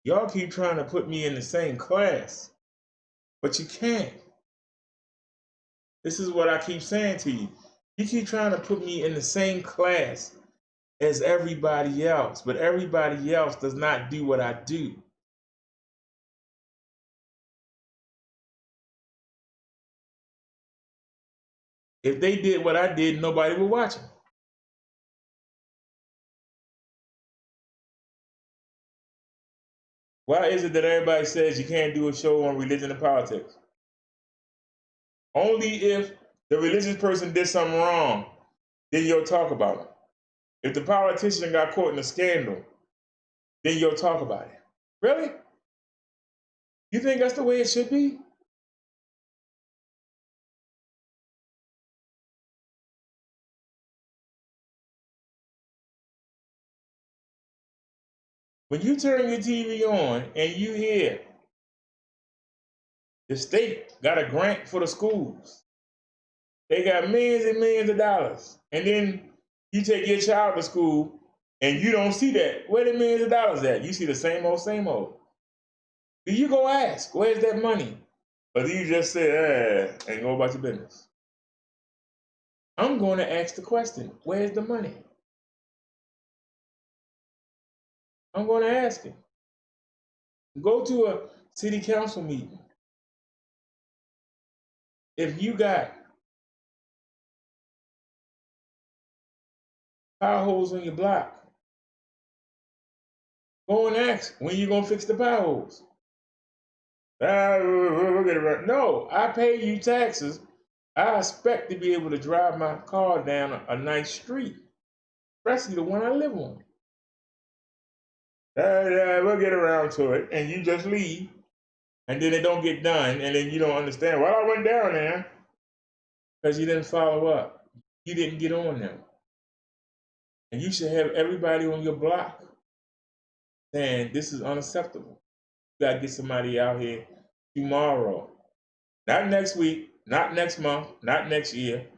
Y'all keep trying to put me in the same class, but you can't. This is what I keep saying to you. You keep trying to put me in the same class as everybody else, but everybody else does not do what I do. If they did what I did, nobody would watch them. Why is it that everybody says you can't do a show on religion and politics? Only if the religious person did something wrong, then you'll talk about it. If the politician got caught in a scandal, then you'll talk about it. Really? You think that's the way it should be? When you turn your TV on and you hear the state got a grant for the schools, they got millions and millions of dollars, and then you take your child to school and you don't see that. Where the millions of dollars at? You see the same old, same old. Do you go ask, where's that money? Or do you just say, and go about your business? I'm going to ask the question, where's the money? I'm going to ask him. Go to a city council meeting. If you got power holes on your block, go and ask, when you going to fix the power holes? We'll get it right. No, I pay you taxes. I expect to be able to drive my car down a nice street, especially the one I live on. We'll get around to it, and you just leave, and then it don't get done, and then you don't understand. Well, I went down there because you didn't follow up. You didn't get on them. And you should have everybody on your block saying this is unacceptable. You gotta get somebody out here tomorrow. Not next week, not next month, not next year.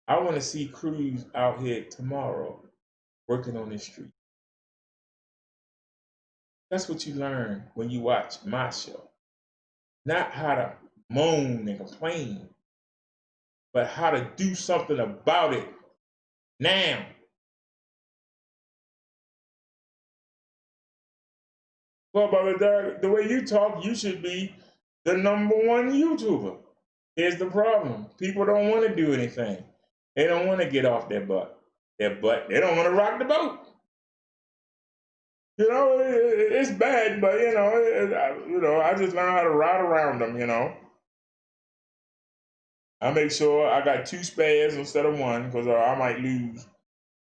I want to see crews out here tomorrow working on this street. That's what you learn when you watch my show. Not how to moan and complain, but how to do something about it now. Well, brother, the way you talk, you should be the #1 YouTuber. Here's the problem. People don't want to do anything. They don't want to get off their butt. They don't want to rock the boat. You know, it's bad, but I just learned how to ride around them, I make sure I got 2 spares instead of 1, because I might lose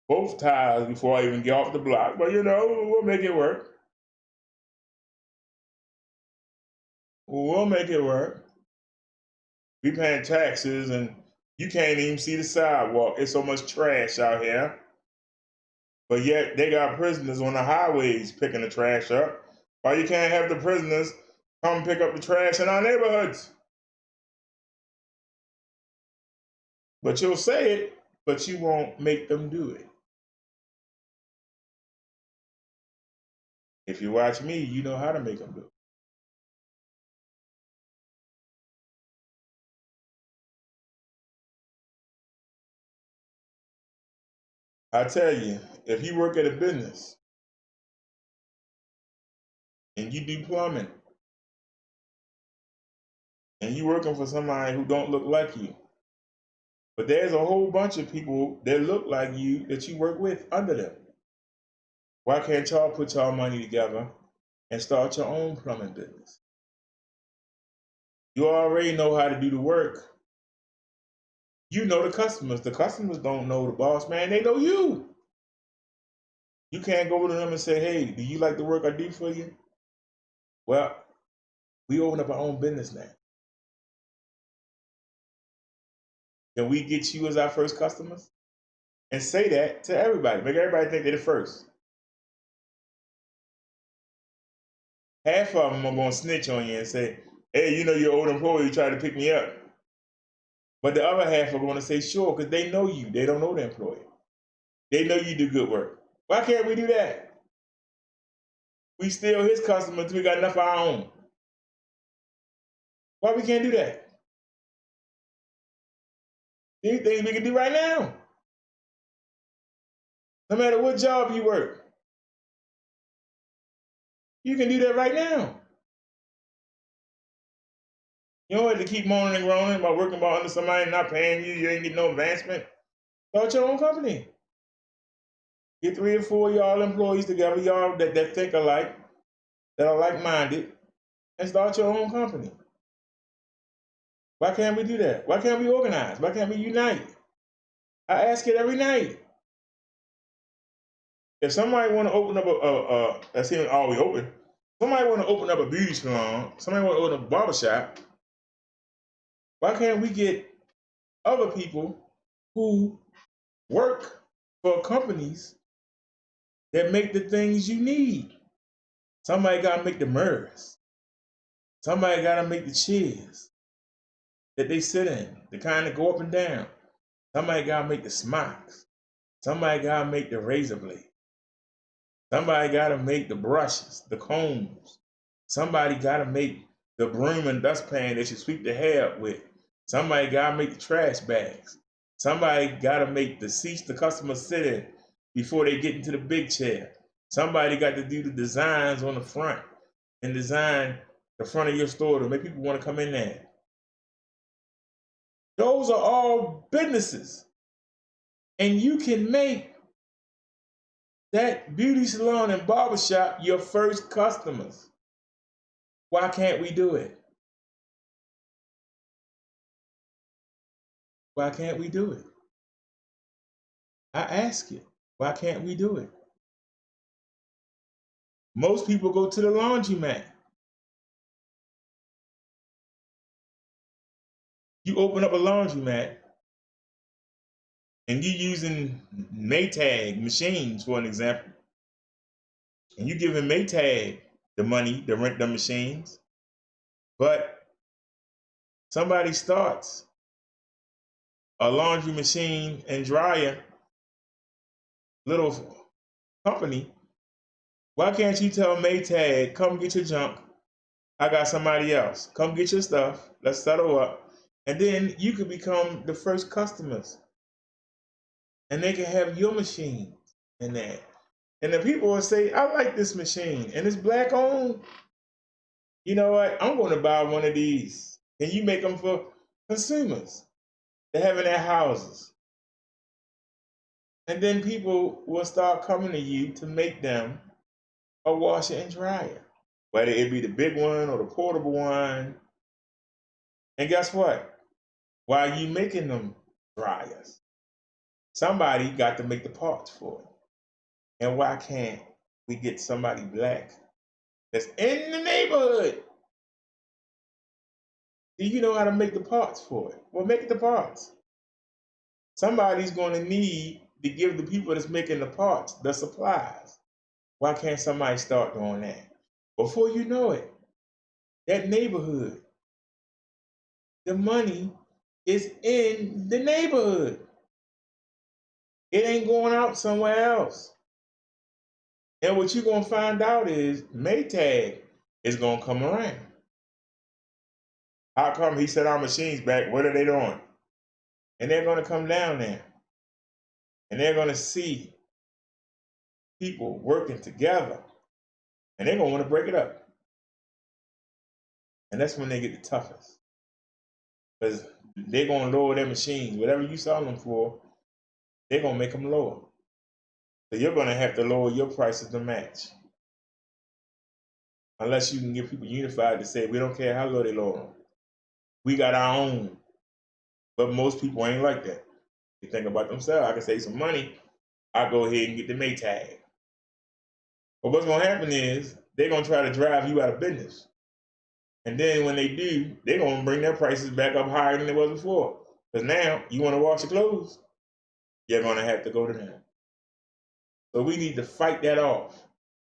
both tires before I even get off the block. But we'll make it work. We'll make it work. We paying taxes, and you can't even see the sidewalk. It's so much trash out here. But yet they got prisoners on the highways picking the trash up. Why you can't have the prisoners come pick up the trash in our neighborhoods? But you'll say it, but you won't make them do it. If you watch me, you know how to make them do it. I tell you, if you work at a business and you do plumbing and you working for somebody who don't look like you, but there's a whole bunch of people that look like you that you work with under them. Why can't y'all put y'all money together and start your own plumbing business? You already know how to do the work. You know the customers. The customers don't know the boss man. They know you. You can't go to them and say, hey, do you like the work I do for you? Well, we open up our own business now. Can we get you as our first customers? And say that to everybody. Make everybody think they're the first. Half of them are going to snitch on you and say, hey, your old employee tried to pick me up. But the other half are going to say, sure, because they know you. They don't know the employee. They know you do good work. Why can't we do that? We steal his customers, we got enough of our own. Why we can't do that? These things we can do right now. No matter what job you work. You can do that right now. You don't have to keep moaning and groaning about working under somebody and not paying you. You ain't getting no advancement. Start your own company. Get 3 or 4 of y'all employees together, y'all that think alike, that are like-minded, and start your own company. Why can't we do that? Why can't we organize? Why can't we unite? I ask it every night. If somebody want to open up that's even always open, somebody want to open up a beauty salon, somebody want to open up a barbershop, why can't we get other people who work for companies that make the things you need? Somebody got to make the mirrors. Somebody got to make the chairs that they sit in, the kind that go up and down. Somebody got to make the smocks. Somebody got to make the razor blade. Somebody got to make the brushes, the combs. Somebody got to make the broom and dustpan that you sweep the hair up with. Somebody got to make the trash bags. Somebody got to make the seats the customers sit in before they get into the big chair. Somebody got to do the designs on the front and design the front of your store to make people want to come in there. Those are all businesses. And you can make that beauty salon and barbershop your first customers. Why can't we do it? Why can't we do it? I ask you, why can't we do it? Most people go to the laundromat. You open up a laundromat and you're using Maytag machines, for an example, and you're giving Maytag the money to rent the machines, but somebody starts a laundry machine and dryer little company. Why can't you tell Maytag, come get your junk, I got somebody else, come get your stuff, let's settle up, and then you could become the first customers. And they can have your machine in there. And the people will say, I like this machine, and it's black owned. You know what? I'm going to buy one of these. And you make them for consumers to have in their houses. And then people will start coming to you to make them a washer and dryer, whether it be the big one or the portable one. And guess what? While you making them dryers, somebody got to make the parts for it. And why can't we get somebody black that's in the neighborhood? Do you know how to make the parts for it? Well, make the parts. Somebody's going to need to give the people that's making the parts the supplies. Why can't somebody start doing that? Before you know it, that neighborhood, the money is in the neighborhood. It ain't going out somewhere else. And what you're going to find out is Maytag is going to come around. How come he said our machine's back? What are they doing? And they're going to come down there. And they're going to see people working together. And they're going to want to break it up. And that's when they get the toughest. Because they're going to lower their machines. Whatever you sell them for, they're going to make them lower. So you're going to have to lower your prices to match. Unless you can get people unified to say, we don't care how low they lower them. We got our own. But most people ain't like that. They think about themselves. I can save some money. I'll go ahead and get the Maytag. But what's going to happen is they're going to try to drive you out of business. And then when they do, they're going to bring their prices back up higher than they was before. Because now, you want to wash your clothes, you're going to have to go to them. So we need to fight that off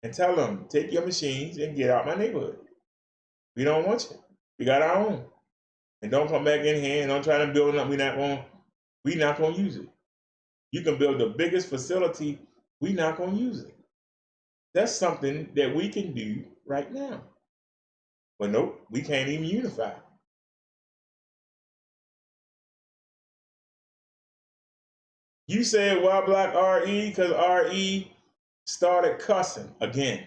and tell them, take your machines and get out my neighborhood. We don't want you. We got our own. And don't come back in here and don't try to build nothing we're not going to use it. You can build the biggest facility, we're not going to use it. That's something that we can do right now. But nope, we can't even unify. You said why block RE? Because RE started cussing again.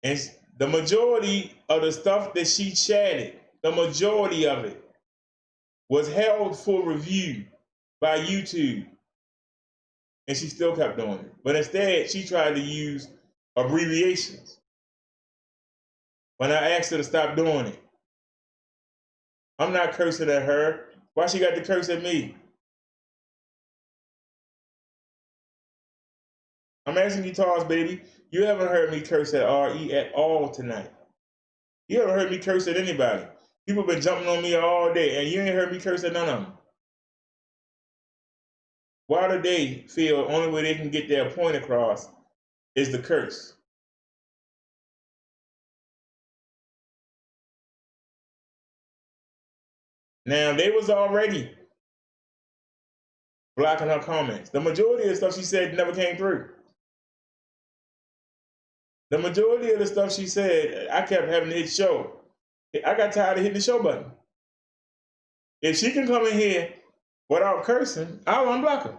And the majority of the stuff that she chatted, the majority of it was held for review by YouTube. And she still kept doing it. But instead, she tried to use abbreviations. When I asked her to stop doing it, I'm not cursing at her. Why she got to curse at me? I'm asking you, Tars, baby. You haven't heard me curse at RE at all tonight. You haven't heard me curse at anybody. People been jumping on me all day, and you ain't heard me curse at none of them. Why do they feel the only way they can get their point across is the curse? Now, they was already blocking her comments. The majority of the stuff she said never came through. The majority of the stuff she said, I kept having to hit show. I got tired of hitting the show button. If she can come in here without cursing, I'll unblock her.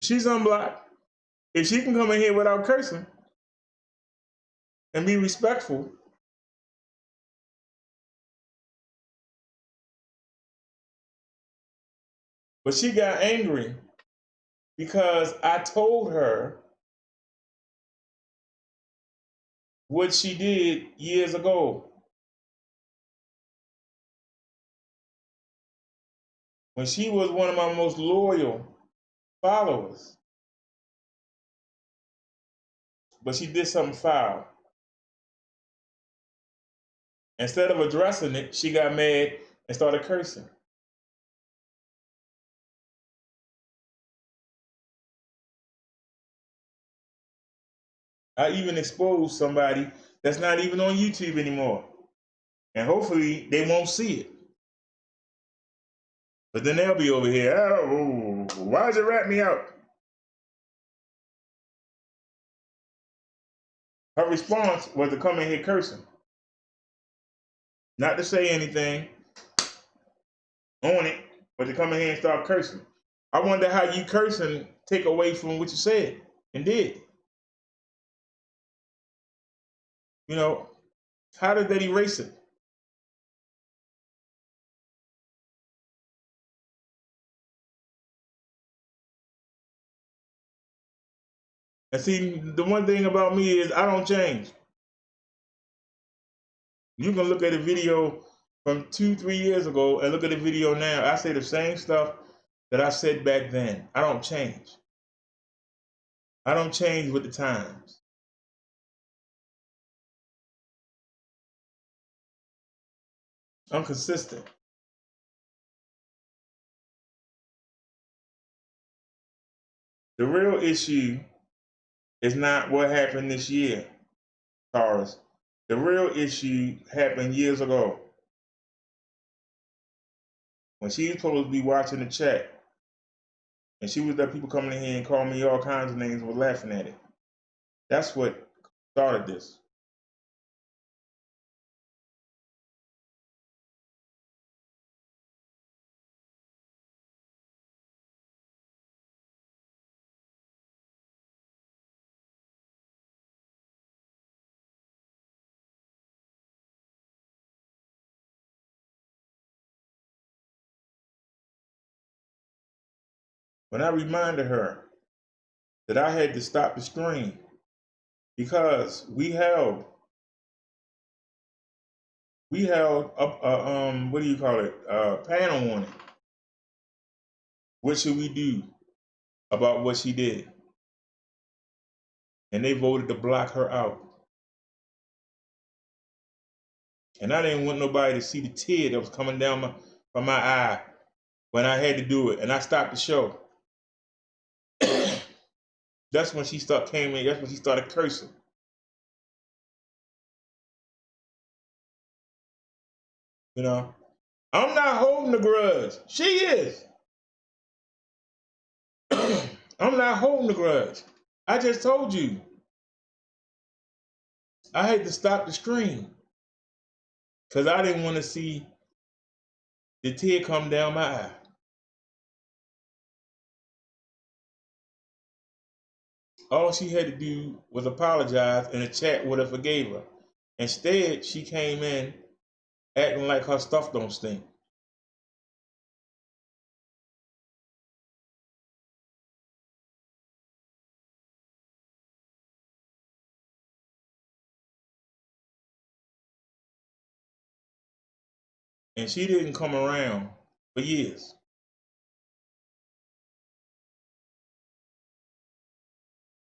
She's unblocked. If she can come in here without cursing and be respectful, but she got angry because I told her what she did years ago when she was one of my most loyal followers. But she did something foul. Instead of addressing it, she got mad and started cursing. I even exposed somebody that's not even on YouTube anymore. And hopefully they won't see it. But then they'll be over here, oh, why'd you rat me out? Her response was to come in here cursing. Not to say anything on it, but to come in here and start cursing. I wonder how you cursing take away from what you said and did. You know, how did that erase it? And see, the one thing about me is I don't change. You can look at a video from 2-3 years ago and look at the video now. I say the same stuff that I said back then. I don't change. I don't change with the times. I'm consistent. The real issue is not what happened this year, Taurus. The real issue happened years ago when she was supposed to be watching the chat. And she was there, people coming in here and calling me all kinds of names and were laughing at it. That's what started this. When I reminded her that I had to stop the stream because we held up what do you call it, panel on it. What should we do about what she did? And they voted to block her out. And I didn't want nobody to see the tear that was coming down from my eye when I had to do it. And I stopped the show. That's when she came in. That's when she started cursing. You know, I'm not holding a grudge. She is. I'm not holding a grudge. I just told you. I had to stop the stream because I didn't want to see the tear come down my eye. All she had to do was apologize and the chat would have forgave her. Instead, she came in acting like her stuff don't stink. And she didn't come around for years.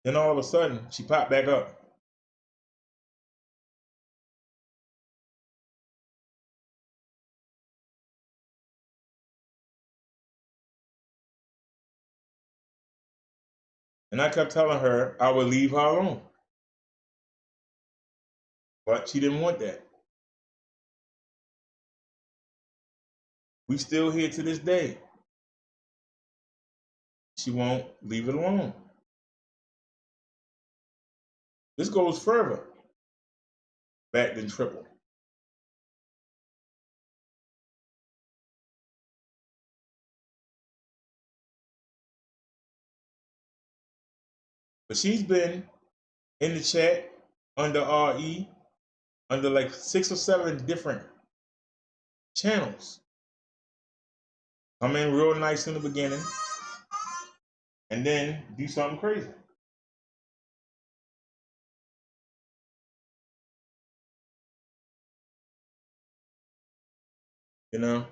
Then all of a sudden, she popped back up. And I kept telling her I would leave her alone. But she didn't want that. We still here to this day. She won't leave it alone. This goes further back than triple. But she's been in the chat under RE, under like 6 or 7 different channels. Come in real nice in the beginning, and then do something crazy. You know?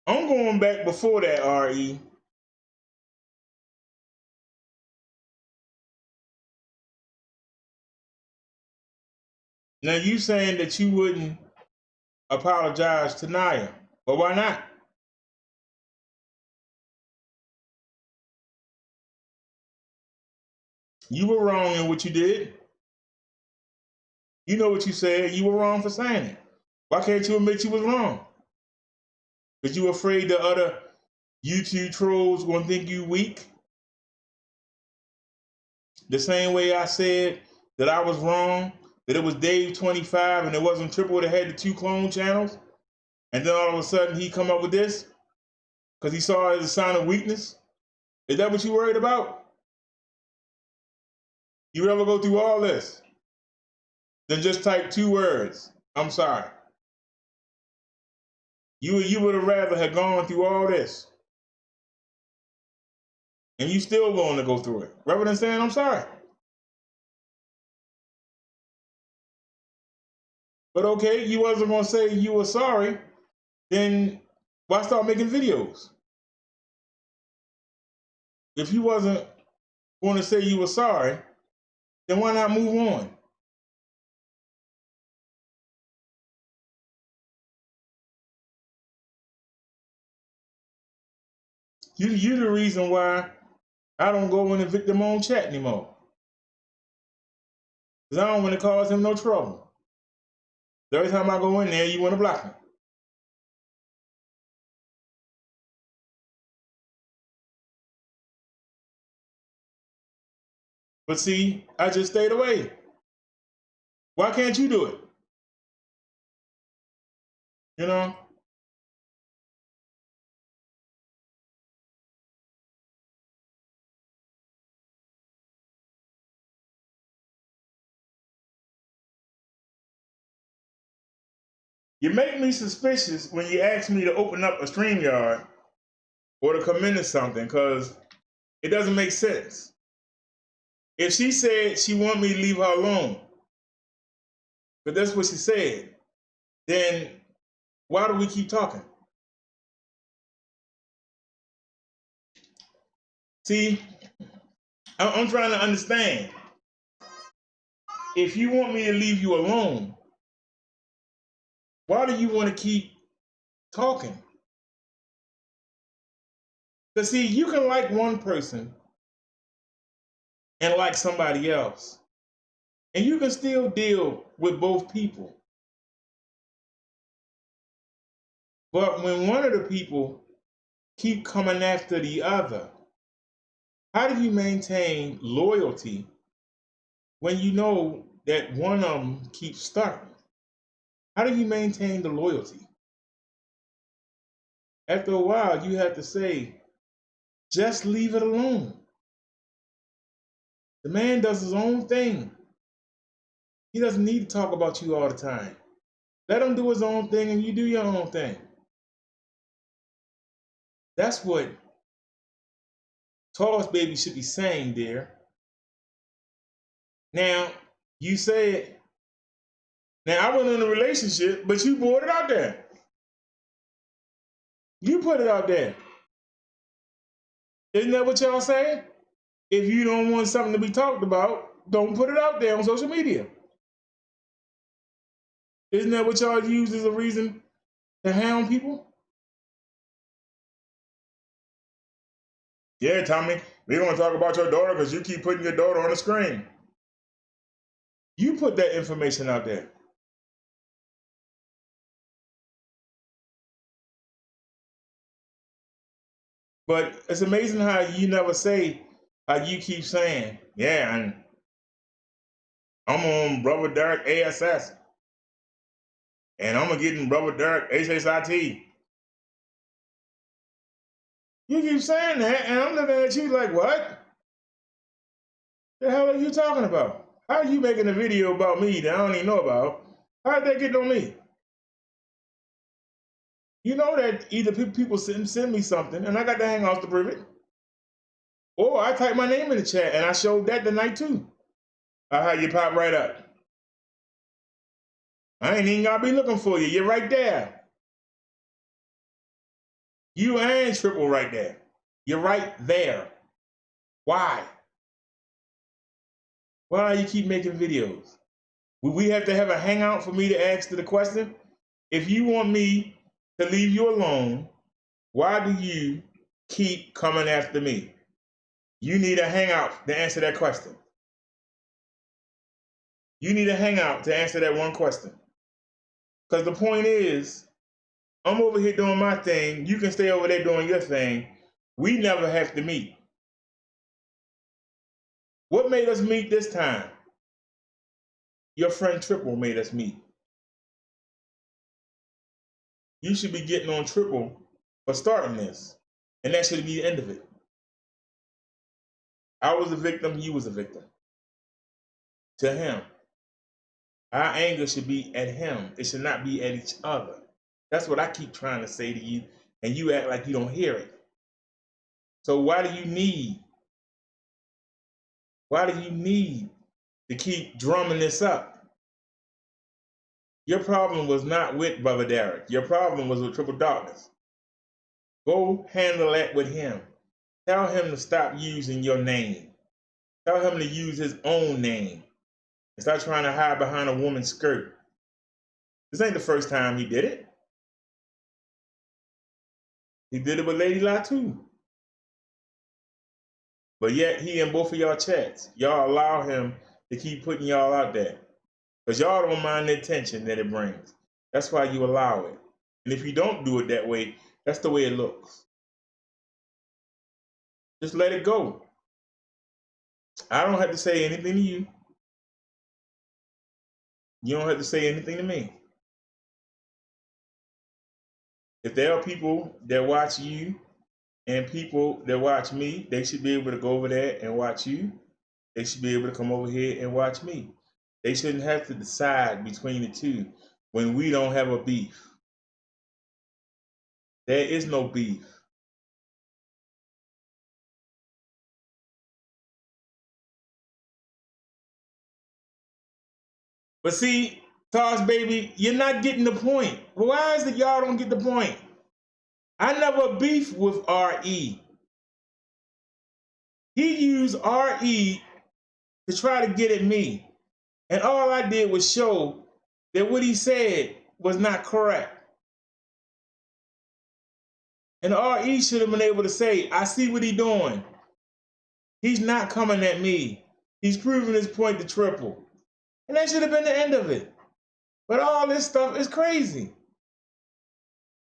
I'm going back before that, RE. Now you saying that you wouldn't apologize to Naya, but why not? You were wrong in what you did. You know what you said. You were wrong for saying it. Why can't you admit you was wrong? Because you afraid the other YouTube trolls gonna think you weak? The same way I said that I was wrong, that it was Dave 25 and it wasn't Triple that had the 2 clone channels, and then all of a sudden he come up with this because he saw it as a sign of weakness. Is that what you worried about? You ever go through all this? Then just type 2 words. I'm sorry. You would have rather have gone through all this. And you still willing to go through it. Rather than saying, I'm sorry. But okay, you wasn't gonna say you were sorry, then why start making videos? If you wasn't going to say you were sorry, then why not move on? You the reason why I don't go in the victim on chat anymore. Because I don't want to cause him no trouble. Every time I go in there, you want to block me. But see, I just stayed away. Why can't you do it? You know? You make me suspicious when you ask me to open up a StreamYard or to come into something, because it doesn't make sense. If she said she want me to leave her alone, but that's what she said, then why do we keep talking? See, I'm trying to understand. If you want me to leave you alone, why do you want to keep talking? Because see, you can like one person and like somebody else, and you can still deal with both people. But when one of the people keep coming after the other, how do you maintain loyalty when you know that one of them keeps starting? How do you maintain the loyalty? After a while, you have to say, just leave it alone. The man does his own thing. He doesn't need to talk about you all the time. Let him do his own thing and you do your own thing. That's what Toss Baby should be saying there. Now, you said, now I wasn't in a relationship, but you brought it out there. You put it out there. Isn't that what y'all say? If you don't want something to be talked about, don't put it out there on social media. Isn't that what y'all use as a reason to hound people? Yeah, Tommy, we don't want to talk about your daughter because you keep putting your daughter on the screen. You put that information out there. But it's amazing how you never say, how you keep saying, yeah, and I'm on Brother Derek ASS, and I'm gonna get in Brother Derek HSIT. You keep saying that, and I'm looking at you like, what? The hell are you talking about? How are you making a video about me that I don't even know about? How did that get on me? You know that either people send me something, and I got the Hangouts to prove it, or I type my name in the chat, and I showed that tonight too. How you pop right up. I ain't even gotta be looking for you. You're right there. You and Triple right there. You're right there. Why? Why do you keep making videos? Will we have to have a hangout for me to ask the question? If you want me to leave you alone, why do you keep coming after me? You need a hangout to answer that question. You need a hangout to answer that one question. Because the point is, I'm over here doing my thing. You can stay over there doing your thing. We never have to meet. What made us meet this time? Your friend Triple made us meet. You should be getting on Triple for starting this. And that should be the end of it. I was a victim, you was a victim. To him. Our anger should be at him. It should not be at each other. That's what I keep trying to say to you, and you act like you don't hear it. So why do you need to keep drumming this up? Your problem was not with Brother Derek. Your problem was with Triple Darkness. Go handle that with him. Tell him to stop using your name. Tell him to use his own name. And stop trying to hide behind a woman's skirt. This ain't the first time he did it. He did it with Lady La too. But yet he in both of y'all chats. Y'all allow him to keep putting y'all out there. Because y'all don't mind the attention that it brings. That's why you allow it. And if you don't do it that way, that's the way it looks. Just let it go. I don't have to say anything to you. You don't have to say anything to me. If there are people that watch you and people that watch me, they should be able to go over there and watch you. They should be able to come over here and watch me. They shouldn't have to decide between the two when we don't have a beef. There is no beef. But see, Toss baby, you're not getting the point. Why is it y'all don't get the point? I never beef with RE. He used RE to try to get at me. And all I did was show that what he said was not correct. And RE should have been able to say, I see what he's doing. He's not coming at me. He's proving his point to Triple. And that should have been the end of it. But all this stuff is crazy.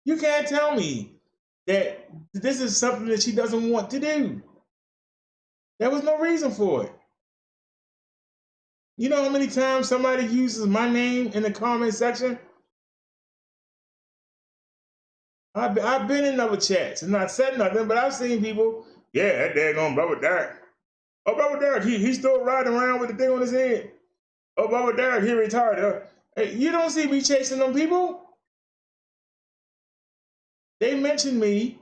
You can't tell me that this is something that she doesn't want to do. There was no reason for it. You know how many times somebody uses my name in the comment section? I've been in other chats and not said nothing, but I've seen people, yeah, that daggone Brother Derek. Oh, Brother Derek, he's still riding around with the thing on his head. Oh, Brother Derek, he retarded. Hey, you don't see me chasing them people. They mentioned me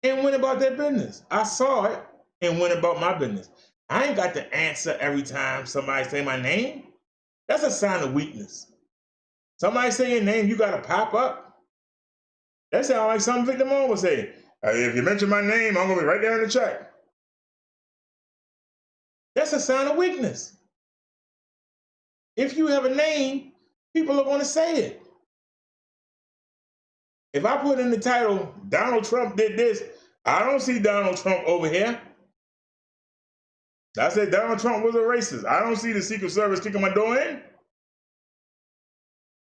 and went about their business. I saw it and went about my business. I ain't got to answer every time somebody say my name. That's a sign of weakness. Somebody say your name, you got to pop up. That sounds like something Victor Moore would say. If you mention my name, I'm going to be right there in the chat. That's a sign of weakness. If you have a name, people are going to say it. If I put in the title, Donald Trump did this, I don't see Donald Trump over here. I said Donald Trump was a racist. I don't see the Secret Service kicking my door in.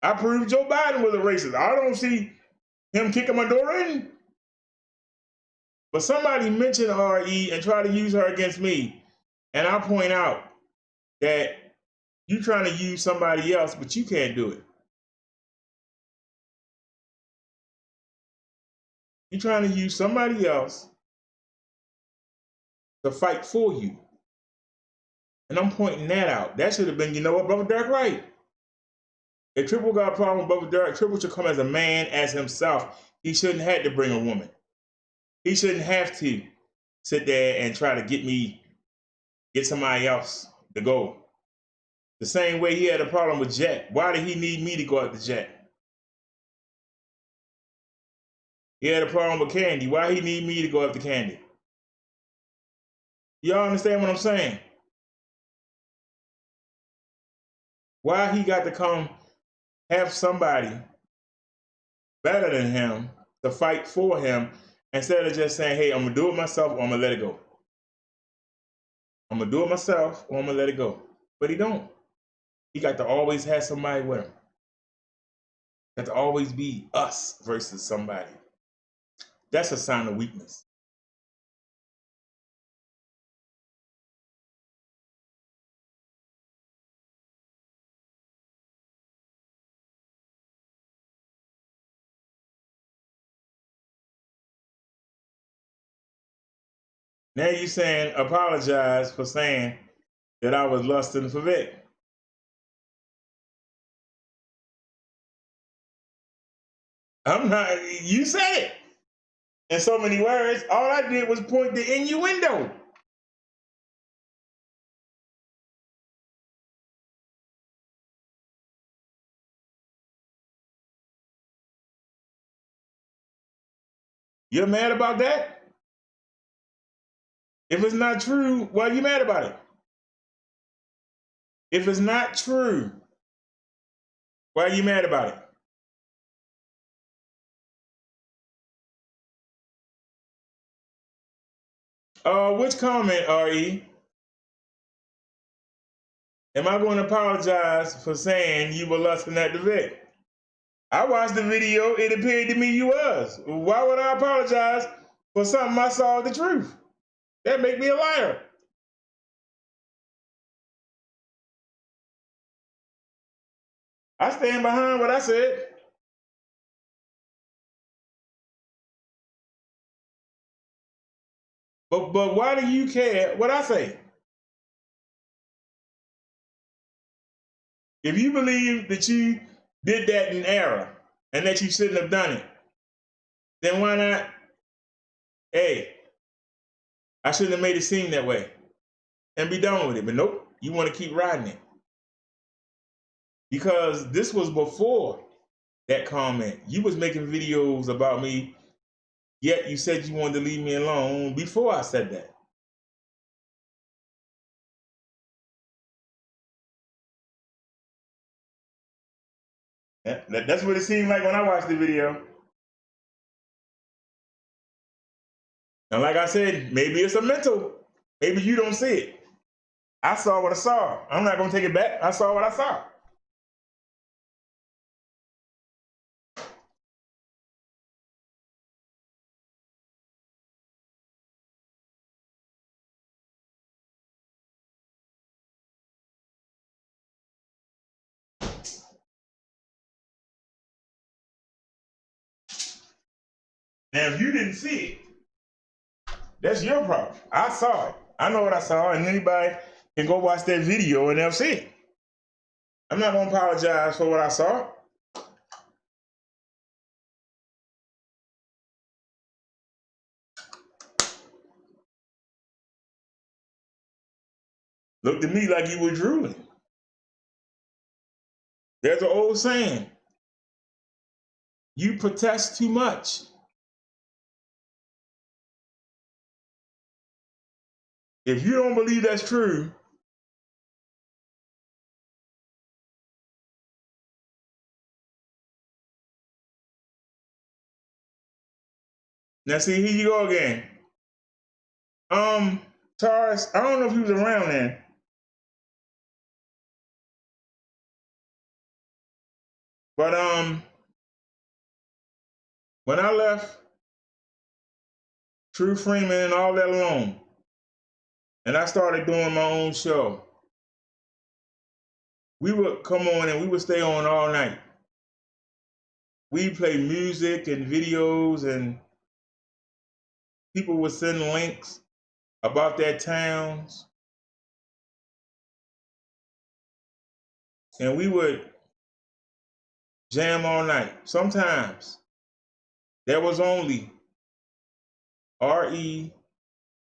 I proved Joe Biden was a racist. I don't see him kicking my door in. But somebody mentioned RE and try to use her against me. And I point out that you're trying to use somebody else, but you can't do it. You're trying to use somebody else to fight for you. And I'm pointing that out. That should have been, you know what, Brother Derek, right? If Triple got a problem with Brother Derek, Triple should come as a man, as himself. He shouldn't have to bring a woman. He shouldn't have to sit there and try to get somebody else to go. The same way he had a problem with Jet. Why did he need me to go after Jet? He had a problem with Candy. Why he need me to go after Candy? Y'all understand what I'm saying? Why he got to come have somebody better than him to fight for him instead of just saying, hey, I'm going to do it myself or I'm going to let it go. I'm going to do it myself or I'm going to let it go. But he don't. He got to always have somebody with him. Got to always be us versus somebody. That's a sign of weakness. Now you saying apologize for saying that I was lusting for Vic. I'm not, you said it. In so many words, all I did was point the innuendo. You're mad about that? If it's not true, why are you mad about it? If it's not true, why are you mad about it? Which comment, RE? Am I going to apologize for saying you were lusting at the Vic? I watched the video, it appeared to me you was. Why would I apologize for something I saw the truth? That make me a liar. I stand behind what I said. But why do you care what I say? If you believe that you did that in error and that you shouldn't have done it, then why not, hey, I shouldn't have made it seem that way and be done with it. But nope, you want to keep riding it. Because this was before that comment. You was making videos about me, yet you said you wanted to leave me alone before I said that. That's what it seemed like when I watched the video. And like I said, maybe it's a mental. Maybe you don't see it. I saw what I saw. I'm not going to take it back. I saw what I saw. Now, if you didn't see it, that's your problem. I saw it. I know what I saw, and anybody can go watch that video and they'll see it. I'm not going to apologize for what I saw. Looked at me like you were drooling. There's an old saying, you protest too much. If you don't believe that's true, now see, here you go again. Taurus, I don't know if he was around then. But when I left True Freeman and all that alone, and I started doing my own show, we would come on and we would stay on all night. We'd play music and videos, and people would send links about their towns. And we would jam all night. Sometimes there was only R.E.,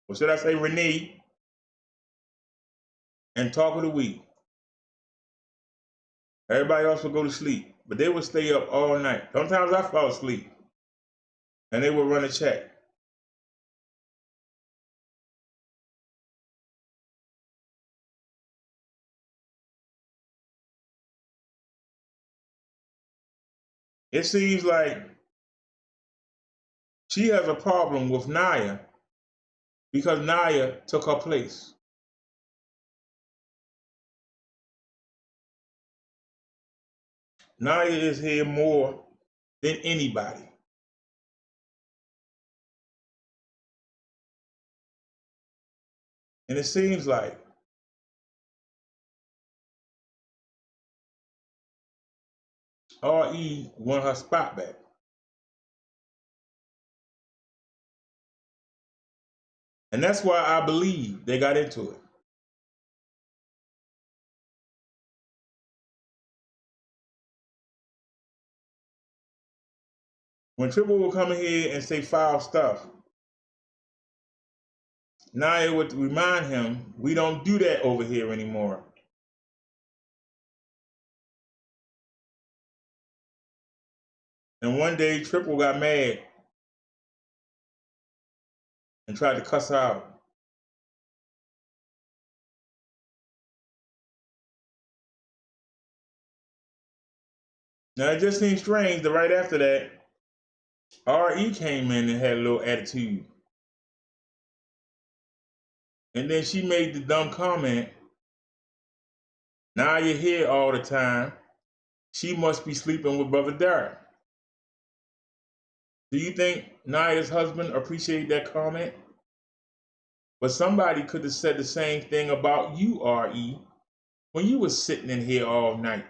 or should I say Renee, and Talk of the Week. Everybody else would go to sleep, but they would stay up all night. Sometimes I fell asleep, and they would run a check. It seems like she has a problem with Naya because Naya took her place. Naya is here more than anybody. And it seems like R.E. won her spot back. And that's why I believe they got into it. When Triple would come in here and say foul stuff, Naya would remind him, we don't do that over here anymore. And one day, Triple got mad and tried to cuss her out. Now, it just seems strange that right after that, R.E. came in and had a little attitude. And then she made the dumb comment, now you're here all the time. She must be sleeping with Brother Derek. Do you think Naya's husband appreciated that comment? But somebody could have said the same thing about you, R.E., when you was sitting in here all night.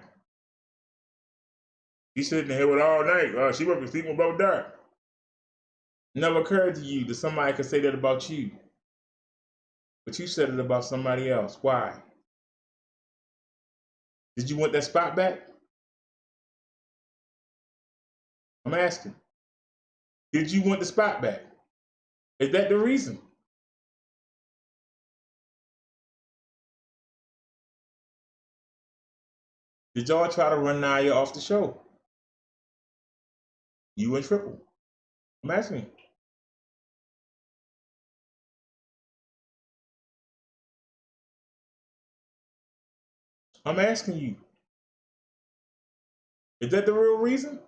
You sitting here with all night. She must be sleeping with Brother Derek. Never occurred to you that somebody could say that about you. But you said it about somebody else. Why? Did you want that spot back? I'm asking. Did you want the spot back? Is that the reason? Did y'all try to run Naya off the show? You and Triple. I'm asking. I'm asking you. Is that the real reason?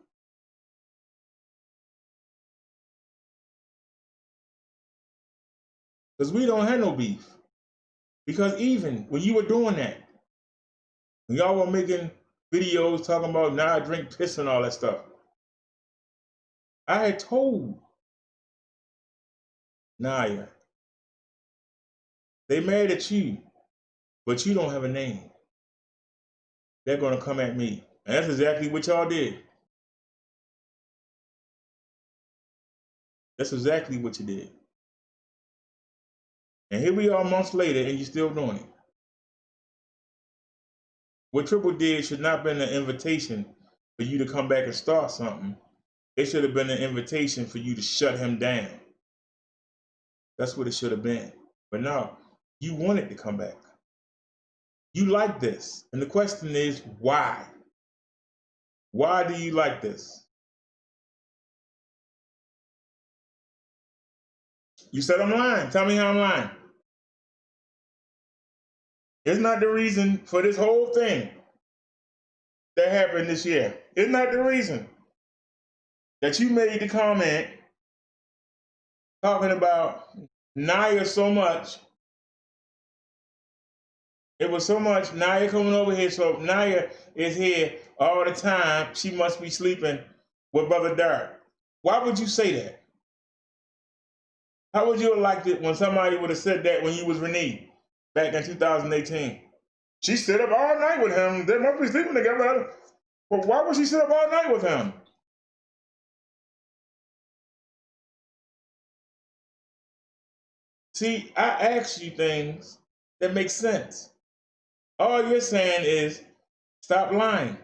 Because we don't have no beef. Because even when you were doing that, when y'all were making videos talking about now I drink piss and all that stuff, I had told Naya, they mad at you, but you don't have a name. They're going to come at me. And that's exactly what y'all did. That's exactly what you did. And here we are months later and you're still doing it. What Triple did should not have been an invitation for you to come back and start something. It should have been an invitation for you to shut him down. That's what it should have been. But no, you wanted to come back. You like this. And the question is, why? Why do you like this? You said I'm lying. Tell me how I'm lying. It's not the reason for this whole thing that happened this year. It's not the reason that you made the comment talking about Naya so much It was so much Naya coming over here. So Naya is here all the time. She must be sleeping with Brother Derek. Why would you say that? How would you have liked it when somebody would have said that when you was Renee back in 2018? She stayed up all night with him. They must be sleeping together. But why would she sit up all night with him? See, I ask you things that make sense. All you're saying is stop lying.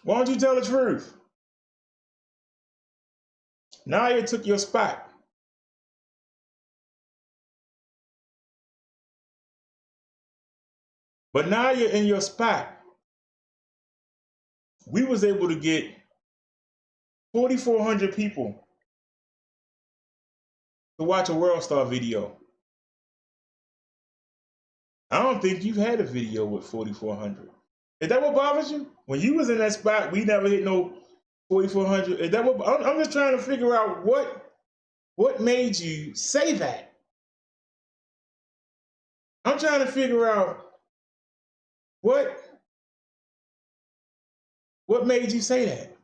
Why don't you tell the truth? Naya took your spot. But now you're in your spot. We was able to get 4,400 people to watch a World Star video. I don't think you've had a video with 4,400. Is that what bothers you? When you was in that spot, we never hit no 4,400. Is that what? I'm just trying to figure out what made you say that. I'm trying to figure out what made you say that.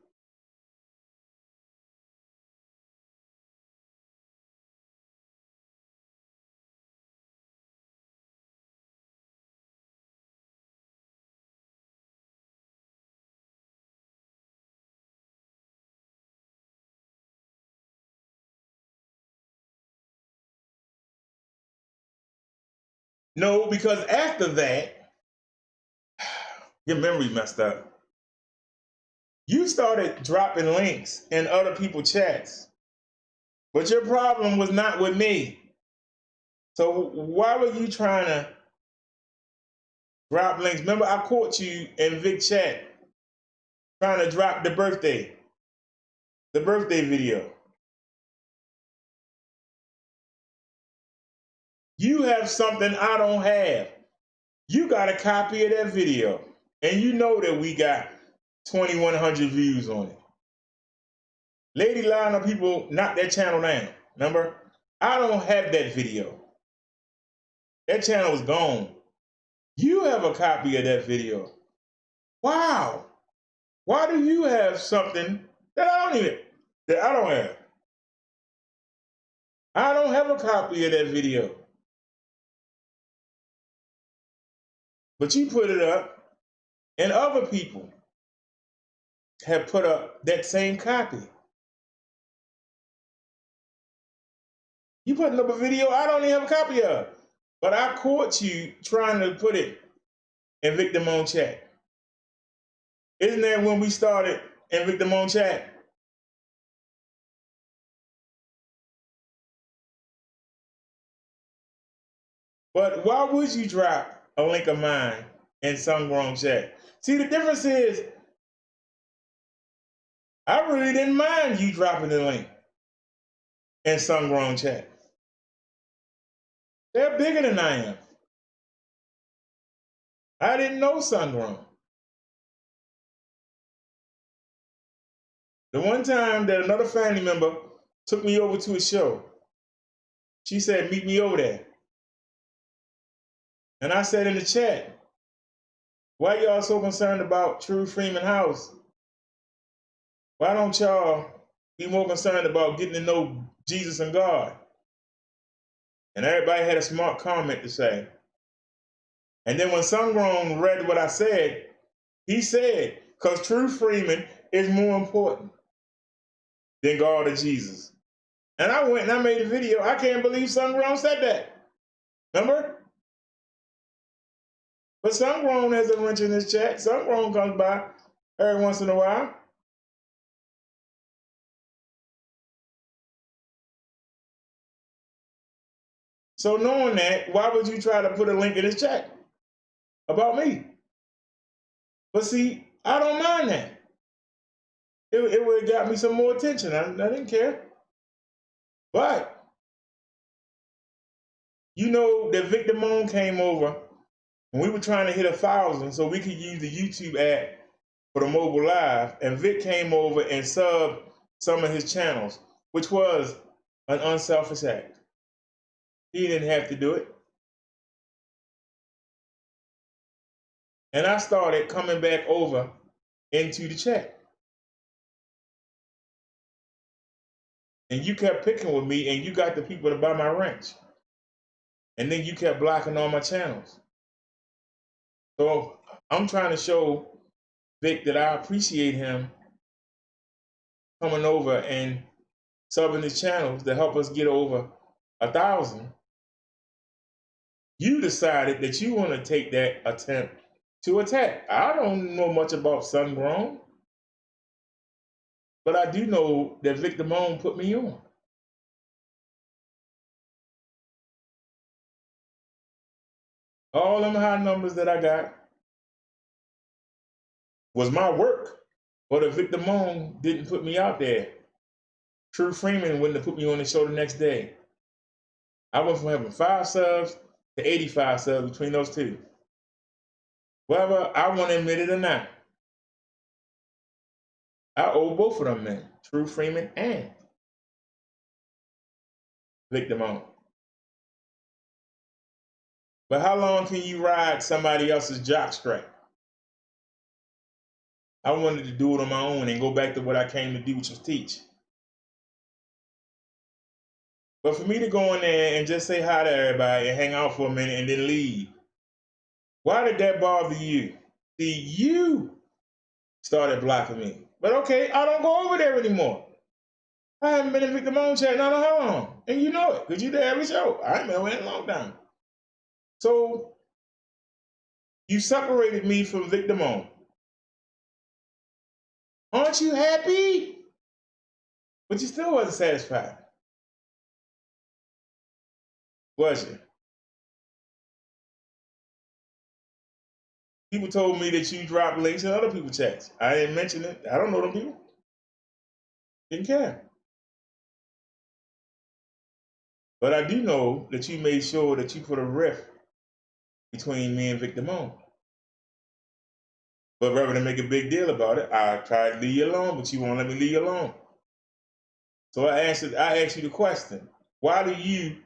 No, because after that, your memory messed up. You started dropping links in other people's chats. But your problem was not with me. So why were you trying to drop links? Remember, I caught you in Vic chat trying to drop the birthday video. You have something I don't have. You got a copy of that video, and you know that we got 2,100 views on it. Lady Lana people knocked that channel down. Remember? I don't have that video. That channel is gone. You have a copy of that video. Wow. Why do you have something that I don't have? I don't have a copy of that video. But you put it up, and other people have put up that same copy. You putting up a video I don't even have a copy of. But I caught you trying to put it in Victim on Chat. Isn't that when we started in Victim on Chat? But why would you drop a link of mine in Sungrown Chat? See, the difference is, I really didn't mind you dropping the link in Sungrown Chat. They're bigger than I am. I didn't know Sungrown. The one time that another family member took me over to a show, she said, meet me over there. And I said in the chat, why y'all so concerned about True Freeman House? Why don't y'all be more concerned about getting to know Jesus and God? And everybody had a smart comment to say. And then when Sungrown read what I said, he said, because True Freeman is more important than God or Jesus. And I went and I made a video. I can't believe Sungrown said that. Remember? But Sungrown has a wrench in his chat. Sungrown comes by every once in a while. So knowing that, why would you try to put a link in his chat about me? But see, I don't mind that. It would have got me some more attention. I didn't care. But you know that Victor Moon came over And we were trying to hit 1,000 so we could use the YouTube app for the mobile live, and Vic came over and subbed some of his channels, which was an unselfish act. He didn't have to do it. And I started coming back over into the chat. And you kept picking with me, and you got the people to buy my wrench. And then you kept blocking all my channels. So I'm trying to show Vic that I appreciate him coming over and subbing his channels to help us get over 1,000. You decided that you want to take that attempt to attack. I don't know much about Sungrown, but I do know that Vic Damone put me on. All them high numbers that I got was my work, but if Vic Damone didn't put me out there, True Freeman wouldn't have put me on the show the next day. I went from having 5 subs to 85 subs between those two. Whether I want to admit it or not, I owe both of them men, True Freeman and Vic Damone. But how long can you ride somebody else's jockstrap? I wanted to do it on my own and go back to what I came to do, which was teach. But for me to go in there and just say hi to everybody and hang out for a minute and then leave, why did that bother you? See, you started blocking me. But okay, I don't go over there anymore. I haven't been in Vic Damone chat not how long. And you know it, because you there every show. I ain't been away in a long time. So you separated me from Vic Damone. Aren't you happy? But you still wasn't satisfied. Was you? People told me that you dropped links in other people's chats. I didn't mention it. I don't know them people. Didn't care. But I do know that you made sure that you put a rift between me and Vic Damone. But rather than make a big deal about it, I tried to leave you alone, but you won't let me leave you alone. So I asked you the question, why do you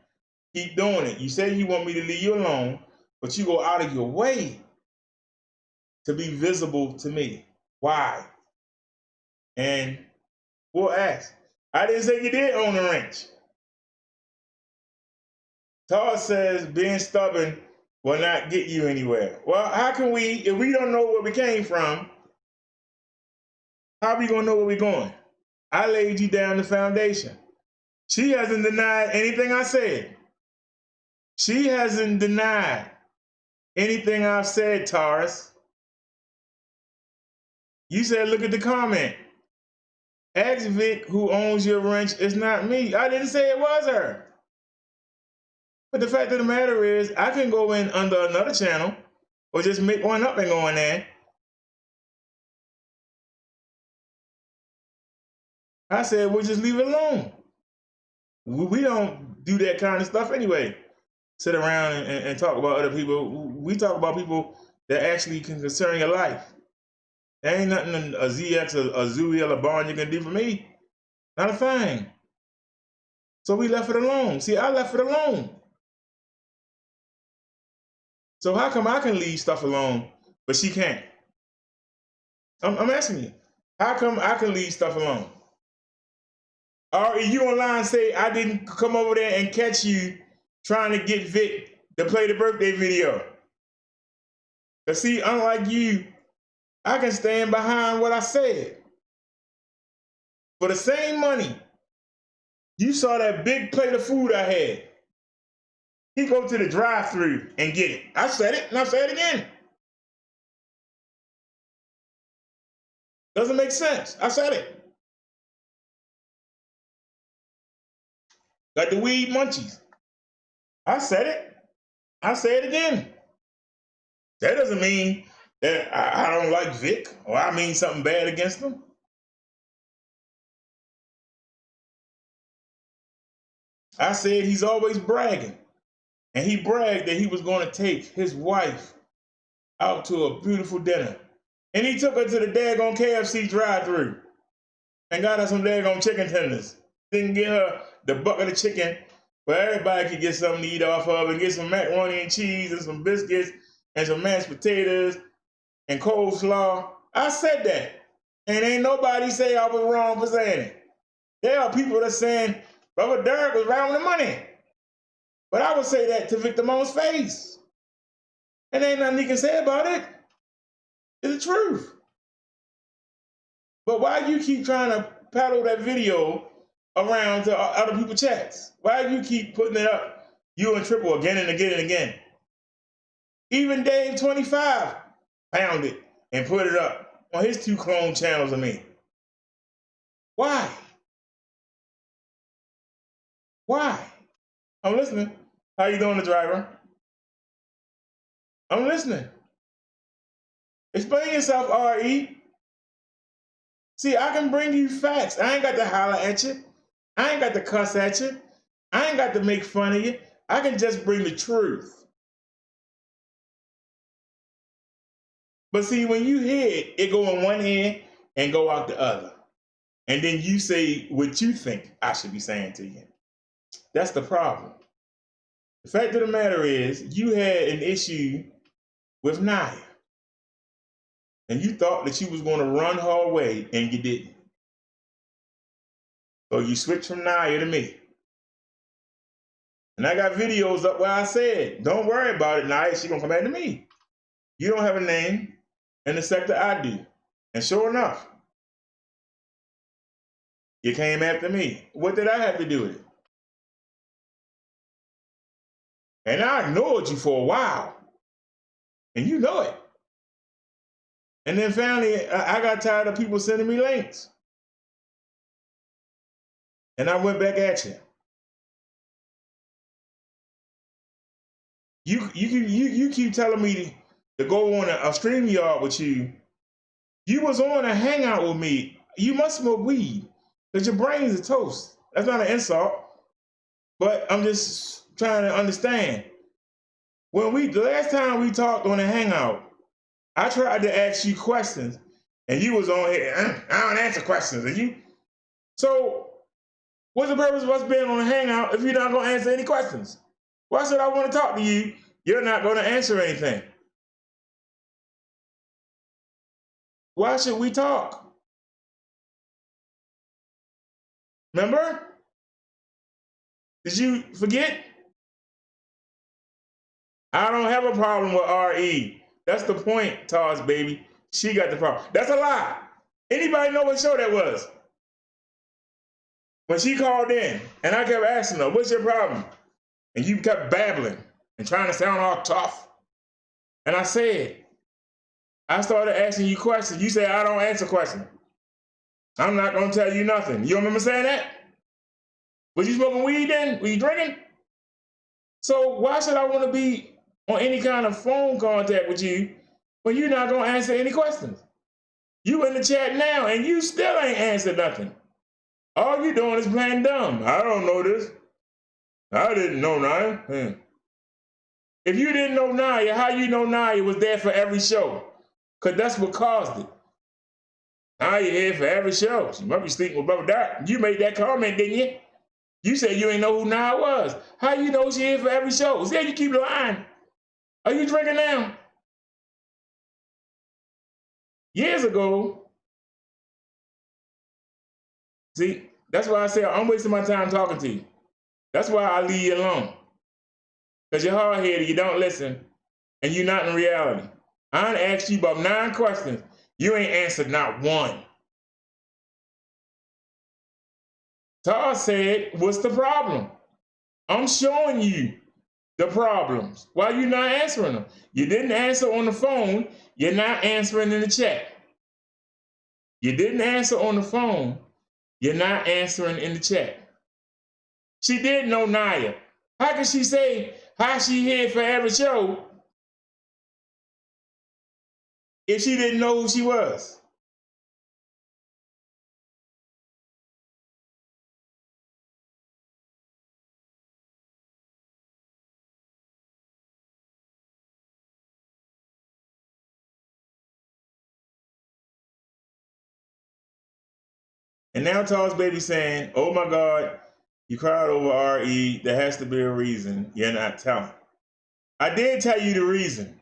keep doing it? You say you want me to leave you alone, but you go out of your way to be visible to me. Why? And we'll ask. I didn't say you did own the wrench. Todd says being stubborn will not get you anywhere. Well, how can we, if we don't know where we came from, how are we going to know where we're going? I laid you down the foundation. She hasn't denied anything I said. She hasn't denied anything I've said, Taurus. You said, look at the comment. Ask Vic who owns your wrench. It's not me. I didn't say it was her. But the fact of the matter is, I can go in under another channel or just make one up and go in there. I said, we'll just leave it alone. We don't do that kind of stuff anyway. Sit around and talk about other people. We talk about people that actually can concern your life. There ain't nothing a ZX, a Zooey, or a Barn can do for me. Not a thing. So we left it alone. See, I left it alone. So how come I can leave stuff alone, but she can't? I'm asking you. How come I can leave stuff alone? Or you online say I didn't come over there and catch you trying to get Vic to play the birthday video? But see, unlike you, I can stand behind what I said. For the same money, you saw that big plate of food I had. He go to the drive-thru and get it. I said it, and I'll say it again. Doesn't make sense. I said it. Got the weed munchies. I said it. I say it again. That doesn't mean that I don't like Vic or I mean something bad against him. I said he's always bragging. And he bragged that he was going to take his wife out to a beautiful dinner. And he took her to the daggone KFC drive-thru and got her some daggone chicken tenders. Didn't get her the bucket of chicken where everybody could get something to eat off of and get some macaroni and cheese and some biscuits and some mashed potatoes and coleslaw. I said that. And ain't nobody say I was wrong for saying it. There are people that saying, Brother Derek was right on the money. But I would say that to Victor Mo's face. And ain't nothing he can say about it. It's the truth. But why you keep trying to paddle that video around to other people's chats? Why you keep putting it up, you and Triple, again and again and again? Even Dave 25 found it and put it up on his 2 clone channels of me. Why? Why? I'm listening. How you doing, the driver? I'm listening. Explain yourself, R.E. See, I can bring you facts. I ain't got to holler at you. I ain't got to cuss at you. I ain't got to make fun of you. I can just bring the truth. But see, when you hear it, it go in one ear and go out the other. And then you say what you think I should be saying to you. That's the problem. The fact of the matter is, you had an issue with Naya. And you thought that you was going to run her away, and you didn't. So you switched from Naya to me. And I got videos up where I said, don't worry about it, Naya, she's going to come back to me. You don't have a name in the sector I do. And sure enough, you came after me. What did I have to do with it? And I ignored you for a while. And you know it. And then finally, I got tired of people sending me links. And I went back at you. You keep telling me to go on a StreamYard with you. You was on a hangout with me. You must smoke weed because your brains are toast. That's not an insult, but I'm just trying to understand. The last time we talked on a hangout, I tried to ask you questions, and you was on here. I don't answer questions, and you. So, what's the purpose of us being on a hangout if you're not going to answer any questions? Why should I want to talk to you? You're not going to answer anything. Why should we talk? Remember? Did you forget? I don't have a problem with R.E. That's the point, Tars, baby. She got the problem. That's a lie. Anybody know what show that was? When she called in, and I kept asking her, what's your problem? And you kept babbling and trying to sound all tough. And I started asking you questions. You said, I don't answer questions. I'm not going to tell you nothing. You remember saying that? Was you smoking weed then? Were you drinking? So why should I want to be on any kind of phone contact with you when you're not going to answer any questions? You in the chat now, and you still ain't answered nothing. All you doing is playing dumb. I don't know this. I didn't know Naya. If you didn't know Naya, how you know Naya was there for every show? Because that's what caused it. Naya here for every show. She must be sleeping with Brother Dark. You made that comment, didn't you? You said you ain't know who Naya was. How you know she here for every show? See, you keep lying. Are you drinking now? Years ago, see, that's why I say I'm wasting my time talking to you. That's why I leave you alone. Because you're hard-headed, you don't listen, and you're not in reality. I done asked you about 9 questions. You ain't answered not one. Tar said, what's the problem? I'm showing you the problems. Why you not answering them? You didn't answer on the phone. You're not answering in the chat. You didn't answer on the phone. You're not answering in the chat. She did know Naya. How can she say how she here for every show if she didn't know who she was? And now Tall's baby saying, oh my God, you cried over RE. There has to be a reason. You're not telling. I did tell you the reason.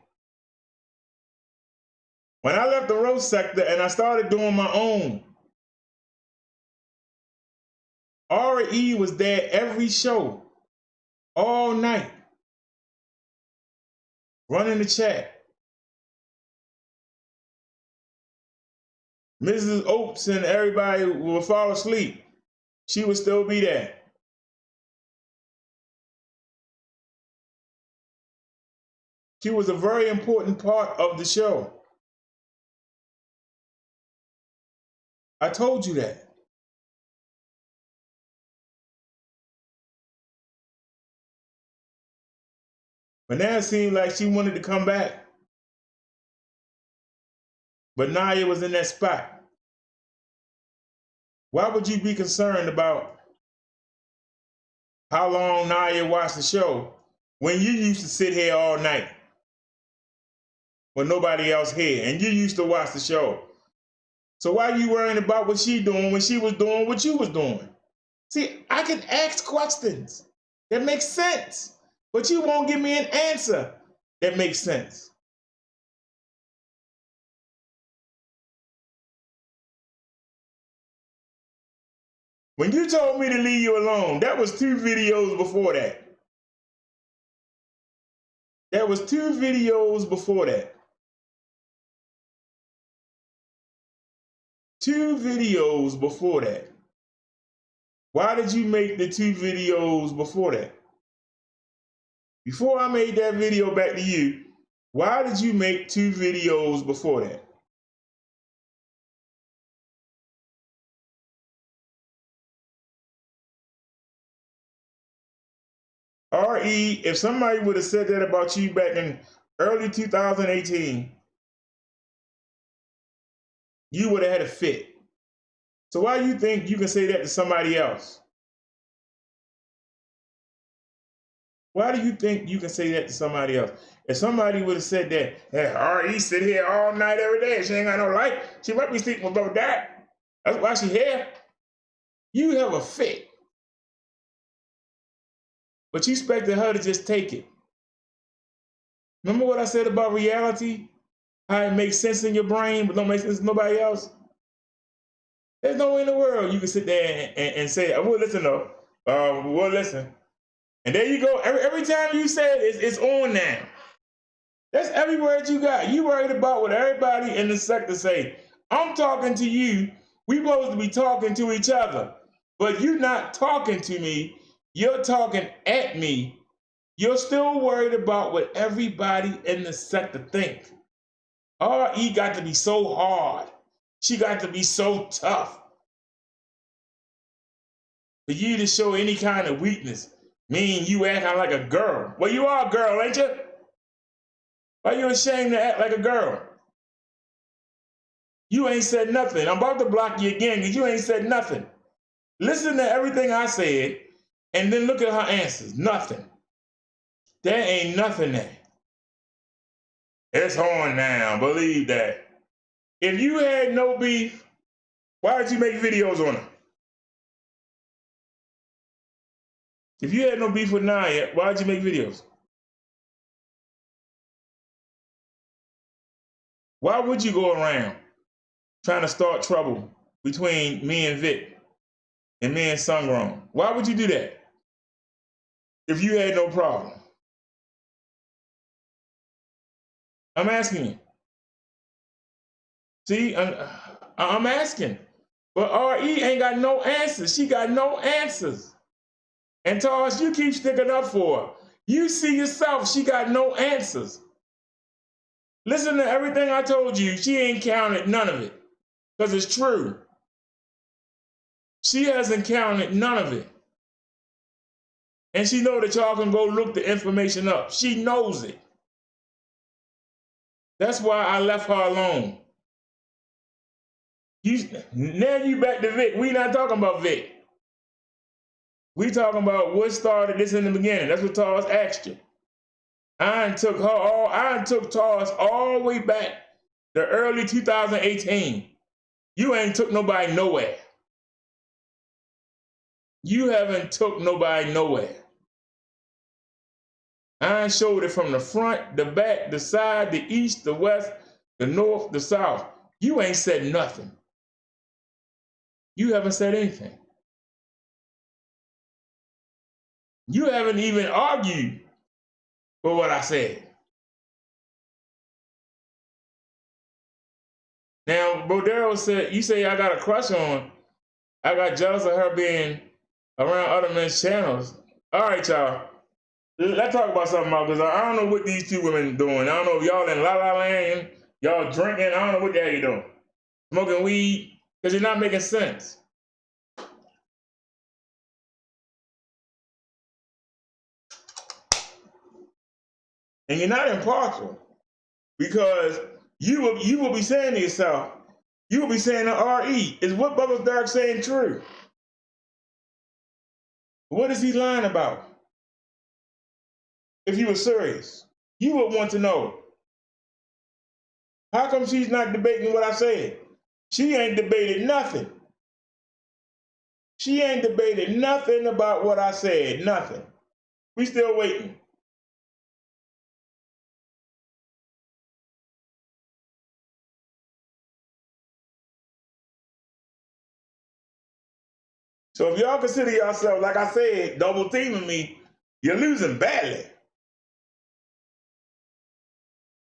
When I left the roast sector and I started doing my own, RE was there every show, all night, running the chat. Mrs. Oates and everybody would fall asleep. She would still be there. She was a very important part of the show. I told you that. But now it seemed like she wanted to come back. But Naya was in that spot. Why would you be concerned about how long Naya watched the show when you used to sit here all night with nobody else here and you used to watch the show? So why are you worrying about what she doing when she was doing what you was doing? See, I can ask questions that make sense, but you won't give me an answer that makes sense. When you told me to leave you alone, that was 2 videos before that. There was 2 videos before that. 2 videos before that. Why did you make the 2 videos before that? Before I made that video back to you, why did you make 2 videos before that? RE, if somebody would have said that about you back in early 2018, you would have had a fit. So why do you think you can say that to somebody else? Why do you think you can say that to somebody else? If somebody would have said that, hey, RE sit here all night every day, she ain't got no life, she might be sleeping about that. That's why she here. You have a fit. But you expected her to just take it. Remember what I said about reality? How it makes sense in your brain, but don't make sense to nobody else? There's no way in the world you can sit there and say, we'll listen though. We'll listen. And there you go. Every time you say it, it's on now. That's every word you got. You worried about what everybody in the sector say. I'm talking to you. We supposed to be talking to each other. But you're not talking to me. You're talking at me. You're still worried about what everybody in the sector think. RE got to be so hard. She got to be so tough. For you to show any kind of weakness, meaning you acting like a girl. Well, you are a girl, ain't you? Why are you ashamed to act like a girl? You ain't said nothing. I'm about to block you again because you ain't said nothing. Listen to everything I said and then look at her answers. Nothing. There ain't nothing there. It's on now. Believe that. If you had no beef, why did you make videos on her? If you had no beef with Naya, why did you make videos? Why would you go around trying to start trouble between me and Vic and me and Sungrown? Why would you do that if you had no problem? I'm asking you. See, I'm asking. But RE ain't got no answers. She got no answers. And Tosh, you keep sticking up for her. You see yourself, she got no answers. Listen to everything I told you. She ain't counted none of it. Because it's true. She hasn't counted none of it. And she know that y'all can go look the information up. She knows it. That's why I left her alone. Now you back to Vic. We not talking about Vic. We talking about what started this in the beginning. That's what Tars asked you. I took Tars all the way back to early 2018. You ain't took nobody nowhere. You haven't took nobody nowhere. I showed it from the front, the back, the side, the east, the west, the north, the south. You ain't said nothing. You haven't said anything. You haven't even argued for what I said. Now, Brodero said, you say I got a crush on, I got jealous of her being around other men's channels. All right, y'all. Let's talk about something else, because I don't know what these two women doing. I don't know if y'all in La La Land, y'all drinking. I don't know what the hell you doing. Smoking weed, because you're not making sense. And you're not impartial, because you will be saying to yourself, you will be saying to RE, is what Bubba's Dark saying true? What is he lying about? If you were serious, you would want to know. How come she's not debating what I said? She ain't debated nothing. She ain't debated nothing about what I said, nothing. We still waiting. So if y'all consider yourself, like I said, double teaming me, you're losing badly.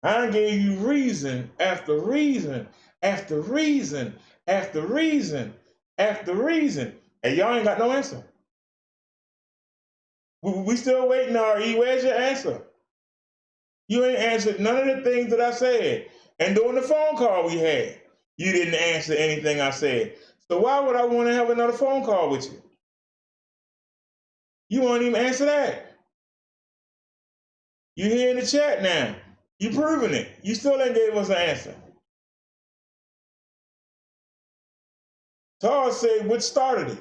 I gave you reason after reason after reason after reason after reason, and y'all ain't got no answer. We still waiting, RE. Where's your answer? You ain't answered none of the things that I said. And during the phone call we had, you didn't answer anything I said. So why would I want to have another phone call with you? You won't even answer that. You here in the chat now. You proving it. You still ain't gave us an answer. Todd said, what started it?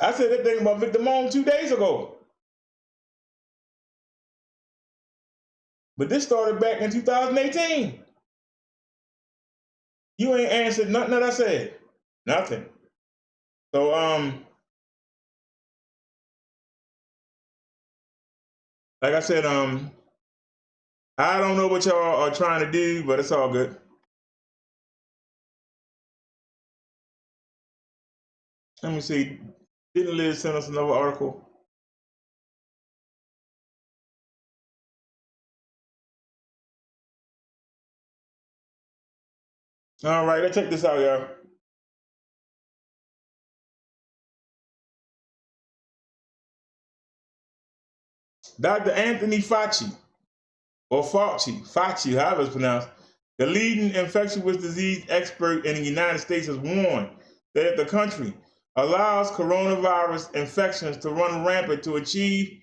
I said that thing about Victor Moan 2 days ago. But this started back in 2018. You ain't answered nothing that I said. Nothing. So, like I said, I don't know what y'all are trying to do, but it's all good. Let me see. Didn't Liz send us another article? All right, let's check this out, y'all. Dr. Anthony Fauci, or Fauci, however it's pronounced, the leading infectious disease expert in the United States, has warned that if the country allows coronavirus infections to run rampant to achieve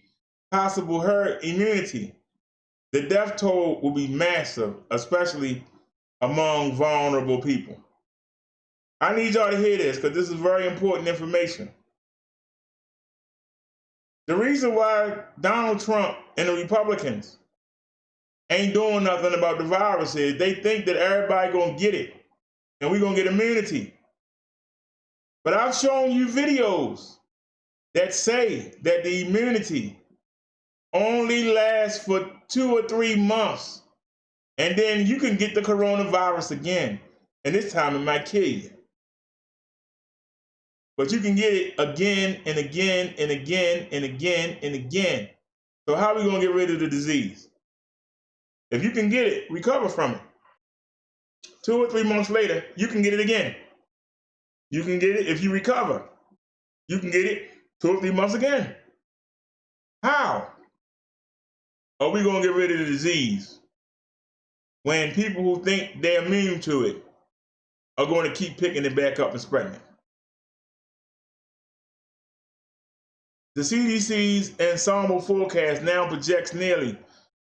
possible herd immunity, the death toll will be massive, especially among vulnerable people. I need y'all to hear this, because this is very important information. The reason why Donald Trump and the Republicans ain't doing nothing about the virus is they think that everybody gonna get it and we're gonna get immunity. But I've shown you videos that say that the immunity only lasts for 2 or 3 months, and then you can get the coronavirus again, and this time it might kill you. But you can get it again and again and again and again and again. So how are we gonna get rid of the disease? If you can get it, recover from it. 2 or 3 months later, you can get it again. You can get it if you recover. You can get it 2 or 3 months again. How are we gonna get rid of the disease when people who think they're immune to it are going to keep picking it back up and spreading it? The CDC's ensemble forecast now projects nearly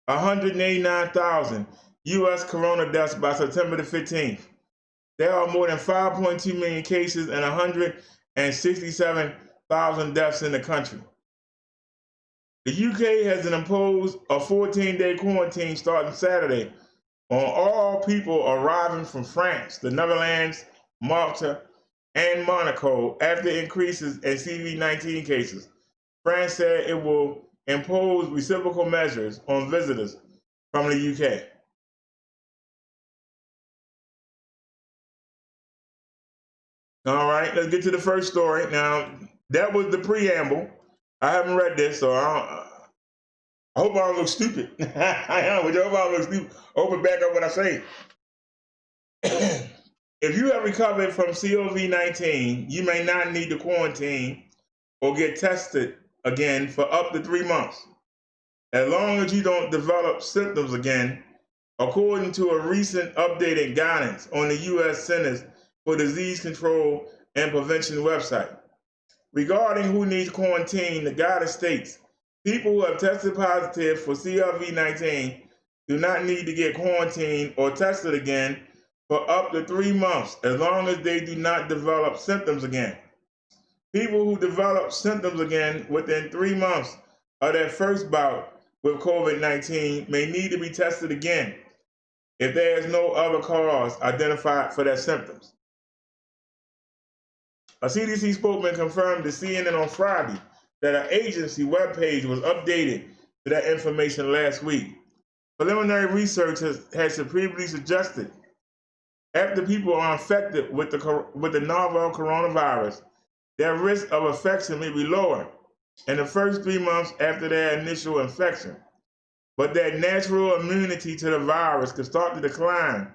189,000 U.S. corona deaths by September the 15th. There are more than 5.2 million cases and 167,000 deaths in the country. The UK has imposed a 14-day quarantine starting Saturday on all people arriving from France, the Netherlands, Malta, and Monaco after increases in CV-19 cases. France said it will impose reciprocal measures on visitors from the UK. All right, let's get to the first story. Now, that was the preamble. I haven't read this, so I hope I don't look stupid. I hope I don't look stupid. Open back up what I say. If you have recovered from COVID-19, you may not need to quarantine or get tested again for up to 3 months, as long as you don't develop symptoms again, according to a recent updated guidance on the U.S. Centers for Disease Control and Prevention website. Regarding who needs quarantine, the guidance states people who have tested positive for COVID-19 do not need to get quarantined or tested again for up to 3 months, as long as they do not develop symptoms again. People who develop symptoms again within 3 months of their first bout with COVID-19 may need to be tested again if there is no other cause identified for their symptoms. A CDC spokesman confirmed to CNN on Friday that an agency webpage was updated to that information last week. Preliminary research has previously suggested after people are infected with the novel coronavirus, their risk of infection may be lower in the first 3 months after their initial infection, but that natural immunity to the virus can start to decline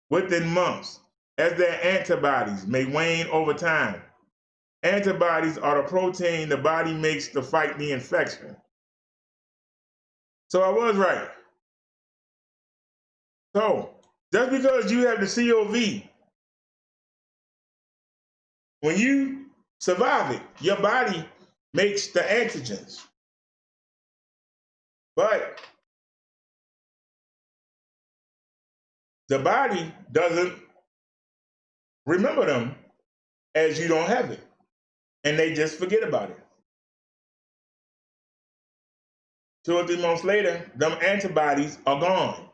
within months as their antibodies may wane over time. Antibodies are the protein the body makes to fight the infection. So I was right. So just because you have the COVID, when you survive it, your body makes the antigens. But the body doesn't remember them as you don't have it. And they just forget about it. 2 or 3 months later, them antibodies are gone.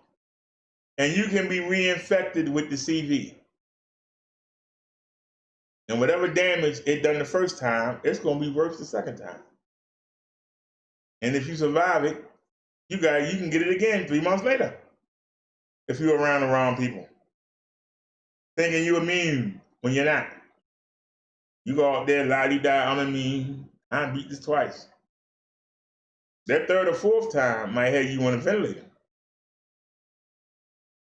And you can be reinfected with the CV. And whatever damage it done the first time, it's going to be worse the second time. And if you survive it, you can get it again 3 months later. If you're around the wrong people. Thinking you're immune when you're not. You go out there, la-di-da, I'm immune. I beat this twice. That third or fourth time might have you on a ventilator.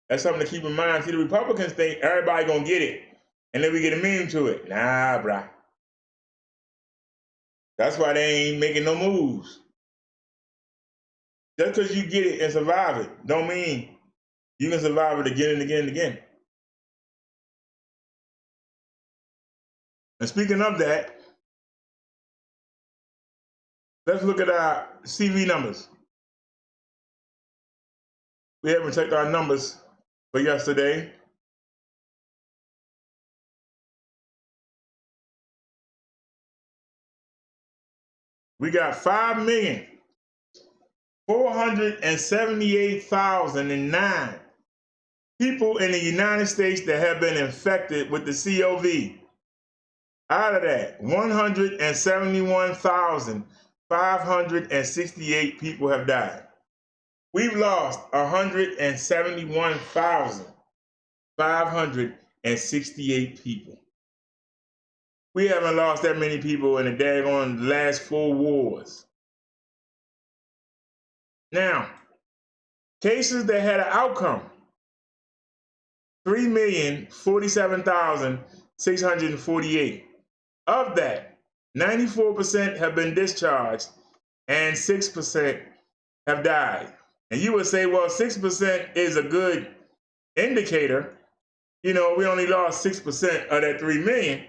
That's something to keep in mind. See, the Republicans think everybody gonna get it, and then we get immune to it. Nah, brah. That's why they ain't making no moves. Just because you get it and survive it, don't mean you can survive it again and again and again. And speaking of that, let's look at our CV numbers. We haven't checked our numbers for yesterday. We got 5,478,009 people in the United States that have been infected with the COVID. Out of that, 171,568 people have died. We've lost 171,568 people. We haven't lost that many people in the daggone last 4 wars. Now, cases that had an outcome, 3,047,648. Of that, 94% have been discharged and 6% have died. And you would say, well, 6% is a good indicator. You know, we only lost 6% of that 3 million.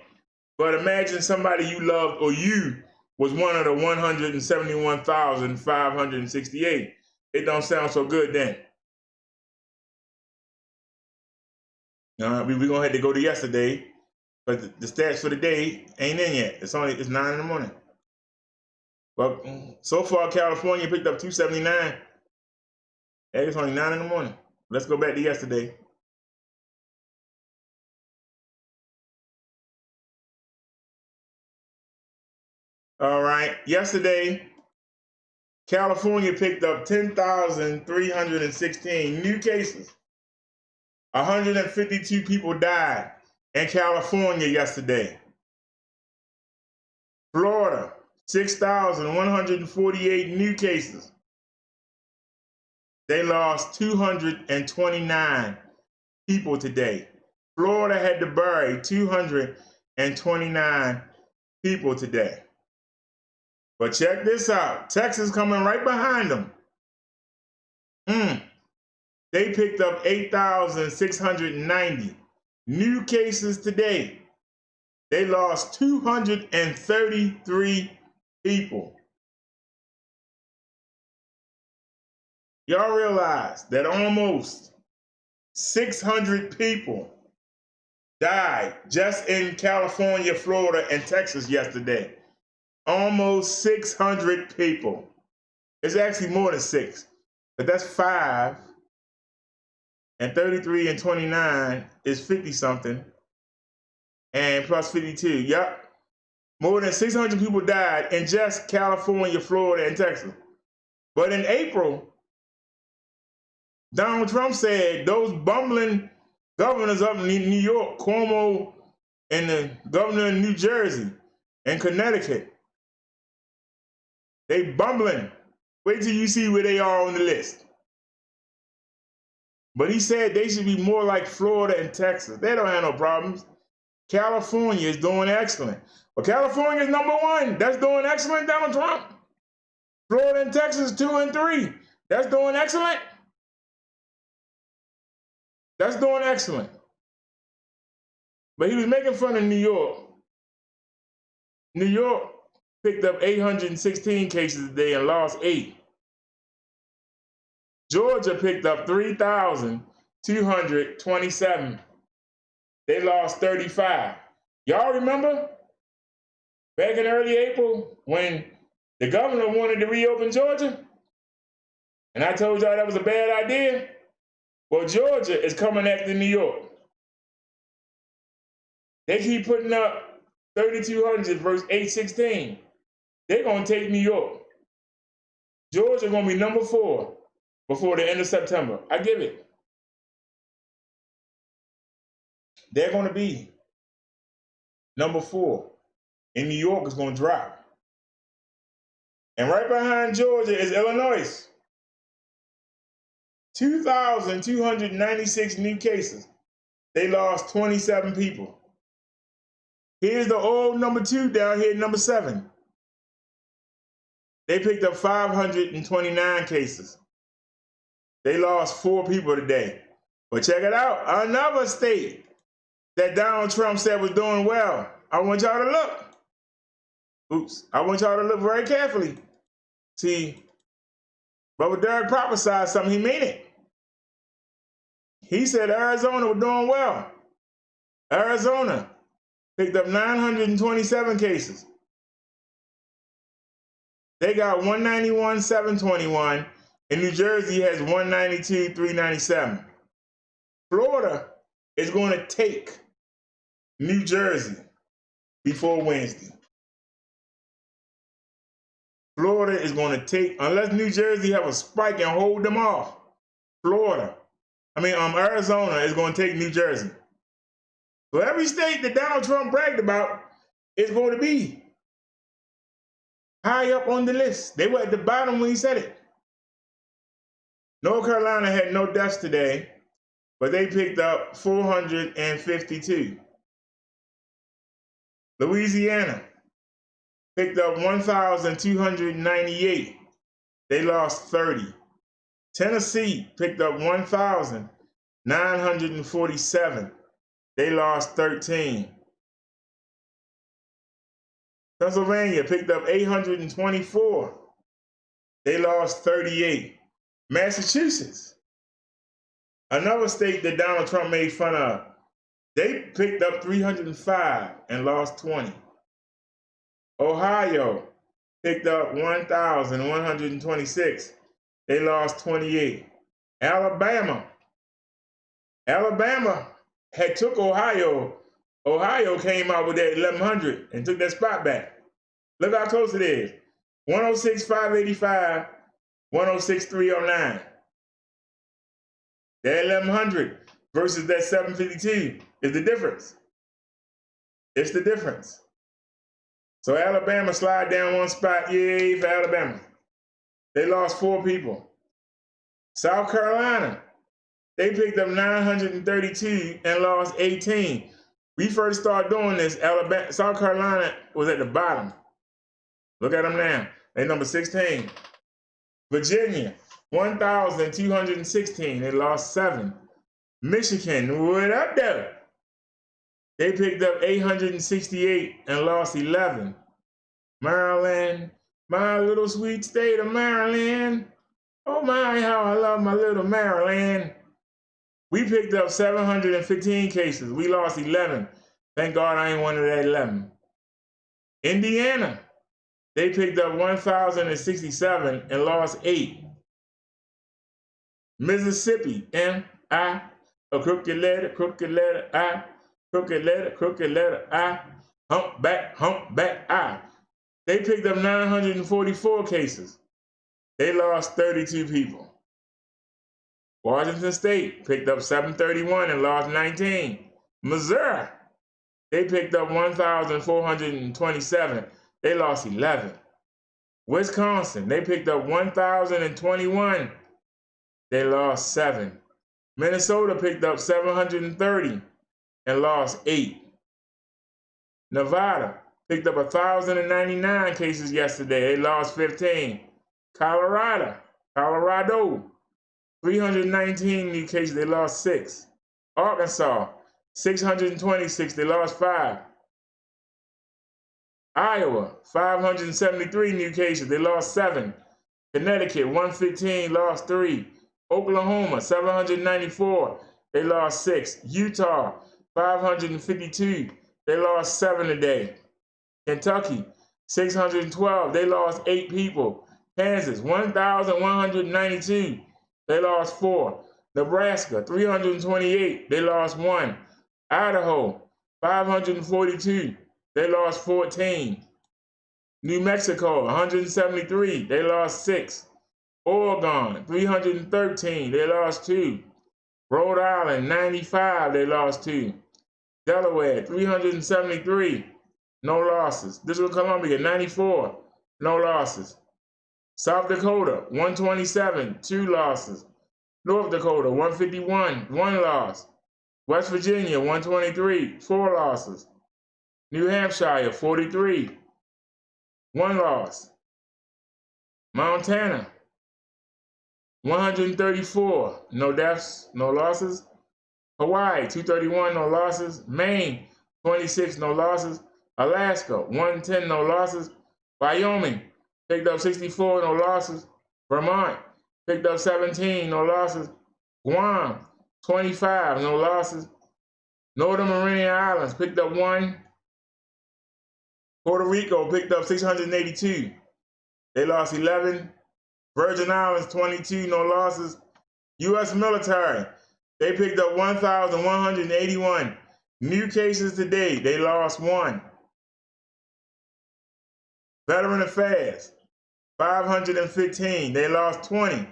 But imagine somebody you loved or you was one of the 171,568. It don't sound so good then. We're going to have to go to yesterday, but the stats for the day ain't in yet. It's 9 in the morning. Well, so far, California picked up 279. Hey, it's only 9 in the morning. Let's go back to yesterday. All right. Yesterday, California picked up 10,316 new cases. 152 people died in California yesterday. Florida, 6,148 new cases. They lost 229 people today. Florida had to bury 229 people today. But check this out. Texas coming right behind them. They picked up 8,690 new cases today. They lost 233 people. Y'all realize that almost 600 people died just in California, Florida, and Texas yesterday. Almost 600 people. It's actually more than 6, but that's 5. And 33 and 29 is 50 something. And plus 52. Yep. More than 600 people died in just California, Florida, and Texas. But in April, Donald Trump said those bumbling governors up in New York, Cuomo, and the governor in New Jersey and Connecticut, they bumbling. Wait till you see where they are on the list. But he said they should be more like Florida and Texas. They don't have no problems. California is doing excellent. Well, California is #1. That's doing excellent, Donald Trump. Florida and Texas, 2 and 3. That's doing excellent. That's doing excellent. But he was making fun of New York. New York picked up 816 cases a day and lost 8. Georgia picked up 3,227. They lost 35. Y'all remember back in early April when the governor wanted to reopen Georgia? And I told y'all that was a bad idea? Well, Georgia is coming after New York. They keep putting up 3,200 versus 816. They're going to take New York. Georgia going to be #4 before the end of September. I give it. They're going to be #4. And New York is going to drop. And right behind Georgia is Illinois. 2,296 new cases. They lost 27 people. Here's the old #2 down here, #7. They picked up 529 cases. They lost 4 people today. But check it out, another state that Donald Trump said was doing well. I want y'all to look. I want y'all to look very carefully. See, Brother Derek prophesied something, he meant it. He said Arizona was doing well. Arizona picked up 927 cases. They got 191,721, and New Jersey has 192,397. Florida is going to take New Jersey before Wednesday. Florida is going to take, unless New Jersey have a spike and hold them off, Arizona is going to take New Jersey. So every state that Donald Trump bragged about is going to be high up on the list. They were at the bottom when he said it. North Carolina had no deaths today, but they picked up 452. Louisiana picked up 1,298. They lost 30. Tennessee picked up 1,947. They lost 13. Pennsylvania picked up 824. They lost 38. Massachusetts, another state that Donald Trump made fun of, they picked up 305 and lost 20. Ohio picked up 1,126. They lost 28. Alabama had took Ohio. Ohio came out with that 1,100 and took that spot back. Look how close it is. 106,585, 106,309. That 1,100 versus that 752 is the difference. It's the difference. So Alabama slide down one spot. Yay for Alabama. They lost 4 people. South Carolina, they picked up 932 and lost 18. We first started doing this, South Carolina was at the bottom. Look at them now. They number 16. Virginia, 1,216. They lost 7. Michigan, what up there? They picked up 868 and lost 11. Maryland, my little sweet state of Maryland. Oh my, how I love my little Maryland. We picked up 715 cases. We lost 11. Thank God I ain't one of that 11. Indiana, they picked up 1,067 and lost 8. Mississippi, M-I, a crooked letter, I, crooked letter, I, humpback, I. They picked up 944 cases. They lost 32 people. Washington State picked up 731 and lost 19. Missouri, they picked up 1,427. They lost 11. Wisconsin, they picked up 1,021. They lost 7. Minnesota picked up 730 and lost 8. Nevada picked up 1,099 cases yesterday. They lost 15. Colorado, 319 new cases. They lost 6. Arkansas, 626. They lost 5. Iowa, 573 new cases. They lost 7. Connecticut, 115. Lost 3. Oklahoma, 794. They lost 6. Utah, 552. They lost 7 today. Kentucky, 612. They lost 8 people. Kansas, 1,192. They lost 4. Nebraska, 328. They lost 1. Idaho, 542. They lost 14. New Mexico, 173. They lost 6. Oregon, 313. They lost 2. Rhode Island, 95. They lost 2. Delaware, 373. No losses. District of Columbia, 94. No losses. South Dakota, 127. 2 losses. North Dakota, 151. 1 loss. West Virginia, 123. 4 losses. New Hampshire, 43. 1 loss. Montana, 134. No deaths, no losses. Hawaii, 231. No losses. Maine, 26. No losses. Alaska, 110. No losses. Wyoming, picked up 64. No losses. Vermont, picked up 17. No losses. Guam, 25. No losses. Northern Mariana Islands picked up 1. Puerto Rico picked up 682. They lost 11. Virgin Islands, 22. No losses. U.S. military, they picked up 1,181. New cases today. They lost 1. Veteran Affairs, 515. They lost 20.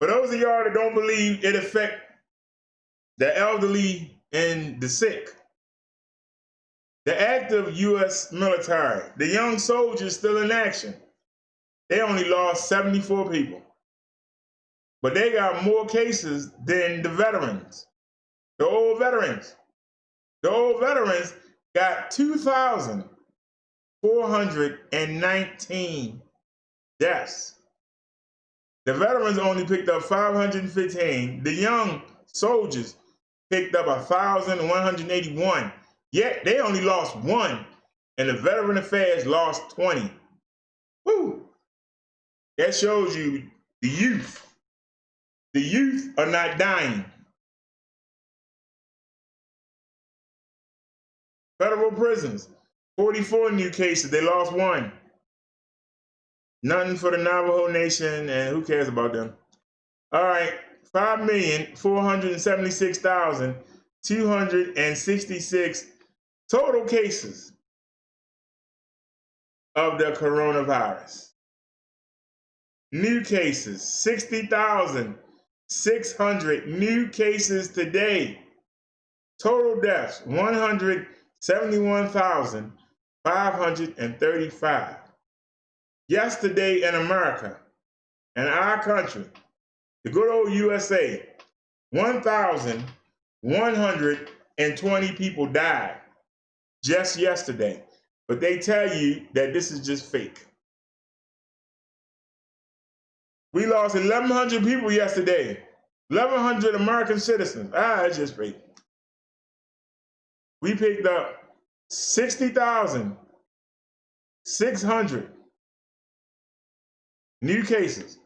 For those of y'all that don't believe it affect the elderly and the sick, the active U.S. military, the young soldiers still in action, they only lost 74 people. But they got more cases than the veterans, the old veterans. The old veterans got 2,419 deaths. The veterans only picked up 515. The young soldiers picked up 1,181. Yet they only lost 1, and the Veteran Affairs lost 20. Woo! That shows you the youth. The youth are not dying. Federal prisons, 44 new cases. They lost 1. Nothing for the Navajo Nation, and who cares about them? All right, 5,476,266 total cases of the coronavirus. New cases, 60,600 new cases today. Total deaths, 171,535. Yesterday in America, in our country, the good old USA, 1,120 people died just yesterday. But they tell you that this is just fake. We lost 1,100 people yesterday. 1,100 American citizens. It's just fake. We picked up 60,600 new cases.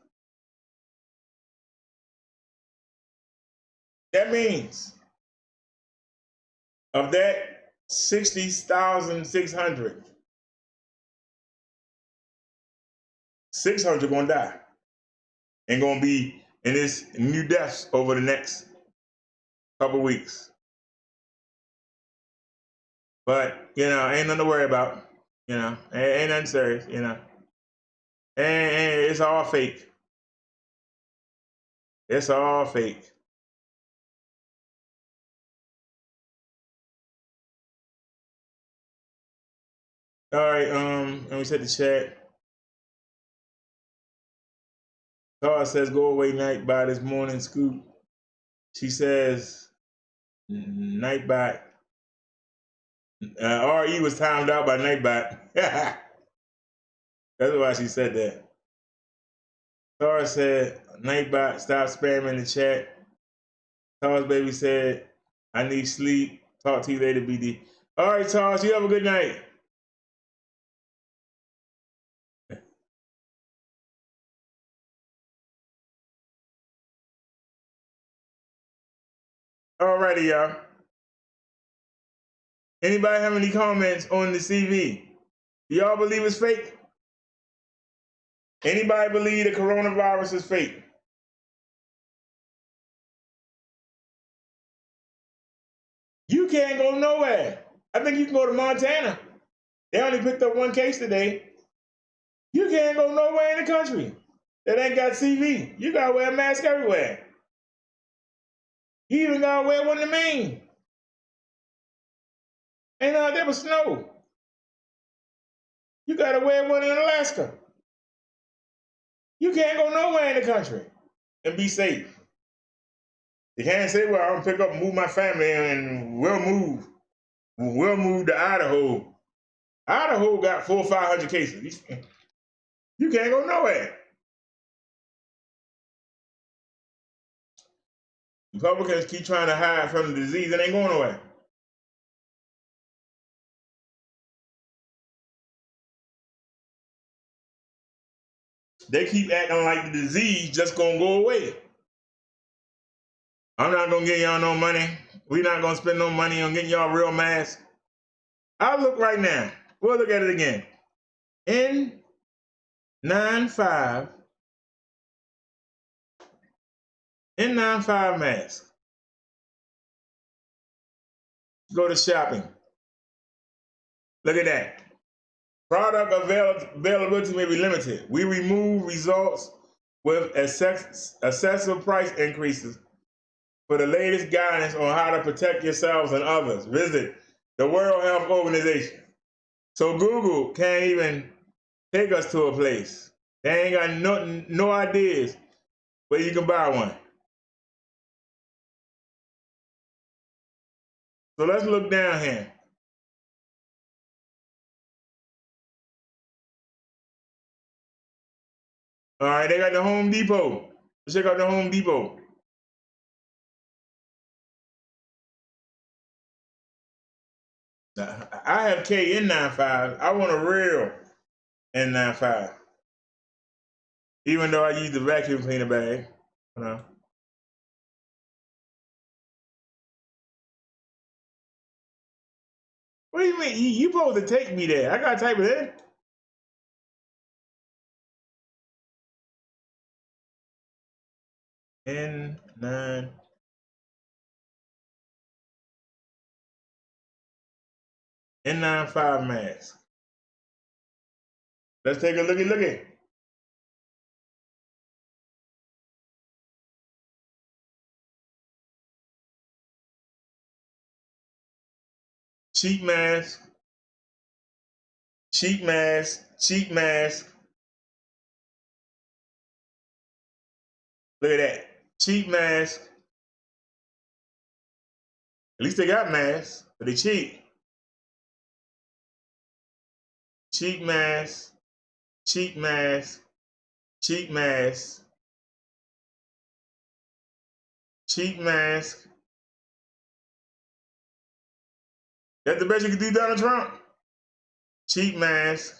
That means of that 60,600, 600 gonna die and gonna be in this new deaths over the next couple weeks. But, ain't nothing to worry about. Ain't nothing serious, And it's all fake. It's all fake. All right, let me set the chat. Tara says, go away, Nightbot, this morning scoop. She says, Nightbot. RE was timed out by Nightbot. That's why she said that. Tara said, Nightbot, stop spamming the chat. Tara's baby said, I need sleep. Talk to you later, BD. All right, Tara, you have a good night. All righty, y'all. Anybody have any comments on the CV? Do y'all believe it's fake? Anybody believe the coronavirus is fake? You can't go nowhere. I think you can go to Montana. They only picked up one case today. You can't go nowhere in the country that ain't got CV. You gotta wear a mask everywhere. You even gotta wear one in Maine. Ain't out there but snow. You gotta wear one in Alaska. You can't go nowhere in the country and be safe. You can't say, well, I'm gonna pick up and move my family and we'll move. We'll move to Idaho. Idaho got 400 or 500 cases. You can't go nowhere. Republicans keep trying to hide from the disease and ain't going nowhere. They keep acting like the disease just gonna go away. I'm not gonna give y'all no money. We're not gonna spend no money on getting y'all real masks. I'll look right now. We'll look at it again. N95 mask. Go to shopping. Look at that. Product availability may be limited. We remove results with excessive price increases. For the latest guidance on how to protect yourselves and others, visit the World Health Organization. So Google can't even take us to a place. They ain't got no ideas where you can buy one. So let's look down here. All right, they got the Home Depot. Let's check out the Home Depot. I have N95. I want a real N95. Even though I use the vacuum cleaner bag. What do you mean? You supposed to take me there. I gotta type it in. N95 mask. Let's take a looky. Cheap mask. Cheap mask. Cheap mask. Look at that. Cheap mask. At least they got masks, but they cheap. Cheap mask. Cheap mask. Cheap mask. Cheap mask. That's the best you can do, Donald Trump? Cheap mask.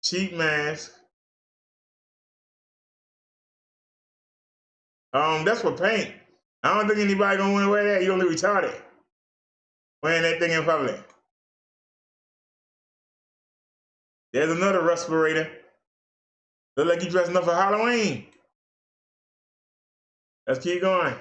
Cheap mask. That's for paint. I don't think anybody gonna want to wear that. You're gonna be retarded wearing that thing in public. There's another respirator. Look like you dressing up for Halloween. Let's keep going.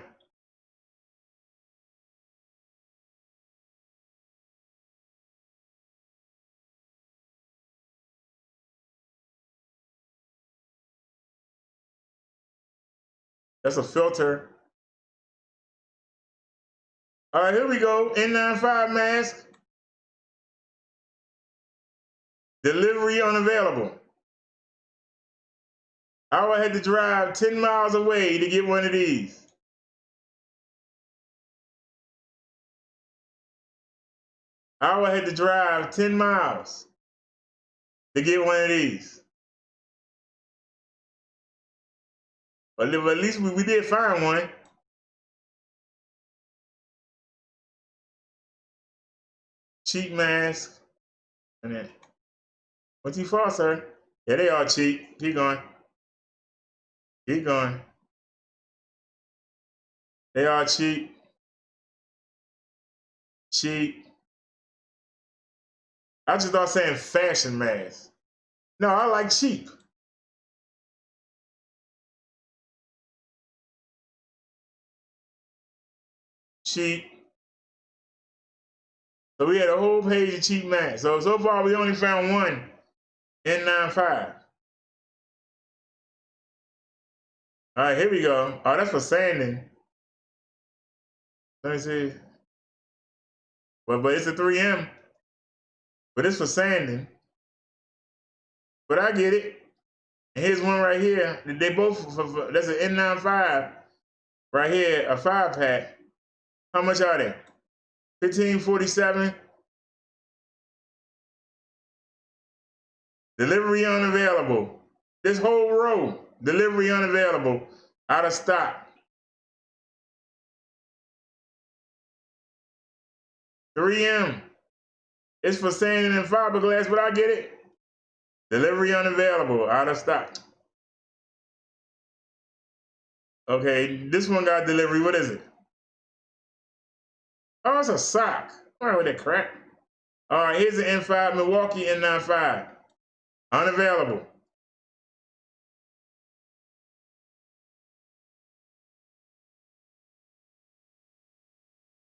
That's a filter. All right, here we go. N95 mask. Delivery unavailable. I would have to drive 10 miles away to get one of these. I would have to drive 10 miles to get one of these. But at least we did find one. Cheap mask. And then, what's he for, sir? Yeah, they are cheap. Keep going. Keep going. They are cheap. Cheap. I just thought saying fashion mask. No, I like cheap. Cheap. So we had a whole page of cheap masks. So far we only found one N95. All right, here we go. Oh, that's for sanding. Let me see. But it's a 3M. But it's for sanding. But I get it. And here's one right here. They both, that's an N95 right here, a 5-pack. How much are they? $15.47. Delivery unavailable. This whole row, delivery unavailable, out of stock. 3M. It's for sanding and fiberglass, but I get it. Delivery unavailable, out of stock. Okay, this one got delivery. What is it? Oh, it's a sock. All right with that crap. All right, here's the N5 Milwaukee N95. Unavailable.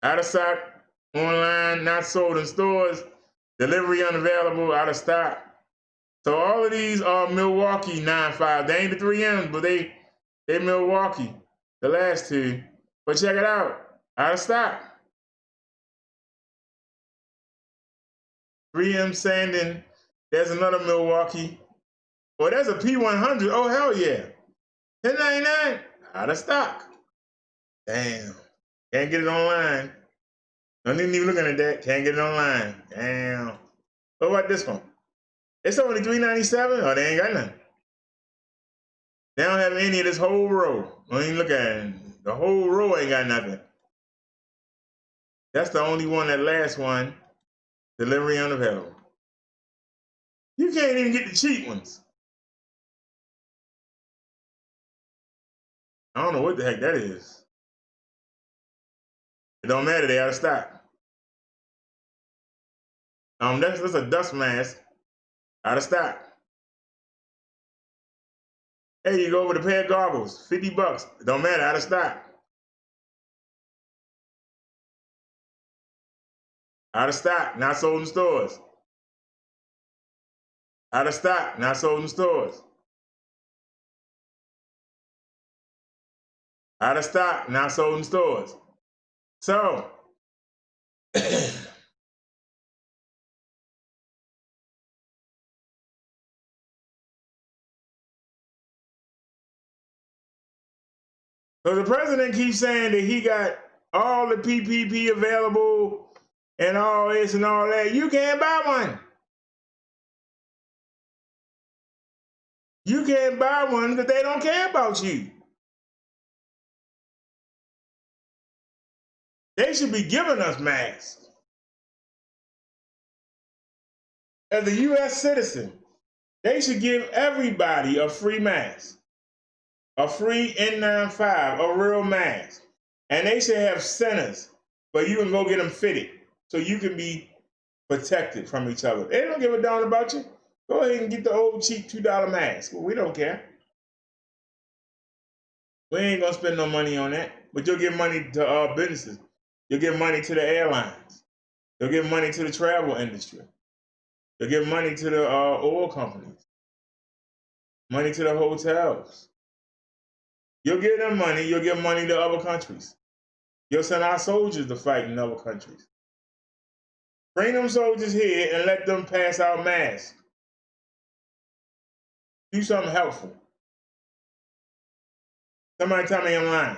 Out of stock, online, not sold in stores. Delivery unavailable, out of stock. So all of these are Milwaukee 9.5. They ain't the 3M, but they Milwaukee, the last two. But check it out, out of stock. 3M sanding, there's another Milwaukee. Oh, there's a P100, oh hell yeah. $10.99, out of stock. Damn, can't get it online. Don't even be looking at that, can't get it online. Damn. What about this one? It's only $3.97. Oh, they ain't got nothing. They don't have any of this whole row. Don't even look at it. The whole row ain't got nothing. That's the only one, that last one. Delivery unavailable. You can't even get the cheap ones. I don't know what the heck that is. It don't matter, they out of stock. That's a dust mask. Out of stock. Hey, you go with a pair of goggles, $50. It don't matter, out of stock. Out of stock, not sold in stores. Out of stock, not sold in stores. Out of stock, not sold in stores. So, so the president keeps saying that he got all the PPP available and all this and all that. You can't buy one. You can't buy one because they don't care about you. They should be giving us masks. As a U.S. citizen, they should give everybody a free mask, a free N95, a real mask. And they should have centers where you can go get them fitted so you can be protected from each other. They don't give a darn about you. Go ahead and get the old cheap $2 mask. Well, we don't care. We ain't gonna spend no money on that. But you'll give money to businesses. You'll give money to the airlines. You'll give money to the travel industry. You'll give money to the oil companies. Money to the hotels. You'll give them money. You'll give money to other countries. You'll send our soldiers to fight in other countries. Bring them soldiers here and let them pass out masks. Do something helpful. Somebody tell me I'm lying.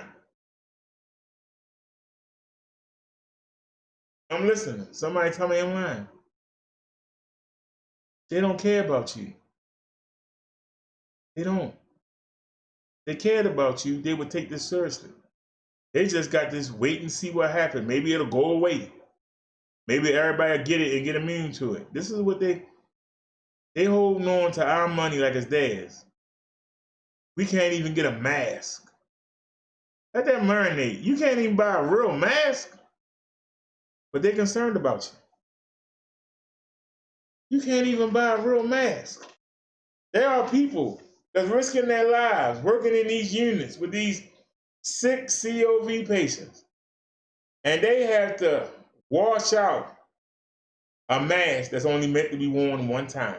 I'm listening. Somebody tell me I'm lying. They don't care about you. They don't. They cared about you, they would take this seriously. They just got this wait and see what happens. Maybe it'll go away. Maybe everybody will get it and get immune to it. This is what they holding on to our money like it's theirs. We can't even get a mask. Let that marinate. You can't even buy a real mask, but they're concerned about you. You can't even buy a real mask. There are people that's risking their lives working in these units with these sick COVID patients. And they have to wash out a mask that's only meant to be worn one time.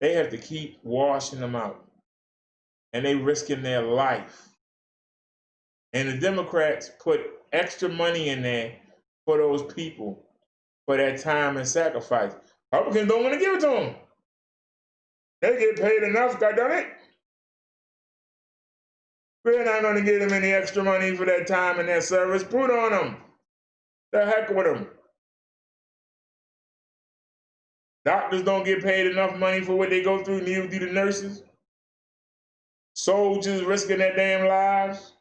They have to keep washing them out. And they risking their life. And the Democrats put extra money in there for those people for that time and sacrifice. Republicans don't want to give it to them. They get paid enough, goddammit. We're not going to give them any extra money for that time and that service. Put on them. The heck with them. Doctors don't get paid enough money for what they go through, neither do the nurses. Soldiers risking their damn lives.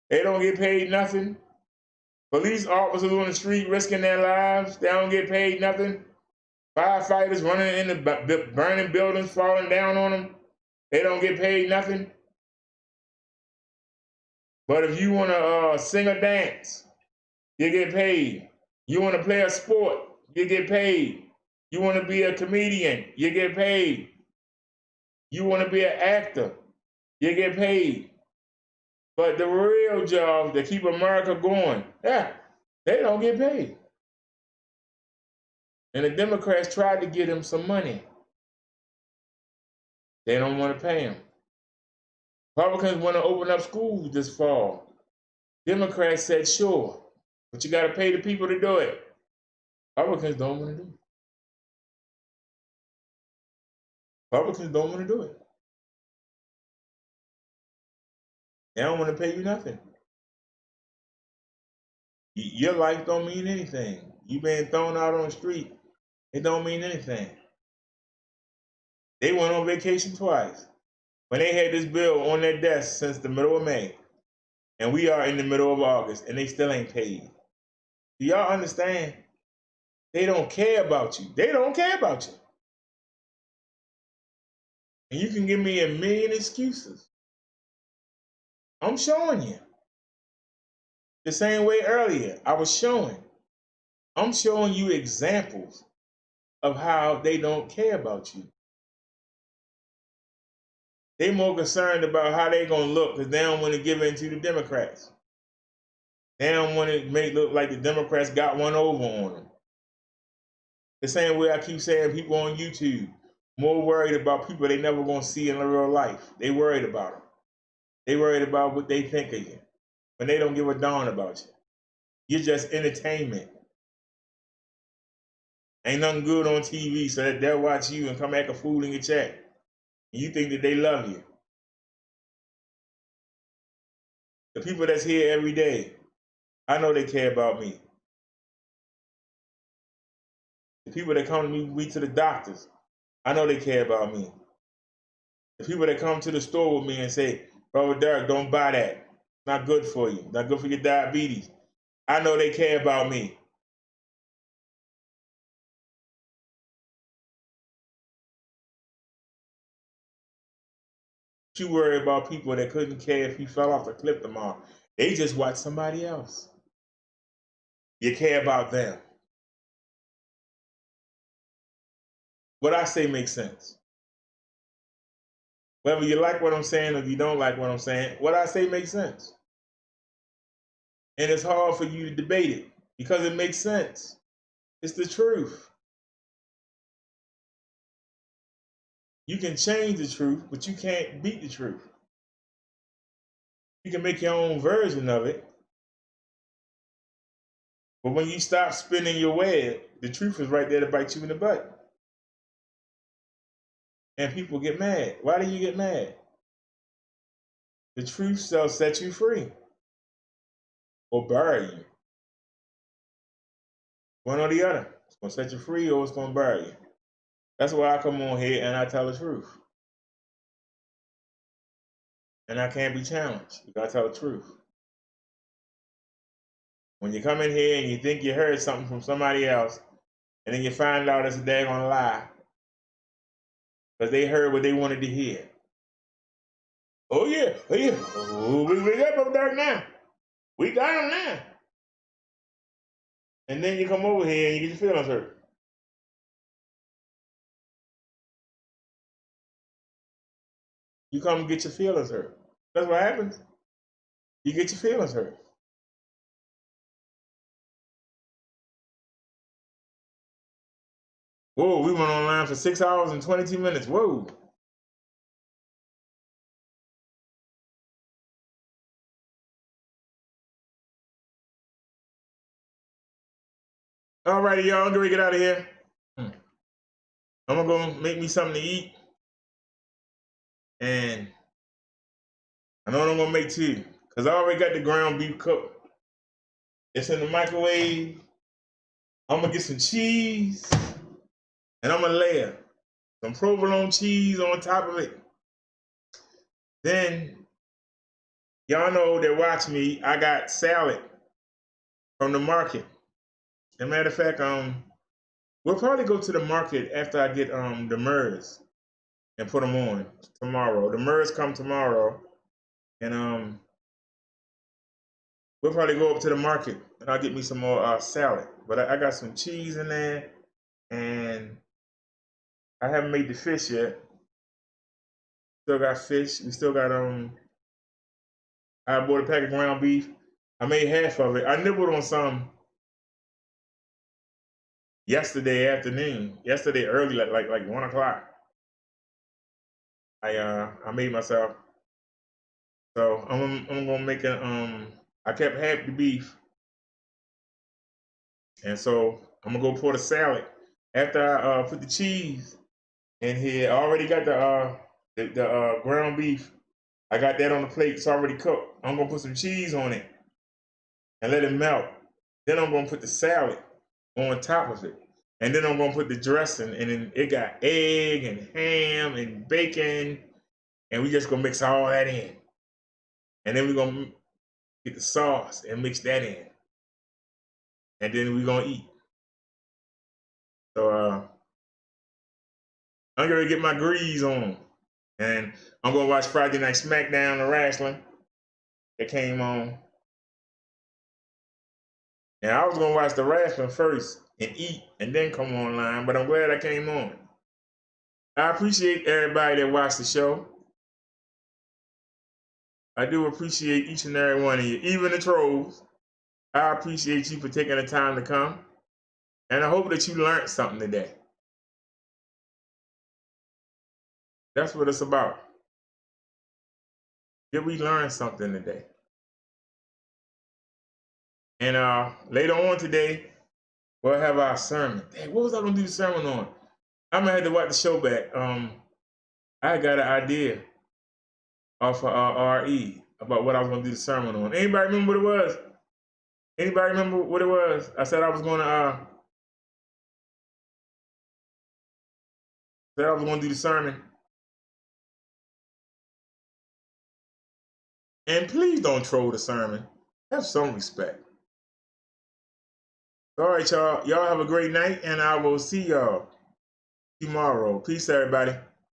They don't get paid nothing. Police officers on the street risking their lives. They don't get paid nothing. Firefighters running in the burning buildings, falling down on them. They don't get paid nothing. But if you want to sing or dance, you get paid. You want to play a sport, you get paid. You want to be a comedian, you get paid. You want to be an actor, you get paid. But the real jobs that keep America going, they don't get paid. And the Democrats tried to give them some money. They don't want to pay them. Republicans want to open up schools this fall. Democrats said, sure, but you got to pay the people to do it. Republicans don't want to do it. Republicans don't want to do it. They don't want to pay you nothing. Your life don't mean anything. You being thrown out on the street, it don't mean anything. They went on vacation twice. When they had this bill on their desk since the middle of May, and we are in the middle of August, and they still ain't paid. Do y'all understand? They don't care about you. They don't care about you. And you can give me a million excuses. I'm showing you. The same way earlier, I was showing. I'm showing you examples of how they don't care about you. They more concerned about how they gonna look because they don't want to give in to the Democrats. They don't want to make it look like the Democrats got one over on them. The same way I keep saying people on YouTube, more worried about people they never gonna see in real life. They worried about them. They worried about what they think of you, when they don't give a darn about you. You're just entertainment. Ain't nothing good on TV, so that they'll watch you and come act a fool in your chat. And you think that they love you. The people that's here every day, I know they care about me. The people that come to me to the doctors, I know they care about me. The people that come to the store with me and say, Brother Derek, don't buy that. Not good for you. Not good for your diabetes. I know they care about me. You worry about people that couldn't care if you fell off the cliff tomorrow. They just watch somebody else. You care about them. What I say makes sense. Whether you like what I'm saying or you don't like what I'm saying, what I say makes sense. And it's hard for you to debate it because it makes sense. It's the truth. You can change the truth, but you can't beat the truth. You can make your own version of it. But when you stop spinning your web, the truth is right there to bite you in the butt. And people get mad. Why do you get mad? The truth shall set you free or bury you. One or the other. It's going to set you free or it's going to bury you. That's why I come on here and I tell the truth. And I can't be challenged because I tell the truth. When you come in here and you think you heard something from somebody else, and then you find out it's a daggone lie, because they heard what they wanted to hear. Oh yeah, oh yeah. Oh, we got them there now. We got them now. And then you come over here and you get your feelings hurt. You come and get your feelings hurt. That's what happens. You get your feelings hurt. Whoa, we went online for 6 hours and 22 minutes. Whoa. All righty, y'all. I'm going to get out of here. I'm going to go make me something to eat. And I know I'm going to make two. Because I already got the ground beef cooked. It's in the microwave. I'm going to get some cheese. And I'm going to layer some provolone cheese on top of it. Then, y'all know that watch me, I got salad from the market. As a matter of fact, we'll probably go to the market after I get the MERS and put them on tomorrow. The MERS come tomorrow, and we'll probably go up to the market and I'll get me some more salad. But I got some cheese in there, and I haven't made the fish yet. Still got fish. We still got I bought a pack of ground beef. I made half of it. I nibbled on some yesterday afternoon. Yesterday early, like 1 o'clock. I made myself. So I'm gonna make I kept half the beef, and so I'm gonna go pour the salad after I put the cheese in here. I already got the ground beef. I got that on the plate. It's already cooked. I'm gonna put some cheese on it and let it melt. Then I'm gonna put the salad on top of it, and then I'm gonna put the dressing. And then it got egg and ham and bacon, and we just gonna mix all that in. And then we're gonna get the sauce and mix that in. And then we're gonna eat. So I'm gonna get my grease on. And I'm gonna watch Friday Night SmackDown, the wrestling that came on. And I was gonna watch the wrestling first and eat and then come online, but I'm glad I came on. I appreciate everybody that watched the show. I do appreciate each and every one of you, even the trolls. I appreciate you for taking the time to come. And I hope that you learned something today. That's what it's about. Did we learn something today? And later on today, we'll have our sermon. Hey, what was I gonna do the sermon on? I'm gonna have to watch the show back. I got an idea off of RE about what I was gonna do the sermon on. Anybody remember what it was? Anybody remember what it was? I said I was gonna do the sermon. And please don't troll the sermon. Have some respect. All right, y'all. Y'all have a great night, and I will see y'all tomorrow. Peace, everybody.